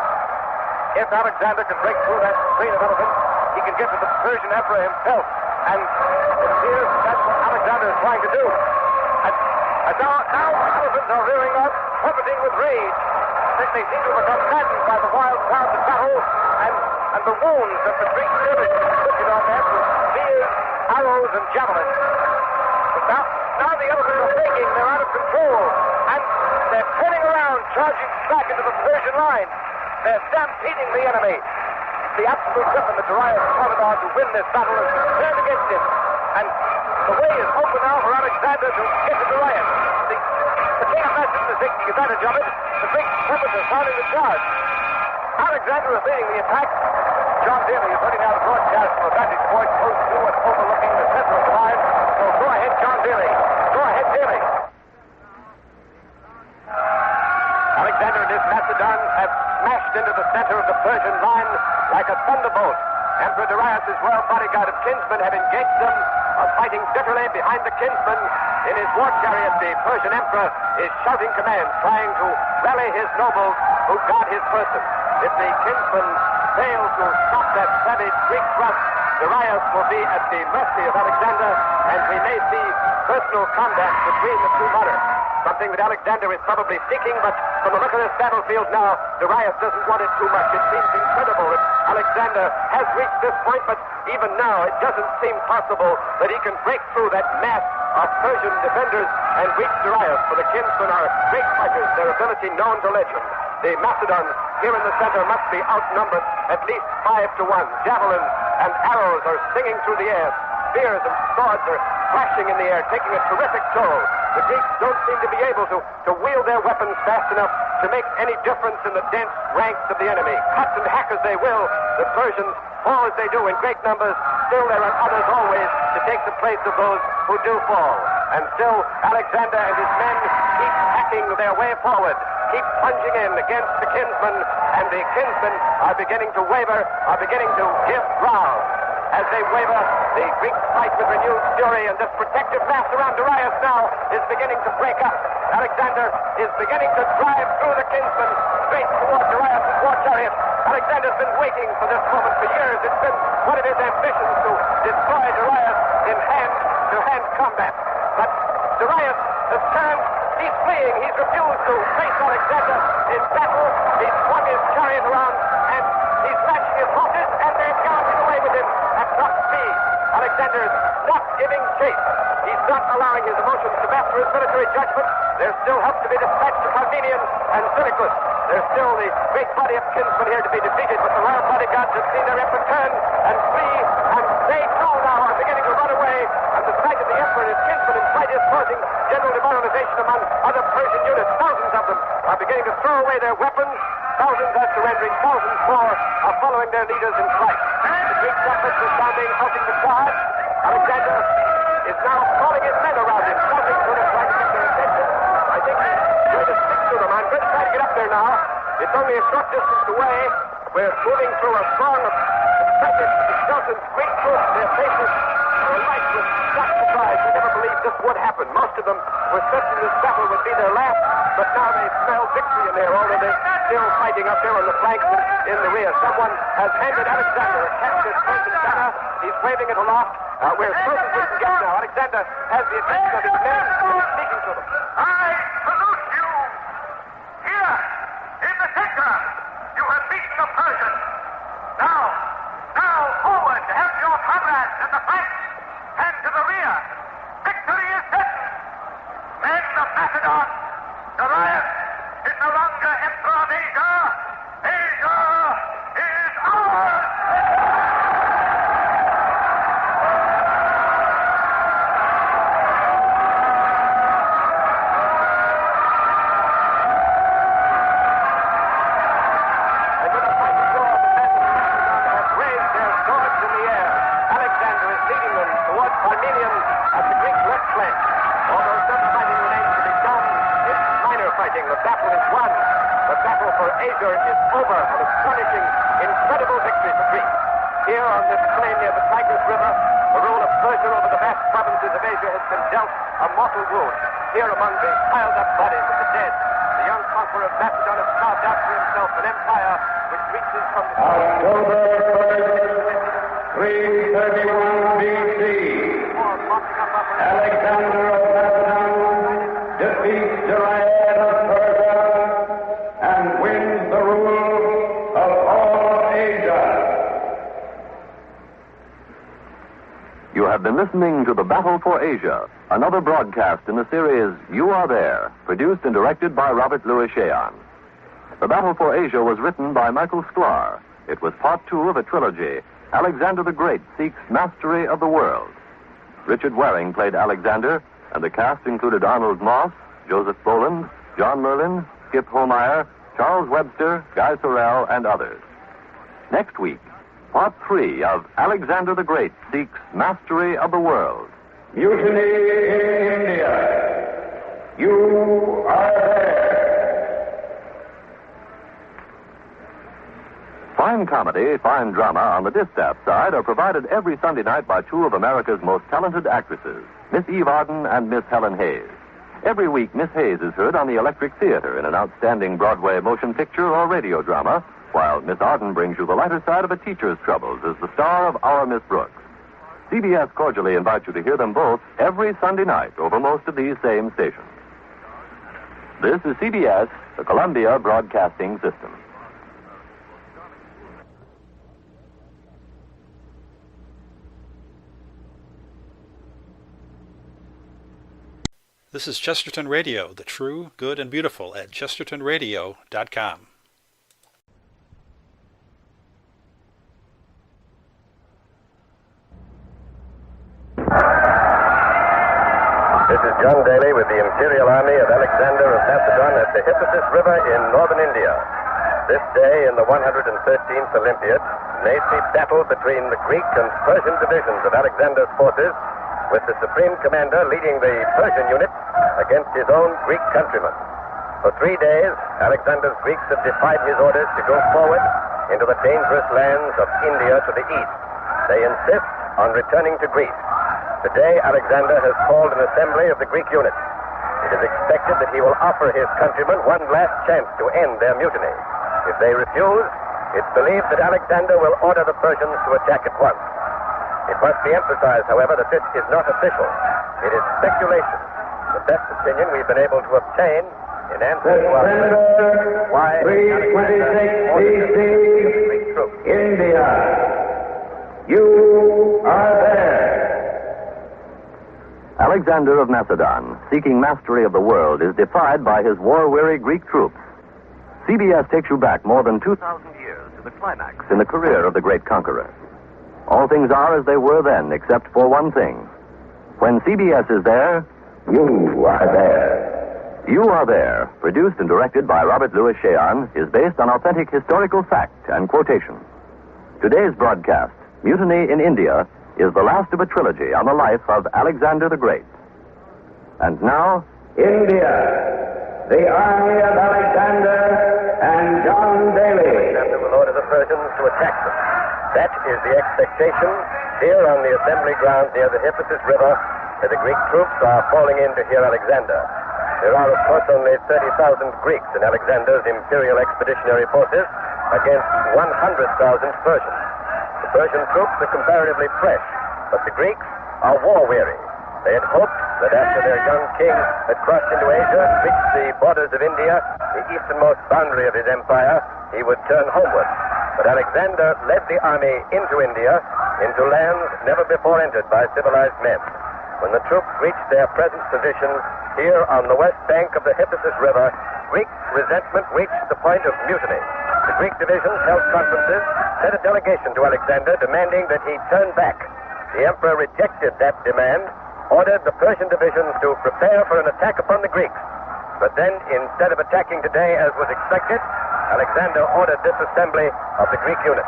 If Alexander can break through that train of elephants, he can get to the Persian emperor himself. And it appears that's what Alexander is trying to do. And now elephants are rearing up, trumpeting with rage. They seem to have become maddened by the wild crowds of battle and the wounds that the Greek skirmishers inflicted on them with spears, arrows, and javelins. But now the elephants are breaking. They're out of control. And they're turning around, charging back into the Persian line. They're stampeding the enemy. The absolute weapon that Darius counted on to win this battle is turned against him. And the way is open now for Alexander to get to Darius. The king of Macedon is taking advantage of it. The Greek trumpets are sounding the charge. Alexander is leading the attack. John Daly is putting out a broadcast from a vantage point close to and overlooking the center of the line. So go ahead, John Daly. Go ahead, Daly. Alexander and his Macedon have smashed into the center of the Persian line like a thunderbolt. Emperor Darius' royal bodyguard of kinsmen have engaged them, are fighting bitterly behind the kinsmen. In his war chariot, the Persian emperor is shouting commands, trying to rally his nobles who guard his person. If the kinsmen fail to stop that savage Greek thrust, Darius will be at the mercy of Alexander, and we may see personal combat between the two monarchs. Something that Alexander is probably seeking, but from the look of this battlefield now, Darius doesn't want it too much. It seems incredible that Alexander has reached this point, but even now it doesn't seem possible that he can break through that mass of Persian defenders and reach Darius, for the kinsmen are great fighters, their ability known to legend. The Macedons here in the center must be outnumbered at least 5 to 1. Javelins and arrows are singing through the air. Spears and swords are flashing in the air, taking a terrific toll. The Greeks don't seem to be able to wield their weapons fast enough to make any difference in the dense ranks of the enemy. Cut and hack as they will, the Persians fall as they do in great numbers. Still there are others always to take the place of those who do fall. And still Alexander and his men keep hacking their way forward, keep plunging in against the kinsmen, and the kinsmen are beginning to waver, are beginning to give ground. As they waver, the Greeks fight with renewed fury, and this protective mass around Darius now is beginning to break up. Alexander is beginning to drive through the kinsmen straight toward Darius' war chariot. Alexander's been waiting for this moment for years. It's been one of his ambitions to destroy Darius in hand-to-hand combat. But Darius has turned. He's fleeing. He's refused to face Alexander in battle. He's swung his chariot around, and he's latching his horses, and they're galloping away with him at top speed. Alexander is not giving chase. He's not allowing his emotions to master his military judgment. There's still help to be dispatched to Parmenion and Cynicus. There's still the great body of kinsmen here to be defeated, but the royal bodyguards have seen their emperor turn and flee, and they too now are beginning to run away. And the sight of the emperor and his kinsmen in flight is causing general demoralization among other Persian units. Thousands of them are beginning to throw away their weapons. Thousands are surrendering. Thousands more are following their leaders in flight. The Greek trumpets are sounding, halting the charge. Alexander is now calling his men around him, shouting to them, trying to get their attention. I think he's going to speak to them. I'm going to try to get up there now. It's only a short distance away. We're moving through a throng of expected Chesterton's great troops. Their faces are alight with shock surprise. They never believed this would happen. Most of them were certain this battle would be their last, but now they smell victory in there, although they're still fighting up there on the flanks and in the rear. Someone has handed Alexander a captured Persian banner. He's waving it aloft. We're as close as we can get now. Alexander has the attention of his men and is speaking to them. I salute you! Here, in the center, you have beaten the Persians. Now, forward to help your comrades at the flanks and to the rear. Victory is certain. Men of Macedon, Darius is no longer emperor of Asia. Asia is ours! The battle is won. The battle for Asia is over, and astonishing, incredible victory for Greece. Here on this plain near the Tigris River, the rule of Persia over the vast provinces of Asia has been dealt a mortal wound. Here among the piled-up bodies of the dead, the young conqueror of Macedon has carved out for himself an empire which reaches from the... October 331 B.C. Alexander of Macedon defeats Darius of Persia and wins the rule of all Asia. You have been listening to The Battle for Asia, another broadcast in the series You Are There, produced and directed by Robert Louis Cheon. The Battle for Asia was written by Michael Sklar. It was part 2 of a trilogy, Alexander the Great Seeks Mastery of the World. Richard Waring played Alexander, and the cast included Arnold Moss, Joseph Boland, John Merlin, Skip Homeyer, Charles Webster, Guy Sorrell, and others. Next week, part 3 of Alexander the Great Seeks Mastery of the World. Mutiny in India. You are there. Fine comedy, fine drama on the distaff side are provided every Sunday night by 2 of America's most talented actresses, Miss Eve Arden and Miss Helen Hayes. Every week, Miss Hayes is heard on the Electric Theater in an outstanding Broadway motion picture or radio drama, while Miss Arden brings you the lighter side of a teacher's troubles as the star of Our Miss Brooks. CBS cordially invites you to hear them both every Sunday night over most of these same stations. This is CBS, the Columbia Broadcasting System. This is Chesterton Radio, the true, good, and beautiful at chestertonradio.com. This is John Daly with the Imperial Army of Alexander of Macedon at the Hipposis River in northern India. This day in the 113th Olympiad, nasty battle between the Greek and Persian divisions of Alexander's forces, with the supreme commander leading the Persian unit against his own Greek countrymen. For 3 days, Alexander's Greeks have defied his orders to go forward into the dangerous lands of India to the east. They insist on returning to Greece. Today, Alexander has called an assembly of the Greek unit. It is expected that he will offer his countrymen one last chance to end their mutiny. If they refuse, it's believed that Alexander will order the Persians to attack at once. It must be emphasized, however, that this is not official. It is speculation. The best opinion we've been able to obtain in answer to our why 326 BC, India. You are there. Alexander of Macedon, seeking mastery of the world, is defied by his war-weary Greek troops. CBS takes you back more than 2,000 years to the climax in the career of the great conqueror. All things are as they were then, except for one thing. When CBS is there, you are there. You Are There, produced and directed by Robert Louis Cheon, is based on authentic historical fact and quotation. Today's broadcast, Mutiny in India, is the last of a trilogy on the life of Alexander the Great. And now, India, the army of Alexander and John Daly. Alexander will order the Persians to attack them. That is the expectation here on the assembly ground near the Hipposis River, where the Greek troops are falling in to hear Alexander. There are, of course, only 30,000 Greeks in Alexander's imperial expeditionary forces against 100,000 Persians. The Persian troops are comparatively fresh, but the Greeks are war-weary. They had hoped that after their young king had crossed into Asia and reached the borders of India, the easternmost boundary of his empire, he would turn homeward. But Alexander led the army into India, into lands never before entered by civilized men. When the troops reached their present position here on the west bank of the Hipposis River, Greek resentment reached the point of mutiny. The Greek divisions held conferences, sent a delegation to Alexander demanding that he turn back. The emperor rejected that demand, ordered the Persian divisions to prepare for an attack upon the Greeks. But then, instead of attacking today as was expected, Alexander ordered this assembly of the Greek unit.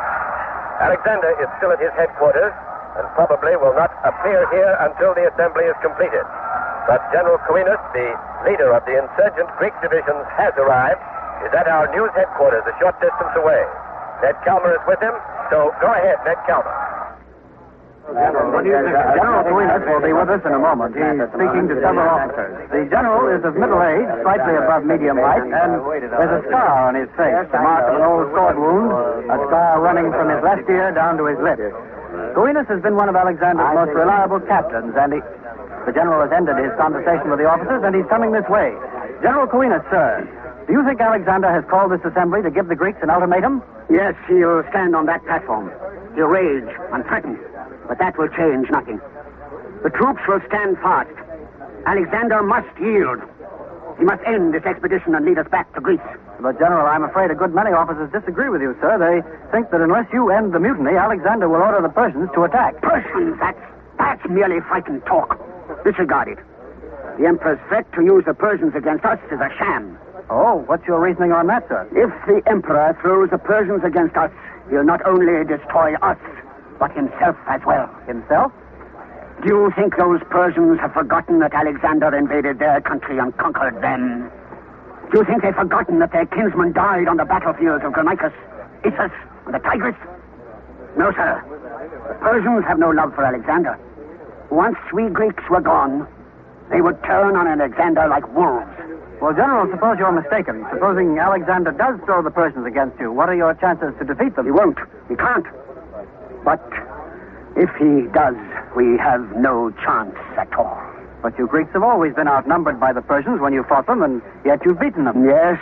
Alexander is still at his headquarters and probably will not appear here until the assembly is completed. But General Quirinus, the leader of the insurgent Greek divisions, has arrived, is at our news headquarters a short distance away. Ned Calmer is with him, so go ahead, Ned Calmer. General Quirinus will be with us in a moment. He's speaking to several officers. The general is of middle age, slightly above medium height, and there's a scar on his face, the mark of an old sword wound, a scar running from his left ear down to his lip. Quirinus has been one of Alexander's most reliable captains, and the general has ended his conversation with the officers, and he's coming this way. General Quirinus, sir, do you think Alexander has called this assembly to give the Greeks an ultimatum? Yes, he'll stand on that platform. He'll rage and threaten. But that will change nothing. The troops will stand fast. Alexander must yield. He must end this expedition and lead us back to Greece. But, General, I'm afraid a good many officers disagree with you, sir. They think that unless you end the mutiny, Alexander will order the Persians to attack. Persians? That's merely frightened talk. Disregard it. The Emperor's threat to use the Persians against us is a sham. Oh, what's your reasoning on that, sir? If the Emperor throws the Persians against us, he'll not only destroy us, but himself as well. Himself? Do you think those Persians have forgotten that Alexander invaded their country and conquered them? Do you think they've forgotten that their kinsmen died on the battlefields of Granicus, Issus, and the Tigris? No, sir. The Persians have no love for Alexander. Once we Greeks were gone, they would turn on Alexander like wolves. Well, General, suppose you're mistaken. Supposing Alexander does throw the Persians against you, what are your chances to defeat them? He won't. He can't. But if he does, we have no chance at all. But you Greeks have always been outnumbered by the Persians when you fought them, and yet you've beaten them. Yes,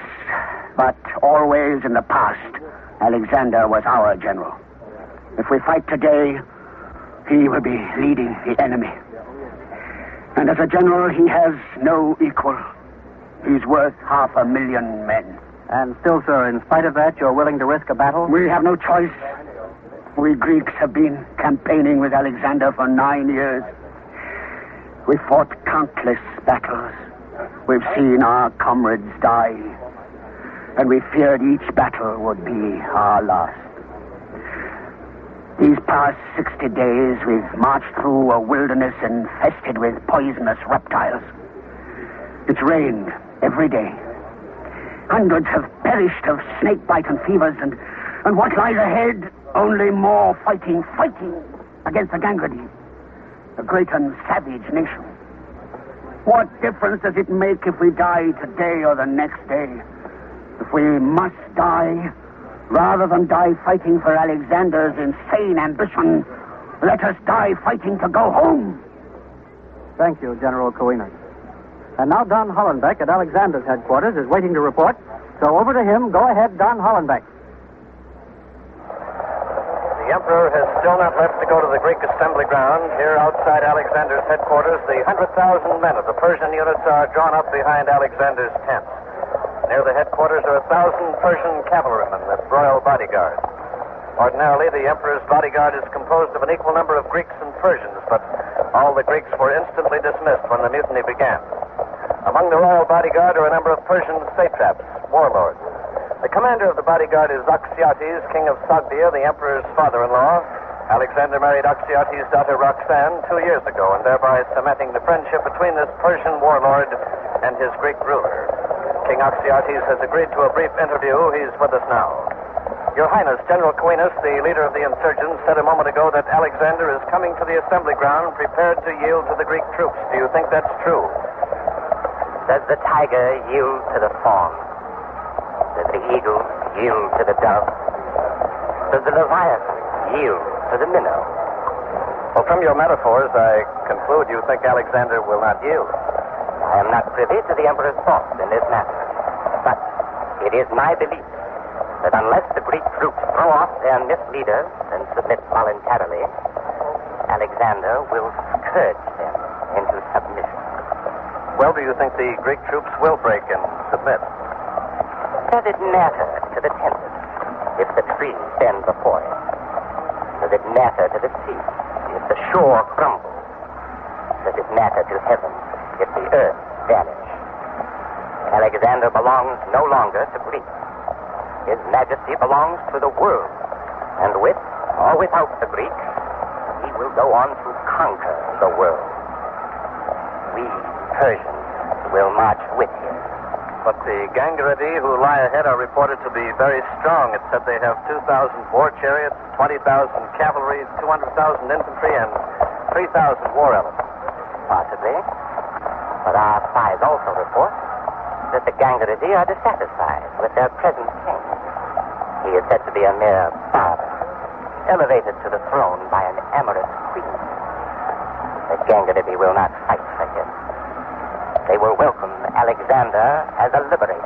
but always in the past, Alexander was our general. If we fight today, he will be leading the enemy. And as a general, he has no equal. He's worth 500,000 men. And still, sir, in spite of that, you're willing to risk a battle? We have no choice. We Greeks have been campaigning with Alexander for 9 years. We fought countless battles. We've seen our comrades die. And we feared each battle would be our last. These past 60 days, we've marched through a wilderness infested with poisonous reptiles. It's rained every day. Hundreds have perished of snake bite and fevers, and what lies ahead? Only more fighting against the Gangrene, a great and savage nation. What difference does it make if we die today or the next day? If we must die, rather than die fighting for Alexander's insane ambition, let us die fighting to go home. Thank you, General Coenus. And now Don Hollenbeck at Alexander's headquarters is waiting to report. So over to him. Go ahead, Don Hollenbeck. The Emperor has still not left to go to the Greek assembly ground. Here outside Alexander's headquarters, the 100,000 men of the Persian units are drawn up behind Alexander's tent. Near the headquarters are 1,000 Persian cavalrymen with royal bodyguards. Ordinarily, the Emperor's bodyguard is composed of an equal number of Greeks and Persians, but all the Greeks were instantly dismissed when the mutiny began. Among the royal bodyguard are a number of Persian satraps, warlords. The commander of the bodyguard is Axiates, king of Sogdia, the Emperor's father-in-law. Alexander married Axiates' daughter Roxanne 2 years ago, and thereby cementing the friendship between this Persian warlord and his Greek ruler. King Axiates has agreed to a brief interview. He's with us now. Your Highness, General Coenus, the leader of the insurgents, said a moment ago that Alexander is coming to the assembly ground prepared to yield to the Greek troops. Do you think that's true? Does the tiger yield to the fawn? Does the eagle yield to the dove? Does the leviathan yield to the minnow? Well, from your metaphors, I conclude you think Alexander will not yield. I am not privy to the Emperor's thoughts in this matter. But it is my belief that unless the Greek troops throw off their misleaders and submit voluntarily, Alexander will scourge them into submission. Well, do you think the Greek troops will break and submit? Does it matter to the tempest if the trees bend before it? Does it matter to the sea if the shore crumbles? Does it matter to heaven if the earth vanish? Alexander belongs no longer to Greece. His majesty belongs to the world. And with or without the Greeks, he will go on to conquer the world. We Persians will march with him. But the Gangrene who lie ahead are reported to be very strong. It said they have 2,000 war chariots, 20,000 cavalry, 200,000 infantry, and 3,000 war elephants. Possibly. But our spies also report that the Gangrene are dissatisfied with their present king. He is said to be a mere barber, elevated to the throne by an amorous queen. The Gangrene will not fight for him. They will welcome Alexander as a liberator.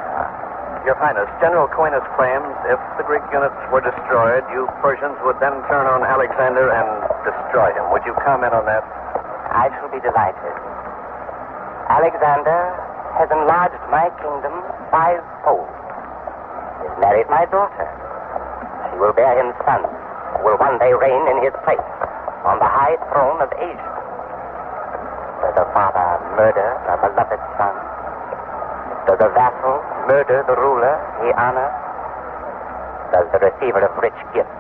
Your Highness, General Coenus claims if the Greek units were destroyed, you Persians would then turn on Alexander and destroy him. Would you comment on that? I shall be delighted. Alexander has enlarged my kingdom 5-fold. He has married my daughter. She will bear him sons who will one day reign in his place on the high throne of Asia. Does a father murder a beloved son? Does a vassal murder the ruler he honors? Does the receiver of rich gifts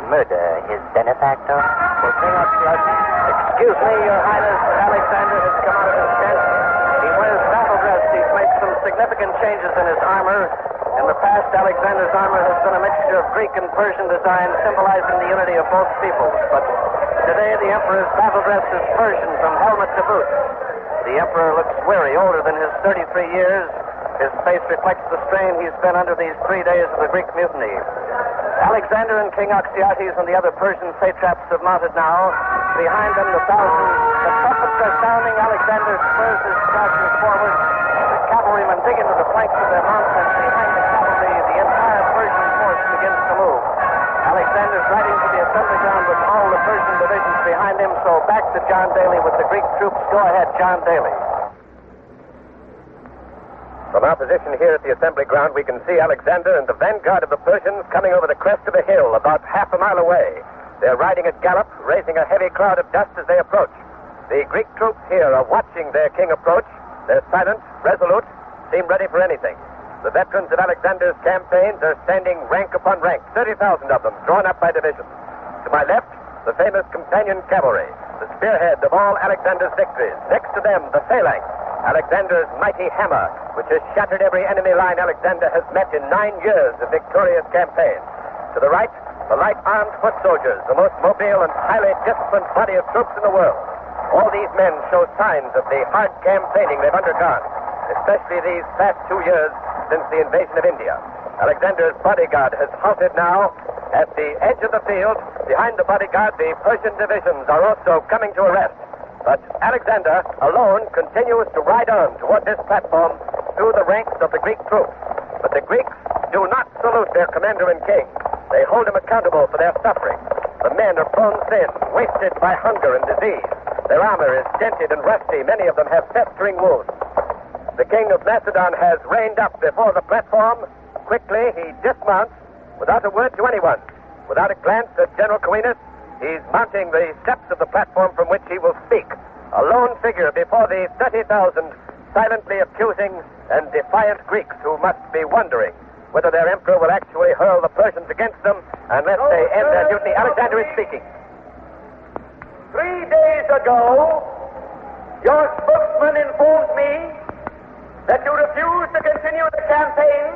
murder his benefactor? Well, King Axiates, excuse me, Your Highness, Alexander has come out of his tent. He wears battle dress. He's made some significant changes in his armor. In the past, Alexander's armor has been a mixture of Greek and Persian design, symbolizing the unity of both peoples. But today, the Emperor's battle dress is Persian from helmet to boot. The Emperor looks weary, older than his 33 years. His face reflects the strain he's been under these 3 days of the Greek mutiny. Alexander and King Axiates and the other Persian satraps have mounted now. Behind them, the thousands. The trumpets are sounding. Alexander spurs his chargers forward. The cavalrymen dig into the flanks of their mounts, and behind the cavalry, the entire Persian force begins to move. Alexander's riding to the assembly ground with all the Persian divisions behind him, so back to John Daly with the Greek troops. Go ahead, John Daly. From our position here at the assembly ground, we can see Alexander and the vanguard of the Persians coming over the crest of a hill about half a mile away. They're riding at gallop, raising a heavy cloud of dust as they approach. The Greek troops here are watching their king approach. They're silent, resolute, seem ready for anything. The veterans of Alexander's campaigns are standing rank upon rank, 30,000 of them, drawn up by divisions. To my left, the famous companion cavalry, the spearhead of all Alexander's victories. Next to them, the phalanx, Alexander's mighty hammer, which has shattered every enemy line Alexander has met in 9 years of victorious campaigns. To the right, the light armed foot soldiers, the most mobile and highly disciplined body of troops in the world. All these men show signs of the hard campaigning they've undergone, especially these past 2 years since the invasion of India. Alexander's bodyguard has halted now at the edge of the field. Behind the bodyguard, the Persian divisions are also coming to a rest. But Alexander, alone, continues to ride on toward this platform through the ranks of the Greek troops. But the Greeks do not salute their commander and king. They hold him accountable for their suffering. The men are prone thin, wasted by hunger and disease. Their armor is dented and rusty. Many of them have festering wounds. The king of Macedon has reined up before the platform. Quickly, he dismounts without a word to anyone. Without a glance at General Coenus, he's mounting the steps of the platform from which he will speak. A lone figure before the 30,000 silently accusing and defiant Greeks who must be wondering whether their emperor will actually hurl the Persians against them unless they end their mutiny. Alexander is speaking. 3 days ago, your spokesman informed me that you refused to continue the campaign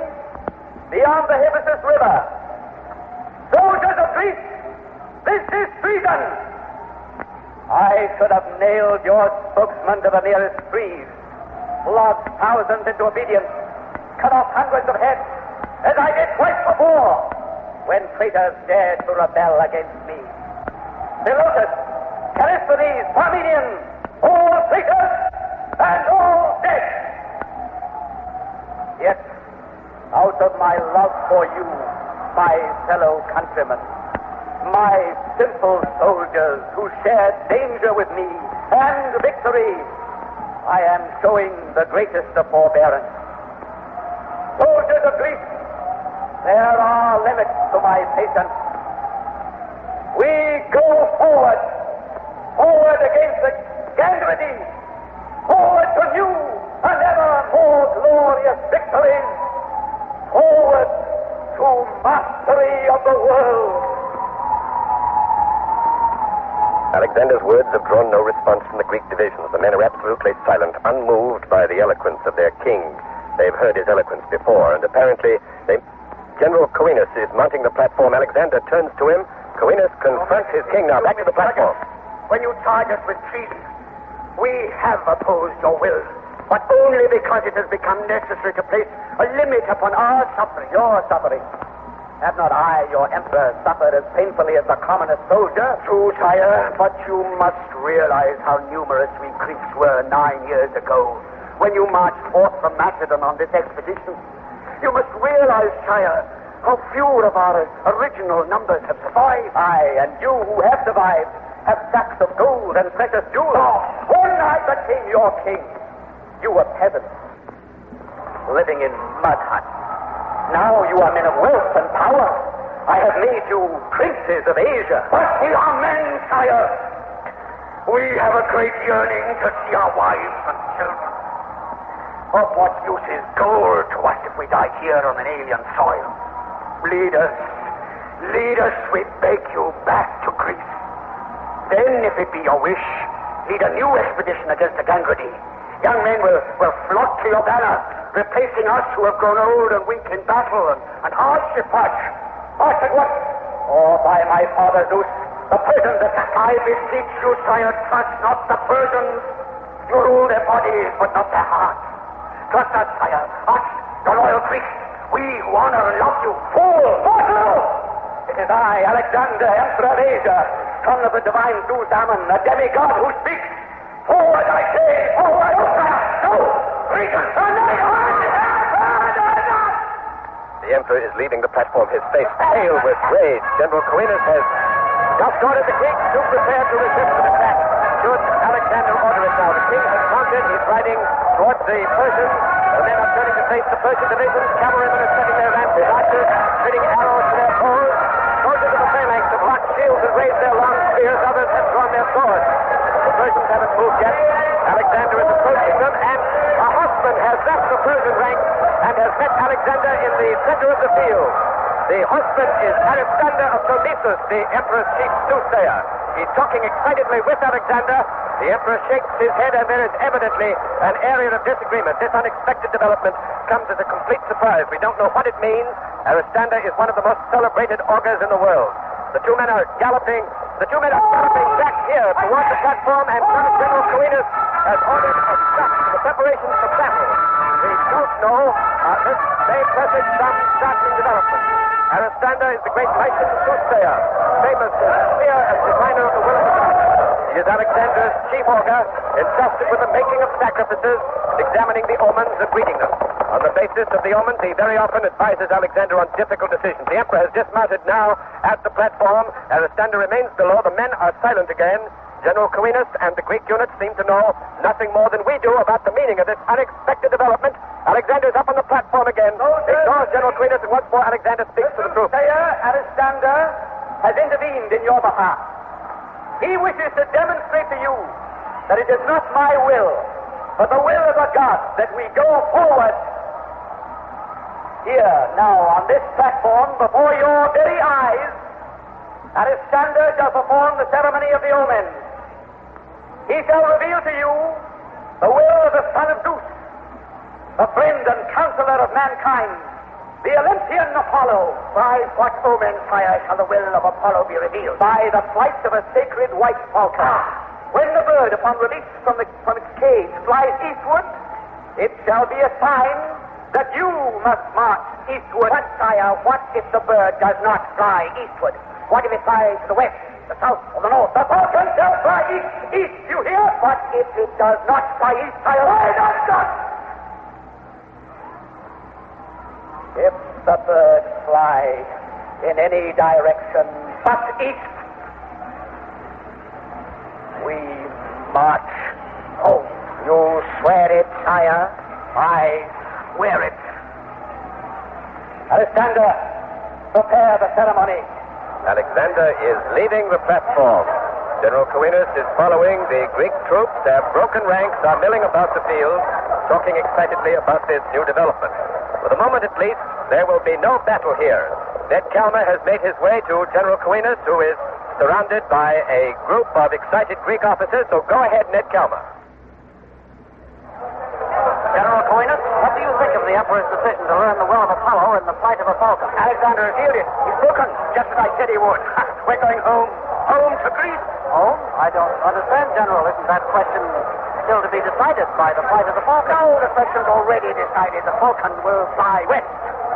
beyond the Hypasus River. Soldiers of Greece, this is treason! I should have nailed your spokesman to the nearest trees, flogged thousands into obedience, cut off hundreds of heads, as I did twice before, when traitors dared to rebel against me. Philotas, Callisthenes, Parmenion, all traitors and all dead. Yet, out of my love for you, my fellow countrymen, my simple soldiers who shared danger with me and victory, I am showing the greatest of forbearance. Soldiers of Greece, there are limits to my patience. We go forward against the Gangrene, forward to new and ever more glorious victories, forward to mastery of the world. Alexander's words have drawn no response from the Greek divisions. The men are absolutely silent, unmoved by the eloquence of their king. They've heard his eloquence before, and apparently General Coenus is mounting the platform. Alexander turns to him. Coenus confronts his king now. Back to the platform. When you charge us with treason, we have opposed your will, but only because it has become necessary to place a limit upon our suffering, your suffering. Have not I, your emperor, suffered as painfully as the commonest soldier? True, sire, but you must realize how numerous we Greeks were 9 years ago when you marched forth from Macedon on this expedition. You must realize, sire, how few of our original numbers have survived. I and you who have survived have sacks of gold and precious jewels. When I became your king, you were peasants, living in mud huts. Now you are men of wealth and power. I have made you princes of Asia. But we are men, sire. We have a great yearning to see our wives and children. Of what use is gold to us if we die here on an alien soil? Lead us, we beg you, back to Greece. Then, if it be your wish, lead a new expedition against the Gangrene. Young men will flock to your banner, replacing us who have grown old and weak in battle and hardship march. March at once, or by my father Zeus, the Persians attack. I beseech you, sire, trust not the Persians. You rule their bodies, but not their hearts. Trust us, sire, us, the loyal Greeks. We who honor and love you. Fool! Mortal! It is I, Alexander, Emperor of Asia, son of the divine Zeus Ammon, a demigod who speaks. Forward, I say! Forward! No! Greetings! The Emperor is leaving the platform, his face pale with rage. General Coenus has just ordered the Greeks to prepare to resist an attack. Should Alexander order it now? The king has mounted. He's riding towards the Persians. The men are turning to face the Persian divisions. Cavalrymen are setting their lances, archers fitting arrows to their bows. Soldiers of the phalanx have locked shields and raised their long spears. Others have drawn their swords. The Persians haven't moved yet. Alexander is approaching them, and a horseman has left the Persian ranks and has met Alexander in the center of the field. The horseman is Aristander of Tolesus, the Emperor's chief soothsayer. He's talking excitedly with Alexander. The Emperor shakes his head, and there is evidently an area of disagreement. This unexpected development comes as a complete surprise. We don't know what it means. Aristander is one of the most celebrated augurs in the world. The two men are galloping back here towards the platform, and General Coenus has ordered a stop to the preparations for battle. We don't know. This may presage some startling development. Aristander is the great licensed soothsayer, famous as a seer and diviner of the will of the gods. He is Alexander's chief augur, entrusted with the making of sacrifices, examining the omens and reading them. On the basis of the omens, he very often advises Alexander on difficult decisions. The Emperor has dismounted now at the platform. Aristander remains below. The men are silent again. General Coenus and the Greek units seem to know nothing more than we do about the meaning of this unexpected development. Alexander is up on the platform again. Ignores General Coenus, and once more Alexander speaks to the troops. Aristander has intervened in your behalf. He wishes to demonstrate to you that it is not my will, but the will of the gods that we go forward. Here, now, on this platform, before your very eyes, Aristander shall perform the ceremony of the omens. He shall reveal to you the will of the son of Zeus, the friend and counselor of mankind, the Olympian Apollo. By what omen, sire, shall the will of Apollo be revealed? By the flight of a sacred white falcon. When the bird, upon release from its cage, flies eastward, it shall be a sign that you must march eastward. But, sire, what if the bird does not fly eastward? What if it flies to the west, the south, or the north? The falcon shall fly east, you hear? But if it does not fly east, sire, why not? If the bird fly in any direction but east, we march home. You swear it, sire? I swear it. Aristander, prepare the ceremony. Alexander is leaving the platform. General Coenus is following. The Greek troops, their broken ranks, are milling about the field, talking excitedly about this new development. For the moment, at least, there will be no battle here. Ned Calmer has made his way to General Coenus, who is surrounded by a group of excited Greek officers. So go ahead, Ned Calmer. General Coenus, what do you think of the Emperor's decision to learn the will of Apollo in the flight of a falcon? Alexander has yielded. He's spoken, just as I said he would. We're going home. Home to Greece. Home? I don't understand, General. Isn't that question still to be decided by the flight of the falcon? No, the question's already decided. The falcon will fly west.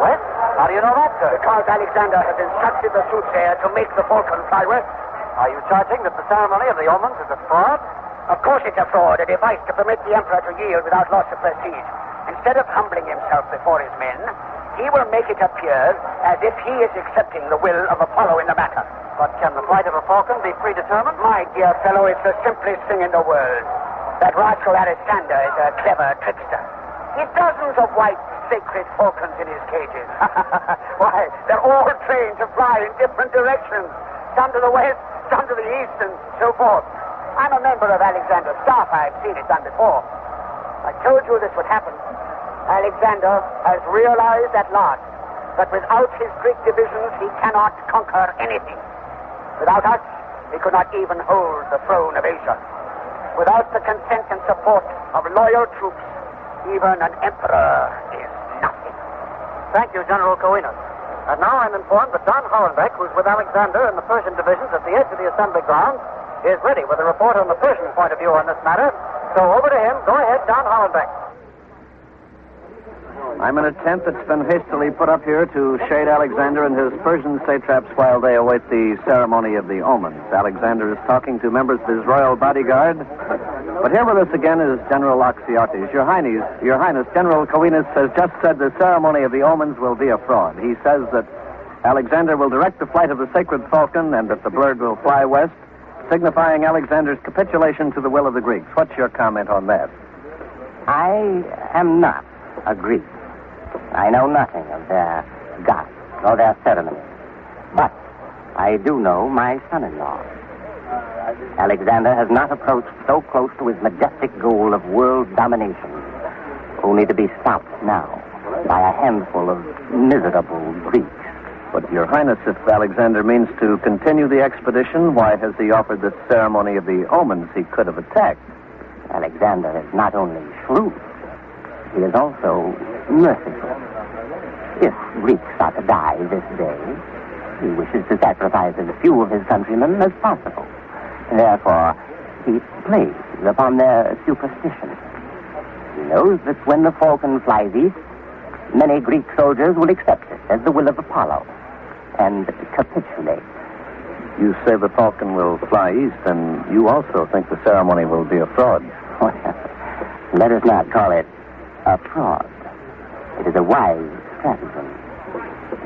West? How do you know that, sir? Because Alexander has instructed the soothsayer to make the falcon fly west. Are you charging that the ceremony of the omens is a fraud? Of course it's a fraud, a device to permit the Emperor to yield without loss of prestige. Instead of humbling himself before his men, he will make it appear as if he is accepting the will of Apollo in the matter. But can the flight of a falcon be predetermined? My dear fellow, it's the simplest thing in the world. That rascal Aristander is a clever trickster. He's dozens of white sacred falcons in his cages. Why, they're all trained to fly in different directions. Some to the west, some to the east, and so forth. I'm a member of Alexander's staff. I've seen it done before. I told you this would happen. Alexander has realized at last that without his Greek divisions, he cannot conquer anything. Without us, he could not even hold the throne of Asia. Without the consent and support of loyal troops, even an emperor is nothing. Thank you, General Coenus. And now I'm informed that Don Hollenbeck, who's with Alexander in the Persian divisions at the edge of the assembly grounds, is ready with a report on the Persian point of view on this matter. So over to him. Go ahead, Don Hollenbeck. I'm in a tent that's been hastily put up here to shade Alexander and his Persian satraps while they await the ceremony of the omens. Alexander is talking to members of his royal bodyguard. But here with us again is General Oxyates. Your Highness, General Coenus has just said the ceremony of the omens will be a fraud. He says that Alexander will direct the flight of the sacred falcon and that the bird will fly west, signifying Alexander's capitulation to the will of the Greeks. What's your comment on that? I am not a Greek. I know nothing of their gods or their ceremonies. But I do know my son-in-law. Alexander has not approached so close to his majestic goal of world domination, only to be stopped now by a handful of miserable Greeks. But, Your Highness, if Alexander means to continue the expedition, why has he offered this ceremony of the omens? He could have attacked. Alexander is not only shrewd, he is also merciful. If Greeks are to die this day, he wishes to sacrifice as few of his countrymen as possible. Therefore, he plays upon their superstition. He knows that when the falcon flies east, many Greek soldiers will accept it as the will of Apollo and capitulate. You say the falcon will fly east, and you also think the ceremony will be a fraud. Well, let us not call it a fraud. It is a wise stratagem.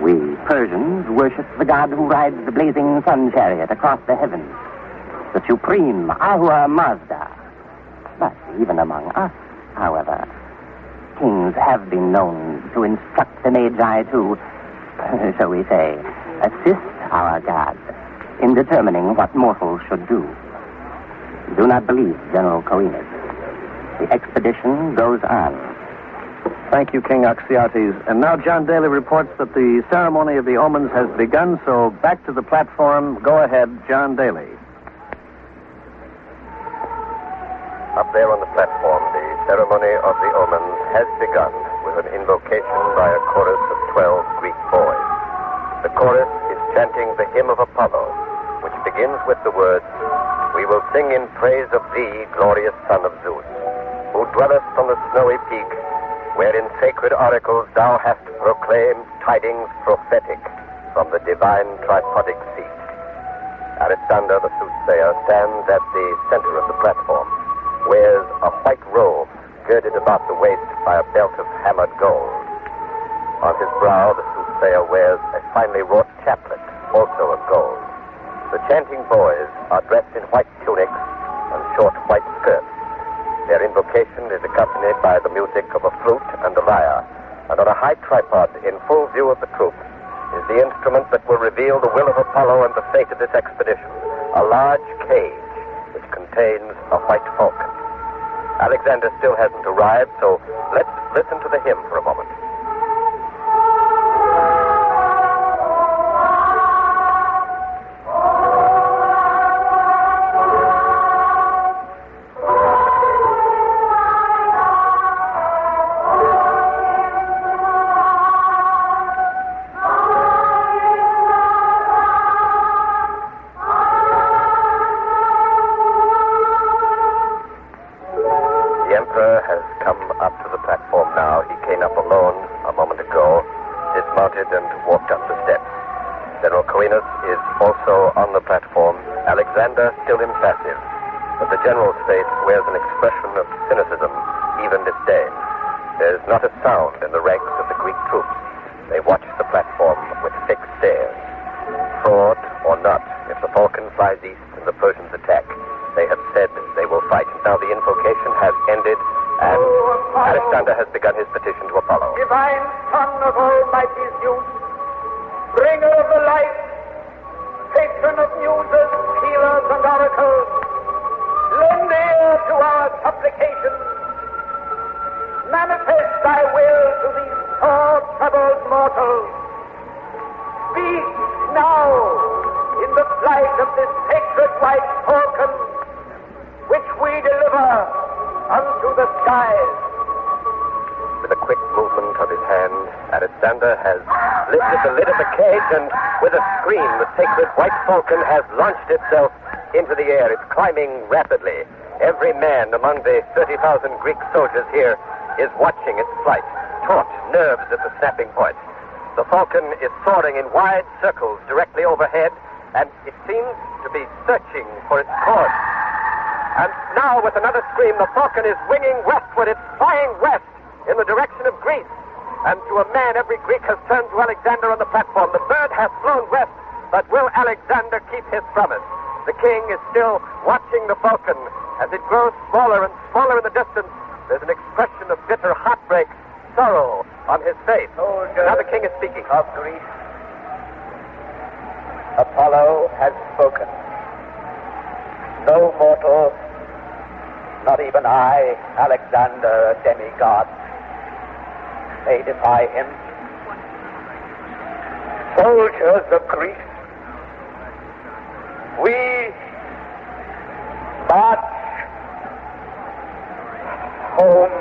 We Persians worship the god who rides the blazing sun chariot across the heavens, the supreme Ahura Mazda. But even among us, however, kings have been known to instruct the Magi to, shall we say, assist our god in determining what mortals should do. Do not believe General Coenus. The expedition goes on. Thank you, King Oxyates. And now John Daly reports that the ceremony of the omens has begun, so back to the platform. Go ahead, John Daly. Up there on the platform, the ceremony of the omens has begun with an invocation by a chorus of 12 Greek boys. The chorus is chanting the hymn of Apollo, which begins with the words, "We will sing in praise of thee, glorious son of Zeus, who dwellest on the snowy peak, where in sacred oracles thou hast proclaimed tidings prophetic from the divine tripodic seat." Alexander, the soothsayer, stands at the center of the platform, wears a white robe girded about the waist by a belt of hammered gold. On his brow, the soothsayer wears a finely wrought chaplet, also of gold. The chanting boys are dressed in white tunics and short white skirts. Their invocation is accompanied by the music of a flute and a lyre, and on a high tripod in full view of the troop is the instrument that will reveal the will of Apollo and the fate of this expedition, a large cage which contains a white falcon. Alexander still hasn't arrived, so let's listen to the hymn for a moment. Still impassive, but the general's face wears an expression of cynicism, even disdain. There's not a sound in the ranks of the Greek troops. They watch the platform with fixed stares. Fraud or not, if the falcon flies east and the Persians attack, they have said they will fight. Now the invocation has ended, and Alexander has begun his petition to Apollo. Divine son of almighty Zeus, bringer of the light, patron of muses, healers, and oracles, lend ear to our supplications. Manifest thy will to these poor troubled mortals. Speak now in the flight of this sacred white falcon, which we deliver unto the skies. With a quick movement of his hand, Alexander has lifted the lid of the cage, and with a scream, the sacred white falcon has launched itself into the air. It's climbing rapidly. Every man among the 30,000 Greek soldiers here is watching its flight. taut, nerves at the snapping point. The falcon is soaring in wide circles directly overhead, and it seems to be searching for its course. And now, with another scream, the falcon is winging westward. It's flying west in the direction of Greece. And to a man, every Greek has turned to Alexander on the platform. The bird has flown west, but will Alexander keep his promise? The king is still watching the falcon. As it grows smaller and smaller in the distance, there's an expression of bitter heartbreak, sorrow on his face. Now the king is speaking. Of Greece, Apollo has spoken. No mortal, not even I, Alexander, a demigod, may defy him. Soldiers of Greece, we march home.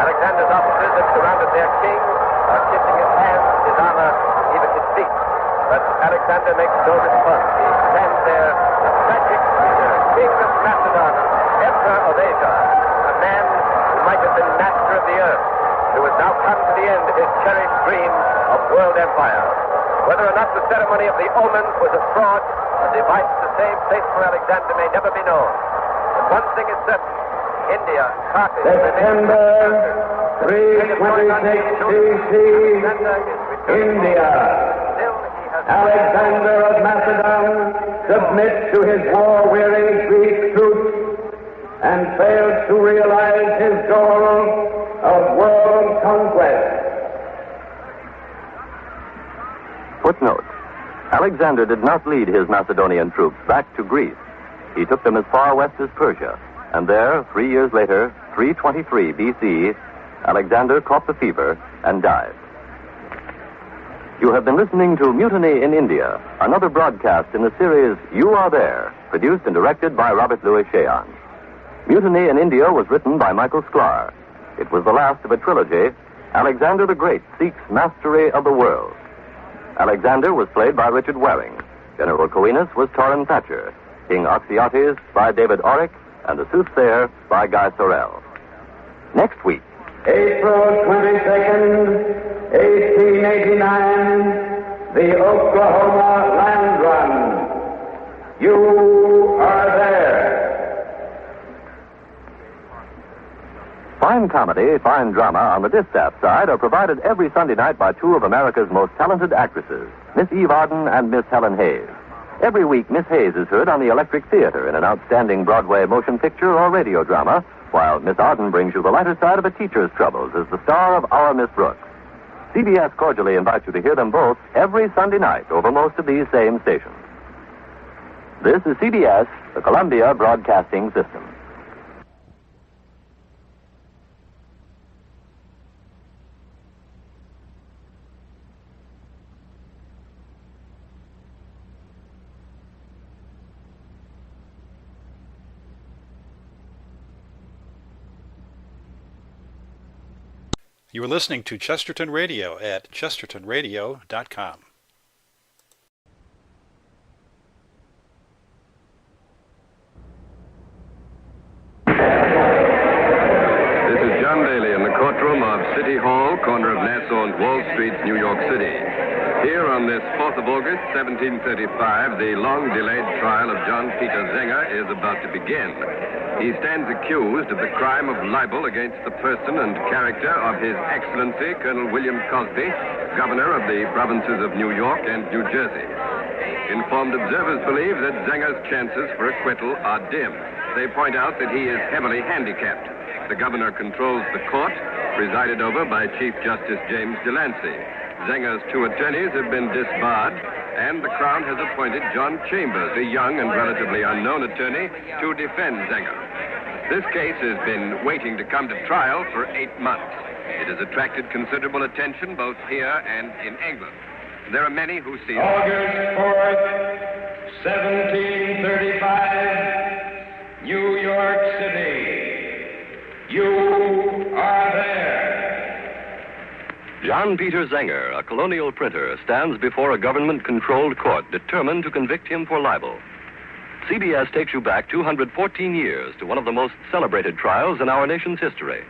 Alexander's officers have surrounded their king, are kissing his hands, his armor, even his feet. But Alexander makes no response. He stands there, a tragic figure, king of Macedon, emperor of Asia, a man who might have been master of the earth, who has now come to the end of his cherished dream of world empire. Whether or not the ceremony of the omens was a fraud, a device to save face for Alexander may never be known. But one thing is certain. India, Carthage, September 326 BC, India. Alexander of Macedon submits to his war-weary Greek troops and fails to realize his goal of world conquest. Footnote: Alexander did not lead his Macedonian troops back to Greece. He took them as far west as Persia. And there, 3 years later, 323 B.C., Alexander caught the fever and died. You have been listening to Mutiny in India, another broadcast in the series You Are There, produced and directed by Robert Louis Cheon. Mutiny in India was written by Michael Sklar. It was the last of a trilogy. Alexander the Great Seeks Mastery of the World. Alexander was played by Richard Waring. General Coenus was Torrin Thatcher. King Oxyates by David Orrick, and The Soothsayer by Guy Sorel. Next week. April 22nd, 1889, the Oklahoma Land Run. You are there. Fine comedy, fine drama on the distaff side are provided every Sunday night by two of America's most talented actresses, Miss Eve Arden and Miss Helen Hayes. Every week, Miss Hayes is heard on the Electric Theater in an outstanding Broadway motion picture or radio drama, while Miss Arden brings you the lighter side of a teacher's troubles as the star of Our Miss Brooks. CBS cordially invites you to hear them both every Sunday night over most of these same stations. This is CBS, the Columbia Broadcasting System. You are listening to Chesterton Radio at chestertonradio.com. This is John Daly in the courtroom of City Hall, corner of Nassau and Wall Street, New York City. Here on this 4th of August, 1735, the long-delayed trial of John Peter Zenger is about to begin. He stands accused of the crime of libel against the person and character of His Excellency, Colonel William Cosby, Governor of the provinces of New York and New Jersey. Informed observers believe that Zenger's chances for acquittal are dim. They point out that he is heavily handicapped. The governor controls the court, presided over by Chief Justice James Delancey. Zenger's two attorneys have been disbarred, and the Crown has appointed John Chambers, a young and relatively unknown attorney, to defend Zenger. This case has been waiting to come to trial for 8 months. It has attracted considerable attention both here and in England. There are many who see it. August 4th, 1735, New York City. You are John Peter Zenger, a colonial printer, stands before a government-controlled court determined to convict him for libel. CBS takes you back 214 years to one of the most celebrated trials in our nation's history,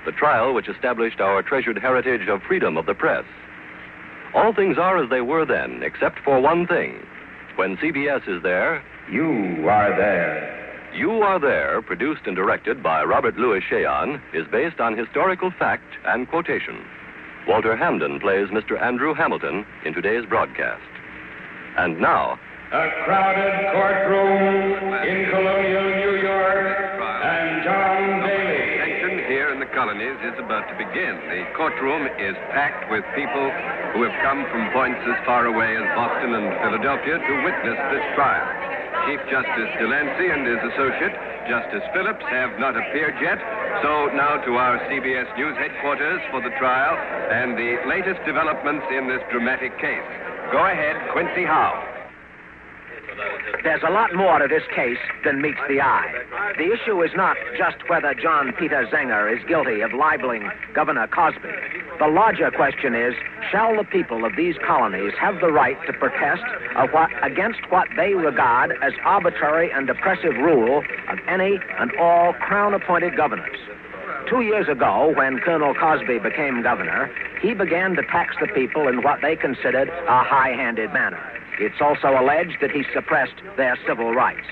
the trial which established our treasured heritage of freedom of the press. All things are as they were then, except for one thing. When CBS is there, you are there. You Are There, produced and directed by Robert Louis Cheon, is based on historical fact and quotation. Walter Hamden plays Mr. Andrew Hamilton in today's broadcast. And now, a crowded courtroom in colonial New York, and John Daly. Action here in the colonies is about to begin. The courtroom is packed with people who have come from points as far away as Boston and Philadelphia to witness this trial. Chief Justice Delancey and his associate, Justice Phillips, have not appeared yet. So now to our CBS News headquarters for the trial and the latest developments in this dramatic case. Go ahead, Quincy Howe. There's a lot more to this case than meets the eye. The issue is not just whether John Peter Zenger is guilty of libeling Governor Cosby. The larger question is, shall the people of these colonies have the right to protest against what they regard as arbitrary and oppressive rule of any and all Crown-appointed governors? 2 years ago, when Colonel Cosby became governor, he began to tax the people in what they considered a high-handed manner. It's also alleged that he suppressed their civil rights.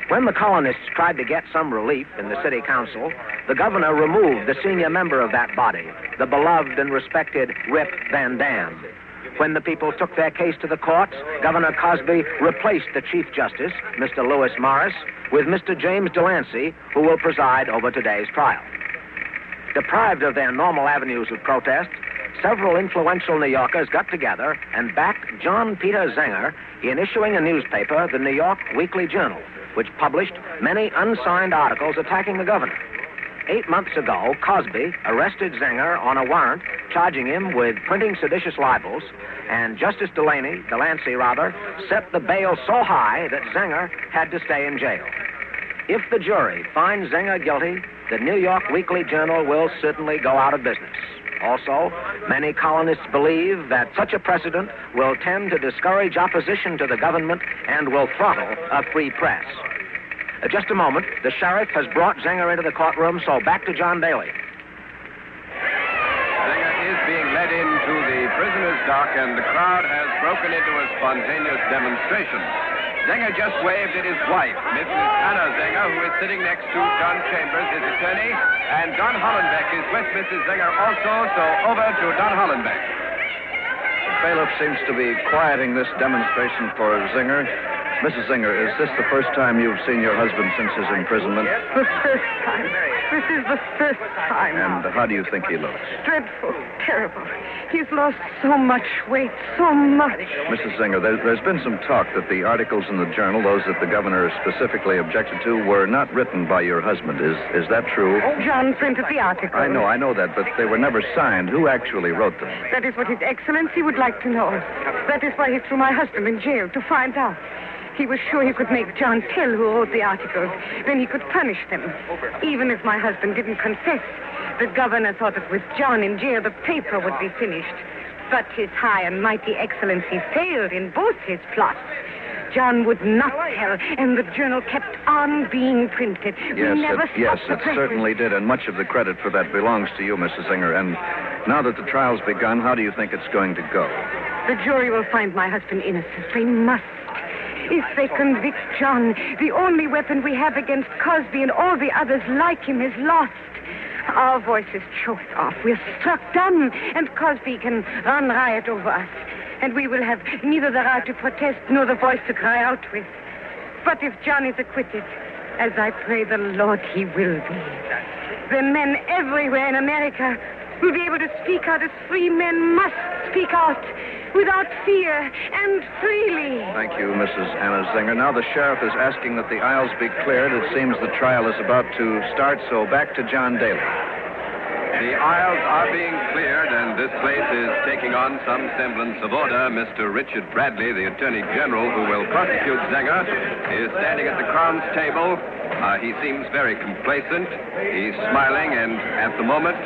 When the colonists tried to get some relief in the city council, the governor removed the senior member of that body, the beloved and respected Rip Van Dam. When the people took their case to the courts, Governor Cosby replaced the Chief Justice, Mr. Lewis Morris, with Mr. James Delancey, who will preside over today's trial. Deprived of their normal avenues of protest, several influential New Yorkers got together and backed John Peter Zenger in issuing a newspaper, the New York Weekly Journal, which published many unsigned articles attacking the governor. 8 months ago, Cosby arrested Zenger on a warrant charging him with printing seditious libels, and Justice Delancey set the bail so high that Zenger had to stay in jail. If the jury finds Zenger guilty, the New York Weekly Journal will certainly go out of business. Also, many colonists believe that such a precedent will tend to discourage opposition to the government and will throttle a free press. Just a moment, the sheriff has brought Zenger into the courtroom, so back to John Daly. Zenger is being led into the prisoner's dock, and the crowd has broken into a spontaneous demonstration. Zenger just waved at his wife, Mrs. Anna Zenger, who is sitting next to John Chambers, his attorney, and Don Hollenbeck is with Mrs. Zenger also, so over to Don Hollenbeck. The bailiff seems to be quieting this demonstration for Zenger. Mrs. Zenger, is this the first time you've seen your husband since his imprisonment? The first time. This is the first time. And how do you think he looks? Dreadful. Terrible. He's lost so much weight. So much. Mrs. Zenger, there's been some talk that the articles in the journal, those that the governor specifically objected to, were not written by your husband. Is that true? John printed the articles. I know that, but they were never signed. Who actually wrote them? That is what His Excellency would like to know. That is why he threw my husband in jail, to find out. He was sure he could make John tell who wrote the articles. Then he could punish them. Even if my husband didn't confess, the governor thought that with John in jail, the paper would be finished. But His High and Mighty Excellency failed in both his plots. John would not tell, and the journal kept on being printed. Yes, it certainly did, and much of the credit for that belongs to you, Mrs. Zenger. And now that the trial's begun, how do you think it's going to go? The jury will find my husband innocent. They must. If they convict John, the only weapon we have against Cosby and all the others like him is lost. Our voices choked off. We're struck dumb, and Cosby can run riot over us. And we will have neither the right to protest nor the voice to cry out with. But if John is acquitted, as I pray the Lord he will be, the men everywhere in America will be able to speak out as free men must speak out, without fear and freely. Thank you, Mrs. Anna Zenger. Now the sheriff is asking that the aisles be cleared. It seems the trial is about to start, so back to John Daly. The aisles are being cleared, and this place is taking on some semblance of order. Mr. Richard Bradley, the Attorney General who will prosecute Zenger, is standing at the Crown's table. He seems very complacent. He's smiling, and at the moment,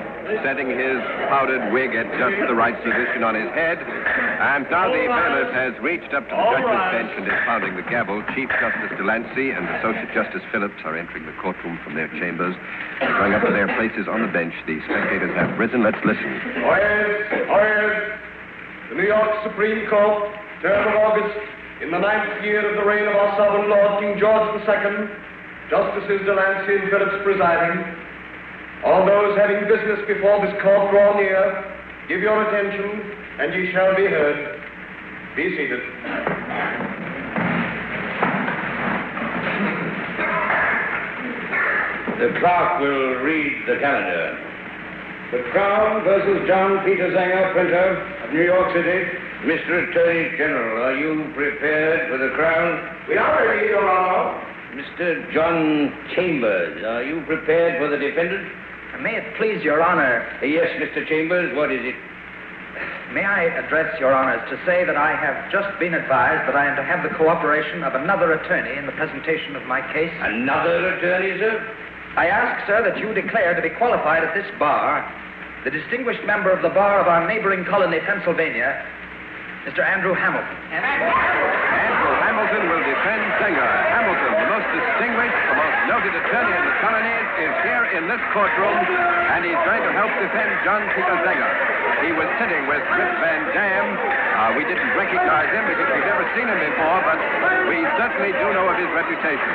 setting his powdered wig at just the right position on his head. And now the bailiff has reached up to the judge's bench and is pounding the gavel. Chief Justice Delancey and Associate Justice Phillips are entering the courtroom from their chambers. They're going up to their places on the bench. The spectators have risen. Let's listen. Quiet. The New York Supreme Court, term of August, in the 9th year of the reign of our sovereign Lord King George II, Justices Delancey and Phillips presiding. All those having business before this court draw near, give your attention, and ye shall be heard. Be seated. The clerk will read the calendar. The Crown versus John Peter Zenger, printer of New York City. Mr. Attorney General, are you prepared for the Crown? We are ready, Your Honor. Mr. John Chambers, are you prepared for the defendant? May it please Your Honor. Yes, Mr. Chambers, what is it? May I address Your Honors to say that I have just been advised that I am to have the cooperation of another attorney in the presentation of my case. Another attorney, sir? I ask, sir, that you declare to be qualified at this bar the distinguished member of the bar of our neighboring colony, Pennsylvania, Mr. Andrew Hamilton. Andrew Hamilton will defend Zenger. Hamilton, the most distinguished, the most noted attorney in the colonies, is here in this courtroom, and he's going to help defend John Peter Zenger. He was sitting with Rip Van Dam. We didn't recognize him because we've never seen him before, but we certainly do know of his reputation.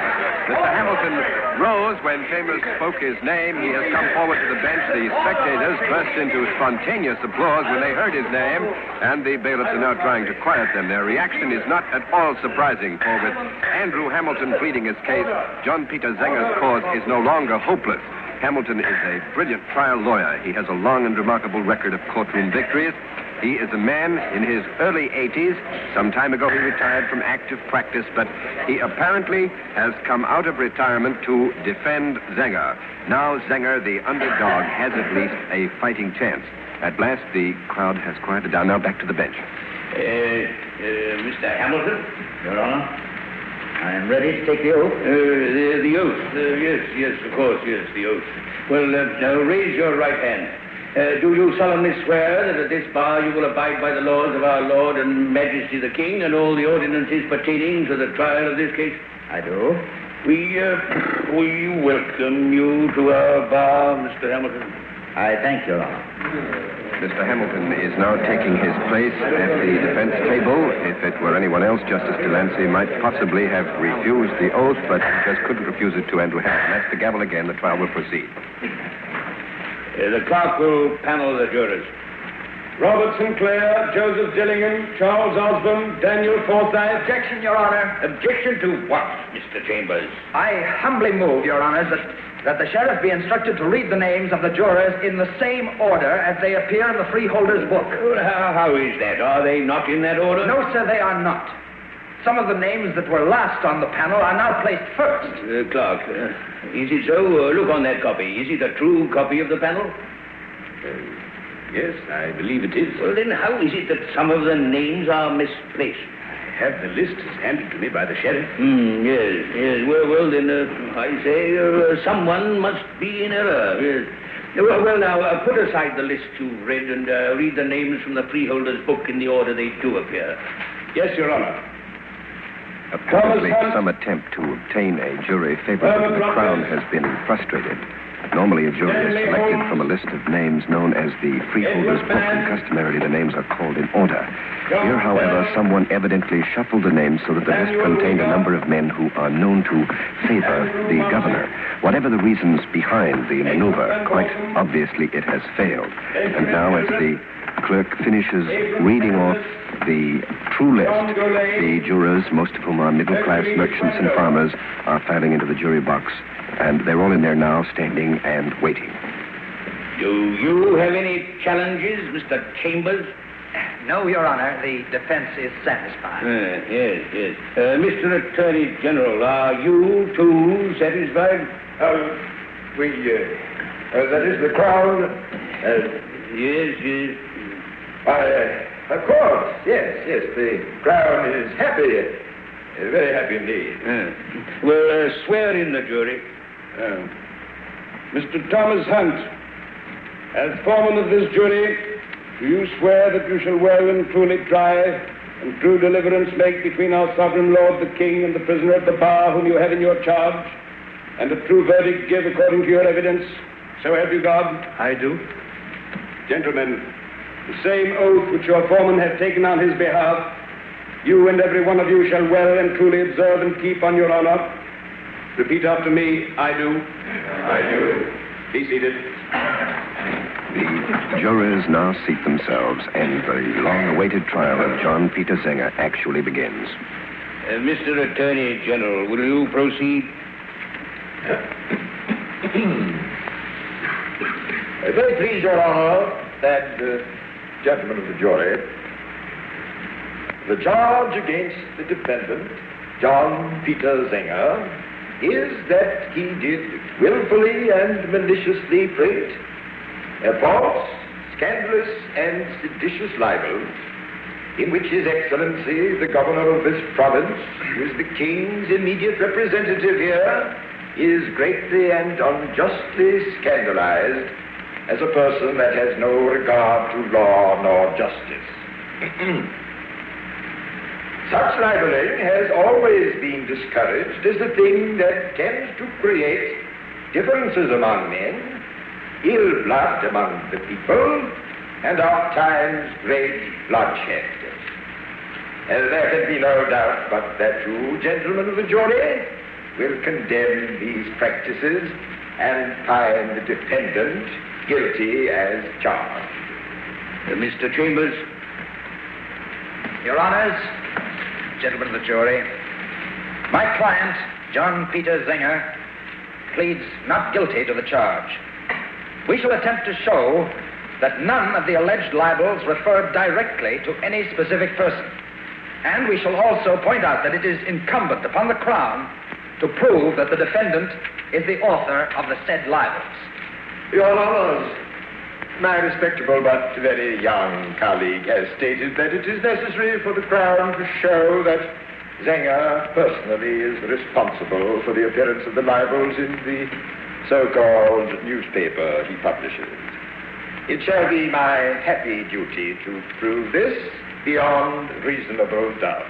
Mr. Hamilton rose when Chambers spoke his name. He has come forward to the bench. The spectators burst into spontaneous applause when they heard his name, and the bailiffs are now trying to quiet them. Their reaction is not at all surprising, for with Andrew Hamilton pleading his case, John Peter Zenger's cause is no longer hopeless. Hamilton is a brilliant trial lawyer. He has a long and remarkable record of courtroom victories. He is a man in his early 80s. Some time ago he retired from active practice, but he apparently has come out of retirement to defend Zenger. Now Zenger, the underdog, has at least a fighting chance. At last, the crowd has quieted down. Now back to the bench. Mr. Hamilton, Your Honor, I am ready to take the oath. The oath. Yes, of course, yes, the oath. Well, now raise your right hand. Do you solemnly swear that at this bar you will abide by the laws of our Lord and Majesty the King and all the ordinances pertaining to the trial of this case? I do. We welcome you to our bar, Mr. Hamilton. I thank you, Your Honor. Mr. Hamilton is now taking his place at the defense table. If it were anyone else, Justice Delancey might possibly have refused the oath, but he just couldn't refuse it to Andrew Hamilton. That's the gavel again. The trial will proceed. The clerk will panel the jurors. Robert Sinclair, Joseph Dillingham, Charles Osborne, Daniel Forsyth. Objection, Your Honor. Objection to what, Mr. Chambers? I humbly move, Your Honor, that the sheriff be instructed to read the names of the jurors in the same order as they appear in the freeholder's book. How is that? Are they not in that order? No, sir, they are not. Some of the names that were last on the panel are now placed first. Clerk, is it so? Look on that copy. Is it a true copy of the panel? Yes, I believe it is. Well, then how is it that some of the names are misplaced? I have the list handed to me by the sheriff. Yes. Well, then, I say someone must be in error. Yes. Well, now, put aside the list you've read and read the names from the freeholder's book in the order they do appear. Yes, Your Honor. Apparently, some attempt to obtain a jury favorable to the Crown has been frustrated. Normally, a jury is selected from a list of names known as the Freeholder's Book, and customarily the names are called in order. Here, however, someone evidently shuffled the names so that the list contained a number of men who are known to favor the governor. Whatever the reasons behind the maneuver, quite obviously it has failed. And now, as the clerk finishes reading off the true list, the jurors, most of whom are middle-class merchants and farmers, are filing into the jury box. And they're all in there now, standing and waiting. Do you have any challenges, Mr. Chambers? No, Your Honor. The defense is satisfied. Yes. Mr. Attorney General, are you too satisfied? That is the Crown. Yes. Of course, yes. The Crown is happy. Very happy indeed. Well, swear in the jury. Mr. Thomas Hunt, As foreman of this jury, do you swear that you shall well and truly try and true deliverance make between our sovereign lord the king and the prisoner at the bar whom you have in your charge, and a true verdict give according to your evidence? So help you God? I do. Gentlemen, the same oath which your foreman hath taken on his behalf, you and every one of you shall well and truly observe and keep on your honor. Repeat after me, I do. I do. Be seated. The jurors now seat themselves, and the long-awaited trial of John Peter Zenger actually begins. Mr. Attorney General, will you proceed? Very pleased, Your Honor, that, gentlemen of the jury, the charge against the defendant, John Peter Zenger, is that he did willfully and maliciously print false, scandalous, and seditious libels, in which His Excellency, the Governor of this province, who is the King's immediate representative here, is greatly and unjustly scandalized as a person that has no regard to law nor justice. Such libeling has always been discouraged as a thing that tends to create differences among men, ill blood among the people, and oftentimes great bloodshed. There can be no doubt but that you, gentlemen of the jury, will condemn these practices and find the defendant guilty as charged. Mr. Chambers. Your Honors, gentlemen of the jury, my client, John Peter Zenger, pleads not guilty to the charge. We shall attempt to show that none of the alleged libels refer directly to any specific person. And we shall also point out that it is incumbent upon the Crown to prove that the defendant is the author of the said libels. Your Honors, my respectable but very young colleague has stated that it is necessary for the Crown to show that Zenger personally is responsible for the appearance of the libels in the so-called newspaper he publishes. It shall be my happy duty to prove this beyond reasonable doubt.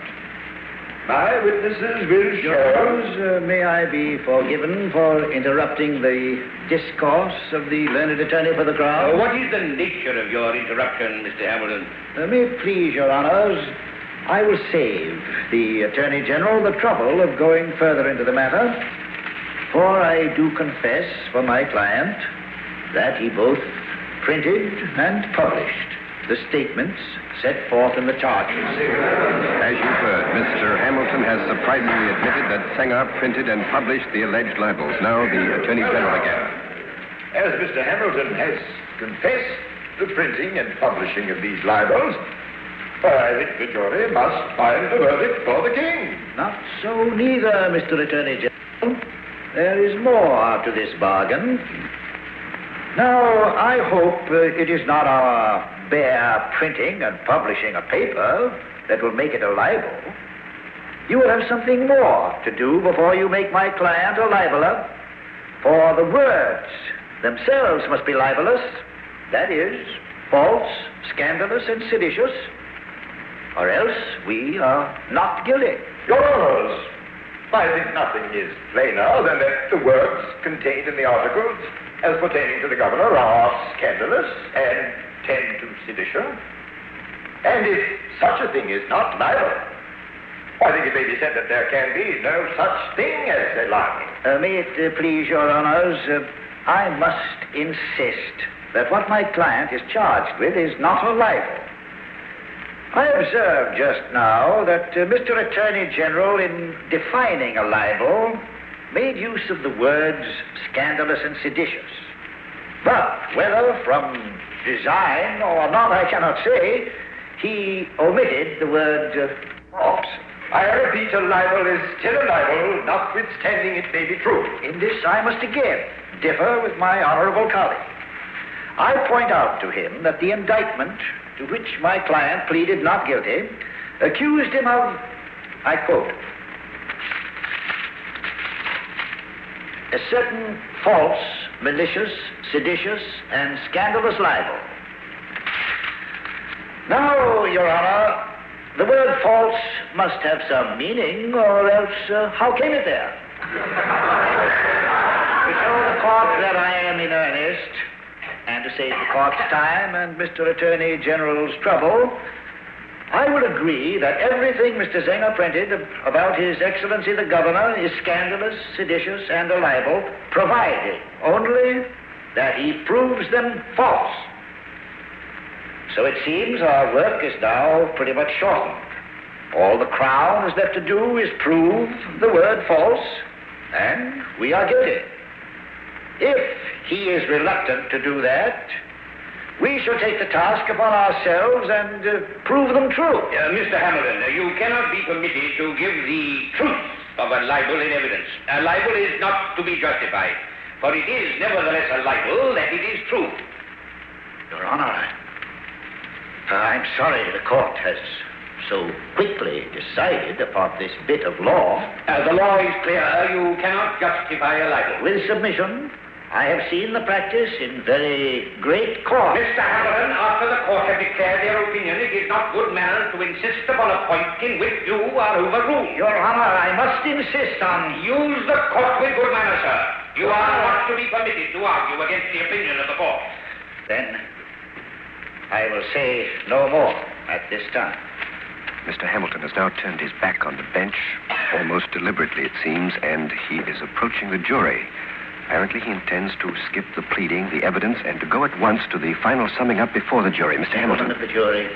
My witnesses will show... May I be forgiven for interrupting the discourse of the learned attorney for the Crown? What is the nature of your interruption, Mr. Hamilton? May it please your honors, I will save the Attorney General the trouble of going further into the matter, for I do confess for my client that he both printed and published the statements set forth in the charges. As you've heard, Mr. Hamilton has surprisingly admitted that Zenger printed and published the alleged libels. Now the Attorney General again. As Mr. Hamilton has confessed the printing and publishing of these libels, I think the jury must find a verdict for the King. Not so neither, Mr. Attorney General. There is more to this bargain. Now, I hope it is not our bare printing and publishing a paper that will make it a libel. You will have something more to do before you make my client a libeler, for the words themselves must be libelous, that is, false, scandalous, and seditious, or else we are not guilty. Your Honors, I think nothing is plainer than that the words contained in the articles as pertaining to the Governor are scandalous and tend to sedition. And if such a thing is not libel, I think it may be said that there can be no such thing as a libel. May it please your honors, I must insist that what my client is charged with is not a libel. I observed just now that Mr. Attorney General, in defining a libel, made use of the words scandalous and seditious. But whether from design or not, I cannot say, he omitted the word false. I repeat, a libel is still a libel, notwithstanding it may be true. In this I must again differ with my honorable colleague. I point out to him that the indictment to which my client pleaded not guilty accused him of, I quote, a certain false malicious, seditious, and scandalous libel. Now, Your Honor, the word false must have some meaning, or else how came it there? To show the court that I am in earnest, and to save the court's time and Mr. Attorney General's trouble, I will agree that everything Mr. Zenger printed about His Excellency the Governor is scandalous, seditious, and a libel, provided only that he proves them false. So it seems our work is now pretty much shortened. All the Crown is left to do is prove the word false, and we are guilty. If he is reluctant to do that, we shall take the task upon ourselves and prove them true. Mr. Hamilton, you cannot be permitted to give the truth of a libel in evidence. A libel is not to be justified, for it is nevertheless a libel that it is true. Your Honor, I'm sorry the court has so quickly decided upon this bit of law. The law is clear. You cannot justify a libel. With submission, I have seen the practice in very great court. Mr. Hamilton, after the court have declared their opinion, it is not good manners to insist upon a point in which you are overruled. Your Honor, I must insist on... Use the court with good manners, sir. You are not to be permitted to argue against the opinion of the court. Then I will say no more at this time. Mr. Hamilton has now turned his back on the bench, almost deliberately, it seems, and he is approaching the jury. Apparently, he intends to skip the pleading, the evidence, and to go at once to the final summing up before the jury. Mr. Hamilton. Of the jury,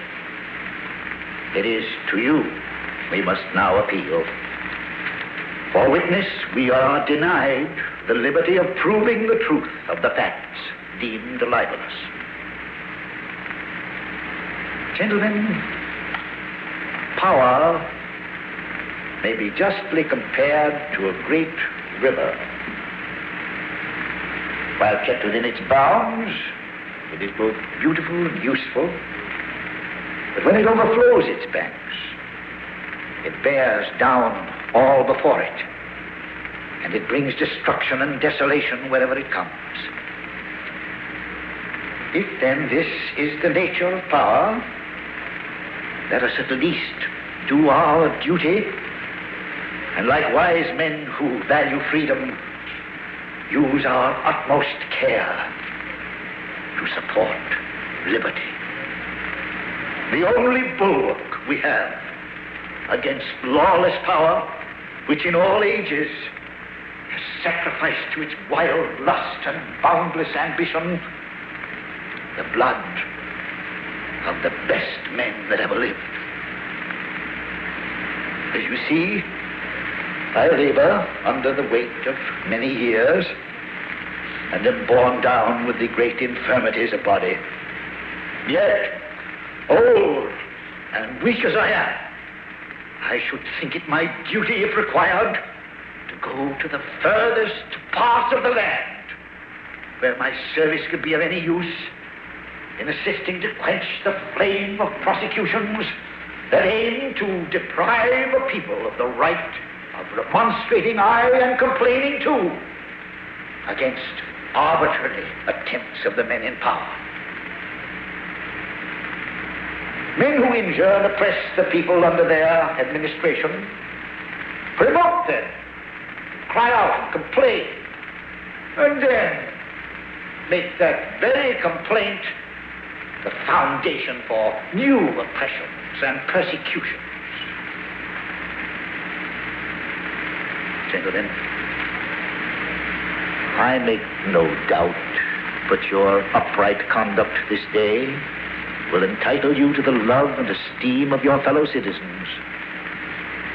it is to you we must now appeal. For witness, we are denied the liberty of proving the truth of the facts deemed libelous. Gentlemen, power may be justly compared to a great river. While kept within its bounds, it is both beautiful and useful. But when it overflows its banks, it bears down all before it, and it brings destruction and desolation wherever it comes. If then this is the nature of power, let us at least do our duty, and like wise men who value freedom, use our utmost care to support liberty. The only bulwark we have against lawless power, which in all ages has sacrificed to its wild lust and boundless ambition the blood of the best men that ever lived. As you see, I labor under the weight of many years and am borne down with the great infirmities of body. Yet, old and weak as I am, I should think it my duty, if required, to go to the furthest parts of the land where my service could be of any use in assisting to quench the flame of prosecutions that aim to deprive a people of the right of remonstrating, aye, and complaining too, against arbitrary attempts of the men in power. Men who injure and oppress the people under their administration, provoke them, cry out and complain, and then make that very complaint the foundation for new oppressions and persecutions. Gentlemen, I make no doubt but your upright conduct this day will entitle you to the love and esteem of your fellow citizens.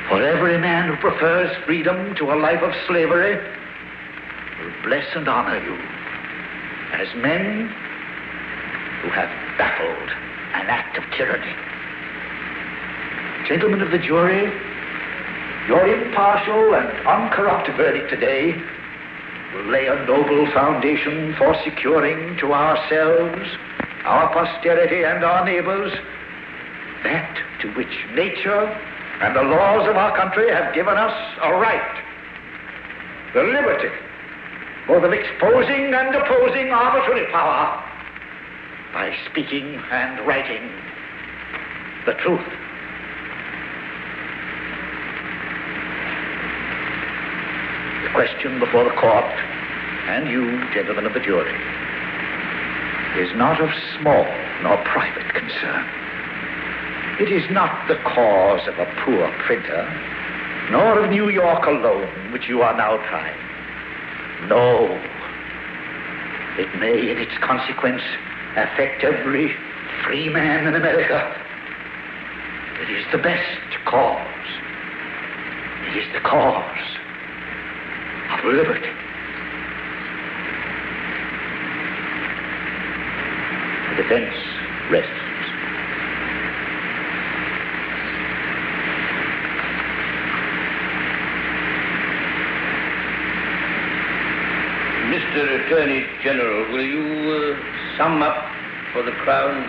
For every man who prefers freedom to a life of slavery will bless and honor you as men who have baffled an act of tyranny. Gentlemen of the jury, your impartial and uncorrupt verdict today will lay a noble foundation for securing to ourselves, our posterity, and our neighbors that to which nature and the laws of our country have given us a right, the liberty both of exposing and opposing arbitrary power by speaking and writing the truth. The question before the court, and you, gentlemen of the jury, is not of small nor private concern. It is not the cause of a poor printer, nor of New York alone, which you are now trying. No. It may, in its consequence, affect every free man in America. It is the best cause. It is the cause of liberty. The defense rests. Mr. Attorney General, will you sum up for the Crown?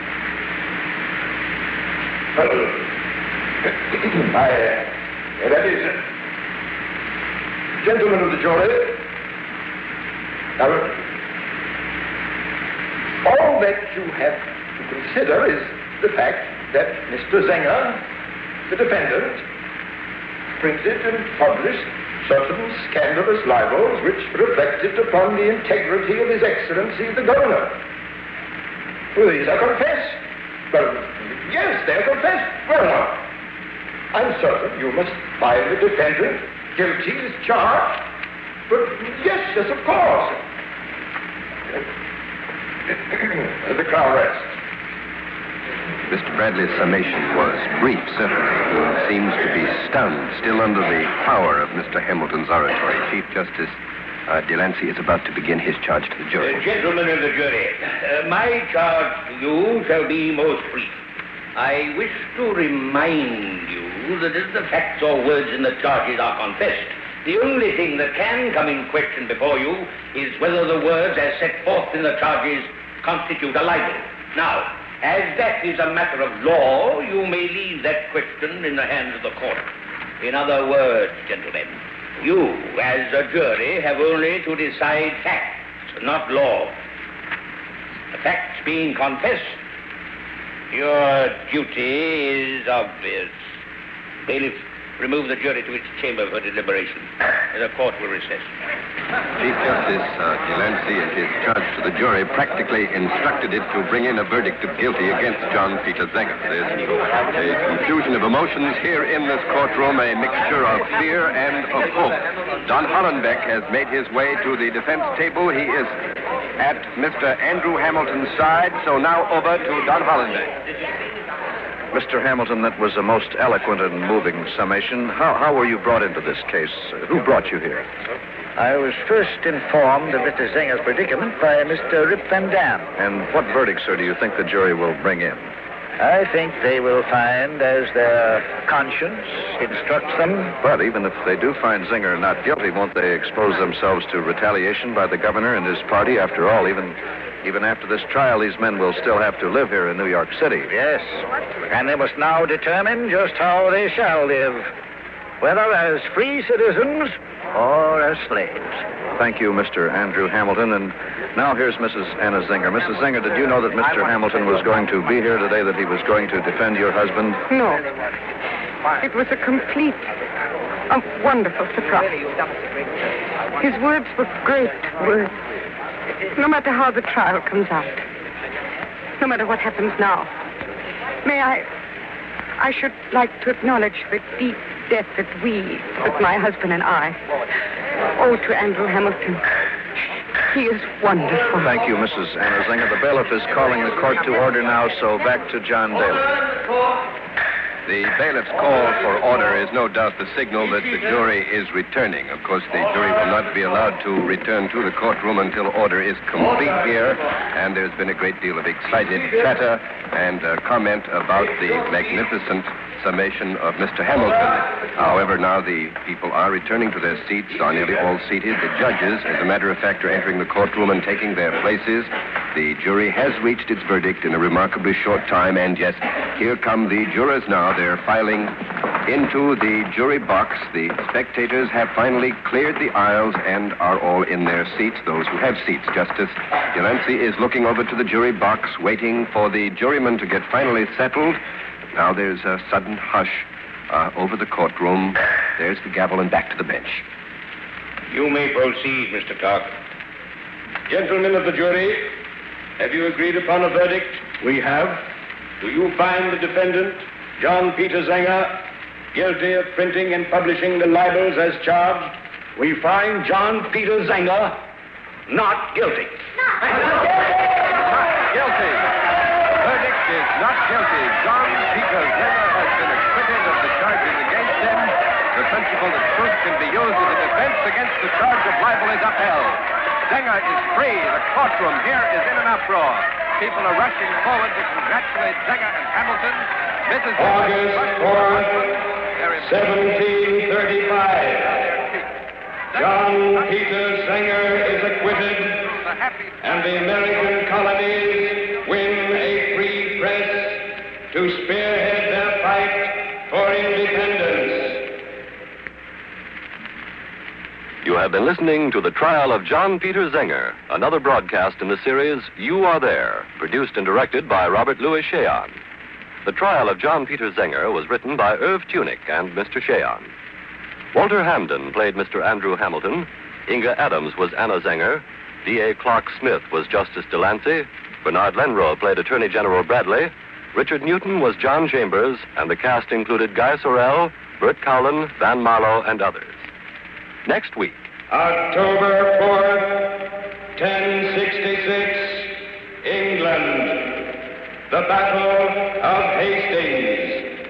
That is, gentlemen of the jury, all that you have to consider is the fact that Mr. Zenger, the defendant, printed and published certain scandalous libels which reflected upon the integrity of His Excellency the Governor. Well, these are confessed. Well, yes, they're confessed. Well, now, I'm certain you must find the defendant guilty as charged. But yes, of course. The Crown rests. Mr. Bradley's summation was brief, certainly. He seems to be stunned, still under the power of Mr. Hamilton's oratory. Chief Justice Delancey is about to begin his charge to the jury. Gentlemen of the jury, my charge to you shall be most brief. I wish to remind you that as the facts or words in the charges are confessed, the only thing that can come in question before you is whether the words as set forth in the charges constitute a libel. Now, as that is a matter of law, you may leave that question in the hands of the court. In other words, gentlemen, you, as a jury, have only to decide facts, not law. The facts being confessed, your duty is obvious. Bailiff, remove the jury to its chamber for deliberation. The court will recess. Chief Justice Delancey, in his charge to the jury, practically instructed it to bring in a verdict of guilty against John Peter Zenger. There's a confusion of emotions here in this courtroom, a mixture of fear and of hope. Don Hollenbeck has made his way to the defense table. He is at Mr. Andrew Hamilton's side, so now over to Don Hollenbeck. Mr. Hamilton, that was a most eloquent and moving summation. How were you brought into this case? Who brought you here? I was first informed of Mr. Zenger's predicament by Mr. Rip Van Dam. And what verdict, sir, do you think the jury will bring in? I think they will find as their conscience instructs them. But even if they do find Zenger not guilty, won't they expose themselves to retaliation by the governor and his party? After all, even after this trial, these men will still have to live here in New York City. Yes, and they must now determine just how they shall live, whether as free citizens or as slaves. Thank you, Mr. Andrew Hamilton. And now here's Mrs. Anna Zenger. Mrs. Zenger, did you know that Mr. Hamilton was going to be here today, that he was going to defend your husband? No. It was a complete, a wonderful surprise. His words were great words. No matter how the trial comes out, no matter what happens now, I should like to acknowledge the deep debt that my husband and I owe to Andrew Hamilton. He is wonderful. Thank you, Mrs. Anna Zenger. The bailiff is calling the court to order now, so back to John Daly. The bailiff's call for order is no doubt the signal that the jury is returning. Of course, the jury will not be allowed to return to the courtroom until order is complete here, and there's been a great deal of excited chatter and comment about the magnificent summation of Mr. Hamilton. However, now the people are returning to their seats, are nearly all seated. The judges, as a matter of fact, are entering the courtroom and taking their places. The jury has reached its verdict in a remarkably short time, and yes, here come the jurors now. They're filing into the jury box. The spectators have finally cleared the aisles and are all in their seats, those who have seats. Justice Delancey is looking over to the jury box, waiting for the jurymen to get finally settled. Now there's a sudden hush over the courtroom. There's the gavel and back to the bench. You may proceed, Mr. Clark. Gentlemen of the jury, have you agreed upon a verdict? We have. Do you find the defendant, John Peter Zenger, guilty of printing and publishing the libels as charged? We find John Peter Zenger not guilty. Not guilty. The verdict is not guilty. John Peter Zenger has been acquitted of the charges against him. The principle that truth can be used as a defense against the charge of libel is upheld. Zenger is free. The courtroom here is in an uproar. People are rushing forward to congratulate Zenger and Hamilton. Mrs. August 4th, 1735. John Peter Zenger is acquitted, and the American colonies win a free press to spearhead their fight for independence. You have been listening to the trial of John Peter Zenger, another broadcast in the series You Are There, produced and directed by Robert Louis Cheon. The trial of John Peter Zenger was written by Irv Tunick and Mr. Cheon. Walter Hamden played Mr. Andrew Hamilton. Inga Adams was Anna Zenger. D.A. Clark Smith was Justice Delancey. Bernard Lenroe played Attorney General Bradley. Richard Newton was John Chambers, and the cast included Guy Sorrell, Bert Cowlin, Van Marlowe, and others. Next week, October 4th, 1066, England. The Battle of Hastings.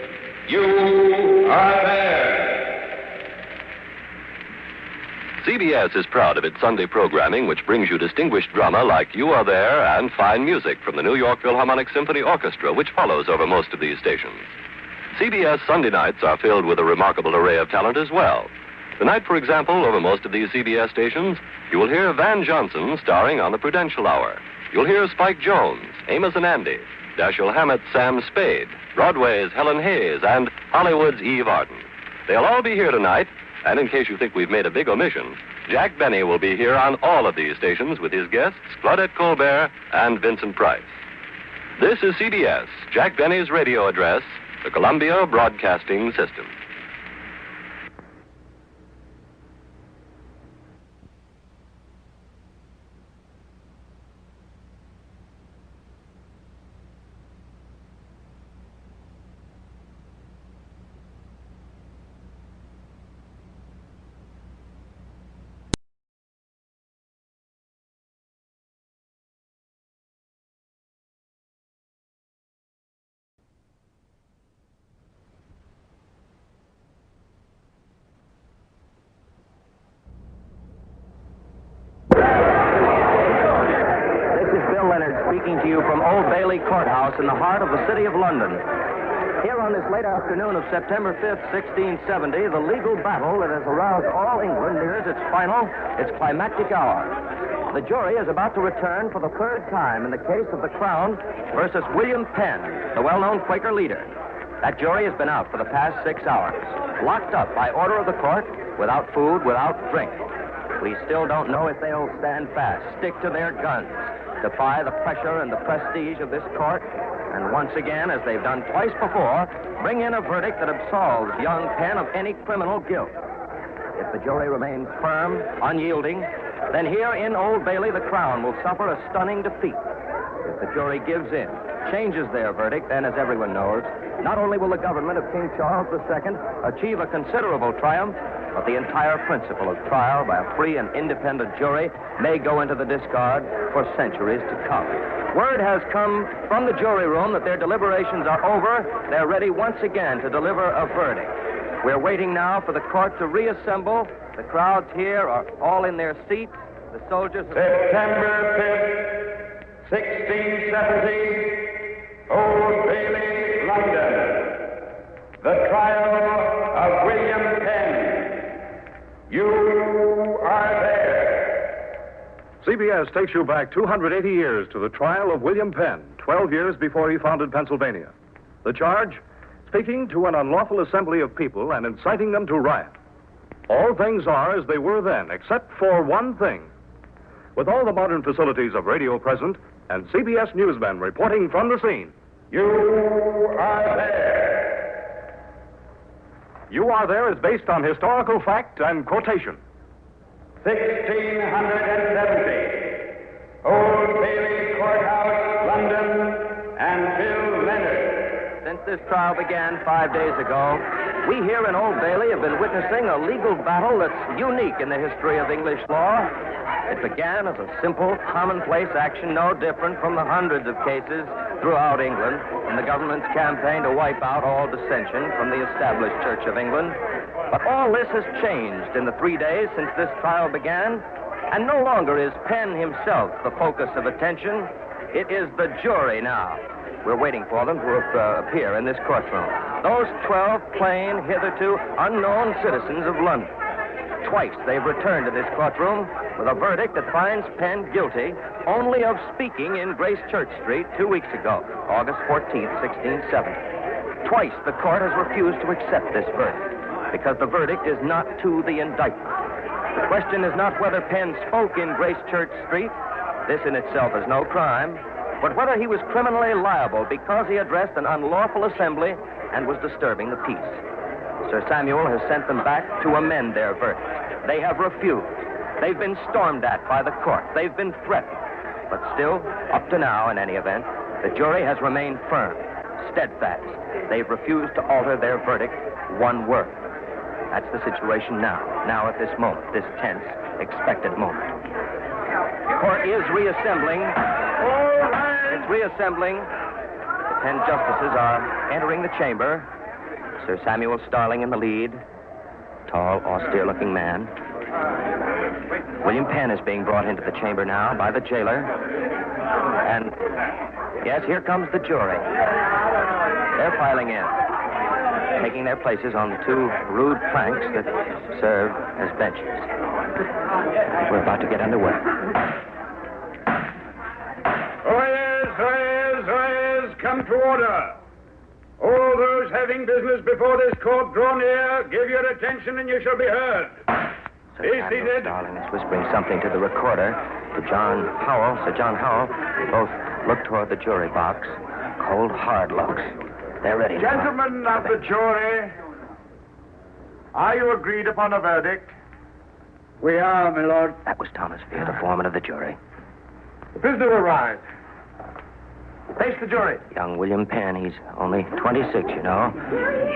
You are there. CBS is proud of its Sunday programming, which brings you distinguished drama like You Are There and fine music from the New York Philharmonic Symphony Orchestra, which follows over most of these stations. CBS Sunday nights are filled with a remarkable array of talent as well. Tonight, for example, over most of these CBS stations, you will hear Van Johnson starring on the Prudential Hour. You'll hear Spike Jones, Amos and Andy, Dashiell Hammett's Sam Spade, Broadway's Helen Hayes, and Hollywood's Eve Arden. They'll all be here tonight, and in case you think we've made a big omission, Jack Benny will be here on all of these stations with his guests, Claudette Colbert and Vincent Price. This is CBS, Jack Benny's radio address, the Columbia Broadcasting System. Speaking to you from Old Bailey Courthouse in the heart of the city of London. Here on this late afternoon of September 5th, 1670, the legal battle that has aroused all England nears its climactic hour. The jury is about to return for the third time in the case of the Crown versus William Penn, the well-known Quaker leader. That jury has been out for the past 6 hours, locked up by order of the court, without food, without drink. We still don't know if they'll stand fast, stick to their guns, defy the pressure and the prestige of this court, and once again, as they've done twice before, bring in a verdict that absolves young Penn of any criminal guilt. If the jury remains firm, unyielding, then here in Old Bailey, the Crown will suffer a stunning defeat. If the jury gives in, changes their verdict, then, as everyone knows, not only will the government of King Charles II achieve a considerable triumph, but the entire principle of trial by a free and independent jury may go into the discard for centuries to come. Word has come from the jury room that their deliberations are over. They're ready once again to deliver a verdict. We're waiting now for the court to reassemble. The crowds here are all in their seats. The soldiers... September 5th, 1670, Old Bailey, London. The trial of William Penn. You are there. CBS takes you back 280 years to the trial of William Penn, 12 years before he founded Pennsylvania. The charge? Speaking to an unlawful assembly of people and inciting them to riot. All things are as they were then, except for one thing. With all the modern facilities of radio present and CBS newsmen reporting from the scene. You are there. You Are There is based on historical fact and quotation. 1670. Old Bailey Courthouse, London, and Bill Leonard. Since this trial began 5 days ago, we here in Old Bailey have been witnessing a legal battle that's unique in the history of English law. It began as a simple, commonplace action no different from the hundreds of cases throughout England in the government's campaign to wipe out all dissension from the established Church of England. But all this has changed in the 3 days since this trial began, and no longer is Penn himself the focus of attention. It is the jury now. We're waiting for them to appear in this courtroom. Those 12 plain, hitherto unknown citizens of London. Twice they've returned to this courtroom with a verdict that finds Penn guilty only of speaking in Grace Church Street 2 weeks ago, August 14th, 1670. Twice the court has refused to accept this verdict because the verdict is not to the indictment. The question is not whether Penn spoke in Grace Church Street. This in itself is no crime. But whether he was criminally liable because he addressed an unlawful assembly and was disturbing the peace. Sir Samuel has sent them back to amend their verdict. They have refused. They've been stormed at by the court. They've been threatened. But still, up to now, in any event, the jury has remained firm, steadfast. They've refused to alter their verdict one word. That's the situation now at this moment, this tense, expected moment. The court is reassembling. It's reassembling. The 10 justices are entering the chamber. Sir Samuel Starling in the lead. Tall, austere-looking man. William Penn is being brought into the chamber now by the jailer. And, yes, here comes the jury. They're filing in, taking their places on the 2 rude planks that serve as benches. We're about to get underway. Lawyers, come to order. All those having business before this court, draw near, give your attention, and you shall be heard. Be seated. Starling is whispering something to the recorder, to John Howell. Sir John Howell. They both look toward the jury box. Cold, hard looks. They're ready. Gentlemen of the jury, are you agreed upon a verdict? We are, my lord. That was Thomas Fear, the foreman of the jury. The prisoner arrived. Face the jury. Young William Penn, he's only 26, you know.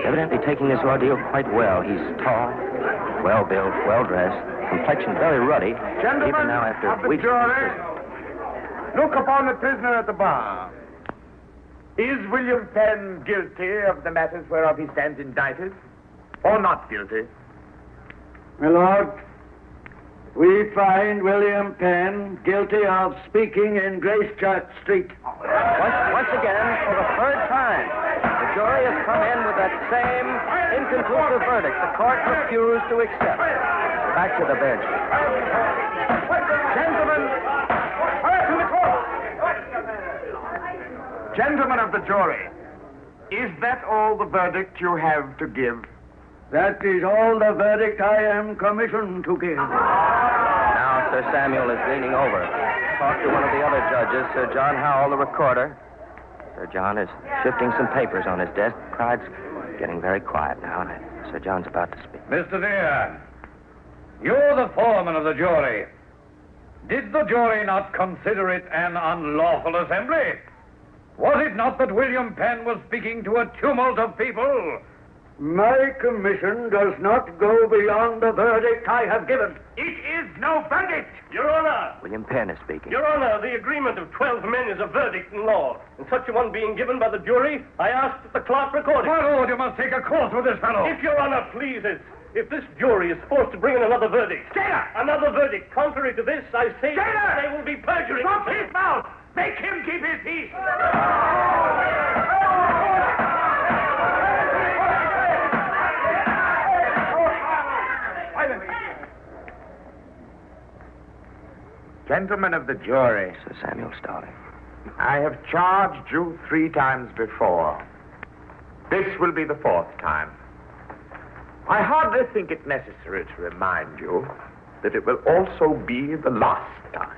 Evidently taking this ordeal quite well. He's tall, well-built, well-dressed, complexion very ruddy. Gentlemen even now after of the weeks jury, look upon the prisoner at the bar. Is William Penn guilty of the matters whereof he stands indicted, or not guilty? My lord, we find William Penn guilty of speaking in Grace Church Street. Once again, for the third time, the jury has come in with that same inconclusive verdict the court refused to accept. Back to the bench. Gentlemen, to the court. Gentlemen of the jury, is that all the verdict you have to give? That is all the verdict I am commissioned to give. Now Sir Samuel is leaning over. Talk to one of the other judges, Sir John Howell, the recorder. Sir John is shifting some papers on his desk. The crowd's getting very quiet now. Sir John's about to speak. Mr. Deere, you're the foreman of the jury. Did the jury not consider it an unlawful assembly? Was it not that William Penn was speaking to a tumult of people? My commission does not go beyond the verdict I have given. It is no verdict. Your Honor. William Penn is speaking. Your Honor, the agreement of 12 men is a verdict in law. And such a one being given by the jury, I ask that the clerk record it. My lord, you must take a course with this fellow. If Your Honor pleases, if this jury is forced to bring in another verdict. Jailer! Another verdict contrary to this, I say Jailer! They will be perjuring. Stop his mouth! Make him keep his peace! Gentlemen of the jury. Sir Samuel Starling. I have charged you 3 times before. This will be the 4th time. I hardly think it necessary to remind you that it will also be the last time.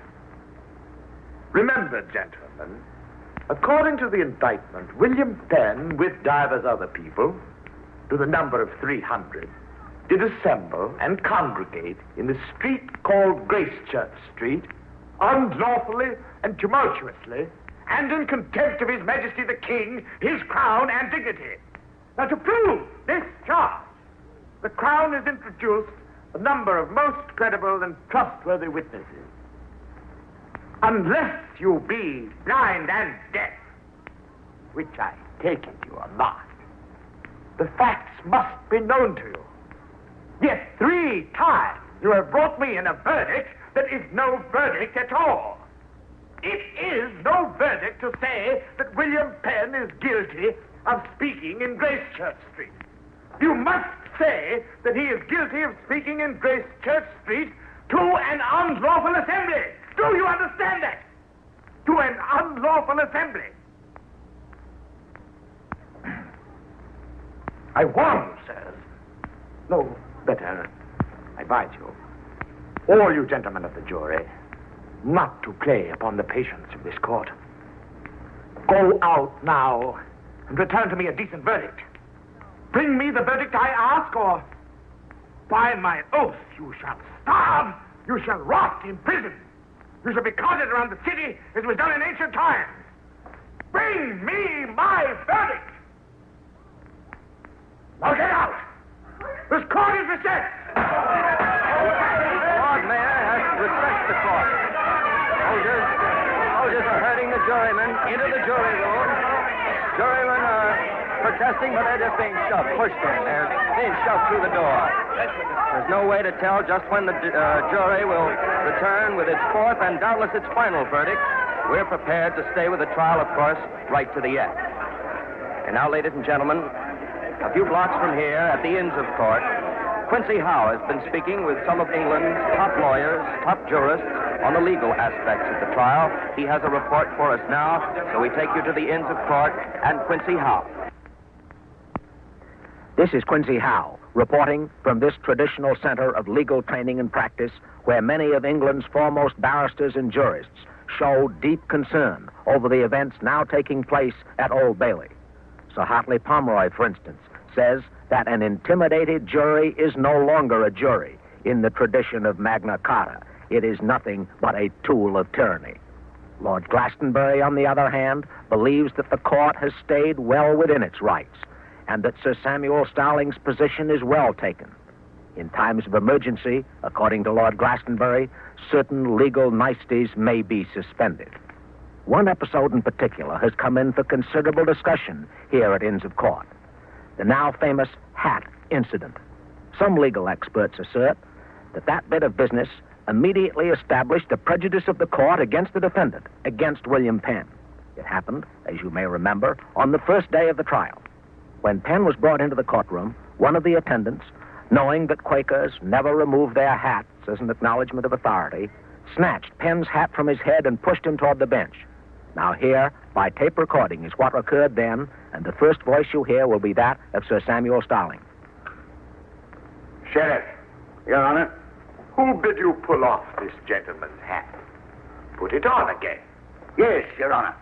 Remember, gentlemen, according to the indictment, William Penn, with divers other people, to the number of 300, did assemble and congregate in the street called Gracechurch Street, unlawfully and tumultuously, and in contempt of His Majesty the King, his crown, and dignity. Now, to prove this charge, the Crown has introduced a number of most credible and trustworthy witnesses. Unless you be blind and deaf, which I take it you are not, the facts must be known to you. Yet 3 times you have brought me in a verdict that is no verdict at all. It is no verdict to say that William Penn is guilty of speaking in Gracechurch Street. You must say that he is guilty of speaking in Gracechurch Street to an unlawful assembly. Do you understand that? To an unlawful assembly. I warn you, sirs. No, better, I advise you, all you gentlemen of the jury, not to play upon the patience of this court. Go out now and return to me a decent verdict. Bring me the verdict I ask, or by my oath you shall starve, you shall rot in prison. You shall be carted around the city as was done in ancient times. Bring me my verdict. Now get out. This court is recessed. Lord Mayor has recessed the court. Soldiers are herding the jurymen into the jury room. Jurymen are protesting, but they're just being shoved, pushed in. They're being shoved through the door. There's no way to tell just when the jury will return with its 4th and doubtless its final verdict. We're prepared to stay with the trial, of course, right to the end. And now, ladies and gentlemen, a few blocks from here, at the Inns of Court, Quincy Howe has been speaking with some of England's top lawyers, top jurists, on the legal aspects of the trial. He has a report for us now, so we take you to the Inns of Court and Quincy Howe. This is Quincy Howe, reporting from this traditional center of legal training and practice, where many of England's foremost barristers and jurists show deep concern over the events now taking place at Old Bailey. Sir Hartley Pomeroy, for instance, says that an intimidated jury is no longer a jury in the tradition of Magna Carta. It is nothing but a tool of tyranny. Lord Glastonbury, on the other hand, believes that the court has stayed well within its rights, and that Sir Samuel Starling's position is well taken. In times of emergency, according to Lord Glastonbury, certain legal niceties may be suspended. One episode in particular has come in for considerable discussion here at Inns of Court. The now famous hat incident. Some legal experts assert that that bit of business immediately established the prejudice of the court against the defendant, against William Penn. It happened, as you may remember, on the first day of the trial. When Penn was brought into the courtroom, one of the attendants, knowing that Quakers never remove their hats as an acknowledgement of authority, snatched Penn's hat from his head and pushed him toward the bench. Now here, by tape recording, is what occurred then, and the first voice you hear will be that of Sir Samuel Starling. Sheriff. Your Honor. Who bid you pull off this gentleman's hat? Put it on again. Yes, Your Honor.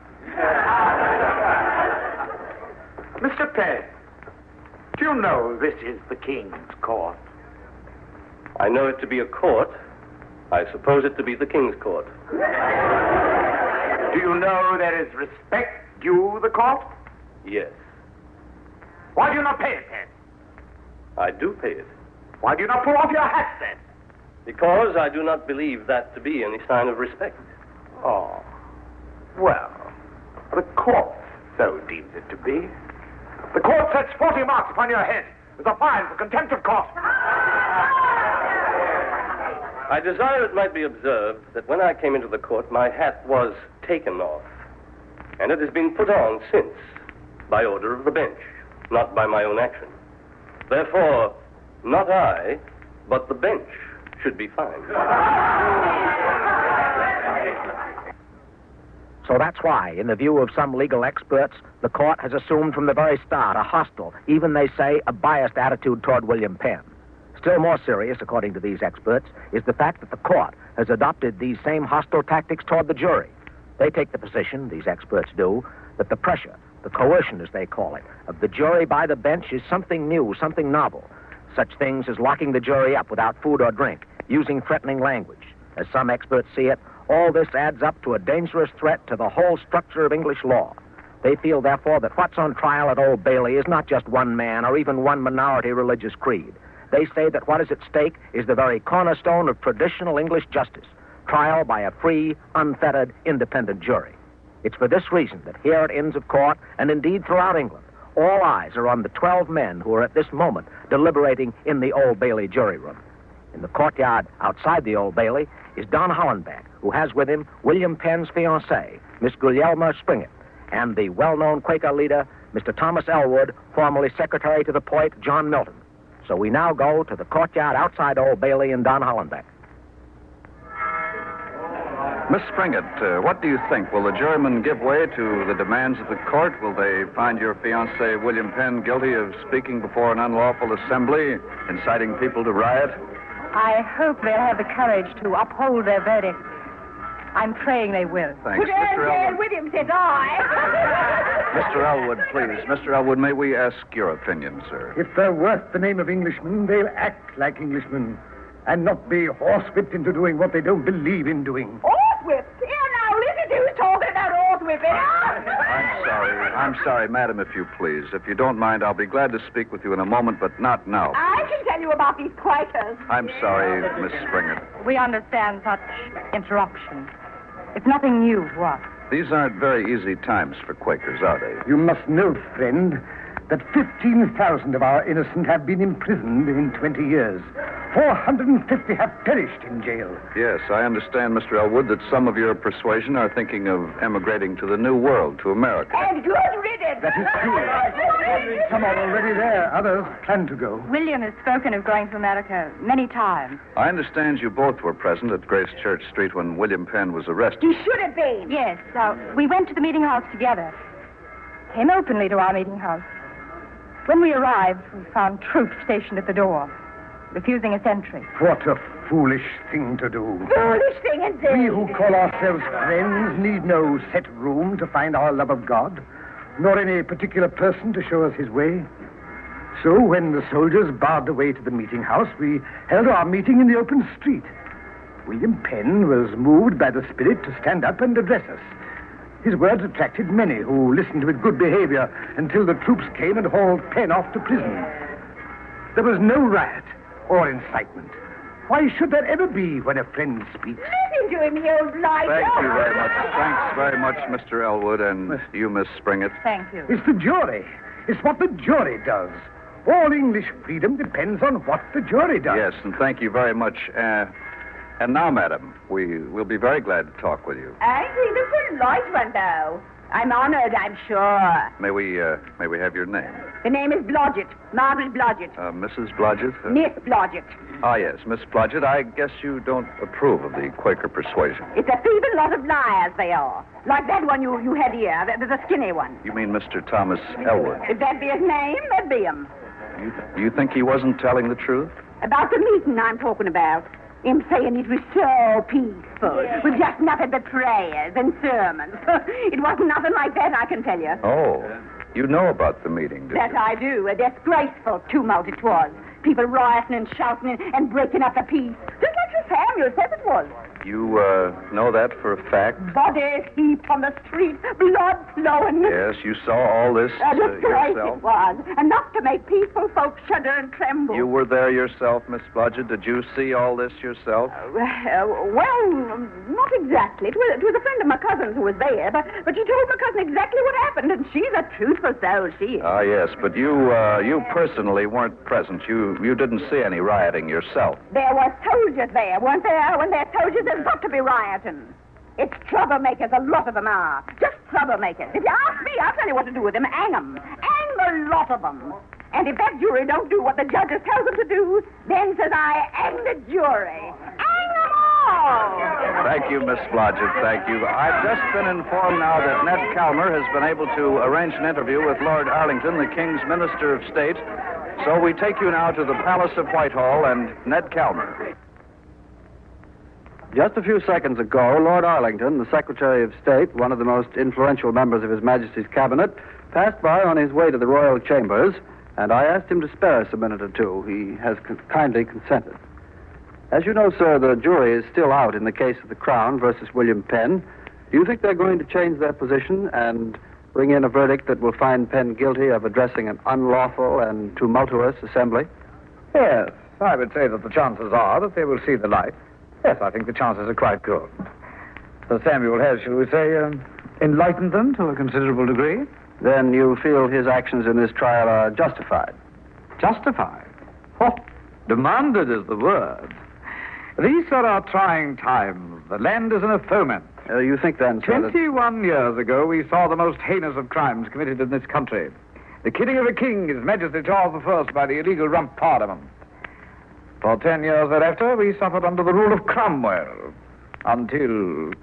Mr. Penn, do you know this is the King's court? I know it to be a court. I suppose it to be the King's court. Do you know there is respect due the court? Yes. Why do you not pay it, Penn? I do pay it. Why do you not pull off your hat, then? Because I do not believe that to be any sign of respect. Oh. Well, the court so deems it to be. The court sets 40 marks upon your head as a fine for contempt of court. I desire it might be observed that when I came into the court, my hat was taken off. And it has been put on since, by order of the bench, not by my own action. Therefore, not I, but the bench should be fined. So that's why, in the view of some legal experts, the court has assumed from the very start a hostile, even they say a biased attitude toward William Penn. Still more serious, according to these experts, is the fact that the court has adopted these same hostile tactics toward the jury. They take the position, these experts do, that the pressure, the coercion as they call it, of the jury by the bench is something new, something novel. Such things as locking the jury up without food or drink, using threatening language. As some experts see it, all this adds up to a dangerous threat to the whole structure of English law. They feel, therefore, that what's on trial at Old Bailey is not just one man or even one minority religious creed. They say that what is at stake is the very cornerstone of traditional English justice, trial by a free, unfettered, independent jury. It's for this reason that here at Inns of Court, and indeed throughout England, all eyes are on the 12 men who are at this moment deliberating in the Old Bailey jury room. In the courtyard outside the Old Bailey is Don Hollenbeck, who has with him William Penn's fiancée, Miss Gulielma Springett, and the well-known Quaker leader, Mr. Thomas Elwood, formerly secretary to the poet John Milton. So we now go to the courtyard outside Old Bailey and Don Hollenbeck. Miss Springett, what do you think? Will the jurymen give way to the demands of the court? Will they find your fiancé, William Penn, guilty of speaking before an unlawful assembly, inciting people to riot? I hope they'll have the courage to uphold their verdict. I'm praying they will. Thanks, Mr. Elwood. William said I. Mr. Elwood, please. Mr. Elwood, may we ask your opinion, sir? If they're worth the name of Englishmen, they'll act like Englishmen and not be horsewhipped into doing what they don't believe in doing. Horsewhipped? Here now, listen to who's talking about horsewhipping. I'm sorry, madam, if you please. If you don't mind, I'll be glad to speak with you in a moment, but not now. I can tell you about these Quakers. I'm sorry, Miss Springett. We understand such interruption. It's nothing new to us. These aren't very easy times for Quakers, are they? You must know, friend, that 15,000 of our innocent have been imprisoned in 20 years. 450 have perished in jail. Yes, I understand, Mr. Elwood, that some of your persuasion are thinking of emigrating to the New World, to America. And good riddance. That is true. Some are already there. Others plan to go. William has spoken of going to America many times. I understand you both were present at Grace Church Street when William Penn was arrested. He should have been. Yes. We went to the meeting house together. Came openly to our meeting house. When we arrived, we found troops stationed at the door, refusing a sentry. What a foolish thing to do. Foolish thing indeed. We who call ourselves friends need no set room to find our love of God, nor any particular person to show us his way. So when the soldiers barred the way to the meeting house, we held our meeting in the open street. William Penn was moved by the Spirit to stand up and address us. His words attracted many who listened with good behavior until the troops came and hauled Penn off to prison. There was no riot or incitement. Why should there ever be when a friend speaks? Listen to him, you old liar. Thank you very much. Thanks very much, Mr. Elwood, and you, Miss Springett. Thank you. It's the jury. It's what the jury does. All English freedom depends on what the jury does. Yes, and thank you very much. And now, madam, we'll be very glad to talk with you. I think the polite one, though. I'm honored, I'm sure. May we have your name? The name is Blodgett, Margaret Blodgett. Mrs. Blodgett? Miss Blodgett. Ah, yes, Miss Blodgett. I guess you don't approve of the Quaker persuasion. It's a feeble lot of liars, they are. Like that one you had here, the skinny one. You mean Mr. Thomas Elwood? If that be his name, that be him. You think he wasn't telling the truth? About the meeting I'm talking about. Him saying it was so peaceful, with just nothing but prayers and sermons. It wasn't nothing like that, I can tell you. Oh, you know about the meeting, did That you? I do. A disgraceful tumult it was. People rioting and shouting and breaking up the peace. Just like Sir Samuel said it was. You know that for a fact? Bodies heaped on the street, blood flowing. Yes, you saw all this A disgrace yourself? it was. Enough to make peaceful folks shudder and tremble. You were there yourself, Miss Blodgett. Did you see all this yourself? Well, not exactly. It was a friend of my cousin's who was there, but she told my cousin exactly what happened, and she's a truthful soul, she is. Ah, yes, but you personally weren't present. You didn't see any rioting yourself. There were soldiers there, weren't there? When there's soldiers, there's got to be rioting. It's troublemakers, a lot of them are. Just troublemakers. If you ask me, I'll tell you what to do with them. Hang them. Hang the lot of them. And if that jury don't do what the judges tell them to do, then, says I, hang the jury. Hang them all! Thank you, Miss Blodgett. Thank you. I've just been informed now that Ned Calmer has been able to arrange an interview with Lord Arlington, the King's Minister of State. So we take you now to the Palace of Whitehall and Ned Calmer. Just a few seconds ago, Lord Arlington, the Secretary of State, one of the most influential members of His Majesty's cabinet, passed by on his way to the royal chambers, and I asked him to spare us a minute or two. He has kindly consented. As you know, sir, the jury is still out in the case of the Crown versus William Penn. Do you think they're going to change their position and bring in a verdict that will find Penn guilty of addressing an unlawful and tumultuous assembly? Yes, I would say that the chances are that they will see the light. Yes, I think the chances are quite good. Sir Samuel has, shall we say, enlightened them to a considerable degree. Then you feel his actions in this trial are justified? Justified? Oh, demanded is the word. These are our trying times. The land is in a ferment. You think then, sir, 21 years ago, we saw the most heinous of crimes committed in this country. The killing of a king, His Majesty Charles I, by the illegal Rump Parliament. For 10 years thereafter, we suffered under the rule of Cromwell, until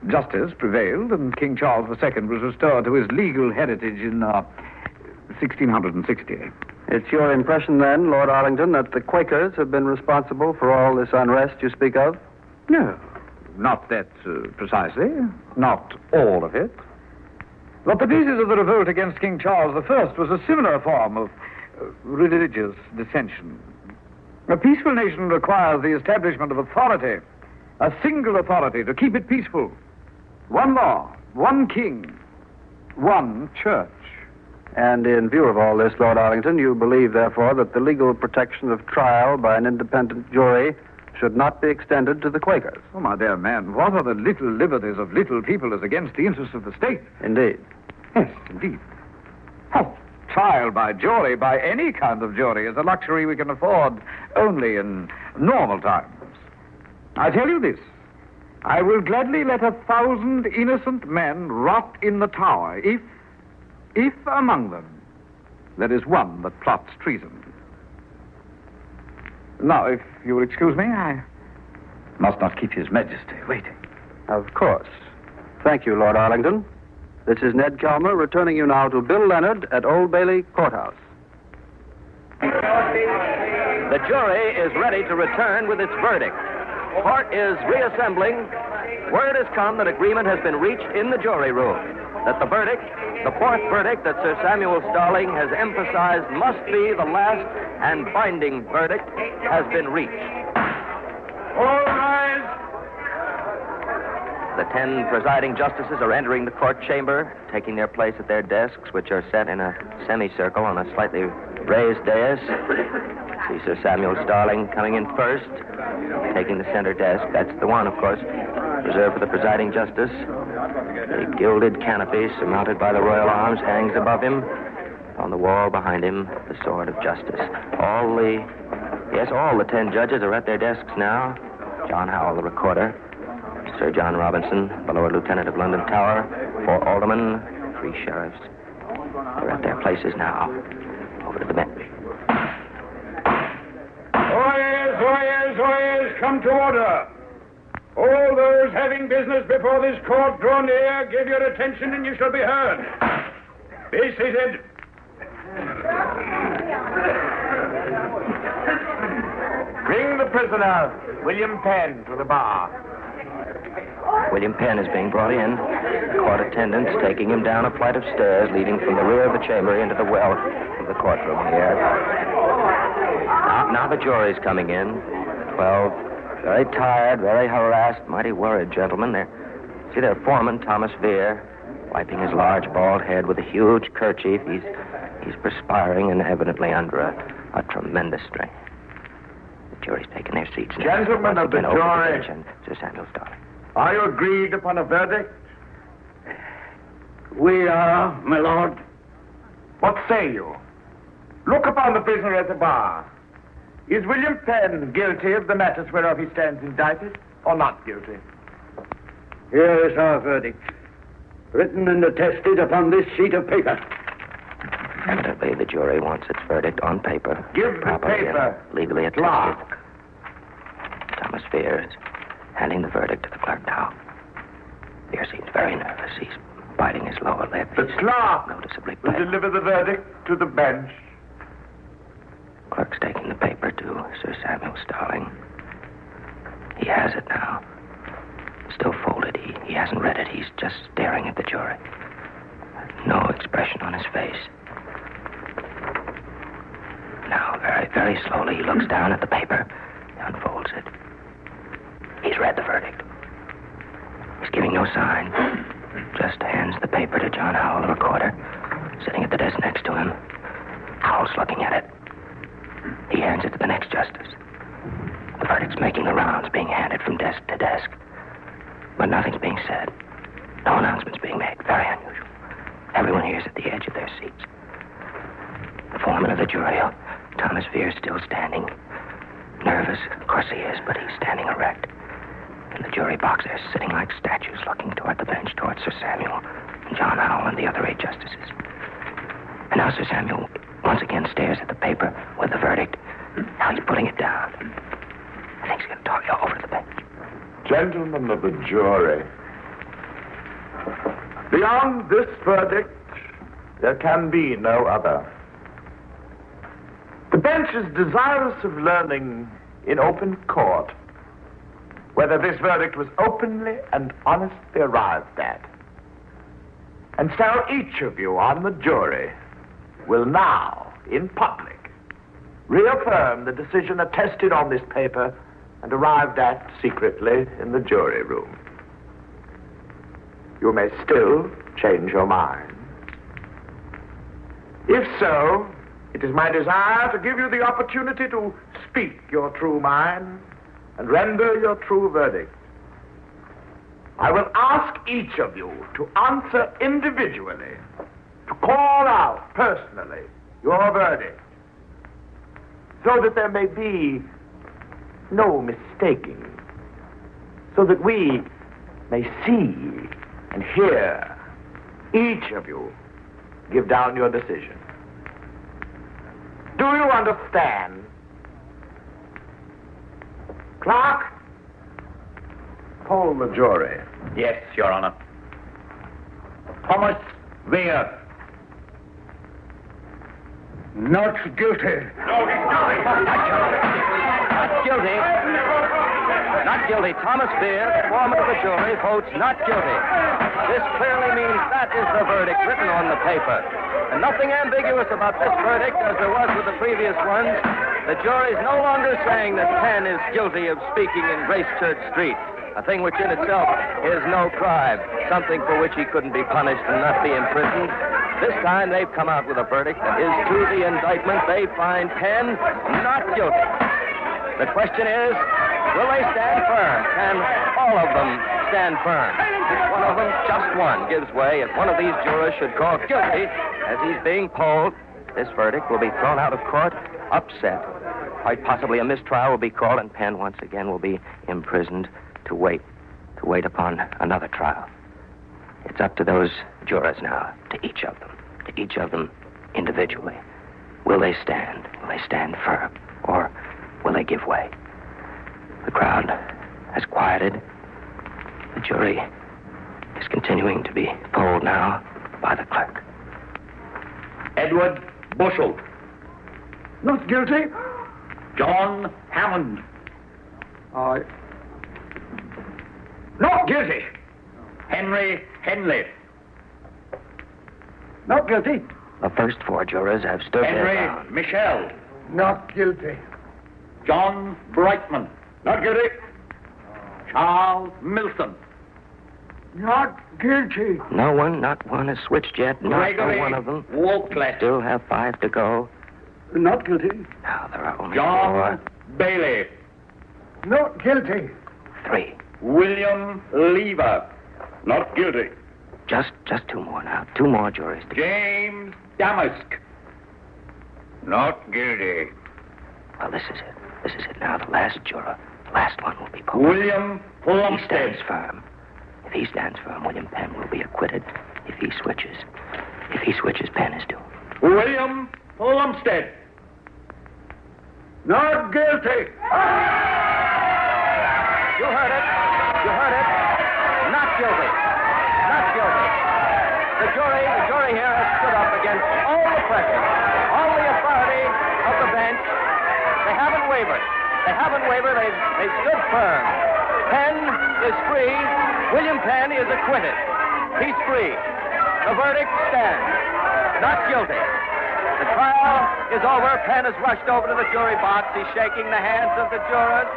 justice prevailed and King Charles II was restored to his legal heritage in 1660. It's your impression, then, Lord Arlington, that the Quakers have been responsible for all this unrest you speak of? No, not that precisely. Not all of it. But the basis of the revolt against King Charles I was a similar form of religious dissension. A peaceful nation requires the establishment of authority, a single authority to keep it peaceful. One law, one king, one church. And in view of all this, Lord Arlington, you believe, therefore, that the legal protection of trial by an independent jury should not be extended to the Quakers? Oh, my dear man, what are the little liberties of little people as against the interests of the state? Indeed. Yes, indeed. Oh, trial by jury, by any kind of jury, is a luxury we can afford only in normal times. I tell you this, I will gladly let 1,000 innocent men rot in the tower if among them there is one that plots treason. Now, if you will excuse me, I must not keep His Majesty waiting. Of course. Thank you, Lord Arlington. This is Ned Calmer returning you now to Bill Leonard at Old Bailey Courthouse. The jury is ready to return with its verdict. Court is reassembling. Word has come that agreement has been reached in the jury room, that the verdict, the fourth verdict that Sir Samuel Starling has emphasized must be the last and binding verdict, has been reached. All rise. The 10 presiding justices are entering the court chamber, taking their place at their desks, which are set in a semicircle on a slightly raised dais. See Sir Samuel Starling coming in first, taking the center desk. That's the one, of course, reserved for the presiding justice. The gilded canopy surmounted by the royal arms hangs above him. On the wall behind him, the sword of justice. All the 10 judges are at their desks now. John Howell, the recorder. Sir John Robinson, the Lord Lieutenant of London Tower. 4 aldermen, 3 sheriffs. They're at their places now. Over to the bench. Oyez, come to order. All those having business before this court, draw near, give your attention, and you shall be heard. Be seated. Bring the prisoner, William Penn, to the bar. William Penn is being brought in. Court attendants taking him down a flight of stairs leading from the rear of the chamber into the well of the courtroom here. Now the jury's coming in. 12. Very tired, very harassed, mighty worried gentlemen. See their foreman, Thomas Vere, wiping his large bald head with a huge kerchief. He's perspiring and evidently under a tremendous strain. The jury's taking their seats now. Gentlemen of the jury. Sir Samuel Starling. Are you agreed upon a verdict? We are, my lord. What say you? Look upon the prisoner at the bar. Is William Penn guilty of the matters whereof he stands indicted, or not guilty? Here is our verdict, written and attested upon this sheet of paper. Evidently, the jury wants its verdict on paper. Give the paper. Legally attested. Clark. Thomas Vere handing the verdict to the clerk now. Pierce seems very nervous. He's biting his lower lip. The clerk noticeably will pale. deliver the verdict to the bench. Clerk's taking the paper to Sir Samuel Starling. He has it now. Still folded. He hasn't read it. He's just staring at the jury. No expression on his face. Now, very, very slowly, he looks down at the paper, unfolds it. He's read the verdict. He's giving no sign. Just hands the paper to John Howell, the recorder, sitting at the desk next to him. Howell's looking at it. He hands it to the next justice. The verdict's making the rounds, being handed from desk to desk. But nothing's being said. No announcement's being made. Very unusual. Everyone hears at the edge of their seats. The foreman of the jury, Thomas Veer, still standing. Nervous, of course he is, but he's standing erect. In the jury box, they're sitting like statues, looking toward the bench, toward Sir Samuel, and John Howell, and the other 8 justices. And now Sir Samuel once again stares at the paper with the verdict. Now he's putting it down. I think he's going to talk you over to the bench. Gentlemen of the jury, beyond this verdict, there can be no other. The bench is desirous of learning in open court whether this verdict was openly and honestly arrived at. And so each of you on the jury will now, in public, reaffirm the decision attested on this paper and arrived at secretly in the jury room. You may still change your mind. If so, it is my desire to give you the opportunity to speak your true mind and render your true verdict. I will ask each of you to answer individually, to call out personally your verdict, so that there may be no mistaking, so that we may see and hear each of you give down your decision. Do you understand? Clerk, poll the jury. Yes, Your Honor. Thomas Weir. Not guilty. Not guilty. Not guilty. Thomas Beer, foreman of the jury, votes not guilty. This clearly means that is the verdict written on the paper. And nothing ambiguous about this verdict as there was with the previous ones. The jury's no longer saying that Penn is guilty of speaking in Gracechurch Street, a thing which in itself is no crime, something for which he couldn't be punished and not be imprisoned. This time they've come out with a verdict that is to the indictment. They find Penn not guilty. The question is, will they stand firm? Can all of them stand firm? If one of them, just one, gives way, if one of these jurors should call guilty as he's being polled, this verdict will be thrown out of court, upset. Quite possibly a mistrial will be called, and Penn once again will be imprisoned to wait upon another trial. It's up to those jurors now, to each of them individually. Will they stand? Will they stand firm? Or will they give way? The crowd has quieted. The jury is continuing to be polled now by the clerk. Edward Bushell. Not guilty. John Hammond. Not guilty. Henry Henley. Not guilty. The first 4 jurors have stood their Henry ground. Michel. Not guilty. John Brightman. Not guilty. Charles Milton. Not guilty. No one, not one has switched yet. Not Gregory one of them. Walklett. Still have 5 to go. Not guilty. Now there are only John 4. Bailey. Not guilty. 3. William Lever. Not guilty. Just 2 more now. 2 more juries to go. James Damask. Not guilty. Well, this is it. This is it now. The last juror. The last one will be polled. William Plumstead. He stands firm. If he stands firm, William Penn will be acquitted. If he switches, Penn is doomed. William Plumstead. Not guilty. You heard it. You heard it. Not guilty. Not guilty. The jury here has stood up against all the pressure, all the authority of the bench. They haven't wavered. They haven't wavered. They've stood firm. Penn is free. William Penn is acquitted. He's free. The verdict stands. Not guilty. The trial is over. Penn has rushed over to the jury box. He's shaking the hands of the jurors.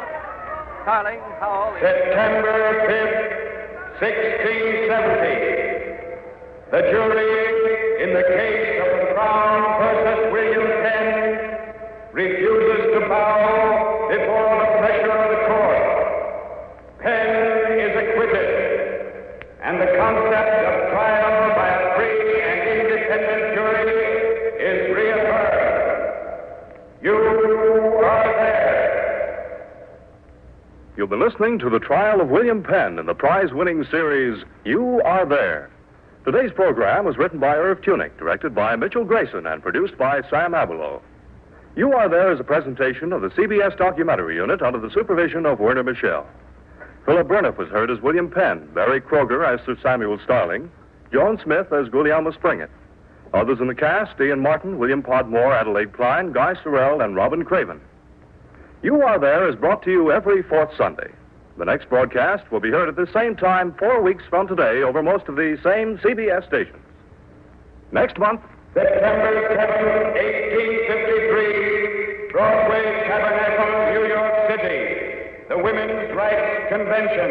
Darling, how old is he? September 5th, 1670. The jury in the case of the Crown versus William Penn refuses to bow before the pressure of the court. Penn is acquitted, and the concept of trial by a free and independent jury is reaffirmed. You are there. You've been listening to the trial of William Penn in the prize-winning series, You Are There. Today's program was written by Irv Tunick, directed by Mitchell Grayson, and produced by Sam Abelow. You Are There is a presentation of the CBS documentary unit under the supervision of Werner Michel. Philip Burniff was heard as William Penn, Barry Kroger as Sir Samuel Starling, Joan Smith as Guglielmo Springett. Others in the cast, Ian Martin, William Podmore, Adelaide Klein, Guy Sorrell, and Robin Craven. You Are There is brought to you every fourth Sunday. The next broadcast will be heard at the same time 4 weeks from today over most of the same CBS stations. Next month, September 7th, 1853, Broadway Tabernacle, New York City, the Women's Rights Convention.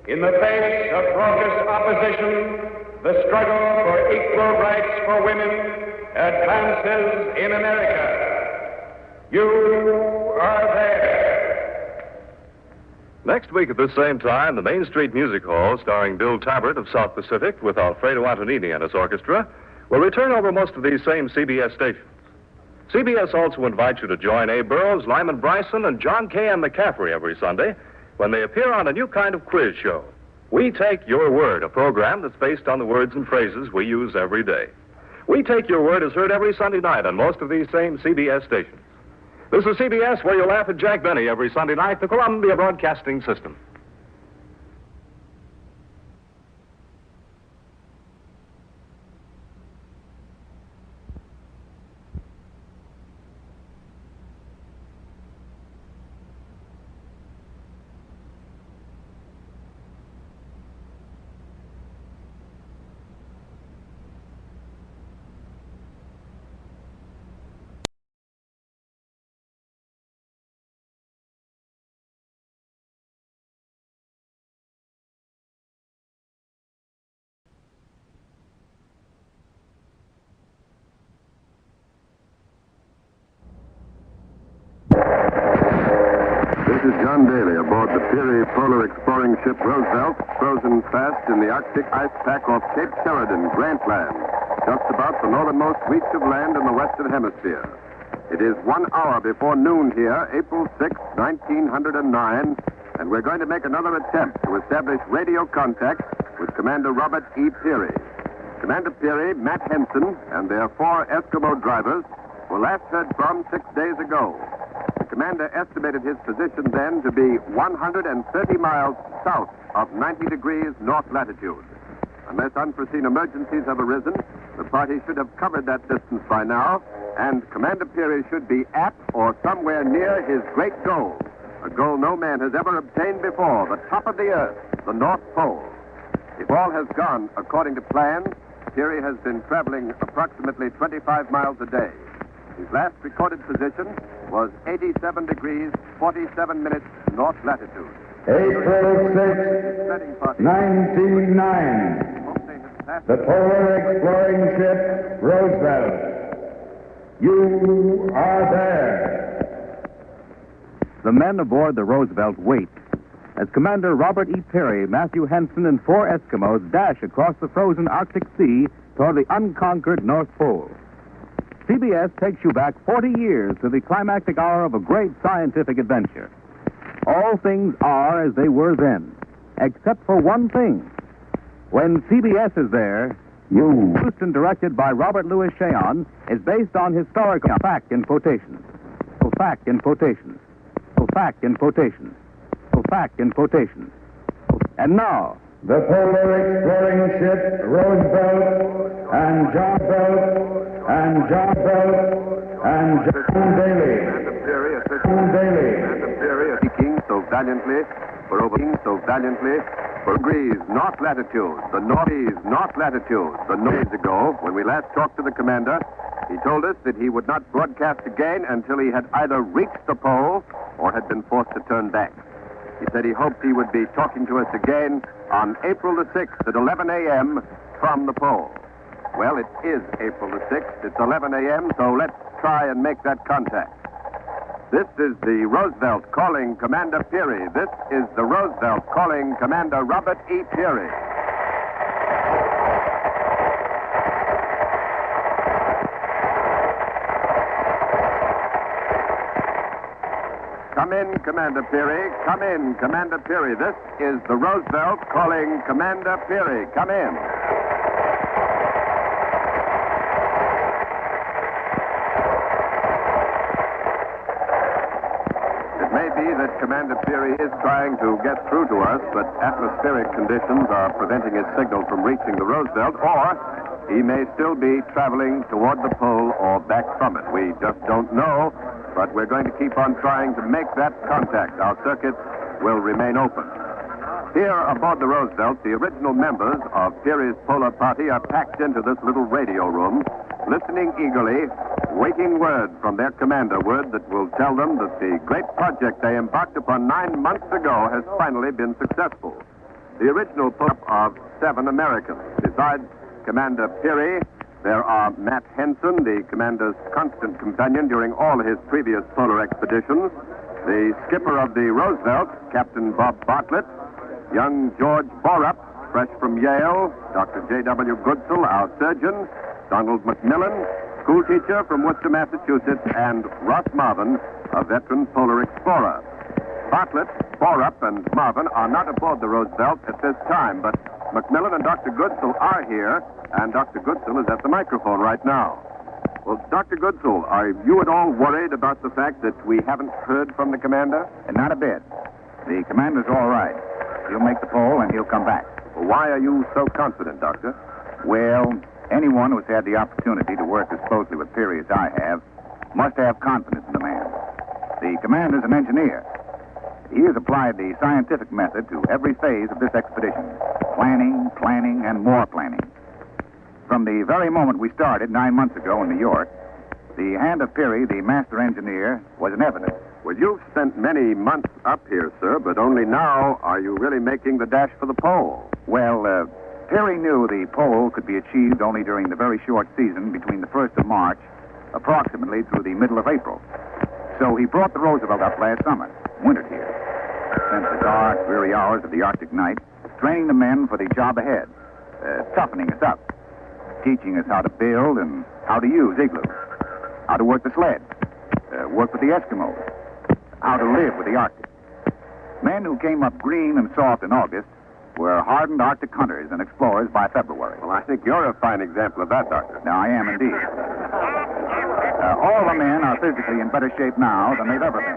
In the face of raucous opposition, the struggle for equal rights for women advances in America. You are there. Next week at this same time, the Main Street Music Hall, starring Bill Tabbert of South Pacific with Alfredo Antonini and his orchestra, will return over most of these same CBS stations. CBS also invites you to join Abe Burrows, Lyman Bryson, and John K. M. McCaffrey every Sunday when they appear on a new kind of quiz show. We Take Your Word, a program that's based on the words and phrases we use every day. We Take Your Word is heard every Sunday night on most of these same CBS stations. This is CBS, where you laugh at Jack Benny every Sunday night, the Columbia Broadcasting System. This is John Daly aboard the Peary polar exploring ship Roosevelt, frozen fast in the Arctic ice pack off Cape Sheridan, Grant Land, just about the northernmost reach of land in the Western Hemisphere. It is 1 hour before noon here, April 6, 1909, and we're going to make another attempt to establish radio contact with Commander Robert E. Peary. Commander Peary, Matt Henson, and their 4 Eskimo drivers were last heard from 6 days ago. The commander estimated his position then to be 130 miles south of 90 degrees north latitude. Unless unforeseen emergencies have arisen, the party should have covered that distance by now, and Commander Peary should be at or somewhere near his great goal, a goal no man has ever obtained before, the top of the Earth, the North Pole. If all has gone according to plan, Peary has been traveling approximately 25 miles a day. His last recorded position was 87 degrees, 47 minutes north latitude. April 6, 1909. The polar exploring ship Roosevelt. You are there. The men aboard the Roosevelt wait as Commander Robert E. Peary, Matthew Henson, and 4 Eskimos dash across the frozen Arctic Sea toward the unconquered North Pole. CBS takes you back 40 years to the climactic hour of a great scientific adventure. All things are as they were then, except for one thing. When CBS is there, produced and directed by Robert Louis Cheon, is based on historical fact in quotations. Fact in quotations. Fact in quotations. fact in quotations. And now, the polar exploring ship Roosevelt and John Belt and John Belt and John Daly. Speaking so valiantly for degrees north latitude, the northeast north latitude. The days ago, when we last talked to the commander, he told us that he would not broadcast again until he had either reached the pole or had been forced to turn back. He said he hoped he would be talking to us again on April the 6th at 11 a.m. from the pole. Well, it is April the 6th. It's 11 a.m., so let's try and make that contact. This is the Roosevelt calling Commander Peary. This is the Roosevelt calling Commander Robert E. Peary. Come in, Commander Peary. Come in, Commander Peary. This is the Roosevelt calling Commander Peary. Come in. It may be that Commander Peary is trying to get through to us, but atmospheric conditions are preventing his signal from reaching the Roosevelt, or he may still be traveling toward the pole or back from it. We just don't know. But we're going to keep on trying to make that contact. Our circuits will remain open. Here aboard the Roosevelt, the original members of Peary's polar party are packed into this little radio room, listening eagerly, waiting word from their commander, word that will tell them that the great project they embarked upon 9 months ago has finally been successful. The original polar of 7 Americans. Besides Commander Peary, there are Matt Henson, the commander's constant companion during all his previous polar expeditions, the skipper of the Roosevelt, Captain Bob Bartlett, young George Borup, fresh from Yale, Dr. J.W. Goodsell, our surgeon, Donald McMillan, schoolteacher from Worcester, Massachusetts, and Ross Marvin, a veteran polar explorer. Bartlett, Borup, and Marvin are not aboard the Roosevelt at this time, but McMillan and Dr. Goodsell are here, and Dr. Goodsell is at the microphone right now. Well, Dr. Goodsell, are you at all worried about the fact that we haven't heard from the commander? Not a bit. The commander's all right. He'll make the pole and he'll come back. Well, why are you so confident, Doctor? Well, anyone who's had the opportunity to work as closely with Peary as I have must have confidence in the man. The commander's an engineer. He has applied the scientific method to every phase of this expedition. Planning, and more planning. From the very moment we started 9 months ago in New York, the hand of Peary, the master engineer, was in evidence. Well, you've spent many months up here, sir, but only now are you really making the dash for the pole. Well, Peary knew the pole could be achieved only during the very short season between the 1st of March, approximately through the middle of April. So he brought the Roosevelt up last summer, wintered here, spent the dark, dreary hours of the Arctic night training the men for the job ahead, toughening us up, teaching us how to build and how to use igloos, how to work the sled, work with the Eskimos, how to live with the Arctic. Men who came up green and soft in August were hardened Arctic hunters and explorers by February. Well, I think you're a fine example of that, Doctor. Now, I am indeed. All the men are physically in better shape now than they've ever been.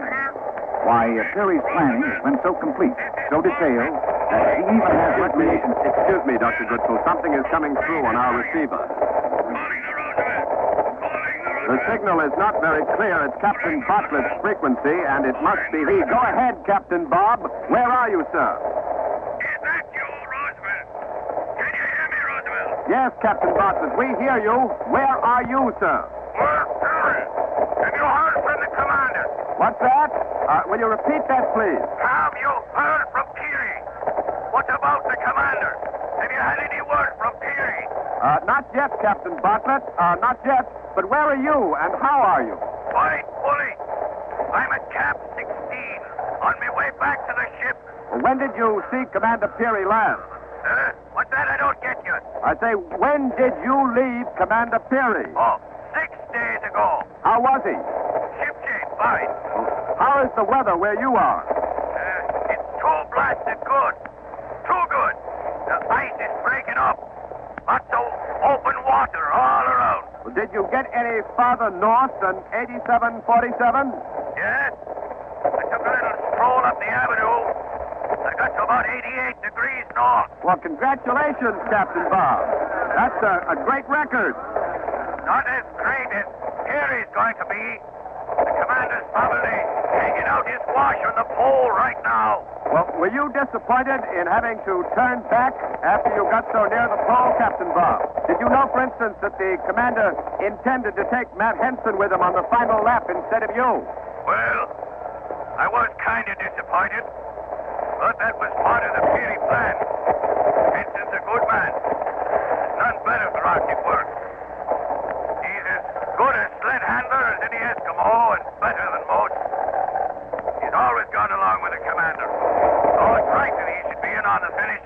Why, Peary's planning has been so complete, so detailed, that he even has recreation. Excuse me, Dr. Goodsell. Something is coming through on our receiver. The signal is not very clear. It's Captain Bartlett's frequency, and it must be he. Go ahead, Captain Bob. Where are you, sir? Is that you, Roosevelt? Can you hear me, Roosevelt? Yes, Captain Bartlett. We hear you. Where are you, sir? Well, Peary, have you heard from the commander? What's that? Will you repeat that, please? Have you heard from Peary? What about the commander? Have you had any word from Peary? Not yet, Captain Bartlett. Not yet. But where are you, and how are you? Fine, bully. I'm at Camp 16, on my way back to the ship. Well, when did you see Commander Peary last? What's that? I don't get you. I say, when did you leave Commander Peary? Oh, 6 days ago. How was he? Shipshape, fine. How is the weather where you are? It's too blasted good. Too good. The ice is breaking up. Lots of open water all around. Well, did you get any farther north than 8747? Yes. I took a little stroll up the avenue 88 degrees north. Well, congratulations, Captain Bob. That's a great record. Not as great as Peary's going to be. The commander's probably hanging out his wash on the pole right now. Well, were you disappointed in having to turn back after you got so near the pole, Captain Bob? Did you know, for instance, that the commander intended to take Matt Henson with him on the final lap instead of you? Well, I was kind of disappointed, but that was part of the Peary plan. Henson's a good man. None better for Arctic work. He's as good a sled handler as any Eskimo and better than most. He's always gone along with the commander. So it's right that he should be in on the finish.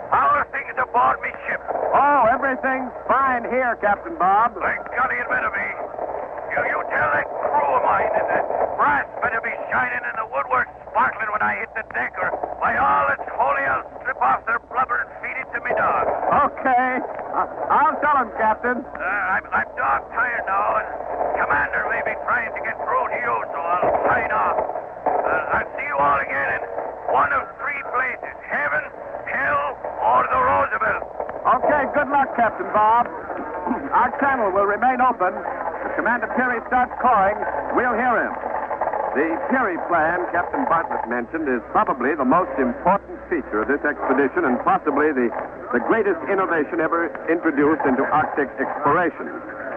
How are things aboard me ship? Oh, everything's fine here, Captain Bob. Thank golly it better be. You tell that crew of mine that the brass better be shining and the woodwork sparkling when I hit the deck, or by all that's holy, I'll strip off their blubber and feed it to me dog. Okay. I'll tell him, Captain. I'm dog tired now, and Commander may be trying to get through to you, so I'll sign off. I'll see you all again in one of three places: heaven, hell, or the Roosevelt. Okay, good luck, Captain Bob. Our channel will remain open. If Commander Peary starts cawing, we'll hear him. The Peary plan Captain Bartlett mentioned is probably the most important feature of this expedition and possibly the greatest innovation ever introduced into Arctic exploration.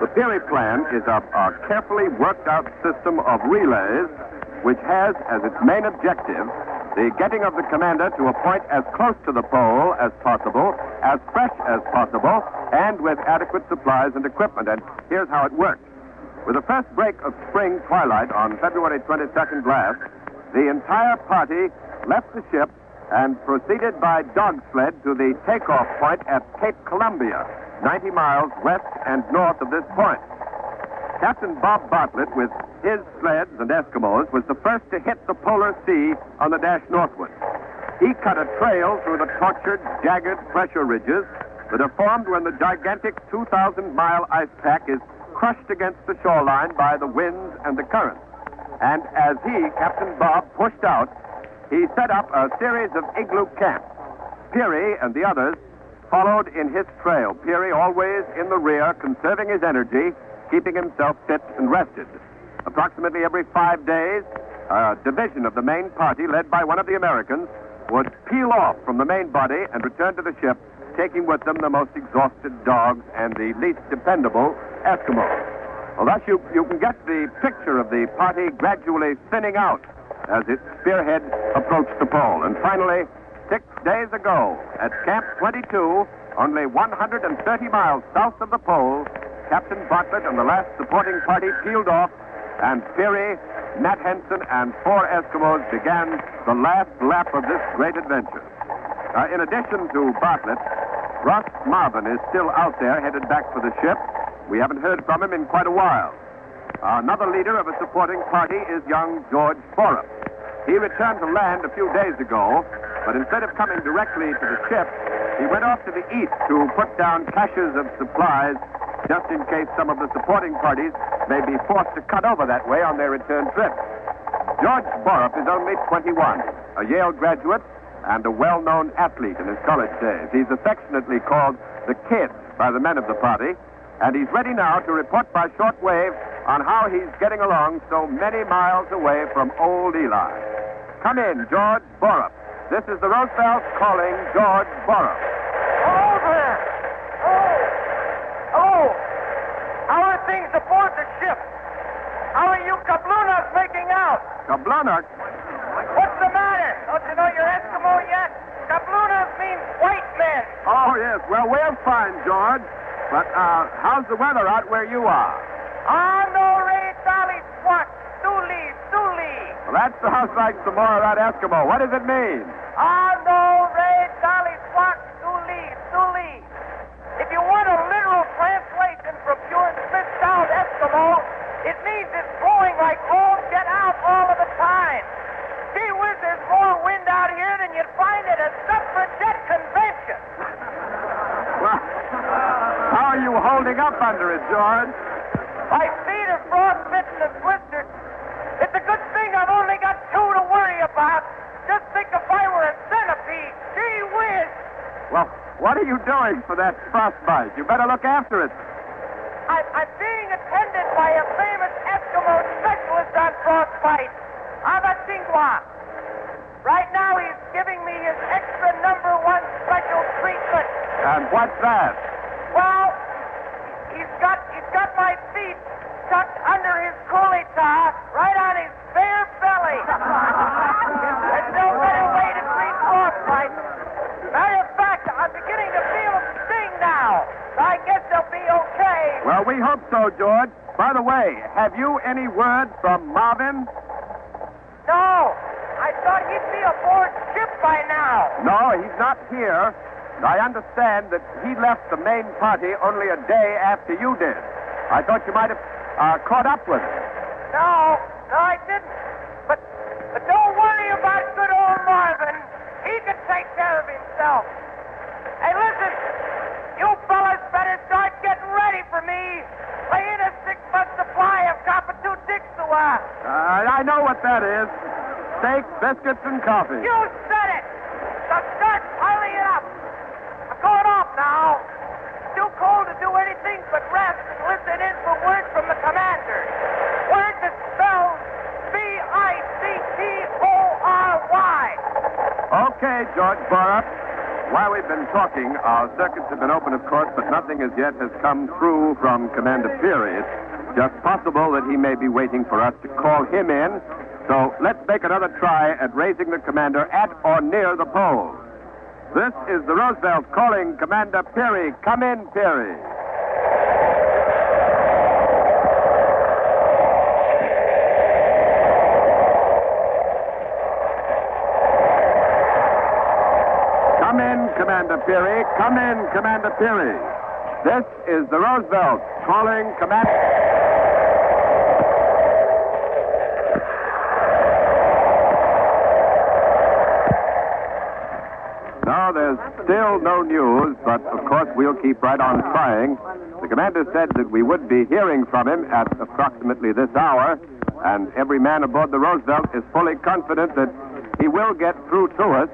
The Peary plan is a carefully worked out system of relays which has as its main objective the getting of the commander to a point as close to the pole as possible, as fresh as possible, and with adequate supplies and equipment. And here's how it works. With the first break of spring twilight on February 22nd last, the entire party left the ship and proceeded by dog sled to the takeoff point at Cape Columbia, 90 miles west and north of this point. Captain Bob Bartlett, with his sleds and Eskimos, was the first to hit the polar sea on the dash northward. He cut a trail through the tortured, jagged pressure ridges that are formed when the gigantic 2,000-mile ice pack is crushed against the shoreline by the winds and the currents. And as he, Captain Bob, pushed out, he set up a series of igloo camps. Peary and the others followed in his trail, Peary always in the rear, conserving his energy, keeping himself fit and rested. Approximately every 5 days, a division of the main party, led by one of the Americans, would peel off from the main body and return to the ship, taking with them the most exhausted dogs and the least dependable Eskimos. Well, thus you can get the picture of the party gradually thinning out as its spearhead approached the pole. And finally, 6 days ago, at Camp 22, only 130 miles south of the pole, Captain Bartlett and the last supporting party peeled off, and Peary, Nat Henson, and 4 Eskimos began the last lap of this great adventure. In addition to Bartlett, Ross Marvin is still out there, headed back for the ship. We haven't heard from him in quite a while. Another leader of a supporting party is young George Borup. He returned to land a few days ago, but instead of coming directly to the ship, he went off to the east to put down caches of supplies just in case some of the supporting parties may be forced to cut over that way on their return trip. George Borup is only 21, a Yale graduate and a well-known athlete in his college days. He's affectionately called the Kid by the men of the party, and he's ready now to report by shortwave on how he's getting along so many miles away from old Eli. Come in, George Borup. This is the Roosevelt calling George Borup. Over! Oh! How are things aboard the ship? How are you Kablunas making out? Kablunas? What's the matter? Don't you know you're Eskimo yet? Kablunas means white men. Oh, yes. Well, we're fine, George. But how's the weather out where you are? No Ray Dolly Swat. Dooley. Well, that sounds like some more of that Eskimo. What does it mean? No Ray Dolly Swat. Dooley. If you want a literal translation from pure spit out Eskimo, it means it's blowing like all get out all of the time. Gee whiz, there's more wind out here than you'd find at a suffragette convention. Well, how are you holding up under it, George? My feet are frostbitten and blistered. It's a good thing I've only got 2 to worry about. Just think if I were a senator. What are you doing for that frostbite? You better look after it. I'm being attended by a famous Eskimo specialist on frostbite, Abasingwa. Right now, he's giving me his extra #1 special treatment. And what's that? Well, he's got my feet tucked under his coolie tar, right on his bare belly. There's no better way to treat frostbite. Matter of fact, I'm beginning to feel him sting now. So I guess they'll be okay. Well, we hope so, George. By the way, have you any word from Marvin? No. I thought he'd be aboard ship by now. No, he's not here. I understand that he left the main party only a day after you did. I thought you might have caught up with him. No, I didn't. But don't worry about good old Marvin. He can take care of himself. Hey, listen, you fellas better start getting ready for me. Lay in a 6-month supply of copper 2 Dixua. I know what that is. Steak, biscuits, and coffee. You said it. So start piling it up. I'm going off now. It's too cold to do anything but rest and listen in for word from the commander. Word that spells Victory. Okay, George Borup. While we've been talking, our circuits have been open, of course, but nothing as yet has come through from Commander Peary. It's just possible that he may be waiting for us to call him in. So let's make another try at raising the commander at or near the pole. This is the Roosevelt calling Commander Peary. Come in, Peary. Come in, Commander Peary. Come in, Commander Peary. This is the Roosevelt calling Commander... No, there's still no news, but of course we'll keep right on trying. The commander said that we would be hearing from him at approximately this hour, and every man aboard the Roosevelt is fully confident that he will get through to us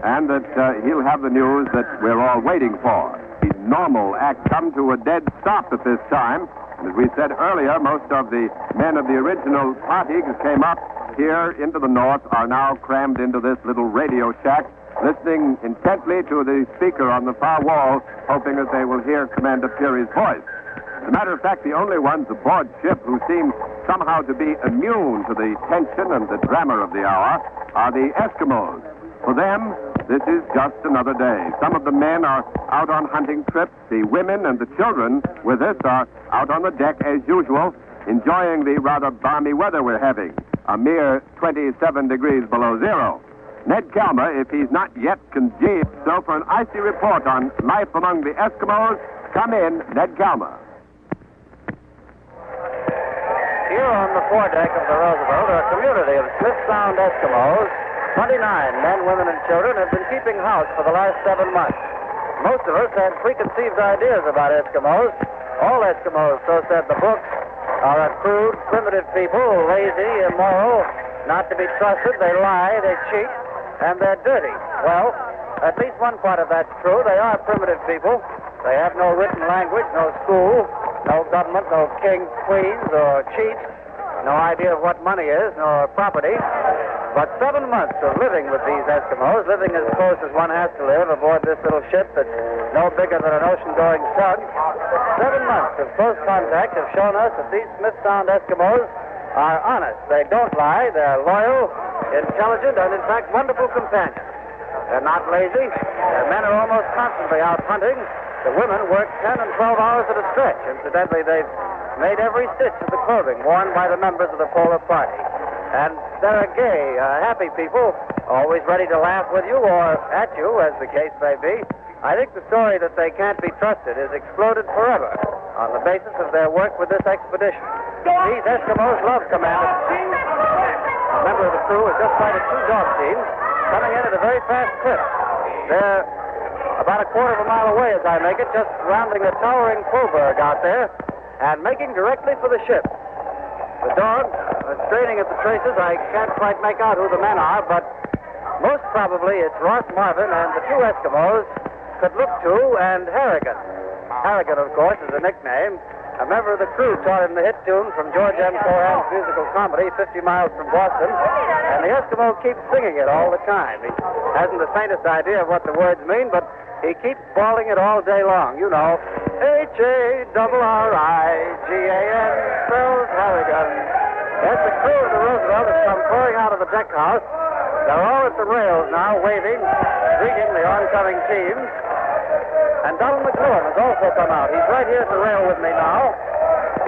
and that he'll have the news that we're all waiting for. The normal act come to a dead stop at this time. And as we said earlier, most of the men of the original party who came up here into the north are now crammed into this little radio shack, listening intently to the speaker on the far wall, hoping that they will hear Commander Peary's voice. As a matter of fact, the only ones aboard ship who seem somehow to be immune to the tension and the drama of the hour are the Eskimos. For them, this is just another day. Some of the men are out on hunting trips. The women and the children with us are out on the deck as usual, enjoying the rather balmy weather we're having, a mere 27 degrees below zero. Ned Kalmer, if he's not yet congealed, so for an icy report on life among the Eskimos, come in, Ned Kalmer. Here on the foredeck of the Roosevelt, a community of Smith Sound Eskimos, 29 men, women, and children, have been keeping house for the last 7 months. Most of us had preconceived ideas about Eskimos. All Eskimos, so said the books, are a crude, primitive people, lazy, immoral, not to be trusted. They lie, they cheat, and they're dirty. Well, at least one part of that's true. They are primitive people. They have no written language, no school, no government, no kings, queens, or chiefs, no idea of what money is, nor property. But 7 months of living with these Eskimos, living as close as one has to live aboard this little ship that's no bigger than an ocean-going tug, 7 months of close contact have shown us that these Smith Sound Eskimos are honest. They don't lie. They're loyal, intelligent, and, in fact, wonderful companions. They're not lazy. Their men are almost constantly out hunting. The women work 10 and 12 hours at a stretch. Incidentally, they've made every stitch of the clothing worn by the members of the polar party. And they're a gay, happy people, always ready to laugh with you or at you, as the case may be. I think the story that they can't be trusted is exploded forever on the basis of their work with this expedition. These Eskimos love Commander. A member of the crew has just sighted 2 dog teams coming in at a very fast clip. They're about a quarter of a mile away as I make it, just rounding a towering Fulberg out there and making directly for the ship. The dogs are straining at the traces. I can't quite make out who the men are, but most probably it's Ross Marvin and the 2 Eskimos Kudluktu and Harrigan. Harrigan, of course, is a nickname. A member of the crew taught him the hit tune from George M. Cohan's musical comedy, 50 Miles from Boston, and the Eskimo keeps singing it all the time. He hasn't the faintest idea of what the words mean, but he keeps bawling it all day long. You know, Harrigan spells Harrigan. That's the crew of the Roosevelt has come pouring out of the deck house. They're all at the rails now, waving, greeting the oncoming teams. And Donald McMillan has also come out. He's right here at the rail with me now.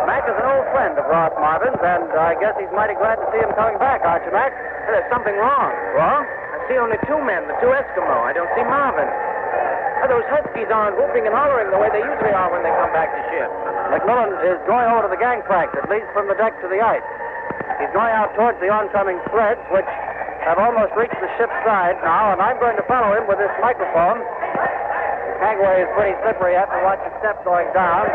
Mac is an old friend of Ross Marvin's, and I guess he's mighty glad to see him coming back, aren't you, Mac? There's something wrong. Wrong? I see only two men, the two Eskimo. I don't see Marvin. Those Huskies aren't whooping and hollering the way they usually are when they come back to ship. McMillan is going over to the gangplank that leads from the deck to the ice. He's going out towards the oncoming sleds, which have almost reached the ship's side now, and I'm going to follow him with this microphone. The gangway is pretty slippery. You have to watch your step going down.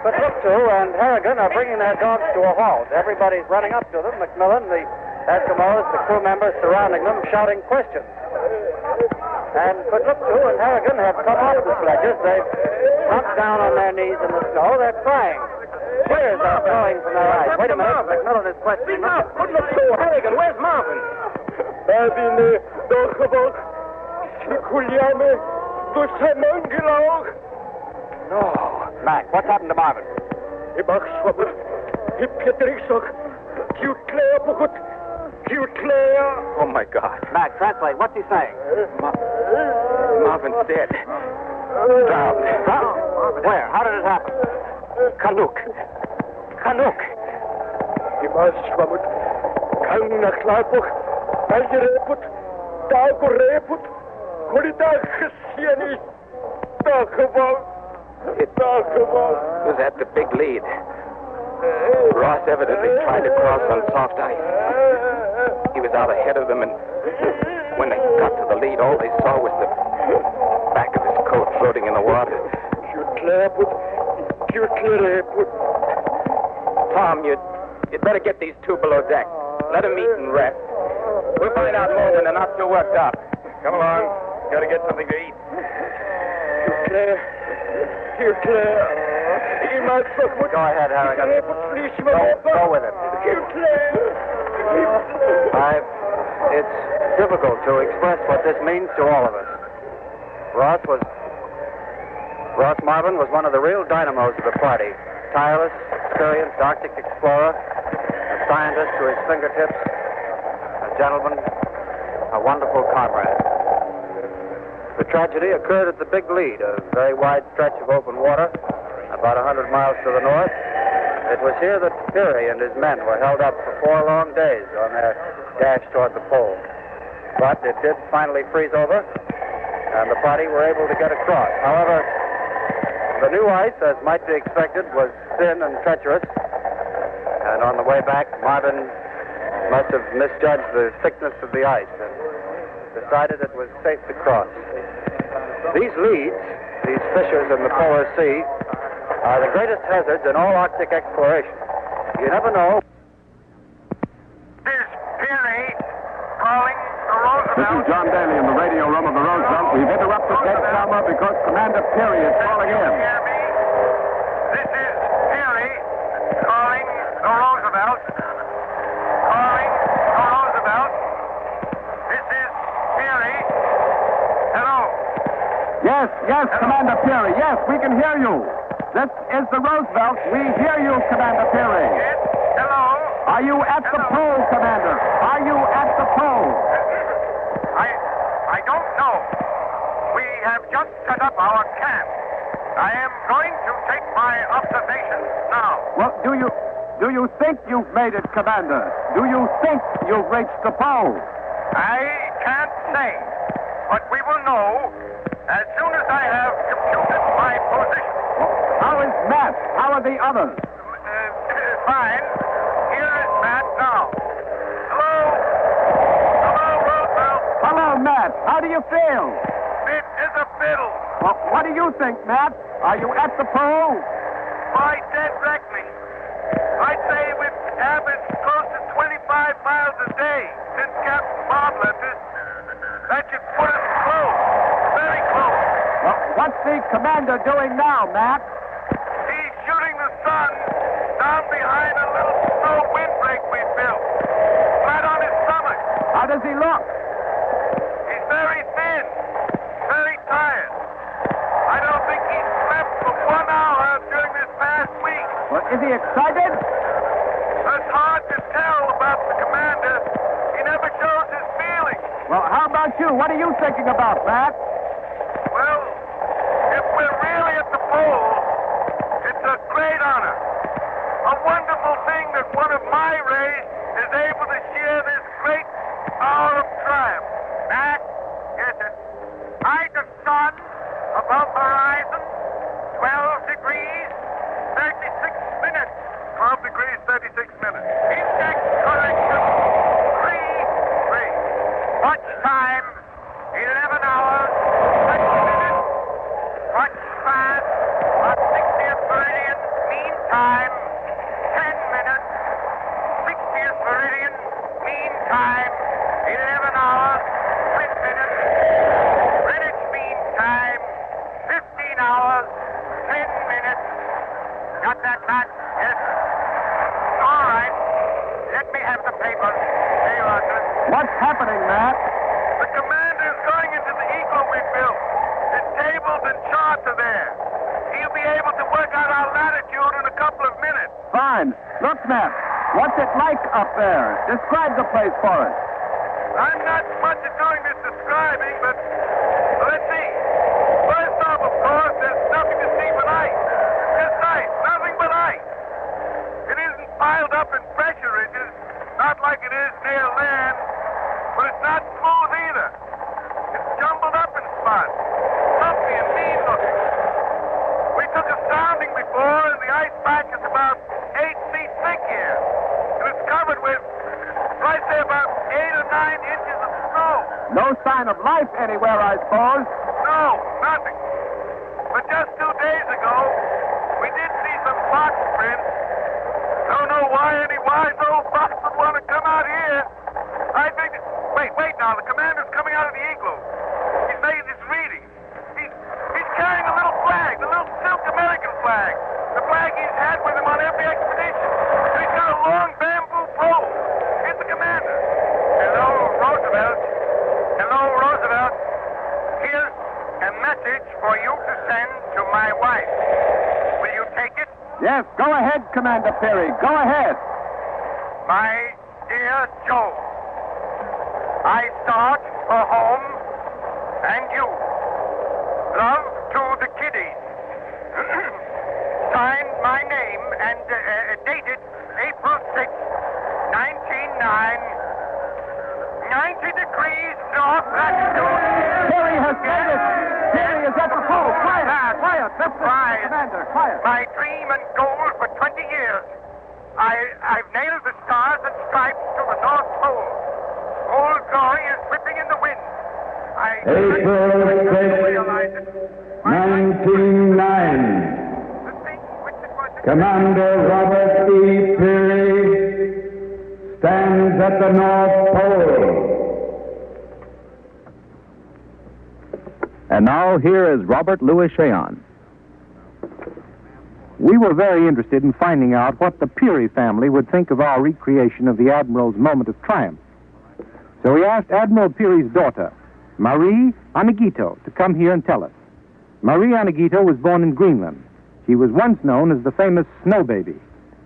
But Kudluktu and Harrigan are bringing their dogs to a halt. Everybody's running up to them. McMillan, the Eskimos, the crew members surrounding them, shouting questions. And Kudluktu and Harrigan have come off the sledges. They've slumped down on their knees in the snow. They're crying. Tears are flowing from their eyes. Wait a minute. McMillan is questioning them. Kudluktu, Harrigan, where's Marvin? No. Mac, what's happened to Marvin? Oh, my God. Mac, translate. What's he saying? Marvin's dead. Drowned. Drowned? Where? How did it happen? Canuck. It was at the big lead. Ross evidently tried to cross on soft ice. He was out ahead of them, and when they got to the lead, all they saw was the back of his coat floating in the water. Tom, you'd better get these two below deck. Let them eat and rest. We'll find out more when they're not too worked up. Come along. Gotta get something to eat. Go ahead, Harrigan. Go with it. It's difficult to express what this means to all of us. Ross Marvin was one of the real dynamos of the party. Tireless, experienced Arctic explorer, a scientist to his fingertips, a gentleman, a wonderful comrade. The tragedy occurred at the Big Lead, a very wide stretch of open water, about 100 miles to the north. It was here that Peary and his men were held up for 4 long days on their dash toward the pole. But it did finally freeze over, and the party were able to get across. However, the new ice, as might be expected, was thin and treacherous, and on the way back, Marvin must have misjudged the thickness of the ice and decided it was safe to cross. These leads, these fissures in the polar sea, are the greatest hazards in all Arctic exploration. You never know. This is Peary calling the Roosevelt. This is John Daly in the radio room of the Roosevelt. We've interrupted that camera because Commander Peary is calling in. This is Peary calling the Roosevelt. Calling the Roosevelt. This is Peary. Hello. Yes, Commander Peary. Yes, we can hear you. This is the Roosevelt. We hear you, Commander Peary. Yes, hello. Are you at the pole, Commander? Are you at the pole? I don't know. We have just set up our camp. I am going to take my observations now. Well, do you think you've made it, Commander? Do you think you've reached the pole? I can't say, but we will know as soon as I have computed my position. How is Matt? How are the others? Fine. Here is Matt now. Hello, Roosevelt. Hello, Matt. How do you feel? It is a fiddle. Well, what do you think, Matt? Are you at the pole? Why, dead reckoning. I'd say we've averaged close to 25 miles a day since Captain Bob left us. That should put us close, very close. What's the commander doing now, Matt? He's shooting the sun down behind a little snow windbreak we built. Flat on his stomach. How does he look? He's very thin. Very tired. I don't think he's slept for 1 hour during this past week. Well, is he excited? It's hard to tell about the commander. He never shows his feelings. Well, how about you? What are you thinking about, Matt? Well, if we're really at the pole, it's a great honor. A wonderful thing that one of my race is able to share this great hour of triumph. Matt, yes, sir. Hide the sun above horizon, 12 degrees, 36 minutes. 12 degrees, 36 minutes. Index correction, 3. Watch time, 11 hours, 6 minutes. Watch fast, on 60th meridian, mean time, 10 minutes. 60th meridian, mean time, 11 hours, 10 minutes. Greenwich mean time, 15 hours, 10 minutes. Got that, Matt? Yes. All right. Let me have the papers. Here you are, sir. What's happening, Matt? The commander's going into the igloo we built. His tables and charts are there. He'll be able to work out our latitude in a couple of minutes. Fine. Look, Matt, what's it like up there? Describe the place for us. I'm not much at doing this describing, but let's see. First off, of course, there's nothing to see but ice. Just ice, nothing but ice. It isn't piled up in pressure ridges, not like it is near land, but it's not smooth either. It's jumbled up in spots, lumpy and mean looking. We took a sounding before, and the ice pack is about 8 feet thick here. And it's covered with, I'd say, about 8 or 9 inches of snow. No sign of life anywhere, I suppose. No, nothing. But just 2 days ago, we did see some fox prints. Don't know why any wise old fox would want to come out here. I think... Wait now. The commander's coming out of the igloo. He's making his reading. He's carrying a little flag, the little silk American flag. The flag he's had with him on every expedition. And he's got a long bamboo pole. Here's the commander. Hello, Roosevelt. Hello, Roosevelt. Here's a message for you to send to my wife. Will you take it? Yes, go ahead, Commander Peary. Go ahead. My dear Joe, I start for home and you. Love to the kiddies. Signed my name and dated April 6, 1909. 90 degrees north latitude. Peary has made it. Peary is at the pole. Quiet. Surprise. Commander, quiet. My dream and goal for 20 years. I've nailed the stars and stripes to the North Pole. Old glory is whipping in the wind. April 6, 1909. Commander Robert E. Peary stands at the North Pole. And now here is Robert Louis Cheon. We were very interested in finding out what the Peary family would think of our recreation of the Admiral's moment of triumph. So we asked Admiral Peary's daughter, Marie Anagito, to come here and tell us. Marie Anagito was born in Greenland. She was once known as the famous Snow Baby.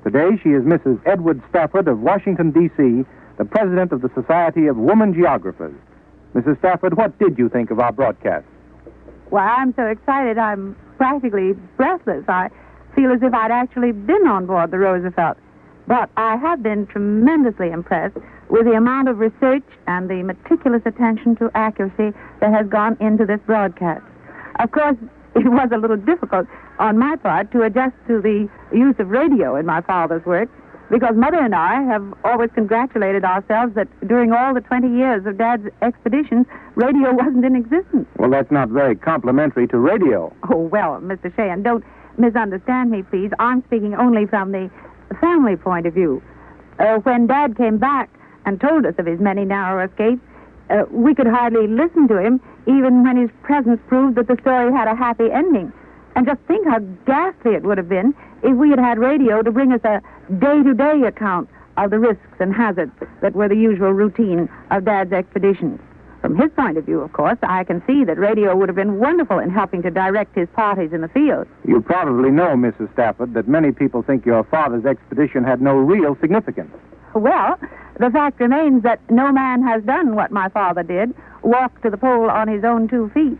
Today she is Mrs. Edward Stafford of Washington, D.C., the president of the Society of Woman Geographers. Mrs. Stafford, what did you think of our broadcast? Well, I'm so excited I'm practically breathless. I feel as if I'd actually been on board the Roosevelt. But I have been tremendously impressed with the amount of research and the meticulous attention to accuracy that has gone into this broadcast. Of course, it was a little difficult on my part to adjust to the use of radio in my father's work, because Mother and I have always congratulated ourselves that during all the 20 years of Dad's expeditions, radio wasn't in existence. Well, that's not very complimentary to radio. Oh, well, Mr. Sheehan, don't misunderstand me, please. I'm speaking only from the family point of view. When Dad came back and told us of his many narrow escapes, we could hardly listen to him, even when his presence proved that the story had a happy ending. And just think how ghastly it would have been if we had had radio to bring us a day-to-day account of the risks and hazards that were the usual routine of Dad's expeditions. From his point of view, of course, I can see that radio would have been wonderful in helping to direct his parties in the field. You probably know, Mrs. Stafford, that many people think your father's expedition had no real significance. Well, the fact remains that no man has done what my father did, walked to the pole on his own 2 feet.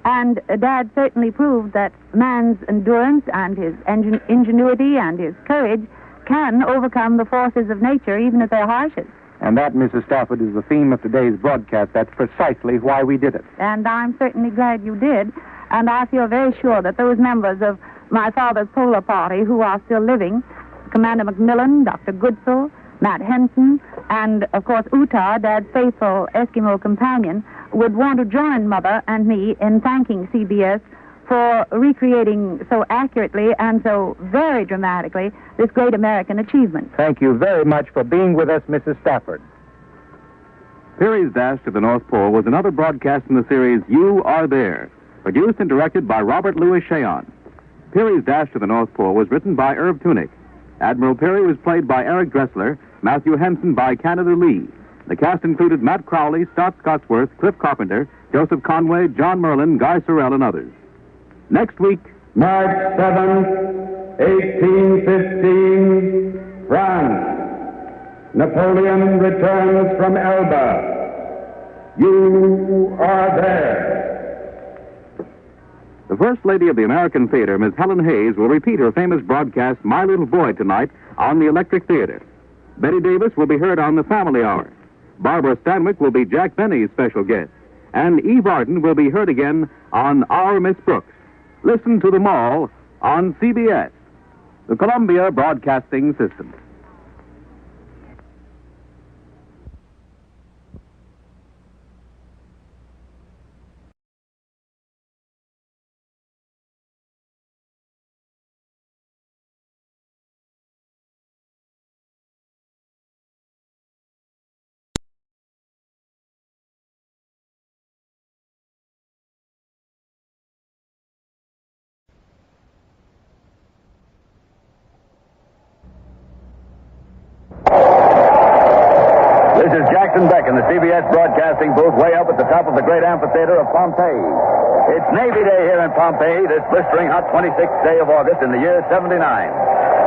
And Dad certainly proved that man's endurance and his ingenuity and his courage can overcome the forces of nature, even at their harshest. And that, Mrs. Stafford, is the theme of today's broadcast. That's precisely why we did it. And I'm certainly glad you did. And I feel very sure that those members of my father's polar party who are still living, Commander Macmillan, Dr. Goodsell, Matt Henson, and, of course, Utah, Dad's faithful Eskimo companion, would want to join Mother and me in thanking CBS for recreating so accurately and so very dramatically this great American achievement. Thank you very much for being with us, Mrs. Stafford. Peary's Dash to the North Pole was another broadcast in the series You Are There, produced and directed by Robert Louis Cheon. Peary's Dash to the North Pole was written by Irv Tunick. Admiral Peary was played by Eric Dressler, Matthew Henson by Canada Lee. The cast included Matt Crowley, Stott Scotsworth, Cliff Carpenter, Joseph Conway, John Merlin, Guy Sorrell, and others. Next week, March 7th, 1815, France. Napoleon returns from Elba. You are there. The First Lady of the American Theater, Miss Helen Hayes, will repeat her famous broadcast, My Little Boy, tonight on the Electric Theater. Betty Davis will be heard on the Family Hour. Barbara Stanwyck will be Jack Benny's special guest. And Eve Arden will be heard again on Our Miss Brooks. Listen to them all on CBS, the Columbia Broadcasting System. This is Jackson Beck in the CBS broadcasting booth way up at the top of the great amphitheater of Pompeii. It's Navy Day here in Pompeii, this blistering hot 26th day of August in the year 79.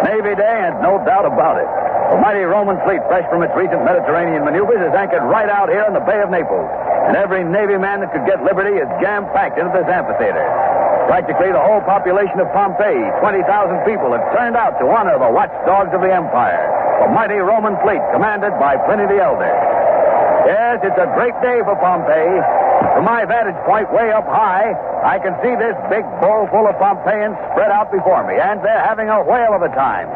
Navy Day, and no doubt about it. The mighty Roman fleet, fresh from its recent Mediterranean maneuvers, is anchored right out here in the Bay of Naples. And every Navy man that could get liberty is jam-packed into this amphitheater. Practically the whole population of Pompeii, 20,000 people, have turned out to honor the watchdogs of the empire, the mighty Roman fleet commanded by Pliny the Elder. Yes, it's a great day for Pompeii. From my vantage point way up high, I can see this big bowl full of Pompeians spread out before me, and they're having a whale of a time.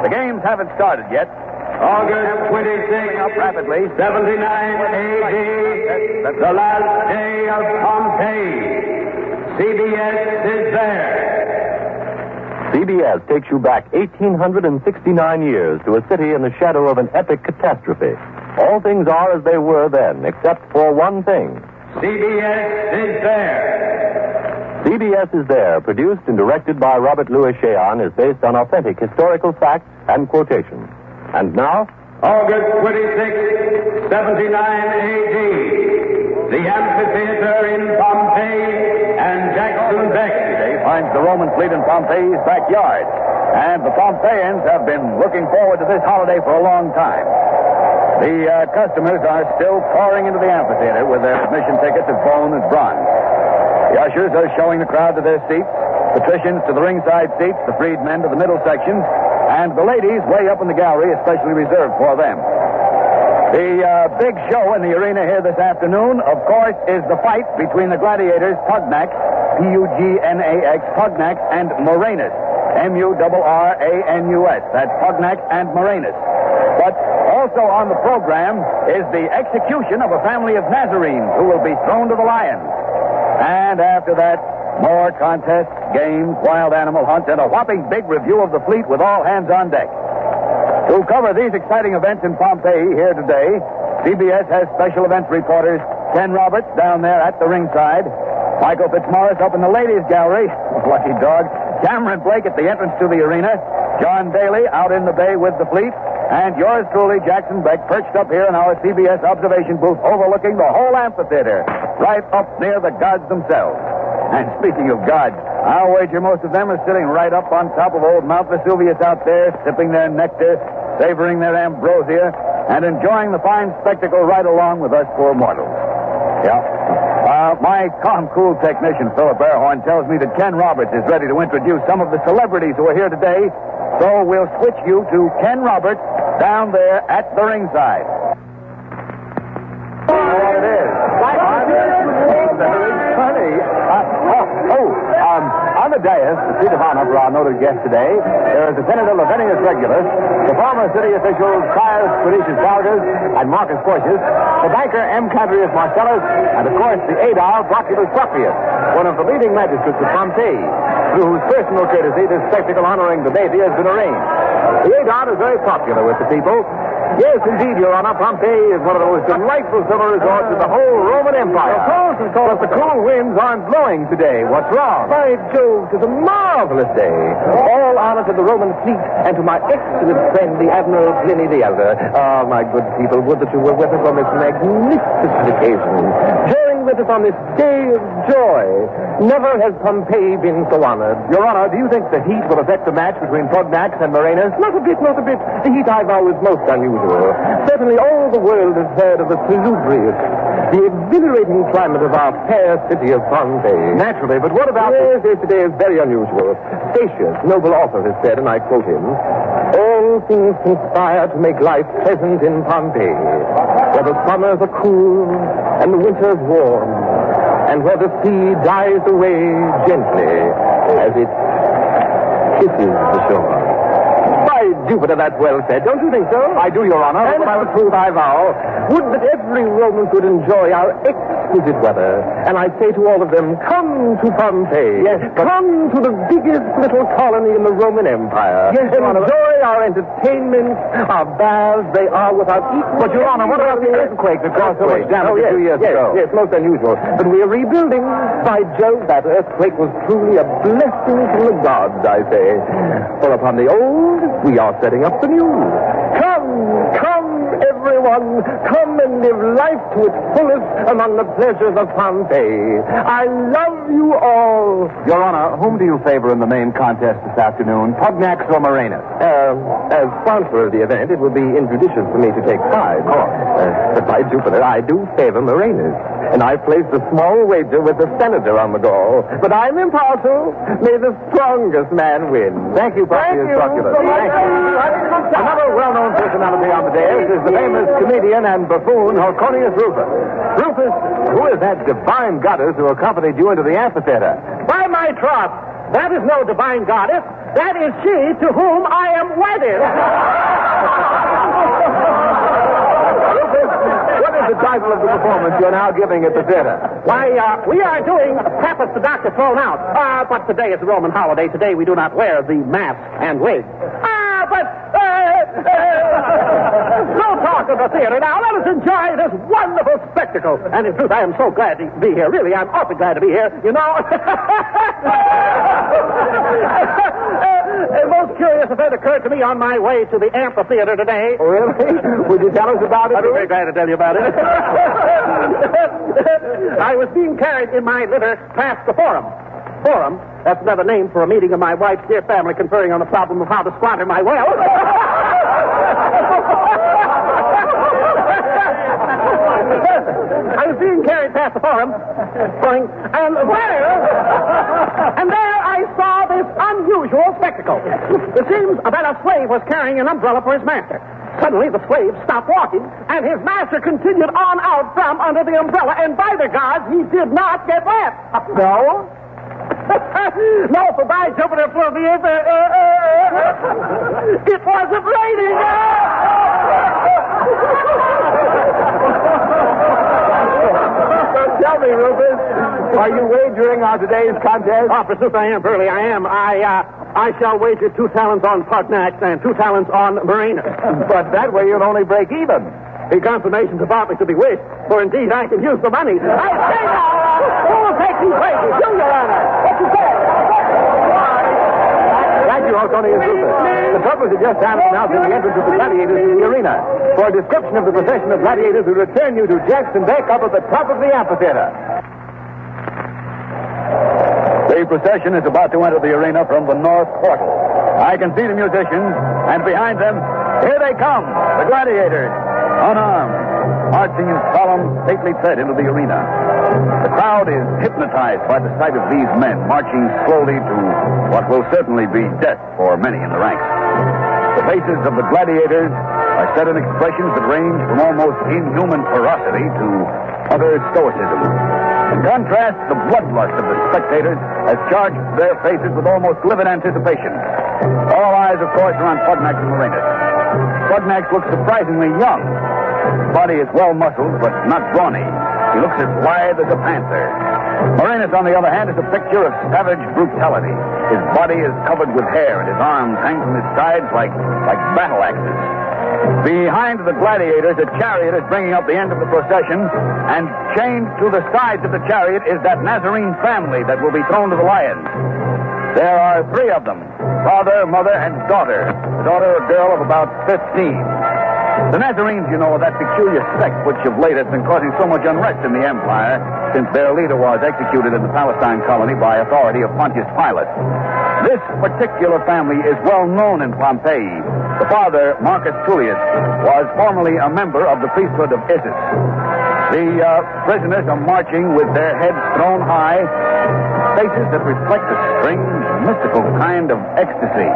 The games haven't started yet. August 26, up rapidly. 79 A.D., the last day of Pompeii. CBS is there. CBS takes you back 1,869 years to a city in the shadow of an epic catastrophe. All things are as they were then, except for one thing. CBS is there. CBS is there, produced and directed by Robert Louis Cheon, is based on authentic historical facts and quotations. And now, August 26, 79 A.D., the amphitheater in Pompeii and Jackson Beck. Today finds the Roman fleet in Pompeii's backyard. And the Pompeians have been looking forward to this holiday for a long time. The customers are still pouring into the amphitheater with their admission tickets of bone and bronze. The ushers are showing the crowd to their seats, patricians to the ringside seats, the freedmen to the middle sections, and the ladies way up in the gallery, especially reserved for them. The big show in the arena here this afternoon, of course, is the fight between the gladiators Pugnax, P-U-G-N-A-X, Pugnax, and Moranus, M-U-R-R-A-N-U-S. That's Pugnax and Moranus. But also on the program is the execution of a family of Nazarenes who will be thrown to the lions. And after that, more contests, games, wild animal hunts, and a whopping big review of the fleet with all hands on deck. To cover these exciting events in Pompeii here today, CBS has special events reporters Ken Roberts down there at the ringside, Michael Fitzmaurice up in the ladies' gallery, lucky dog, Cameron Blake at the entrance to the arena, John Daly out in the bay with the fleet, and yours truly, Jackson Beck, perched up here in our CBS observation booth overlooking the whole amphitheater, right up near the gods themselves. And speaking of gods, I'll wager most of them are sitting right up on top of old Mount Vesuvius out there, sipping their nectar, savoring their ambrosia, and enjoying the fine spectacle right along with us poor mortals. Yeah. My calm, cool technician, Philip Airhorn, tells me that Ken Roberts is ready to introduce some of the celebrities who are here today, so we'll switch you to Ken Roberts down there at the ringside. There it is. Very funny. On the dais, the seat of honor for our noted guest today, there is the Senator Lavinius Regulus, the former city officials Caius Quiritius Valgas and Marcus Porcius, the banker M. Cadrius Marcellus, and, of course, the Aedile Proculus Proprius, one of the leading magistrates of Pompeii, through whose personal courtesy this spectacle honoring the deity has been arranged. The Aedile is very popular with the people. Yes, indeed, Your Honor, Pompeii is one of the most delightful summer resorts in the whole Roman Empire. Of course, but the cool winds aren't blowing today. What's wrong? By Jove, 'tis a marvelous day. All honor to the Roman fleet and to my excellent friend, the Admiral Pliny the Elder. Ah, my good people, would that you were with us on this magnificent occasion. Join with us on this day of joy. Never has Pompeii been so honored. Your Honor, do you think the heat will affect the match between Prognax and Marinus? Not a bit, not a bit. The heat, I vow, is most unusual. Certainly all the world has heard of the salubrious, the exhilarating climate of our fair city of Pompeii. Naturally, but what about... Yes, today is very unusual. Statius, noble author, has said, and I quote him, all things conspire to make life pleasant in Pompeii, where the summers are cool and the winters warm, and where the sea dies away gently as it kisses the shore. By Jupiter, that's well said. Don't you think so? I do, Your Honor. And I would prove, I vow, would that every Roman could enjoy our exquisite weather. And I'd say to all of them, come to Pompeii. Yes, come to the biggest little colony in the Roman Empire. Yes, Your Honor. Enjoy our entertainments, our baths. They are without equal. But, Your Honor, what about the earthquake that caused so much damage 2 years ago? Yes, most unusual. But we are rebuilding. By Jove, that earthquake was truly a blessing from the gods, I say. For upon the old, we are setting up the new. Come, everyone. Come and live life to its fullest among the pleasures of Pompeii. I love you all. Your Honor, whom do you favor in the main contest this afternoon, Prognax or Marinus? As sponsor of the event, it would be injudicious for me to take sides. But by Jupiter, I do favor Marinus. And I placed a small wager with the senator on the goal. But I'm impartial. May the strongest man win. Thank you, Proprius Proculus. Thank you. Another well-known personality on the dais is the famous comedian and buffoon Horconius Rufus. Rufus, who is that divine goddess who accompanied you into the amphitheater? By my troth, that is no divine goddess. That is she to whom I am wedded. What is the title of the performance you're now giving at the theater? Why, we are doing Preface the Doctor Thrown Out. But today is a Roman holiday. Today we do not wear the mask and wig. No talk of the theater now. Let us enjoy this wonderful spectacle. And in truth, I am so glad to be here. Really, I'm awfully glad to be here. You know. A most curious event occurred to me on my way to the amphitheater today. Oh, really? Would you tell us about it? I'd be very glad to tell you about it. I was being carried in my litter past the Forum. Forum? That's another name for a meeting of my wife's dear family conferring on the problem of how to squander my wealth. I was being carried past the Forum, and there I saw this unusual spectacle. It seems that a slave was carrying an umbrella for his master. Suddenly, the slave stopped walking, and his master continued on out from under the umbrella, and by the gods, he did not get wet. No? No, for by Jupiter flew the it wasn't raining. Tell me, Rufus, are you wagering on today's contest? Oh, forsooth I am, Burley, I am. I shall wager 2 talents on Prognax and 2 talents on Marinus. But that way you'll only break even. The confirmation's about me to be wished, for indeed I can use the money. I say now, who will take these wages? You, Your Honor. What you say? Thank you, Oconee and Super. The trumpets are just down announcing the entrance of the gladiators to the arena. For a description of the procession of gladiators, we return you to Jackson Beck up at the top of the amphitheater. The procession is about to enter the arena from the north portal. I can see the musicians, and behind them, here they come, the gladiators, unarmed, marching in solemn, stately tread into the arena. The crowd is hypnotized by the sight of these men marching slowly to what will certainly be death for many in the ranks. The faces of the gladiators are set in expressions that range from almost inhuman ferocity to utter stoicism. In contrast, the bloodlust of the spectators has charged their faces with almost livid anticipation. All eyes, of course, are on Pugnax and Morenas. Pugnax looks surprisingly young. His body is well-muscled, but not brawny. He looks as lithe as a panther. Morenas, on the other hand, is a picture of savage brutality. His body is covered with hair, and his arms hang from his sides like battle axes. Behind the gladiators, a chariot is bringing up the end of the procession, and chained to the sides of the chariot is that Nazarene family that will be thrown to the lions. There are 3 of them, father, mother, and daughter. The daughter, a girl of about 15. The Nazarenes, you know, are that peculiar sect which of late has been causing so much unrest in the empire since their leader was executed in the Palestine colony by authority of Pontius Pilate. This particular family is well known in Pompeii. The father, Marcus Tullius, was formerly a member of the priesthood of Isis. The prisoners are marching with their heads thrown high, faces that reflect a strange, mystical kind of ecstasy.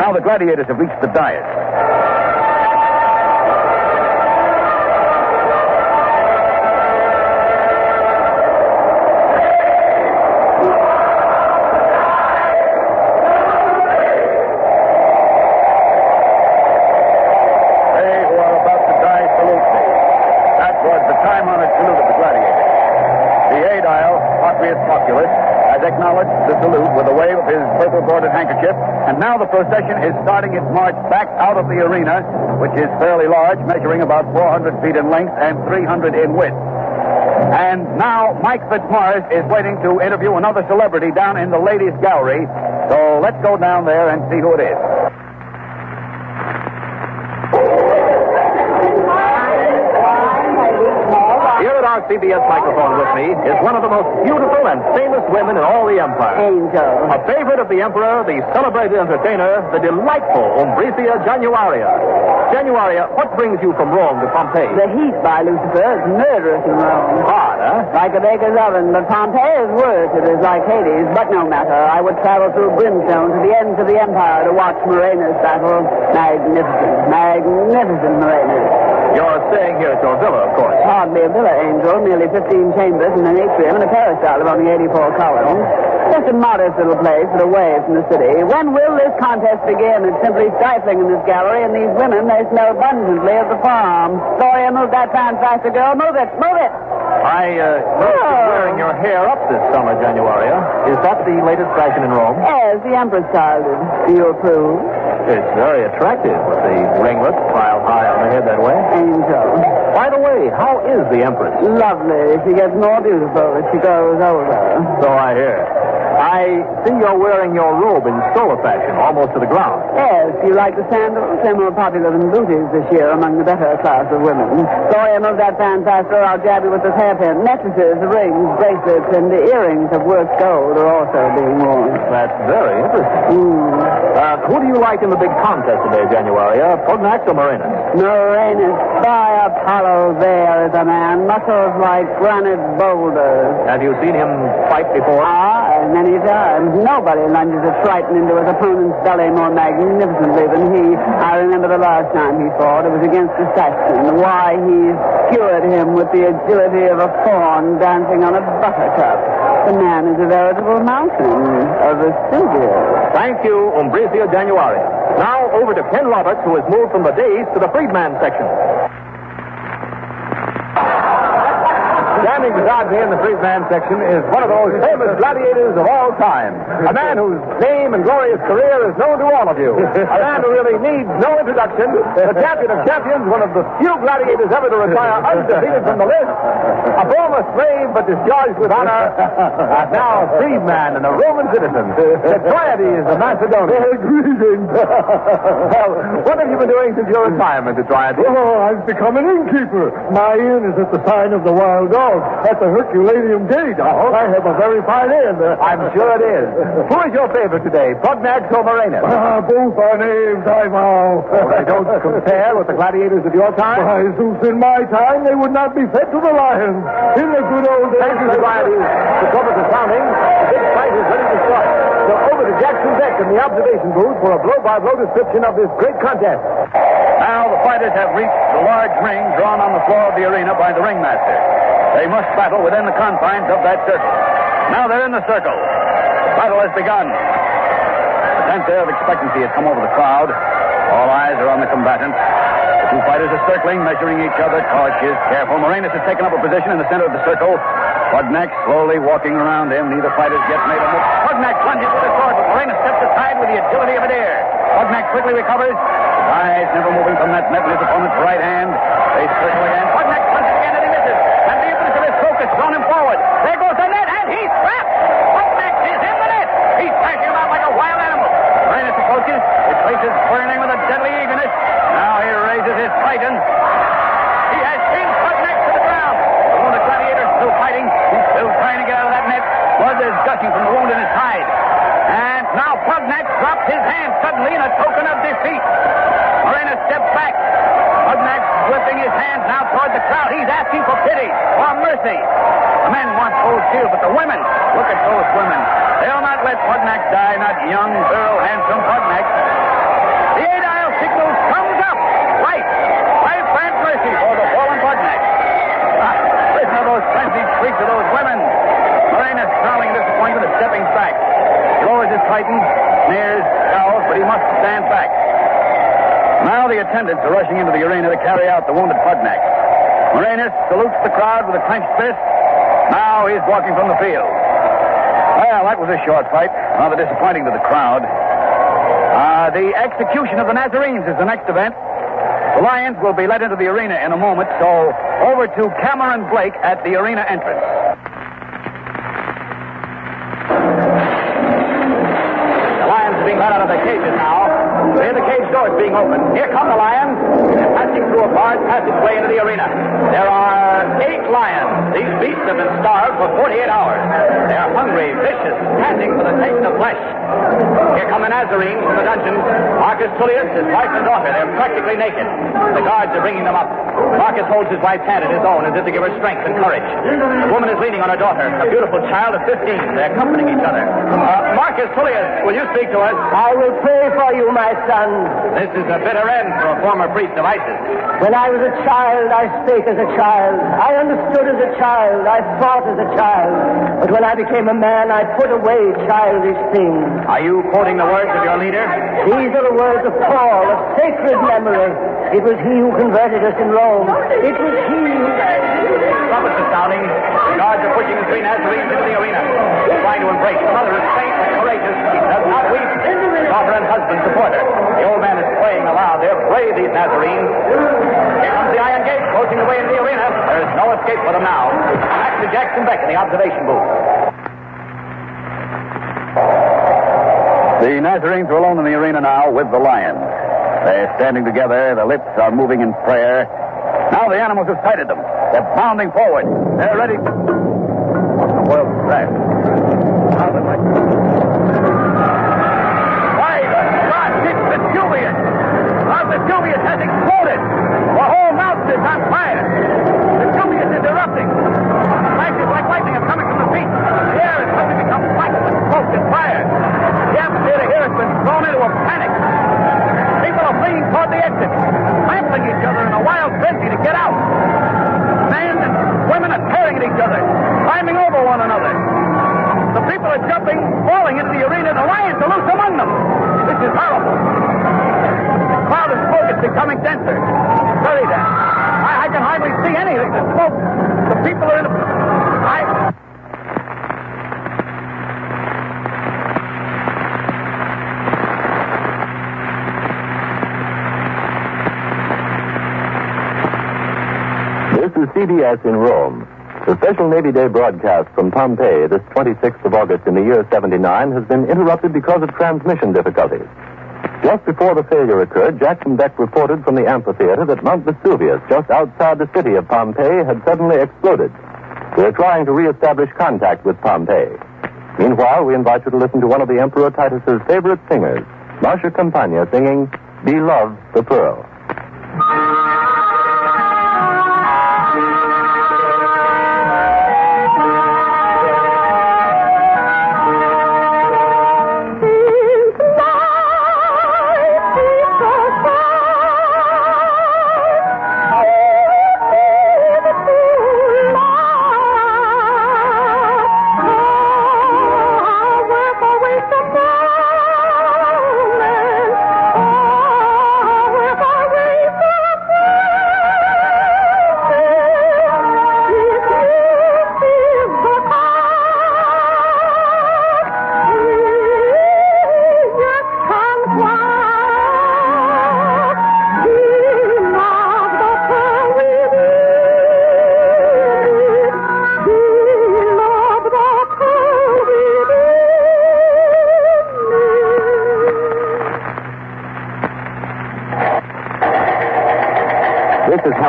Now the gladiators have reached the dais. And now the procession is starting its march back out of the arena, which is fairly large, measuring about 400 feet in length and 300 in width. And now Mike Fitzmaurice is waiting to interview another celebrity down in the ladies' gallery. So let's go down there and see who it is. Here at our CBS microphone with me is one of the most beautiful and famous women in all the empire. Angel. A favorite of the emperor, the celebrated entertainer, the delightful Umbricia Januaria. Januaria, what brings you from Rome to Pompeii? The heat, by Lucifer, is murderous in Rome. Hard, huh? Like a baker's oven, but Pompeii is worse. It is like Hades, but no matter. I would travel through brimstone to the ends of the empire to watch Morenas battle. Magnificent, magnificent Morenas. You're staying here at your villa, of course. Hardly a villa, Angel. Merely 15 chambers and an atrium and a peristyle of only 84 columns. Just a modest little place, but away from the city. When will this contest begin? It's simply stifling in this gallery, and these women, they smell abundantly of the farm. Gloria, move that fan faster, girl. Move it, move it. I noticed you wearing your hair up this summer, Januaria. Is that the latest fashion in Rome? Yes, the Empress styled it. Do you approve? It's very attractive with the ringlets piled high on the head that way. Angel. By the way, how is the Empress? Lovely. She gets more beautiful as she grows older. So I hear. I see you're wearing your robe in Stola fashion, almost to the ground. Yes, you like the sandals? They're more popular than booties this year among the better class of women. Gloria, move that fan faster, or I'll jab you with this hairpin. Necklaces, rings, bracelets, and the earrings of worked gold are also being worn. That's very interesting. Who do you like in the big contest today, Januaria? Pugnax or Morenas? Morenas. By Apollo, there is a man. Muscles like granite boulders. Have you seen him fight before? Many times. Nobody lunges a triton into his opponent's belly more magnificently than he. I remember the last time he fought. It was against a Saxon. Why, he skewered him with the agility of a fawn dancing on a buttercup. The man is a veritable mountain of Vesuvius. Thank you, Umbricia Januaria. Now over to Ken Roberts, who has moved from the days to the freedman section. Danny Standing beside me in the freed man section is one of the most famous gladiators of all time. A man whose name and glorious career is known to all of you. A man who really needs no introduction. The champion of champions, one of the few gladiators ever to retire undefeated from the list. A former slave, but discharged with honor. And now a freed man and a Roman citizen. Chestertonian of Macedonia. Greetings. Well, what have you been doing since your retirement, Chestertonian? Oh, I've become an innkeeper. My inn is at the sign of the Wild Dog at the Herculaneum Gate. I have a very fine inn. I'm sure it is. Who is your favorite today, Pugnax or Moranus? Both are knaves, I vow. They don't compare with the gladiators of your time? Why, Zeus, in my time, they would not be fed to the lions. In the good old days... Thank you, Chestertonian. The trumpet is sounding. The big fight is ready to start. So over to Jackson Beck in the observation booth for a blow-by-blow description of this great contest. Now the fighters have reached the large ring drawn on the floor of the arena by the ringmaster. They must battle within the confines of that circle. Now they're in the circle. The battle has begun. A tense air of expectancy has come over the crowd. All eyes are on the combatants. The two fighters are circling, measuring each other, cautious, careful. Moranus has taken up a position in the center of the circle. Pugnax slowly walking around him. Neither fighter's yet made a move. Pugnax lunges with his sword, but Moranus steps aside with the agility of a deer. Pugnax quickly recovers. His eyes never moving from that met in his opponent's right hand. They circle again. Pugnax punches again and he misses. And the impetus of his stroke has thrown him forward. There goes the net, and he's trapped. Pugnax is in the net. He's thrashing about like a wild animal. Moranus approaches. His face is burning with a deadly eagerness. Now he raises his titan. He has pinned Pugnax to the ground. The wounded gladiator is still fighting. He's still trying to get out of that net. Blood is gushing from the wound in his hide. And now Pugnax drops his hand suddenly in a token of defeat. Moranus steps back. Pugnax lifting his hands now toward the crowd. He's asking for pity, for mercy. The men want cold steel, but the women, look at those women. They'll not let Pugnax die, not young, virile, handsome Pugnax. The 8-aisle signal comes up. Life and mercy for the fallen Pugnax. Listen to those frenzied shrieks of those women. Moranus, snarling disappointment, is stepping back. He lowers his titan, sneers, scowls, but he must stand back. Now the attendants are rushing into the arena to carry out the wounded Pugnax. Moranus salutes the crowd with a clenched fist. Now he's walking from the field. Well, that was a short fight. Rather disappointing to the crowd. The execution of the Nazarenes is the next event. The lions will be led into the arena in a moment, so over to Cameron Blake at the arena entrance. The lions are being let out of their cages now. Here the cage door is being opened. Here come the lions. They're passing through a barred passageway into the arena. There are 8 lions. These beasts have been starved for 48 hours. They are hungry, vicious, panting for the taste of flesh. Here come the Nazarenes from the dungeon. Marcus Tullius, his wife and daughter. They're practically naked. The guards are bringing them up. Marcus holds his wife's hand in his own as if to give her strength and courage. The woman is leaning on her daughter, a beautiful child of 15. They're comforting each other. Marcus Tullius, will you speak to us? I will pray for you, my son. This is a bitter end for a former priest of Isis. When I was a child, I spake as a child. I understood as a child. I thought as a child. But when I became a man, I put away childish things. Are you quoting the words of your leader? These are the words of Paul, of sacred memory. It was he who converted us in Rome. It was he who... Trumpets are sounding. The guards are pushing the 3 Nazarenes into the arena. He's trying to embrace. The mother is faint and courageous. He does not weep. Daughter and husband support her. The old man is praying aloud. They're brave, these Nazarenes. Here comes the iron gate, closing the way into the arena. There is no escape for them now. Back to Jackson Beck in the observation booth. The Nazarenes are alone in the arena now with the lions. They're standing together. Their lips are moving in prayer. Now the animals have sighted them. They're bounding forward. They're ready. What in the world is that? How the light... Why, God, it's Vesuvius! Mount Vesuvius has exploded! The whole mountain is on fire! Vesuvius is erupting! Flashes like lightning are coming from the peak. The air has suddenly become black with smoke and fire. The atmosphere here has been thrown into a panic. People are fleeing toward the exit, trampling each other in a wild frenzy to get out. Men and women are tearing at each other, climbing over one another. The people are jumping, falling into the arena, and the lions are loose among them. This is horrible. The cloud of smoke is becoming denser. Very dense. I can hardly see anything. The smoke. The people are in a... CBS in Rome. The special Navy Day broadcast from Pompeii this 26th of August in the year 79 has been interrupted because of transmission difficulties. Just before the failure occurred, Jackson Beck reported from the amphitheater that Mount Vesuvius, just outside the city of Pompeii, had suddenly exploded. We're trying to reestablish contact with Pompeii. Meanwhile, we invite you to listen to one of the Emperor Titus's favorite singers, Marcia Campagna, singing Beloved the Pearl.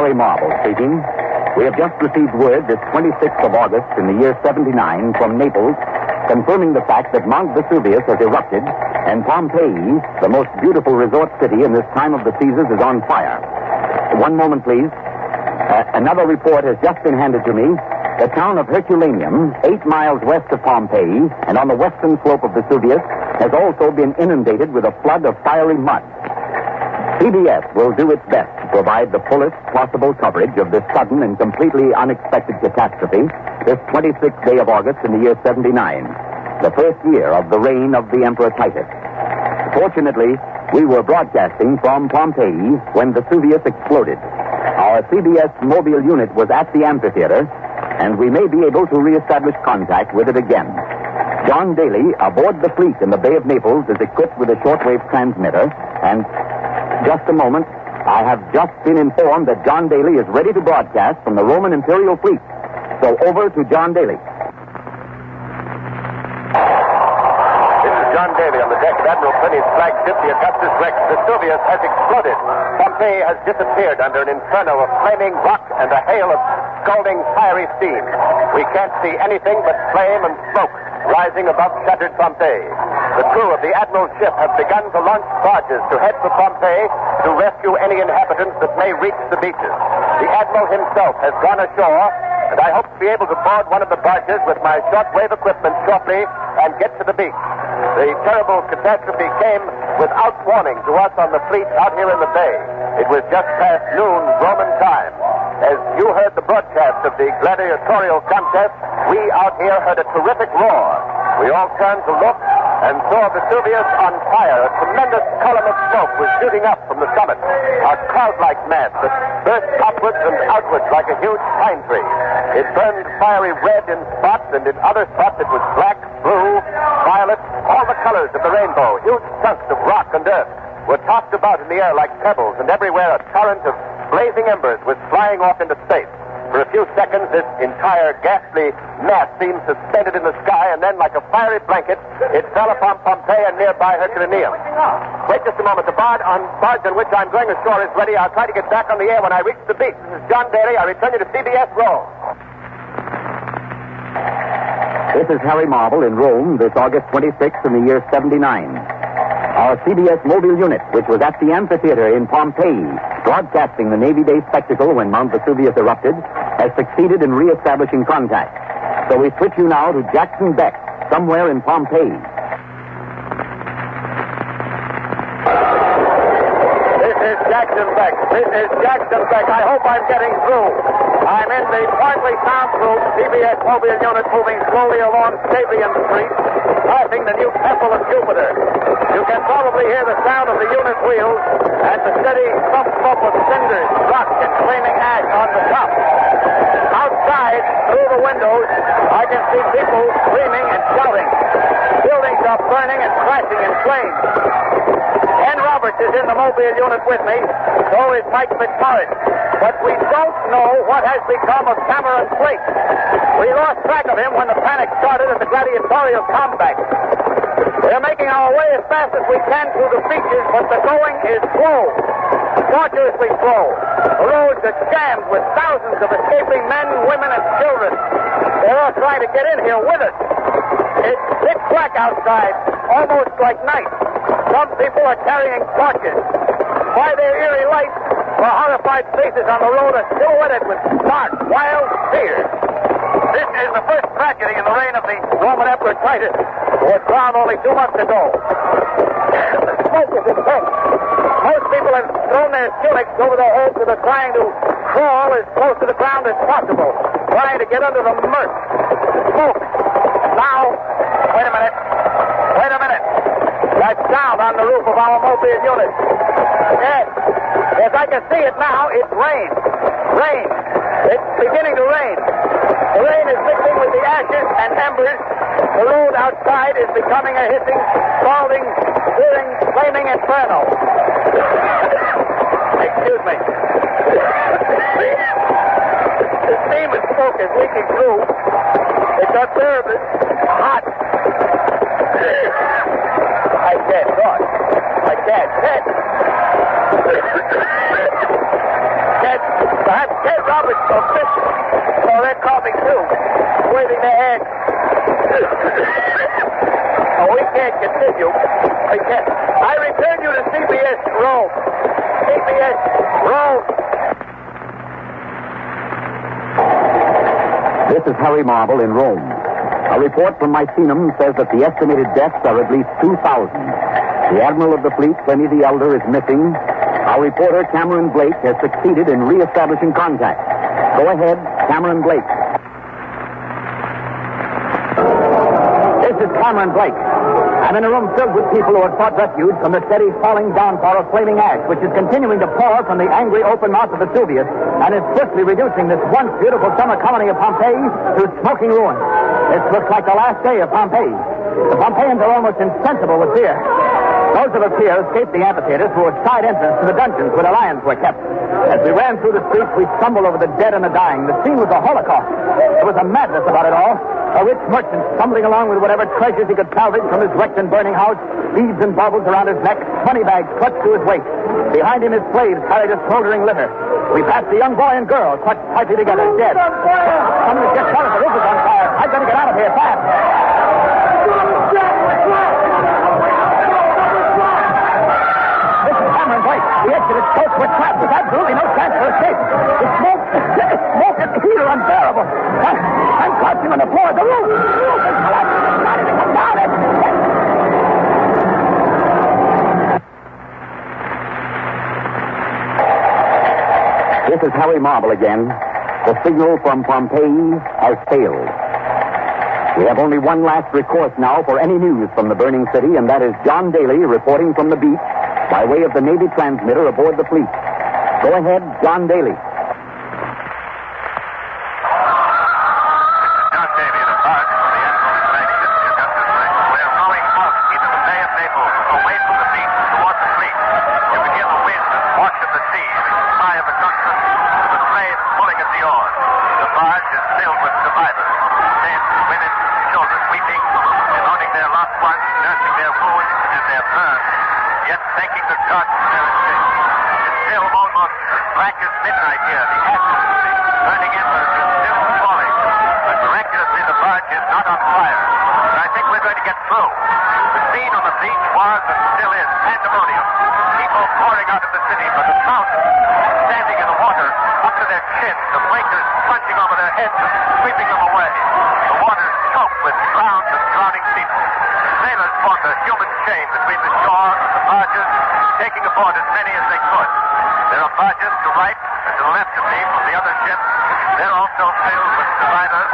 Marble speaking. We have just received word this 26th of August in the year 79 from Naples, confirming the fact that Mount Vesuvius has erupted and Pompeii, the most beautiful resort city in this time of the Caesars, is on fire. One moment, please. Another report has just been handed to me. The town of Herculaneum, 8 miles west of Pompeii and on the western slope of Vesuvius, has also been inundated with a flood of fiery mud. CBS will do its best to provide the fullest possible coverage of this sudden and completely unexpected catastrophe this 26th day of August in the year 79, the first year of the reign of the Emperor Titus. Fortunately, we were broadcasting from Pompeii when Vesuvius exploded. Our CBS mobile unit was at the amphitheater, and we may be able to reestablish contact with it again. John Daly, aboard the fleet in the Bay of Naples, is equipped with a shortwave transmitter, and just a moment, I have just been informed that John Daly is ready to broadcast from the Roman Imperial Fleet. So over to John Daly. This is John Daly on the deck of Admiral Plini's flagship, the Augustus Rex. Vesuvius has exploded. Pompeii has disappeared under an inferno of flaming rock and a hail of scalding fiery steam. We can't see anything but flame and smoke rising above shattered Pompeii. The crew of the Admiral's ship have begun to launch barges to head for Pompeii to rescue any inhabitants that may reach the beaches. The Admiral himself has gone ashore, and I hope to be able to board one of the barges with my shortwave equipment shortly and get to the beach. The terrible catastrophe came without warning to us on the fleet out here in the bay. It was just past noon Roman time. As you heard the broadcast of the gladiatorial contest, we out here heard a terrific roar. We all turned to look and saw Vesuvius on fire. A tremendous column of smoke was shooting up from the summit, a cloud-like mass that burst upwards and outwards like a huge pine tree. It burned fiery red in spots, and in other spots it was black, blue, violet, all the colors of the rainbow. Huge chunks of rock and earth were tossed about in the air like pebbles, and everywhere a torrent of blazing embers was flying off into space. For a few seconds, this entire ghastly mass seemed suspended in the sky, and then, like a fiery blanket, it fell upon Pompeii and nearby Herculaneum. Wait just a moment. The barge on which I'm going ashore is ready. I'll try to get back on the air when I reach the beach. This is John Daly. I return you to CBS Rome. This is Harry Marble in Rome this August 26th in the year 79. Our CBS mobile unit, which was at the amphitheater in Pompeii, broadcasting the Navy Day spectacle when Mount Vesuvius erupted, has succeeded in reestablishing contact. So we switch you now to Jackson Beck, somewhere in Pompeii. This is Jackson Beck. This is Jackson Beck. I hope I'm getting through. I'm in the partly soundproof CBS mobile unit moving slowly along Stavian Street, passing the new Temple of Jupiter. You can probably hear the sound of the unit wheels and the steady thump of cinders, rock, and flaming ash on the top. Outside, through the windows, I can see people screaming and shouting. Buildings are burning and crashing in flames. Ken Roberts is in the mobile unit with me. So is Mike McMorris. but we don't know what has become of Cameron Blake. We lost track of him when the panic started at the gladiatorial combat. We're making our way as fast as we can through the beaches, but the going is slow, tortuously slow. The roads are jammed with thousands of escaping men, women, and children. They're all trying to get in here with us. It's pitch black outside, almost like night. Some people are carrying torches. By their eerie lights, the horrified faces on the road are silhouetted with stark, wild fear. This is the first tragedy in the reign of the Roman Emperor Titus, who was crowned only 2 months ago. The smoke is intense. Most people have thrown their tunics over their heads and are trying to crawl as close to the ground as possible, trying to get under the murk. The smoke. Now, wait a minute. That sound on the roof of our mobile unit. Yes, I can see it now. It's rain. It's beginning to rain. The rain is mixing with the ashes and embers. The road outside is becoming a hissing, scalding, searing, flaming inferno. Excuse me. The steam and smoke is leaking through. It's unbearably hot. I can't talk. Perhaps Ted Roberts will fish. Oh, they're coughing too. Waving their hands. Oh, we can't continue. We can't. I return you to CBS Rome. CBS Rome. This is Harry Marble in Rome. A report from Misenum says that the estimated deaths are at least 2,000. The Admiral of the Fleet, Pliny the Elder, is missing. Our reporter, Cameron Blake, has succeeded in re-establishing contact. Go ahead, Cameron Blake. This is Cameron Blake. I'm in a room filled with people who have sought refuge from the steady falling downpour of flaming ash, which is continuing to pour from the angry open mouth of Vesuvius and is swiftly reducing this once beautiful summer colony of Pompeii to smoking ruin. This looks like the last day of Pompeii. The Pompeians are almost insensible with fear. Those of us here escaped the amphitheater through a side entrance to the dungeons where the lions were kept. As we ran through the streets, we stumbled over the dead and the dying. The scene was a holocaust. There was a madness about it all. A rich merchant stumbling along with whatever treasures he could salvage from his wrecked and burning house, beads and baubles around his neck, money bags clutched to his waist. Behind him, his slaves carried a smoldering litter. We passed a young boy and girl clutched tightly together, dead. Somebody just tell us the roof is on fire. I've got to get out of here fast. The exit is close. We're trapped with absolutely no chance for escape. The smoke and heat are unbearable. I'm crouching on the floor of the roof. The roof is collapsing. It's starting to come down. This is Harry Marble again. The signal from Pompeii has failed. We have only one last recourse now for any news from the burning city, and that is John Daly reporting from the beach by way of the Navy transmitter aboard the fleet. Go ahead, John Daly. John Daly, the barge from the Admiral's flagship, the Augustus Rex. We're rowing out into the Bay of Naples, away from the beach toward the fleet. You can hear the wind and wash of the sea, the cry of the coxswain, the slaves pulling at the oars. The barge is filled with survivors, men, women, children, weeping, bemoaning their lost ones, nursing their wounds and their burns, yet thanking the gods for their escape. It's still almost as black as midnight here. The ashes, the burning embers are still falling. But miraculously, the barge is not on fire. And I think we're going to get through. The scene on the beach was and still is pandemonium. People pouring out of the city, but the thousands standing in the water up to their chins, the breakers plunging over their heads and sweeping them away. The water's choked with drowned and drowning people. Sailors fought a human chain between the shore and the barges, taking aboard as many as they could. There are barges to right and to the left of me from the other ships. They're also filled with survivors,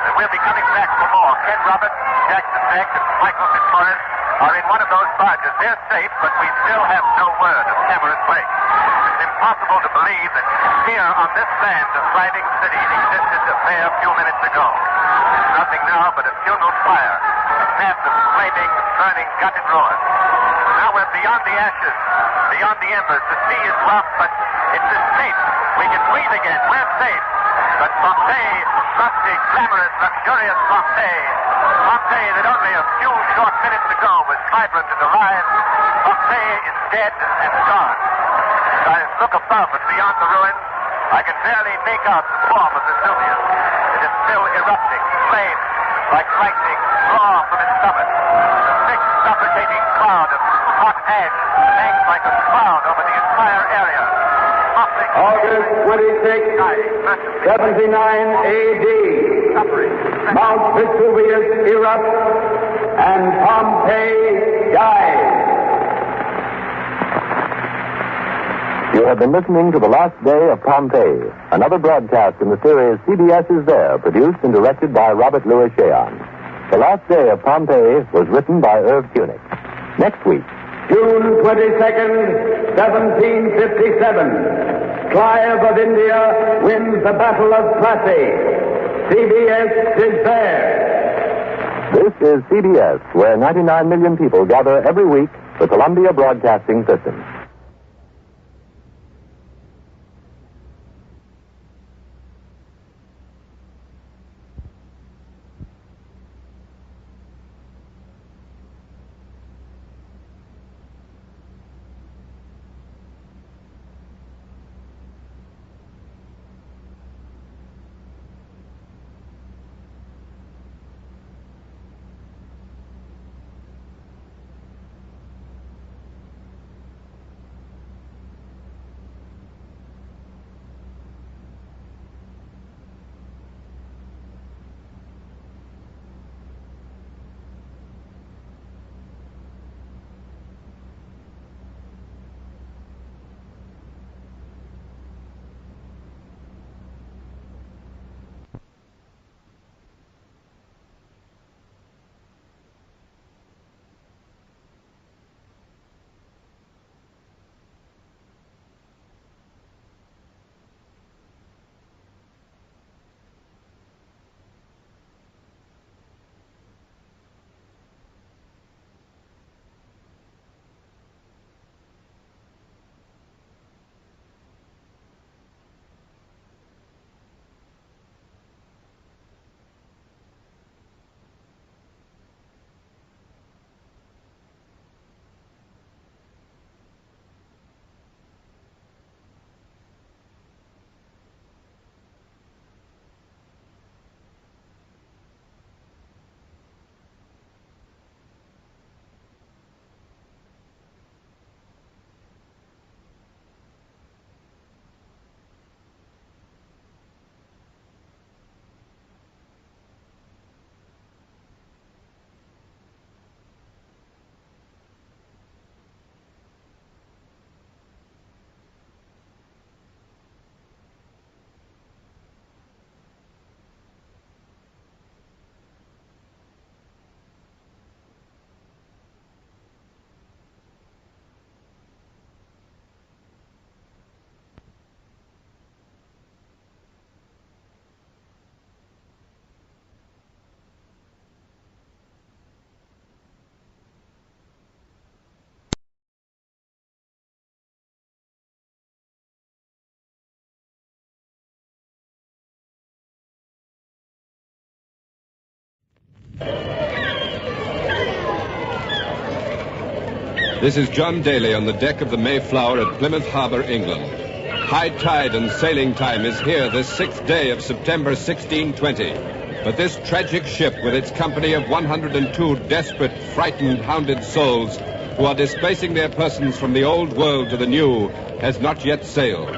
and we'll be coming back for more. Ken Roberts, Jackson Beck, and Michael Fitzmaurice are in one of those barges. They're safe, but we still have no word of Cameron Blake. It's impossible to believe that here on this land a thriving city existed a bare few minutes ago. There's nothing now but a funeral fire, a mass of flaming, burning, gutted ruins. Now we're beyond the ashes, beyond the embers. The sea is rough, but It's escape. We can breathe again. We're safe. But Pompeii, lusty, glamorous, luxurious Pompeii. Pompeii that only a few short minutes ago was vibrant and alive. Pompeii is dead and gone. As I look above and beyond the ruins, I can barely make out the form of Vesuvius. It is still erupting. Flames, like lightning, flaw from its summit. The thick, suffocating cloud of hot ash hangs like a cloud over the entire area. August 26, 79 A.D. Mount Vesuvius erupts and Pompeii dies. You have been listening to The Last Day of Pompeii, another broadcast in the series CBS Is There, produced and directed by Robert Louis Cheon. The Last Day of Pompeii was written by Irv Tunick. Next week, June 22nd, 1757. Clive of India wins the Battle of Plassey. CBS is there. This is CBS, where 99 million people gather every week, the Columbia Broadcasting System. This is John Daly on the deck of the Mayflower at Plymouth Harbor, England. High tide and sailing time is here this 6th day of September 1620. But this tragic ship, with its company of 102 desperate, frightened, hounded souls who are displacing their persons from the old world to the new, has not yet sailed.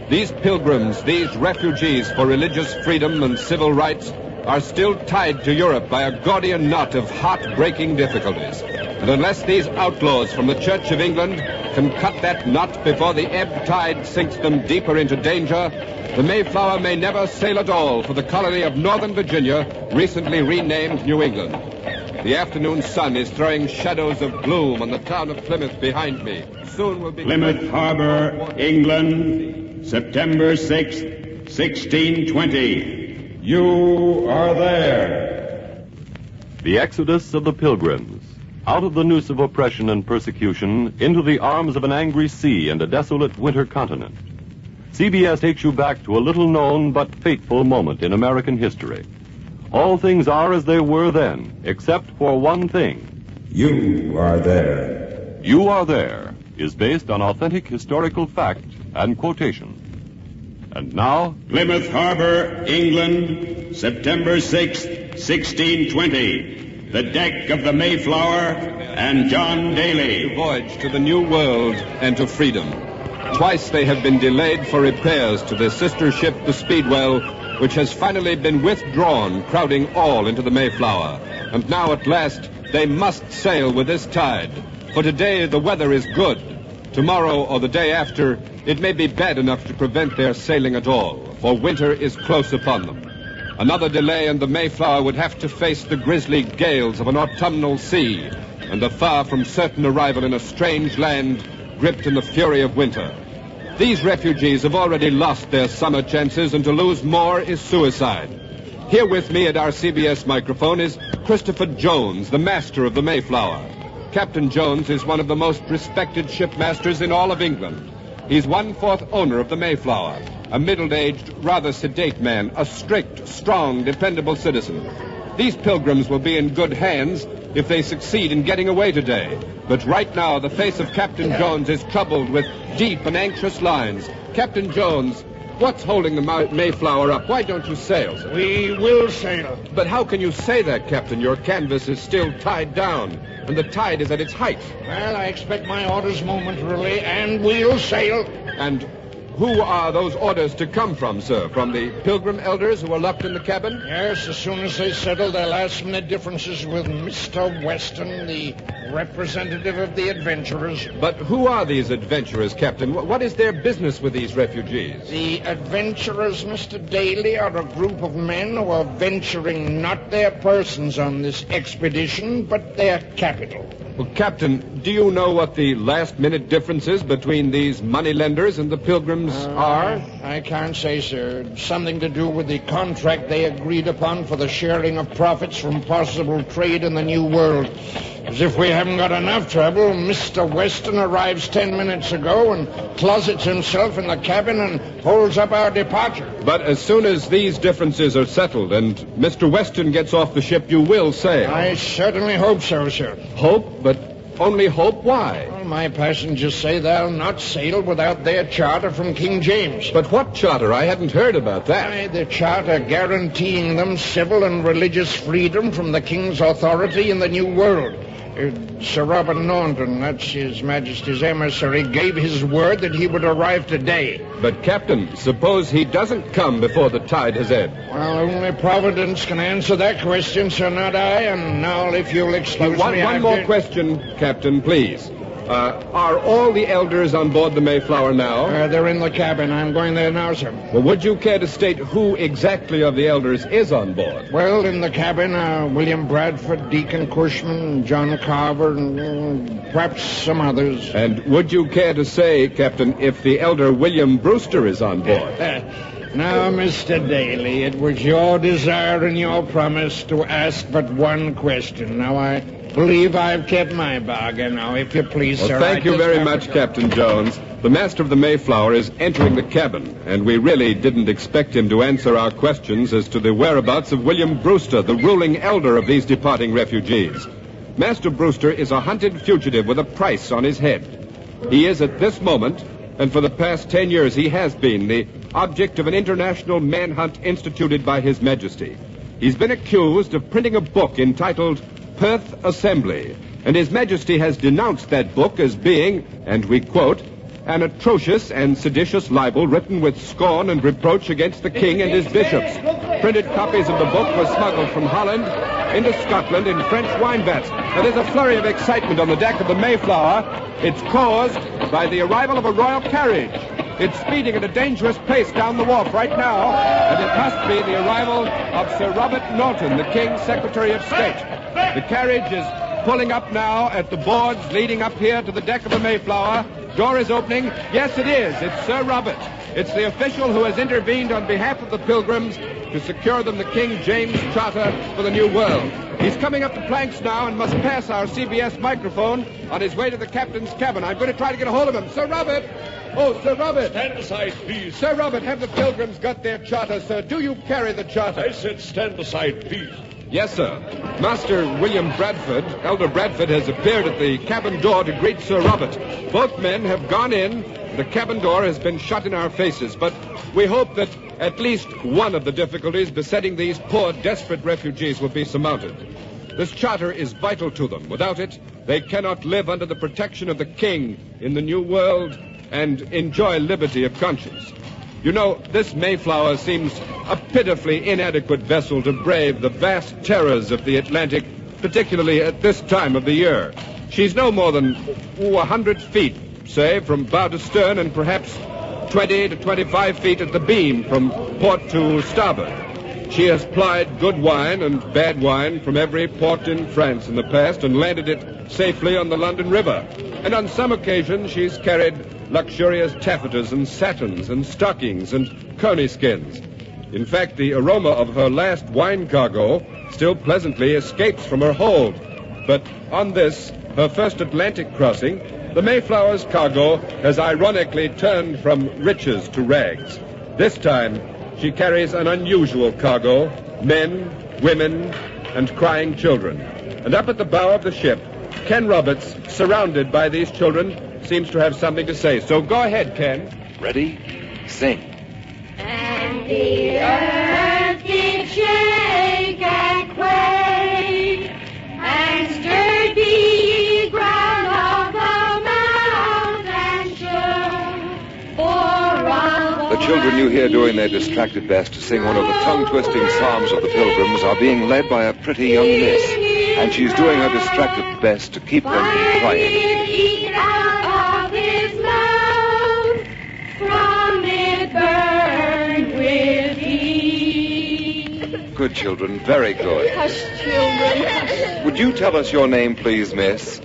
These pilgrims, these refugees for religious freedom and civil rights, are still tied to Europe by a Gordian knot of heart-breaking difficulties. And unless these outlaws from the Church of England can cut that knot before the ebb tide sinks them deeper into danger, the Mayflower may never sail at all for the colony of Northern Virginia, recently renamed New England. The afternoon sun is throwing shadows of gloom on the town of Plymouth behind me. Soon will be... Plymouth Harbor, England, September 6th, 1620. You are there. The exodus of the Pilgrims. Out of the noose of oppression and persecution into the arms of an angry sea and a desolate winter continent. CBS takes you back to a little-known but fateful moment in American history. All things are as they were then, except for one thing. You are there. You Are There is based on authentic historical fact and quotation. And now, Plymouth Harbor, England, September 6th, 1620. The deck of the Mayflower and John Daly. Voyage to the New World and to freedom. Twice they have been delayed for repairs to their sister ship, the Speedwell, which has finally been withdrawn, crowding all into the Mayflower. And now, at last, they must sail with this tide. For today, the weather is good. Tomorrow or the day after, it may be bad enough to prevent their sailing at all, for winter is close upon them. Another delay and the Mayflower would have to face the grisly gales of an autumnal sea, and a far from certain arrival in a strange land gripped in the fury of winter. These refugees have already lost their summer chances, and to lose more is suicide. Here with me at our CBS microphone is Christopher Jones, the master of the Mayflower. Captain Jones is one of the most respected shipmasters in all of England. He's 1/4 owner of the Mayflower, a middle-aged, rather sedate man, a strict, strong, dependable citizen. These pilgrims will be in good hands if they succeed in getting away today. But right now, the face of Captain Jones is troubled with deep and anxious lines. Captain Jones, what's holding the Mayflower up? Why don't you sail, sir? We will sail. But how can you say that, Captain? Your canvas is still tied down, and the tide is at its height. Well, I expect my orders momentarily, and we'll sail. And who are those orders to come from, sir? From the Pilgrim elders who are locked in the cabin? Yes, as soon as they settle their last-minute differences with Mr. Weston, the representative of the adventurers. But who are these adventurers, Captain? What is their business with these refugees? The adventurers, Mr. Daly, are a group of men who are venturing not their persons on this expedition, but their capital. Well, Captain, do you know what the last-minute differences between these moneylenders and the Pilgrims are? I can't say, sir. Something to do with the contract they agreed upon for the sharing of profits from possible trade in the New World. As if we haven't got enough trouble, Mr. Weston arrives 10 minutes ago and closets himself in the cabin and holds up our departure. But as soon as these differences are settled and Mr. Weston gets off the ship, you will sail. I certainly hope so, sir. Hope? But only hope? Why? Well, my passengers say they'll not sail without their charter from King James. But what charter? I hadn't heard about that. Why, the charter guaranteeing them civil and religious freedom from the King's authority in the New World. Sir Robert Norton, that's His Majesty's emissary, gave his word that he would arrive today. But, Captain, suppose he doesn't come before the tide has ebbed? Well, only Providence can answer that question, sir, not I. And now, if you'll excuse me... One more question, Captain, please. Are all the elders on board the Mayflower now? They're in the cabin. I'm going there now, sir. Well, would you care to state who exactly of the elders is on board? Well, in the cabin are William Bradford, Deacon Cushman, John Carver, and perhaps some others. And would you care to say, Captain, if the elder William Brewster is on board? Now, Mr. Daly, it was your desire and your promise to ask but one question. Now, I believe I've kept my bargain. Now, if you please, well, sir... Thank you very much, Captain Jones. The master of the Mayflower is entering the cabin, and we really didn't expect him to answer our questions as to the whereabouts of William Brewster, the ruling elder of these departing refugees. Master Brewster is a hunted fugitive with a price on his head. He is at this moment, and for the past 10 years he has been, the object of an international manhunt instituted by His Majesty. He's been accused of printing a book entitled Perth Assembly, and His Majesty has denounced that book as being, and we quote, an atrocious and seditious libel written with scorn and reproach against the king and his bishops. Printed copies of the book were smuggled from Holland into Scotland in French wine vats. Now, there's a flurry of excitement on the deck of the Mayflower. It's caused by the arrival of a royal carriage. It's speeding at a dangerous pace down the wharf right now, and it must be the arrival of Sir Robert Norton, the King's Secretary of State. The carriage is pulling up now at the boards leading up here to the deck of the Mayflower. Door is opening. Yes, it is. It's Sir Robert. It's the official who has intervened on behalf of the Pilgrims to secure them the King James Charter for the New World. He's coming up the planks now and must pass our CBS microphone on his way to the captain's cabin. I'm going to try to get a hold of him. Sir Robert! Oh, Sir Robert! Stand aside, please. Sir Robert, have the Pilgrims got their charter, sir? Do you carry the charter? I said stand aside, please. Yes, sir. Master William Bradford, Elder Bradford, has appeared at the cabin door to greet Sir Robert. Both men have gone in. The cabin door has been shut in our faces, but we hope that at least one of the difficulties besetting these poor, desperate refugees will be surmounted. This charter is vital to them. Without it, they cannot live under the protection of the King in the New World and enjoy liberty of conscience. You know, this Mayflower seems a pitifully inadequate vessel to brave the vast terrors of the Atlantic, particularly at this time of the year. She's no more than 100 feet, say, from bow to stern, and perhaps 20 to 25 feet at the beam from port to starboard. She has plied good wine and bad wine from every port in France in the past and landed it safely on the London River. And on some occasions she's carried luxurious taffetas and satins and stockings and coney skins. In fact, the aroma of her last wine cargo still pleasantly escapes from her hold. But on this, her first Atlantic crossing, the Mayflower's cargo has ironically turned from riches to rags. This time, she carries an unusual cargo: men, women, and crying children. And up at the bow of the ship, Ken Roberts, surrounded by these children, seems to have something to say. So go ahead, Ken. Ready? Sing. And the earth did shake and quake, and stirred the ground of the mountains shook. The children you hear doing their distracted best to sing one of the tongue-twisting psalms of the Pilgrims are being led by a pretty young miss, and she's doing her distracted best to keep them from crying. Eat out of his mouth, from it burned with heat. Good children, very good. Hush, children, hush. Would you tell us your name, please, miss?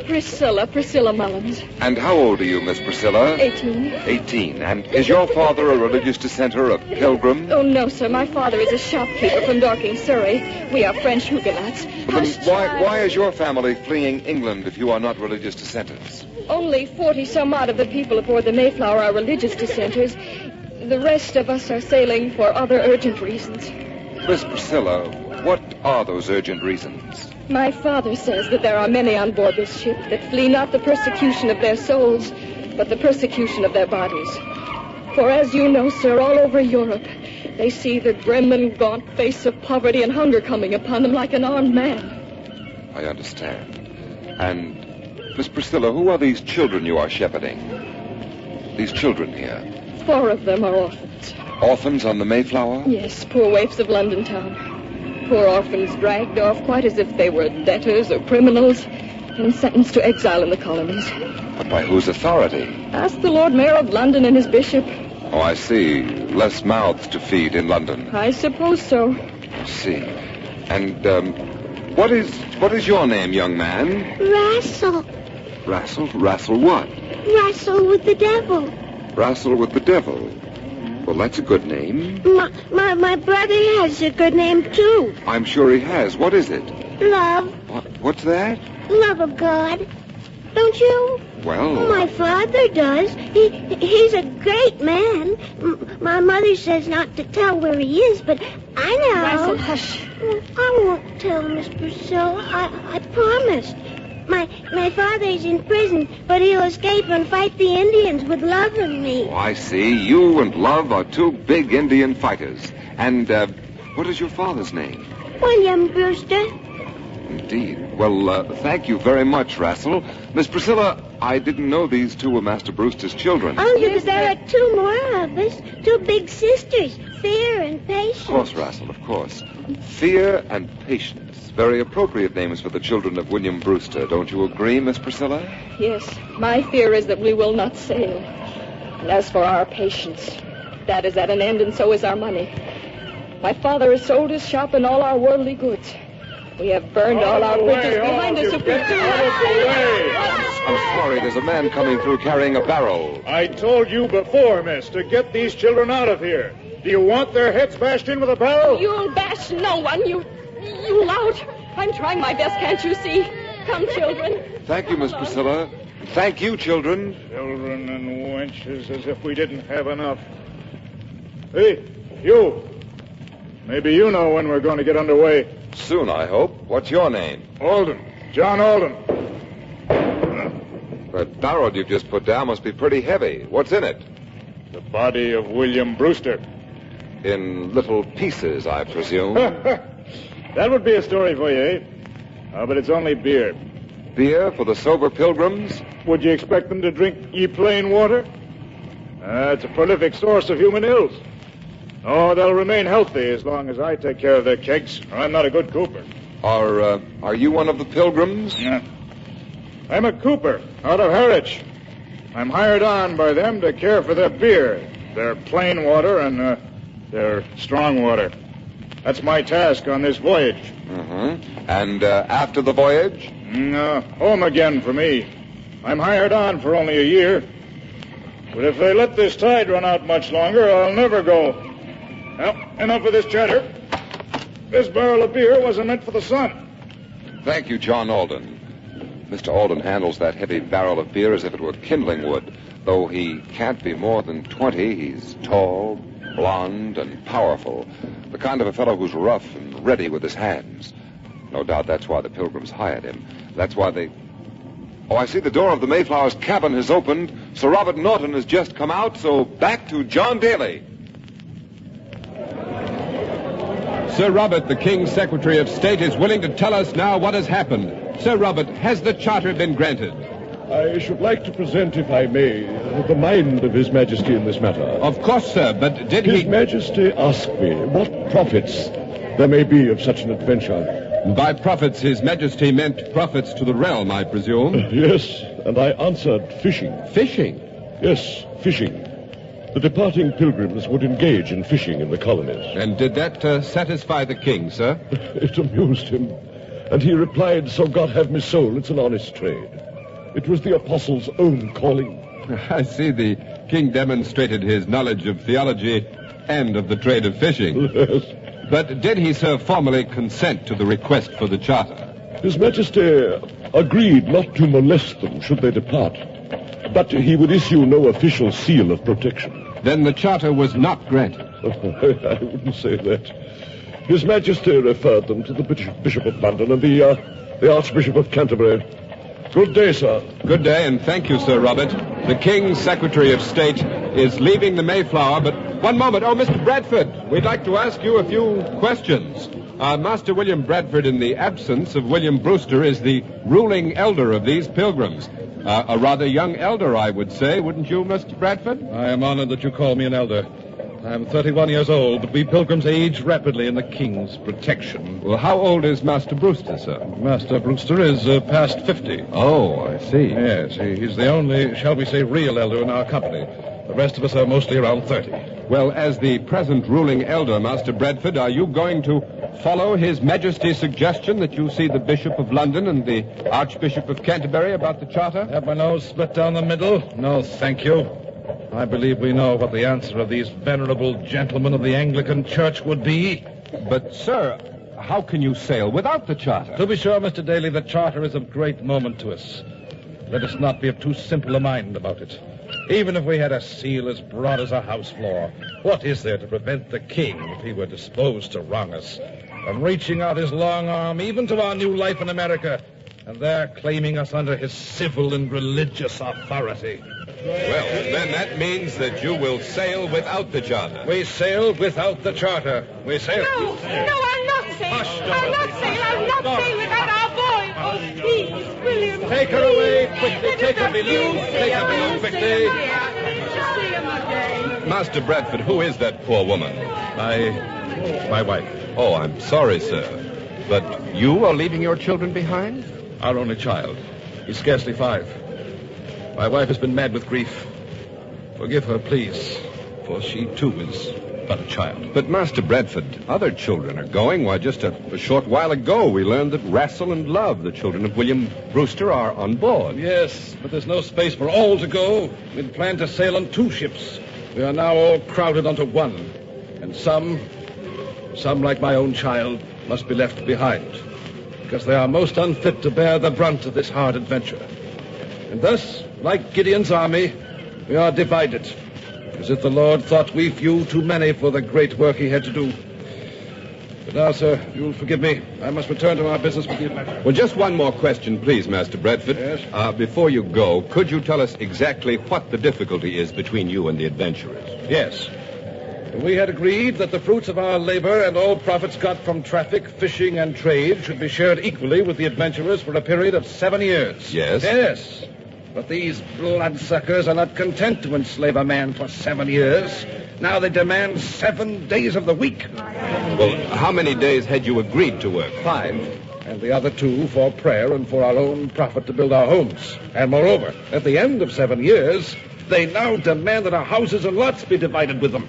Priscilla Mullins. And how old are you, Miss Priscilla? 18. 18. And is your father a religious dissenter, a pilgrim? Oh, no, sir. My father is a shopkeeper from Dorking, Surrey. We are French Huguenots. Well, then why is your family fleeing England if you are not religious dissenters? Only 40-some-odd of the people aboard the Mayflower are religious dissenters. The rest of us are sailing for other urgent reasons. Miss Priscilla, what are those urgent reasons? My father says that there are many on board this ship that flee not the persecution of their souls, but the persecution of their bodies. For as you know, sir, all over Europe, they see the grim and gaunt face of poverty and hunger coming upon them like an armed man. I understand. And, Miss Priscilla, who are these children you are shepherding? These children here? 4 of them are orphans. Orphans on the Mayflower? Yes, poor waifs of London town. Poor orphans dragged off quite as if they were debtors or criminals and sentenced to exile in the colonies. But by whose authority? Ask the Lord Mayor of London and his bishop. Oh, I see. Less mouths to feed in London. I suppose so. I see. And, what is your name, young man? Wrestle. Wrestle what? Wrestle with the devil. Wrestle with the devil. Well, that's a good name. My brother has a good name, too. I'm sure he has. What is it? Love. What's that? Love of God. Don't you? Well... My father does. He's a great man. My mother says not to tell where he is, but I know. Wrestle, hush. I won't tell, Miss Purcell. I promised. My father's in prison, but he'll escape and fight the Indians with Love and me. Oh, I see. You and Love are 2 big Indian fighters. And, what is your father's name? William Brewster. Indeed. Well, thank you very much, Wrestle. Miss Priscilla, I didn't know these 2 were Master Brewster's children. Oh, yes, there are 2 more of us. 2 big sisters, Fear and Patience. Of course, Wrestle, of course. Fear and Patience. Very appropriate names for the children of William Brewster. Don't you agree, Miss Priscilla? Yes. My fear is that we will not sail. And as for our patience, that is at an end, and so is our money. My father has sold his shop and all our worldly goods. We have burned all our bridges behind us if we do. I'm sorry, there's a man coming through carrying a barrel. I told you before, miss, to get these children out of here. Do you want their heads bashed in with a barrel? You'll bash no one, you lout. I'm trying my best, can't you see? Come, children. Thank you, Miss Priscilla. Thank you, children. Children and wenches, as if we didn't have enough. Hey, you. Maybe you know when we're going to get underway. Soon, I hope. What's your name? Alden. John Alden. That barrel you've just put down must be pretty heavy. What's in it? The body of William Brewster. In little pieces, I presume. That would be a story for you, eh? But it's only beer. Beer for the sober pilgrims? Would you expect them to drink ye plain water? It's a prolific source of human ills. Oh, they'll remain healthy as long as I take care of their kegs. I'm not a good cooper. Are you one of the pilgrims? Yeah. I'm a cooper out of Harwich. I'm hired on by them to care for their beer, their plain water, and their strong water. That's my task on this voyage. Mm-hmm. And after the voyage? Home again for me. I'm hired on for only a year. But if they let this tide run out much longer, I'll never go. Well, enough of this chatter. This barrel of beer wasn't meant for the sun. Thank you, John Alden. Mr. Alden handles that heavy barrel of beer as if it were kindling wood. Though he can't be more than 20, he's tall, blond, and powerful. The kind of a fellow who's rough and ready with his hands. No doubt that's why the pilgrims hired him. That's why they... Oh, I see the door of the Mayflower's cabin has opened. Sir Robert Norton has just come out, so back to John Daly. Sir Robert, the King's Secretary of State, is willing to tell us now what has happened. Sir Robert, has the charter been granted? I should like to present, if I may, the mind of His Majesty in this matter. Of course, sir, but did His Majesty asked me what profits there may be of such an adventure. By profits, His Majesty meant profits to the realm, I presume. Yes, and I answered fishing. Fishing? Yes, fishing. The departing pilgrims would engage in fishing in the colonies. And did that satisfy the king, sir? It amused him. And he replied, so God have me soul, it's an honest trade. It was the apostle's own calling. I see the king demonstrated his knowledge of theology and of the trade of fishing. Yes. But did he, sir, formally consent to the request for the charter? His Majesty agreed not to molest them should they depart. But he would issue no official seal of protection. Then the charter was not granted. I wouldn't say that. His Majesty referred them to the Bishop of London and the Archbishop of Canterbury. Good day, sir. Good day, and thank you, Sir Robert. The King's Secretary of State is leaving the Mayflower, but one moment. Oh, Mr. Bradford, we'd like to ask you a few questions. Master William Bradford, in the absence of William Brewster, is the ruling elder of these pilgrims. A rather young elder, I would say, wouldn't you, Mr. Bradford? I am honored that you call me an elder. I am 31 years old, but we pilgrims age rapidly in the king's protection. Well, how old is Master Brewster, sir? Master Brewster is past 50. Oh, I see. Yes, he's the only, shall we say, real elder in our company. The rest of us are mostly around 30. Well, as the present ruling elder, Master Bradford, are you going to follow His Majesty's suggestion that you see the Bishop of London and the Archbishop of Canterbury about the charter? Have my nose split down the middle? No, thank you. I believe we know what the answer of these venerable gentlemen of the Anglican Church would be. But, sir, how can you sail without the charter? To be sure, Mr. Daly, the charter is of great moment to us. Let us not be of too simple a mind about it. Even if we had a seal as broad as a house floor, what is there to prevent the king, if he were disposed to wrong us, from reaching out his long arm even to our new life in America, and there claiming us under his civil and religious authority? Well, then that means that you will sail without the charter. We sail without the charter. We sail. No, I'm not sailing. I'm not sailing without our boy. Oh, please, William. Take her away quickly. Take her below. Take her below quickly. Master Bradford, who is that poor woman? My wife. Oh, I'm sorry, sir. But you are leaving your children behind? Our only child. He's scarcely 5. My wife has been mad with grief. Forgive her, please, for she, too, is but a child. But, Master Bradford, other children are going. Why, just a short while ago, we learned that Rassel and Love, the children of William Brewster, are on board. Yes, but there's no space for all to go. We'd planned to sail on 2 ships. We are now all crowded onto one. And some, like my own child, must be left behind, because they are most unfit to bear the brunt of this hard adventure. And thus, like Gideon's army, we are divided, as if the Lord thought we few too many for the great work he had to do. But now, sir, you'll forgive me. I must return to our business with the adventure. Well, just one more question, please, Master Bradford. Yes? Before you go, could you tell us exactly what the difficulty is between you and the adventurers? Yes. We had agreed that the fruits of our labor and all profits got from traffic, fishing, and trade should be shared equally with the adventurers for a period of 7 years. Yes? Yes. But these bloodsuckers are not content to enslave a man for 7 years. Now they demand 7 days of the week. Well, how many days had you agreed to work? 5. And the other 2 for prayer and for our own profit to build our homes. And moreover, at the end of 7 years, they now demand that our houses and lots be divided with them.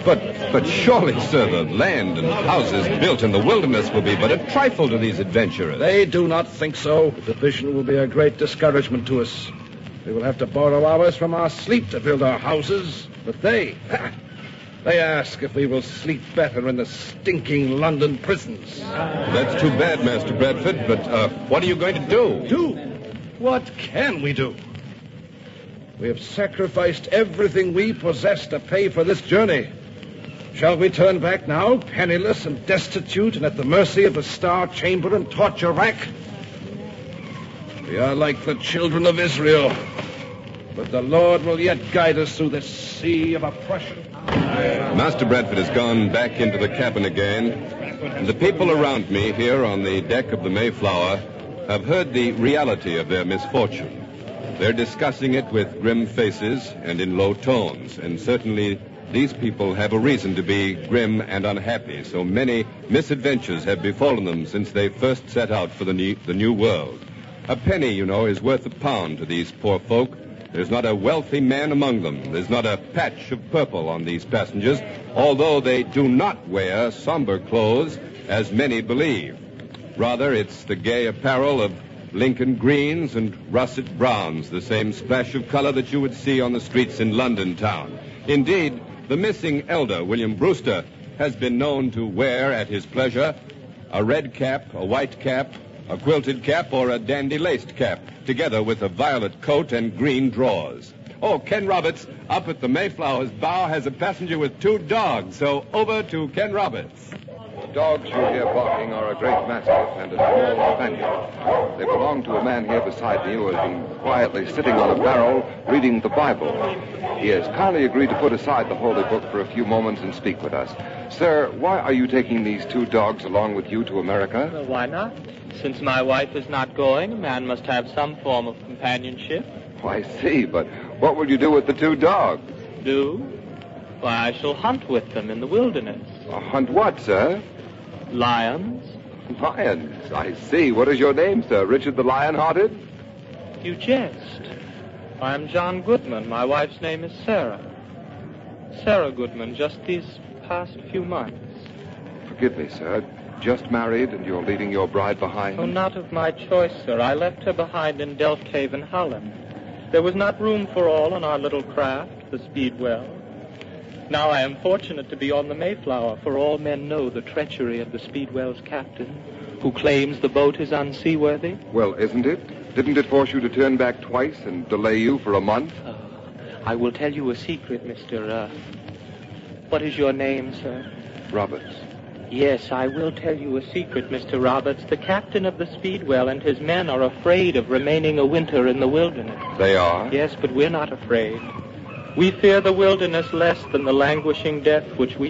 But surely, sir, the land and houses built in the wilderness will be but a trifle to these adventurers. They do not think so. The division will be a great discouragement to us. We will have to borrow hours from our sleep to build our houses. But they ask if we will sleep better in the stinking London prisons. That's too bad, Master Bradford, but what are you going to do? Do? What can we do? We have sacrificed everything we possess to pay for this journey. Shall we turn back now, penniless and destitute, and at the mercy of the Star Chamber and torture rack? We are like the children of Israel. But the Lord will yet guide us through this sea of oppression. Master Bradford has gone back into the cabin again, and the people around me here on the deck of the Mayflower have heard the reality of their misfortune. They're discussing it with grim faces and in low tones, and certainly these people have a reason to be grim and unhappy. So many misadventures have befallen them since they first set out for the new world. A penny, you know, is worth a pound to these poor folk. There's not a wealthy man among them. There's not a patch of purple on these passengers, although they do not wear somber clothes, as many believe. Rather, it's the gay apparel of Lincoln greens and russet browns, the same splash of color that you would see on the streets in London town. Indeed, the missing elder, William Brewster, has been known to wear at his pleasure a red cap, a white cap, a quilted cap, or a dandy-laced cap, together with a violet coat and green drawers. Oh, Ken Roberts, up at the Mayflower's bow, has a passenger with 2 dogs, so over to Ken Roberts. The dogs you hear barking are a great mastiff and a small spaniel. They belong to a man here beside me who has been quietly sitting on a barrel reading the Bible. He has kindly agreed to put aside the holy book for a few moments and speak with us. Sir, why are you taking these 2 dogs along with you to America? Well, why not? Since my wife is not going, a man must have some form of companionship. Oh, I see, but what will you do with the 2 dogs? Do? Why, I shall hunt with them in the wilderness. Hunt what, sir? Lions. Lions? I see. What is your name, sir? Richard the Lion-Hearted? You jest. I am John Goodman. My wife's name is Sarah. Sarah Goodman, just these past few months. Forgive me, sir. Just married and you're leaving your bride behind? Oh, not of my choice, sir. I left her behind in Delft Cave in Holland. There was not room for all on our little craft, the Speedwell. Now I am fortunate to be on the Mayflower, for all men know the treachery of the Speedwell's captain, who claims the boat is unseaworthy. Well, isn't it? Didn't it force you to turn back twice and delay you for a month? I will tell you a secret, Mr. What is your name, sir? Roberts. Yes, I will tell you a secret, Mr. Roberts. The captain of the Speedwell and his men are afraid of remaining a winter in the wilderness. They are? Yes, but we're not afraid. We fear the wilderness less than the languishing death which we